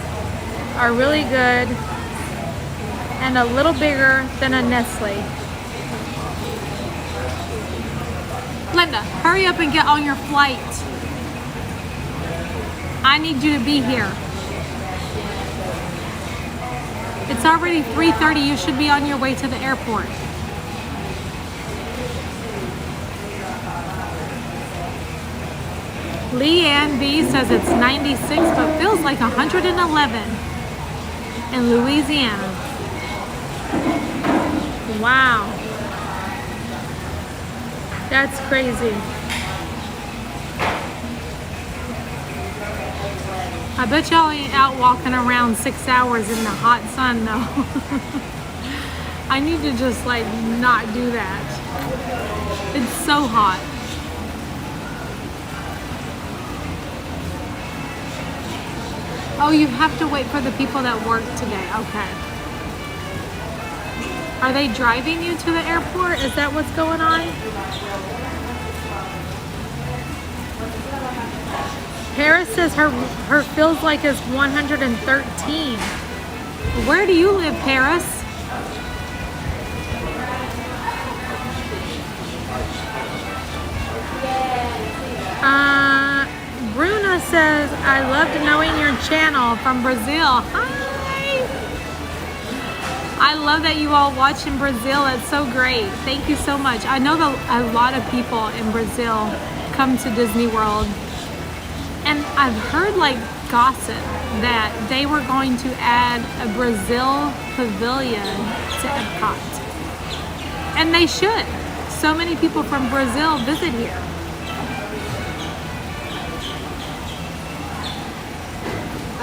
are really good and a little bigger than a Nestle. Linda, hurry up and get on your flight. I need you to be here. It's already 3:30. You should be on your way to the airport. Leanne B says it's 96 but feels like 111 in Louisiana. Wow. That's crazy. I bet y'all ain't out walking around 6 hours in the hot sun though. I need to just like not do that. It's so hot. Oh, you have to wait for the people that work today. Okay. Are they driving you to the airport? Is that what's going on? Paris says her feels like is 113. Where do you live, Paris? Bruna says, I loved knowing your channel from Brazil. Hi! I love that you all watch in Brazil. That's so great. Thank you so much. I know that a lot of people in Brazil come to Disney World. And I've heard like gossip that they were going to add a Brazil pavilion to Epcot. And they should. So many people from Brazil visit here.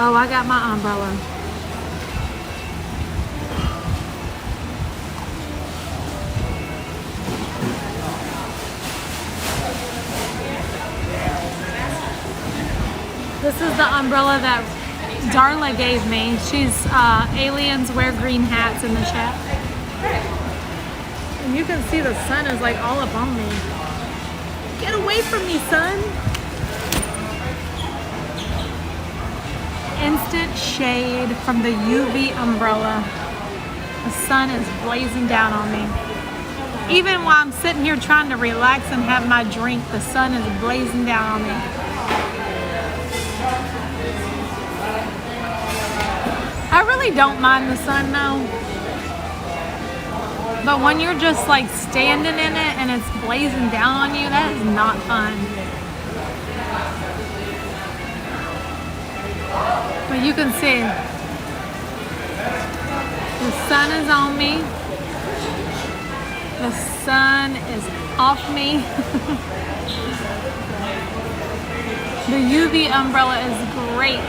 Oh, I got my umbrella. This is the umbrella that Darla gave me. She's aliens wear green hats in the chat. And you can see the sun is like all up on me. Get away from me, sun. Instant shade from the UV umbrella. The sun is blazing down on me. Even while I'm sitting here trying to relax and have my drink, the sun is blazing down on me. I really don't mind the sun though. But when you're just like standing in it and it's blazing down on you, that is not fun. But you can see the sun is on me. The sun is off me. The UV umbrella is great.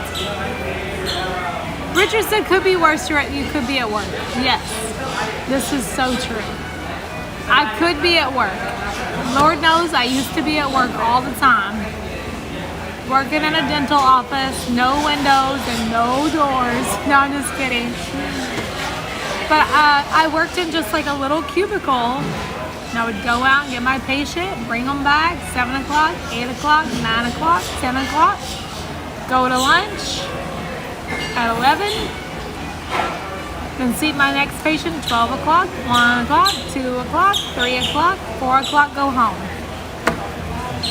Richard said could be worse. You could be at work. Yes, this is so true. I could be at work. Lord knows I used to be at work all the time. Working in a dental office, no windows and no doors. No, I'm just kidding. But I worked in just like a little cubicle. And I would go out and get my patient, bring them back, 7 o'clock, 8 o'clock, 9 o'clock, 10 o'clock. Go to lunch at 11. Then see my next patient, 12 o'clock, 1 o'clock, 2 o'clock, 3 o'clock, 4 o'clock, go home.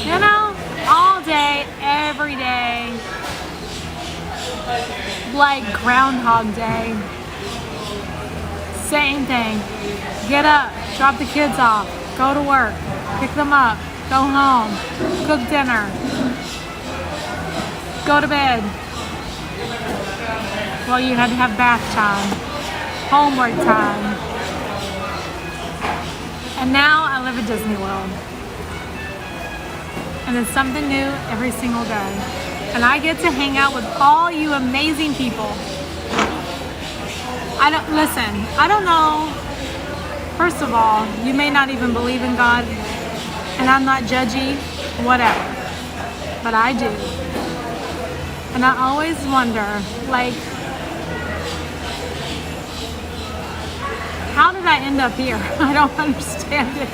You know, all day, every day. Like Groundhog Day. Same thing. Get up, drop the kids off, go to work, pick them up, go home, cook dinner, go to bed. Well, you had to have bath time, homework time. And now I live at Disney World. And it's something new every single day. And I get to hang out with all you amazing people. I don't know. First of all, you may not even believe in God, and I'm not judgy, whatever. But I do. And I always wonder, like, how did I end up here? I don't understand it.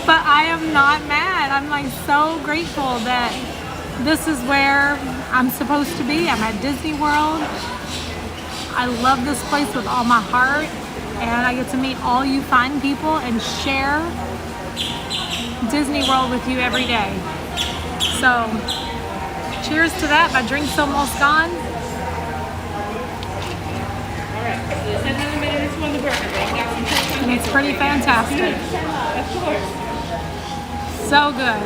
But I am not mad. I'm like so grateful that this is where I'm supposed to be. I'm at Disney World. I love this place with all my heart, and I get to meet all you fine people and share Disney World with you every day. So, cheers to that. My drink's almost gone. And it's pretty fantastic. Of course. So good.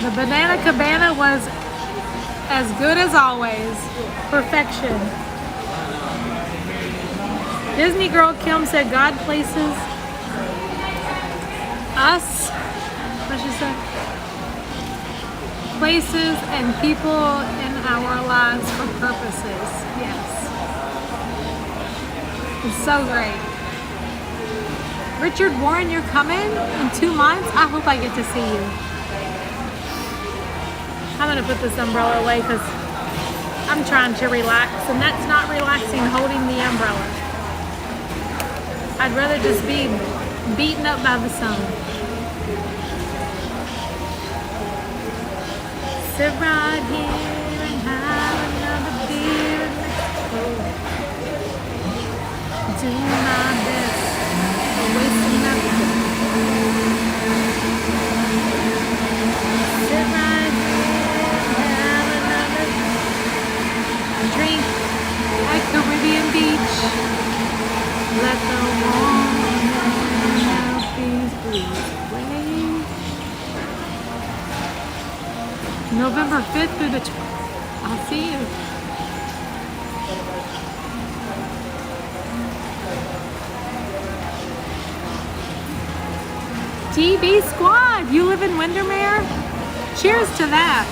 The Banana Cabana was as good as always. Perfection. Disney girl Kim said God places us, what'd she say? Places and people in our lives for purposes. Yes. It's so great. Richard Warren, you're coming in 2 months? I hope I get to see you. I'm gonna put this umbrella away because I'm trying to relax, and that's not relaxing holding the umbrella. I'd rather just be beaten up by the sun. Sit right here and have another beer in Mexico. Do my best, wasting nothing. Sit right here and have another drink at Caribbean Beach. Let the warm southeast breeze away. November 5th through the 12th. I'll see you. DB Squad, you live in Windermere? Cheers to that.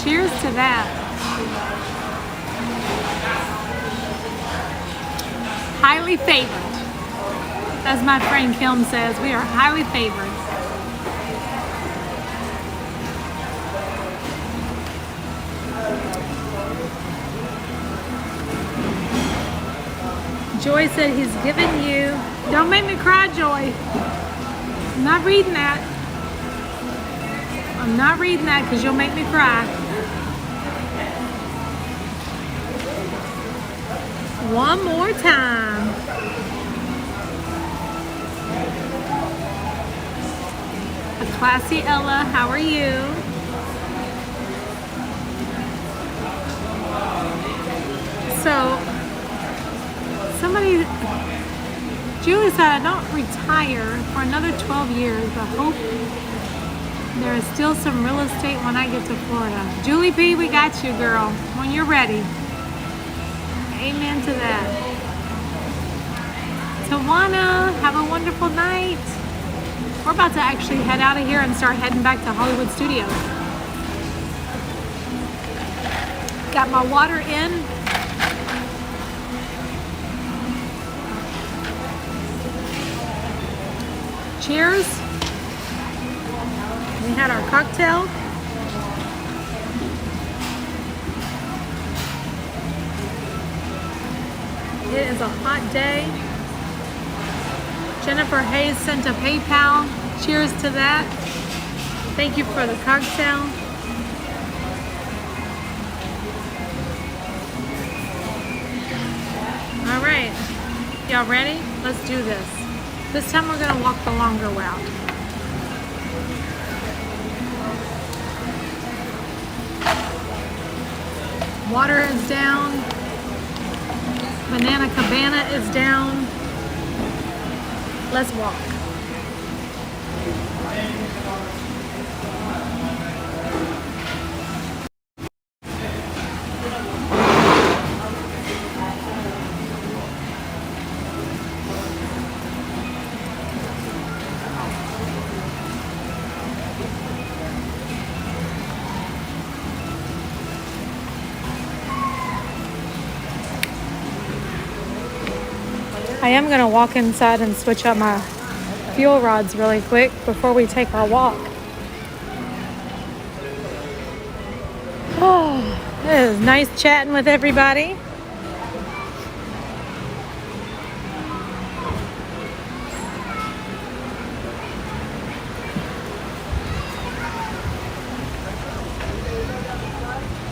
Cheers to that. Highly favored. As my friend Kim says, we are highly favored. Joy said he's given you. Don't make me cry, Joy. I'm not reading that. I'm not reading that because you'll make me cry. One more time. A classy Ella, how are you? So, somebody, Julie said, I don't retire for another 12 years, but hope there is still some real estate when I get to Florida. Julie P, we got you, girl, when you're ready. Amen to that. Tawana, have a wonderful night. We're about to actually head out of here and start heading back to Hollywood Studios. Got my water in. Cheers. We had our cocktail. It is a hot day. Jennifer Hayes sent a PayPal. Cheers to that. Thank you for the cocktail. All right. Y'all ready? Let's do this. This time we're gonna walk the longer route. Water is down. Banana Cabana is down. Let's walk. I am going to walk inside and switch up my fuel rods really quick before we take our walk. Oh, it was nice chatting with everybody.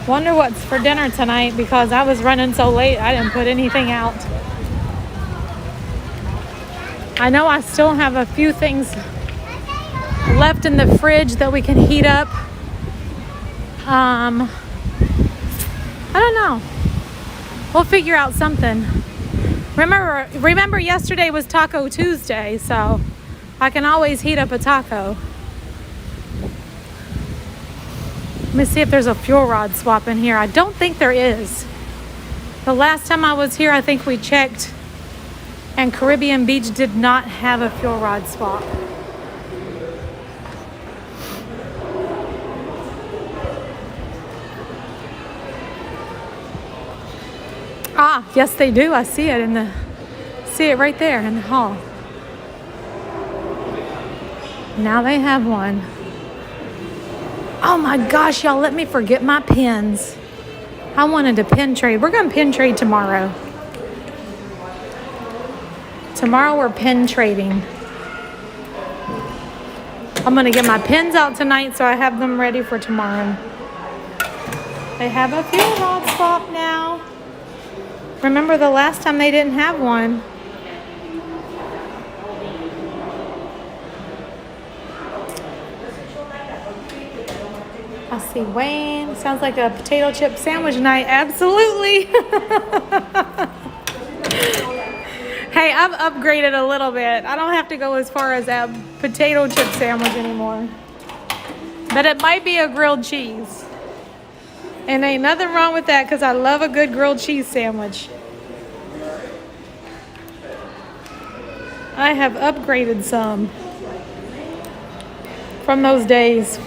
Wonder what's for dinner tonight because I was running so late I didn't put anything out. I know I still have a few things left in the fridge that we can heat up. I don't know. We'll figure out something. Remember yesterday was Taco Tuesday, so I can always heat up a taco. Let me see if there's a fuel rod swap in here. I don't think there is. The last time I was here, I think we checked, and Caribbean Beach did not have a fuel rod swap. Ah, yes they do. I see it right there in the hall. Now they have one. Oh my gosh, y'all, let me forget my pins. I wanted to pin trade. We're going to pin trade tomorrow. Tomorrow we're pin trading. I'm going to get my pins out tonight so I have them ready for tomorrow. They have a fuel rod swap now. Remember the last time they didn't have one. I see Wayne. Sounds like a potato chip sandwich night. Absolutely. Hey, I've upgraded a little bit. I don't have to go as far as a potato chip sandwich anymore. But it might be a grilled cheese. And ain't nothing wrong with that because I love a good grilled cheese sandwich. I have upgraded some from those days.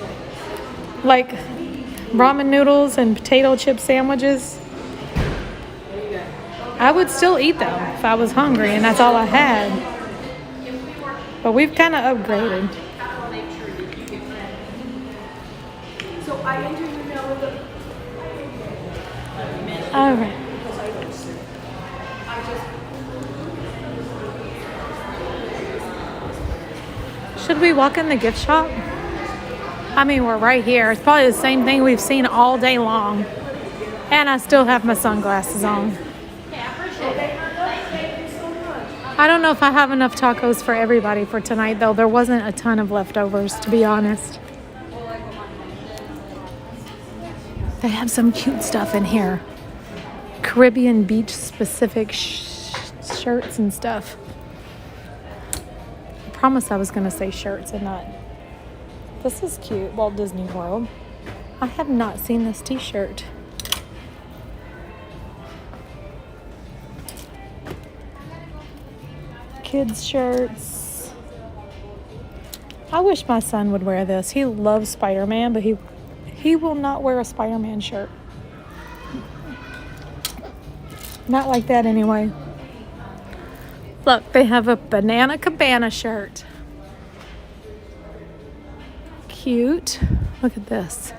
Like ramen noodles and potato chip sandwiches. I would still eat them if I was hungry and that's all I had. But we've kind of upgraded. So I entered your email with the... All right. Should we walk in the gift shop? I mean, we're right here. It's probably the same thing we've seen all day long. And I still have my sunglasses on. I don't know if I have enough tacos for everybody for tonight, though. There wasn't a ton of leftovers, to be honest. They have some cute stuff in here. Caribbean Beach specific shirts and stuff. I promised I was going to say shirts and not. This is cute. Walt Disney World. I have not seen this t-shirt. Kids shirts. I wish my son would wear this. He loves Spider-Man, but he will not wear a Spider-Man shirt. Not like that anyway. Look, they have a Banana Cabana shirt. Cute. Look at this.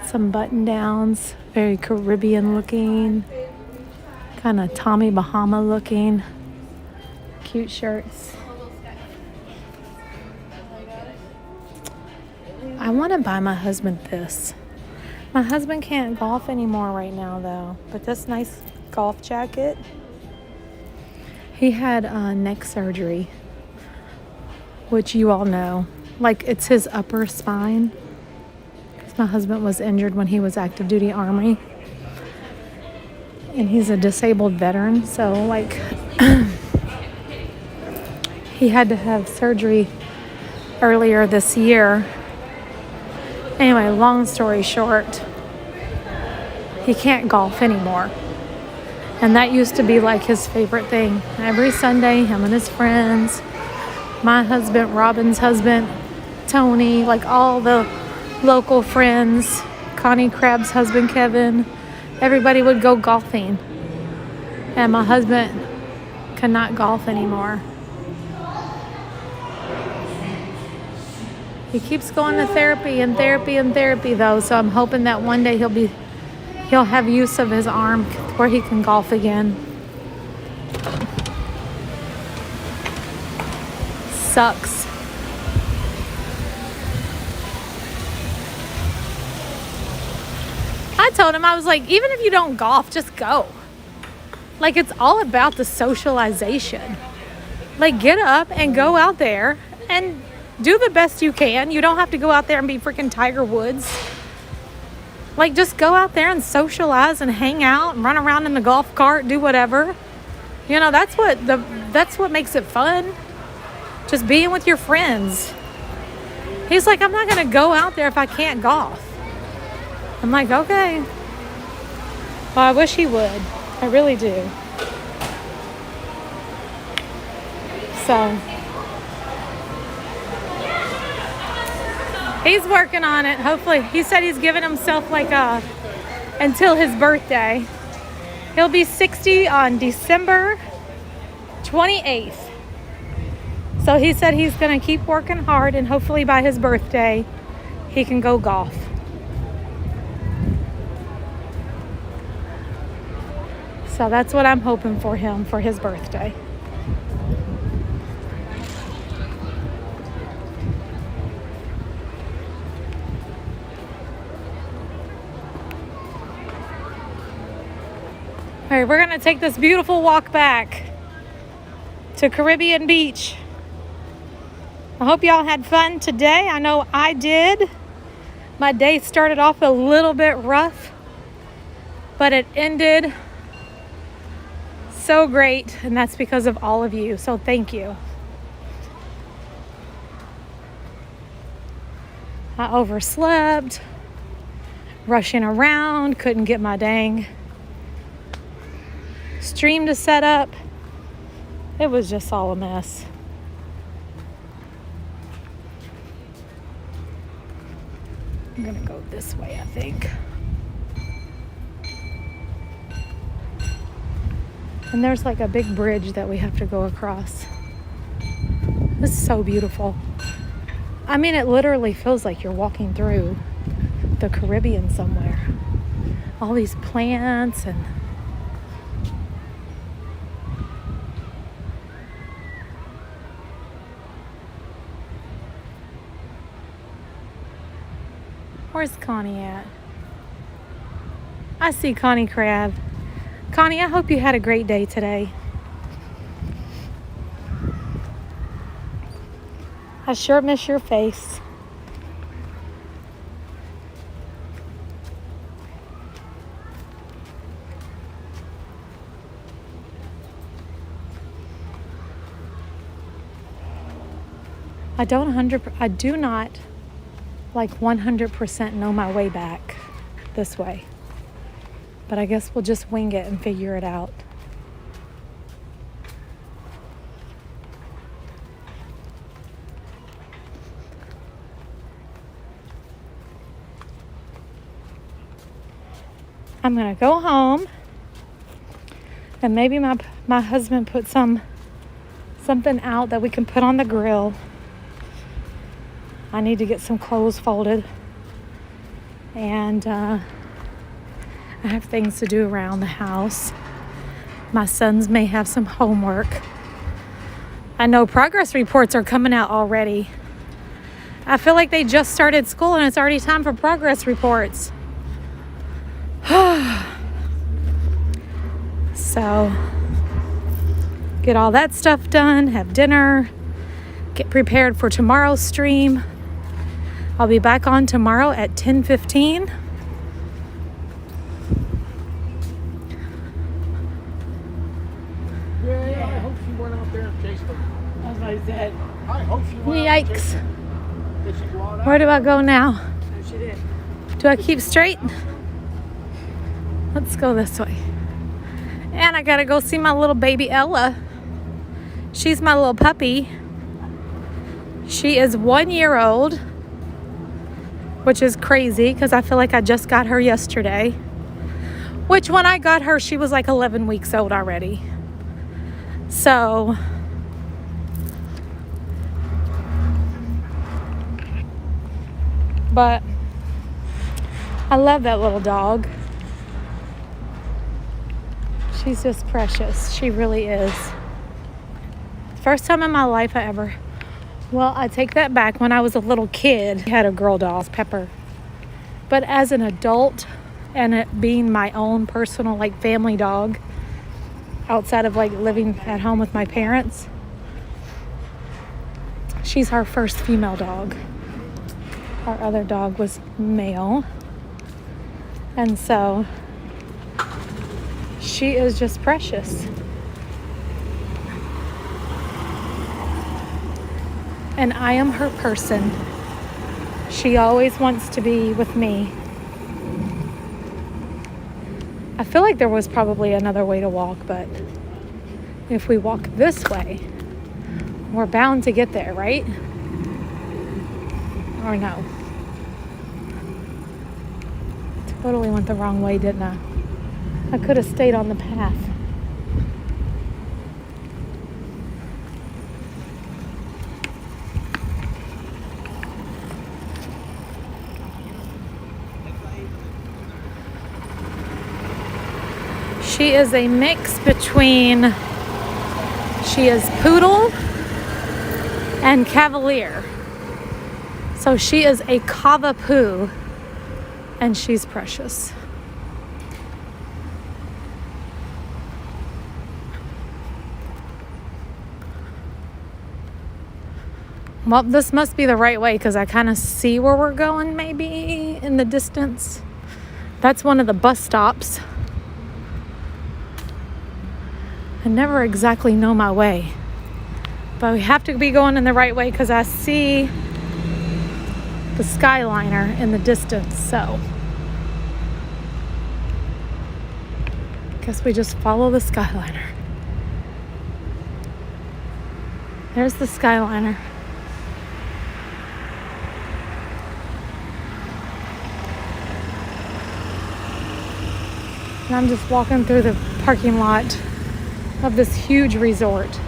Some button downs. Very Caribbean looking. Kind of Tommy Bahama looking. Cute shirts. I want to buy my husband this. My husband can't golf anymore right now though. But this nice golf jacket. He had neck surgery. Which you all know. Like it's his upper spine. Because my husband was injured when he was active duty Army. And he's a disabled veteran, so like he had to have surgery earlier this year. Anyway, long story short, he can't golf anymore. And that used to be like his favorite thing. Every Sunday, him and his friends, my husband, Robin's husband, Tony, like all the local friends, Connie Crab's husband, Kevin, everybody would go golfing. And my husband cannot golf anymore. He keeps going to therapy and therapy and therapy though, so I'm hoping that one day he'll have use of his arm where he can golf again. Sucks. I told him, I was like, even if you don't golf, just go. Like, it's all about the socialization. Like, get up and go out there and do the best you can. You don't have to go out there and be freaking Tiger Woods. Like, just go out there and socialize and hang out and run around in the golf cart, do whatever. You know, that's what makes it fun. Just being with your friends. He's like, I'm not going to go out there if I can't golf. I'm like, okay. Well, I wish he would. I really do. So, he's working on it. Hopefully, he said he's giving himself like until his birthday. He'll be 60 on December 28th. So he said he's going to keep working hard and hopefully by his birthday, he can go golf. So that's what I'm hoping for him for his birthday. All right, we're going to take this beautiful walk back to Caribbean Beach. I hope y'all had fun today. I know I did. My day started off a little bit rough, but it ended so great, and that's because of all of you. So thank you. I overslept, rushing around, couldn't get my dang stream to set up. It was just all a mess. I'm gonna go this way, I think. And there's like a big bridge that we have to go across. This is so beautiful. I mean, it literally feels like you're walking through the Caribbean somewhere. All these plants and where's Connie at? I see Connie Crab. Connie, I hope you had a great day today. I sure miss your face. I do not like 100% know my way back this way. But I guess we'll just wing it and figure it out. I'm gonna go home and maybe my husband put something out that we can put on the grill. I need to get some clothes folded, and I have things to do around the house. My sons may have some homework. I know progress reports are coming out already. I feel like they just started school and it's already time for progress reports. So, get all that stuff done, have dinner, get prepared for tomorrow's stream. I'll be back on tomorrow at 10:15. I said. Yikes. Where do I go now? She did. Do I keep straight? Let's go this way. And I gotta go see my little baby Ella. She's my little puppy. She is 1 year old, which is crazy because I feel like I just got her yesterday. Which when I got her, she was like 11 weeks old already. So, but I love that little dog. She's just precious. She really is. First time in my life well, I take that back. When I was a little kid, I had a girl dog, Pepper. But as an adult and it being my own personal like family dog, outside of like living at home with my parents, she's our first female dog. Our other dog was male. And so she is just precious. And I am her person. She always wants to be with me. I feel like there was probably another way to walk, but if we walk this way, we're bound to get there, right? Or no? Totally went the wrong way, didn't I? I could have stayed on the path. She is a mix between, she is poodle and cavalier. So she is a Cavapoo and she's precious. Well, this must be the right way because I kind of see where we're going maybe in the distance. That's one of the bus stops. I never exactly know my way, but we have to be going in the right way because I see the Skyliner in the distance, so guess we just follow the Skyliner. There's the Skyliner. And I'm just walking through the parking lot of this huge resort,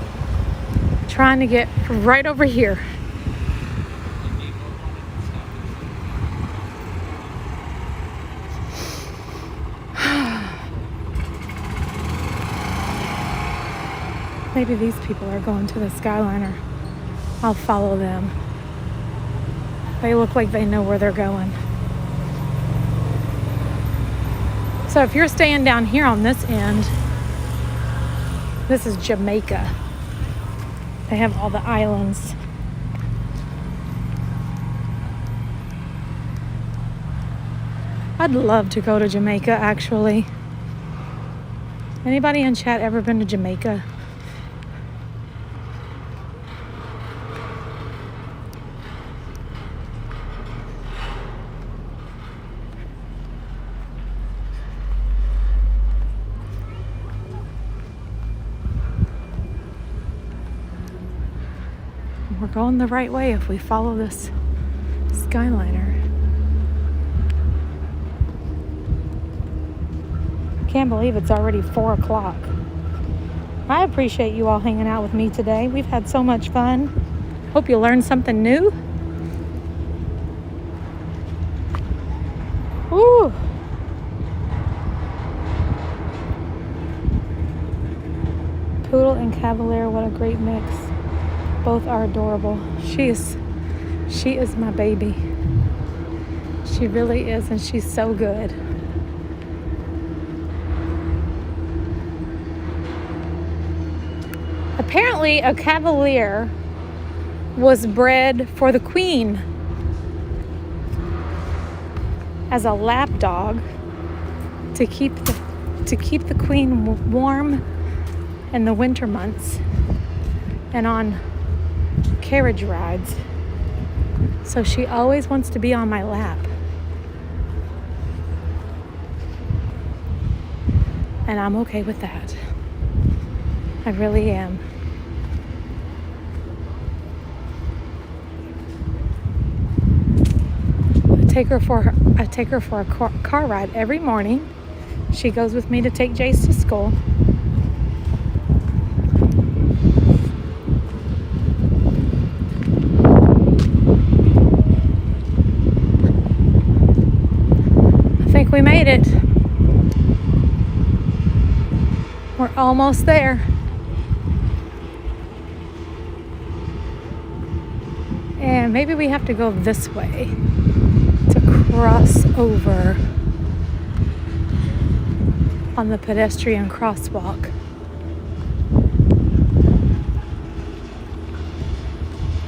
trying to get right over here. Maybe these people are going to the Skyliner. I'll follow them. They look like they know where they're going. So if you're staying down here on this end, this is Jamaica. They have all the islands. I'd love to go to Jamaica, actually. Anybody in chat ever been to Jamaica? We're going the right way if we follow this Skyliner. Can't believe it's already 4 o'clock. I appreciate you all hanging out with me today. We've had so much fun. Hope you learned something new. Woo! Poodle and Cavalier, what a great mix. Both are adorable. She is my baby. She really is, and she's so good. Apparently, a Cavalier was bred for the Queen as a lap dog to keep the Queen warm in the winter months and on carriage rides. So she always wants to be on my lap. And I'm okay with that. I really am. I take her for a car ride every morning. She goes with me to take Jace to school. I think we made it. We're almost there. And maybe we have to go this way to cross over on the pedestrian crosswalk.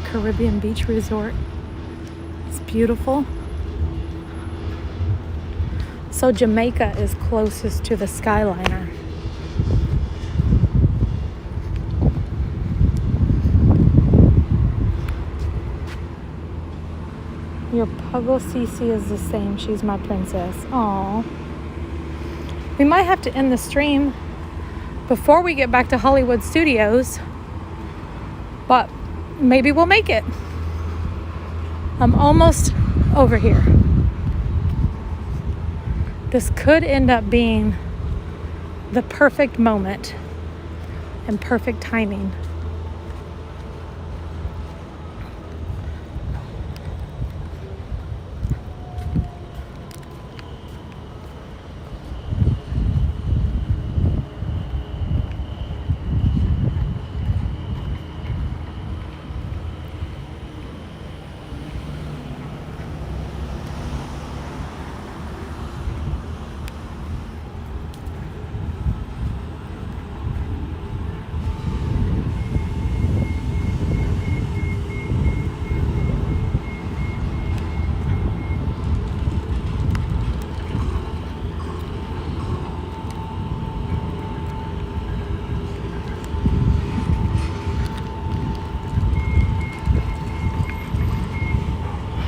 Caribbean Beach Resort. It's beautiful. So Jamaica is closest to the Skyliner. Your Puggle Cece is the same. She's my princess. Aww. We might have to end the stream before we get back to Hollywood Studios, but maybe we'll make it. I'm almost over here. This could end up being the perfect moment and perfect timing.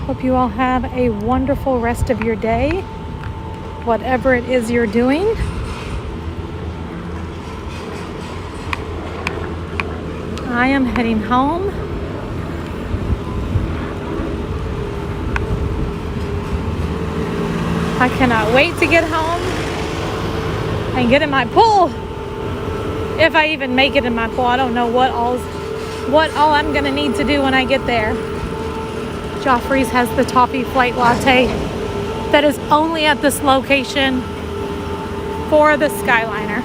Hope you all have a wonderful rest of your day, whatever it is you're doing. I am heading home. I cannot wait to get home and get in my pool. If I even make it in my pool, I don't know what all I'm gonna need to do when I get there. Joffrey's has the toffee flight latte that is only at this location for the Skyliner.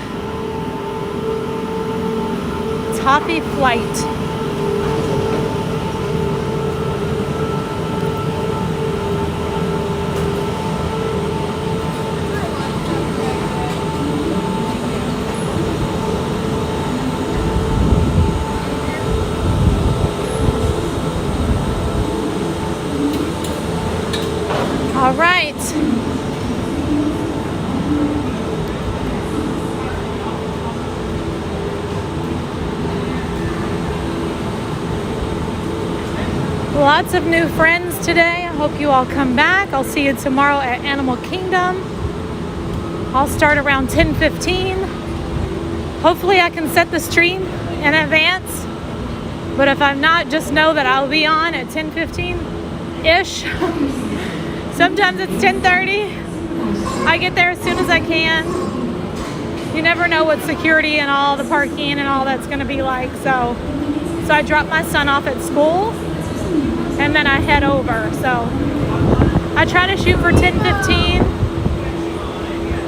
Toffee flight. All right. Lots of new friends today. I hope you all come back. I'll see you tomorrow at Animal Kingdom. I'll start around 10:15. Hopefully I can set the stream in advance. But if I'm not, just know that I'll be on at 10:15-ish. Sometimes it's 10:30. I get there as soon as I can. You never know what security and all the parking and all that's going to be like. So I drop my son off at school and then I head over. So I try to shoot for 10:15.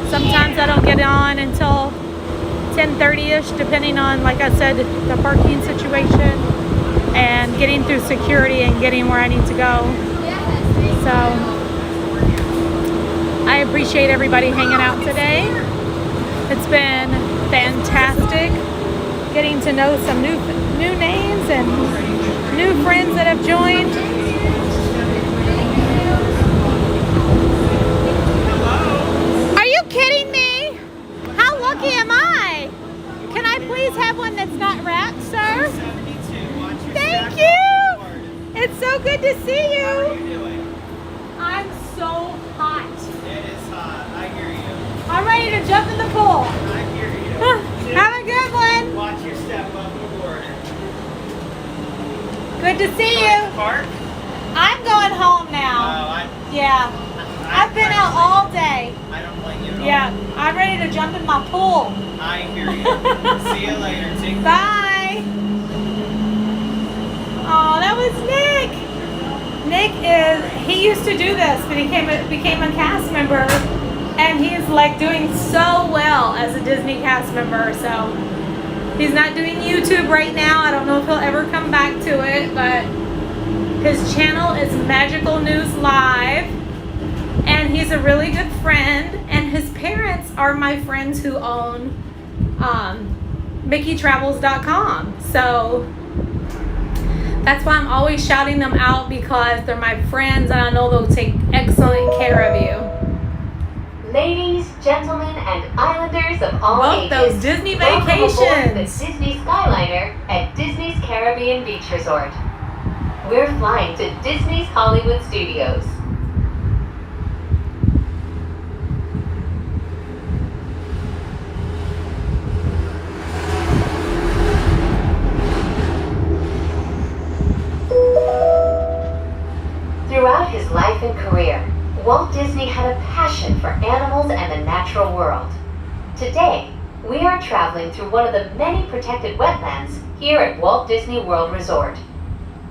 Sometimes I don't get on until 10:30-ish, depending on, like I said, the parking situation and getting through security and getting where I need to go. So I appreciate everybody hanging out today. It's been fantastic getting to know some new names and new friends that have joined. Are you kidding me? How lucky am I? Can I please have one that's not wrapped, sir? Thank you. so good to see you. How are you doing? I'm so hot. It is hot. I hear you. I'm ready to jump in the pool. I hear you. Have a good one. Watch your step up the board. Good to see you. Park? I'm going home now. Yeah. I've been out all day. I don't blame you at all. Yeah. I'm ready to jump in my pool. I hear you. See you later. Take care. Bye. Oh, that was Nick. Nick he used to do this, but he became a cast member, and he's like doing so well as a Disney cast member. So he's not doing YouTube right now. I don't know if he'll ever come back to it, but his channel is Magical News Live, and he's a really good friend, and his parents are my friends who own MickeyTravels.com. So that's why I'm always shouting them out, because they're my friends and I know they'll take excellent care of you. Ladies, gentlemen, and islanders of all Both ages, those Disney welcome aboard the vacations. Disney Skyliner at Disney's Caribbean Beach Resort. We're flying to Disney's Hollywood Studios. Throughout his life and career, Walt Disney had a passion for animals and the natural world. Today, we are traveling through one of the many protected wetlands here at Walt Disney World Resort.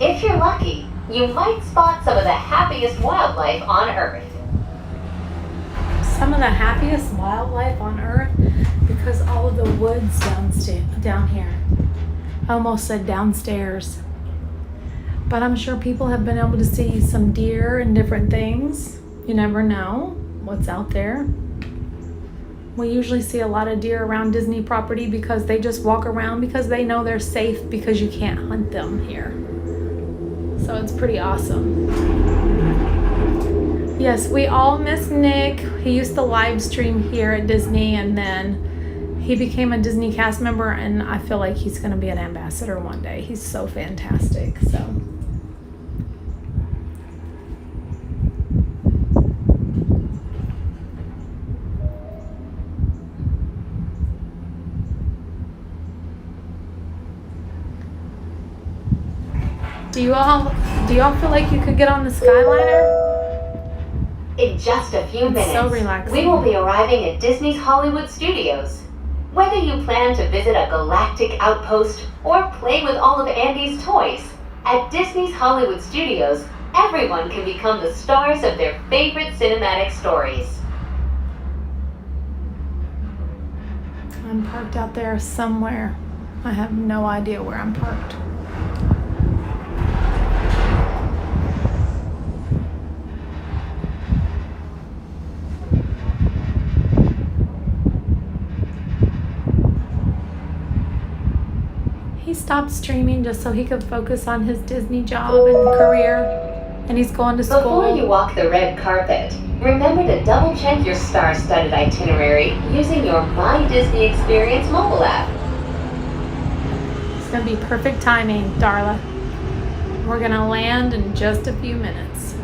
If you're lucky, you might spot some of the happiest wildlife on Earth. Some of the happiest wildlife on Earth, because all of the woods down here. I almost said downstairs. But I'm sure people have been able to see some deer and different things. You never know what's out there. We usually see a lot of deer around Disney property because they just walk around because they know they're safe, because you can't hunt them here. So it's pretty awesome. Yes, we all miss Nick. He used to live stream here at Disney, and then he became a Disney cast member, and I feel like he's going to be an ambassador one day. He's so fantastic. So do you all feel like you could get on the Skyliner? In just a few minutes, so relaxing. we will be arriving at Disney's Hollywood Studios. Whether you plan to visit a galactic outpost or play with all of Andy's toys, at Disney's Hollywood Studios, everyone can become the stars of their favorite cinematic stories. I'm parked out there somewhere. I have no idea where I'm parked. He stopped streaming just so he could focus on his Disney job and career, and he's going to school. Before you walk the red carpet, remember to double-check your star-studded itinerary using your My Disney Experience mobile app. It's going to be perfect timing, Darla. We're going to land in just a few minutes.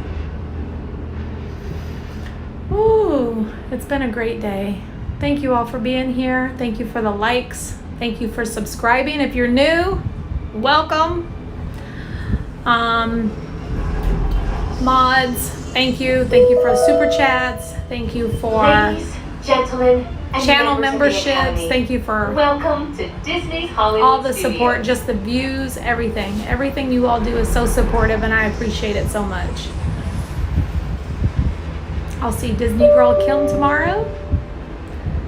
Ooh, it's been a great day. Thank you all for being here. Thank you for the likes. Thank you for subscribing. If you're new, welcome. Mods, thank you. Thank you for super chats. Thank you for Ladies, gentlemen, and channel members of the memberships. Academy, Thank you for welcome to Disney's Hollywood all the Studios. support, just the views, everything. Everything you all do is so supportive, and I appreciate it so much. I'll see Disney Girl Kim tomorrow,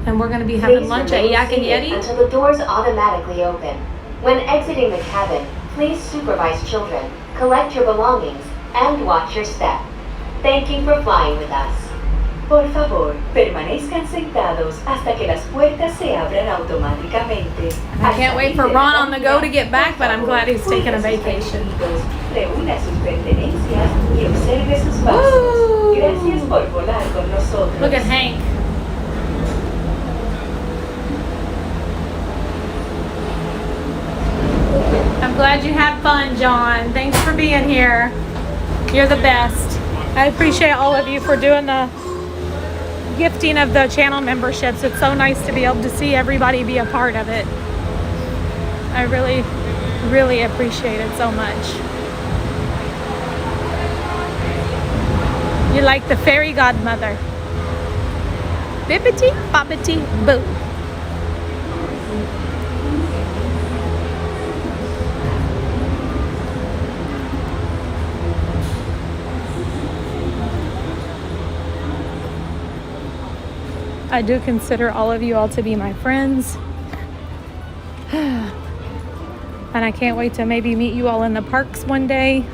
and we're going to be having Please lunch at remain Yak and seated Yeti. until the doors automatically open. When exiting the cabin, please supervise children, collect your belongings, and watch your step. Thank you for flying with us. Por favor, permanezcan sentados hasta que las puertas se abran automáticamente. I can't wait for Ron on the go to get back, but I'm glad he's taking a vacation. Reúna sus pertenencias y observe sus pasos. Gracias por volar con nosotros. Look at Hank. I'm glad you had fun, John. Thanks for being here. You're the best. I appreciate all of you for doing the gifting of the channel memberships. It's so nice to be able to see everybody be a part of it. I really, really appreciate it so much. You're like the fairy godmother. Bippity boppity boo. I do consider all of you all to be my friends. And I can't wait to maybe meet you all in the parks one day.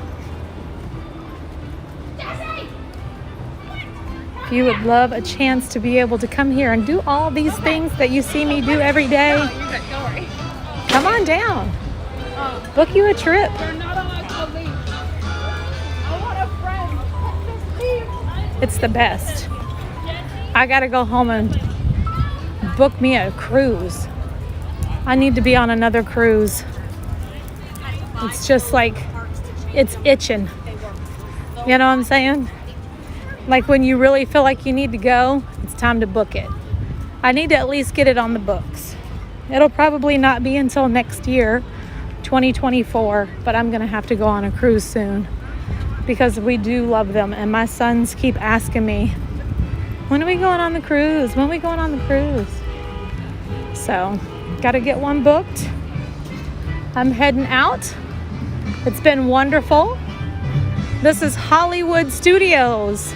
If you would love a chance to be able to come here and do all these things that you see me do every day, come on down. Book you a trip. It's the best. I gotta go home and book me a cruise. I need to be on another cruise. It's just like, it's itching. You know what I'm saying? Like when you really feel like you need to go, it's time to book it. I need to at least get it on the books. It'll probably not be until next year, 2024, but I'm gonna have to go on a cruise soon because we do love them, and my sons keep asking me, when are we going on the cruise? When are we going on the cruise? So, gotta get one booked. I'm heading out. It's been wonderful. This is Hollywood Studios,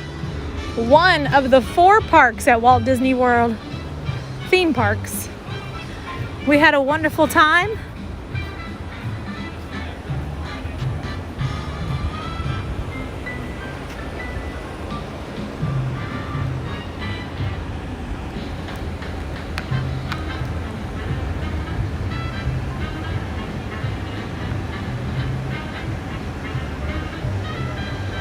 one of the 4 parks at Walt Disney World, theme parks. We had a wonderful time.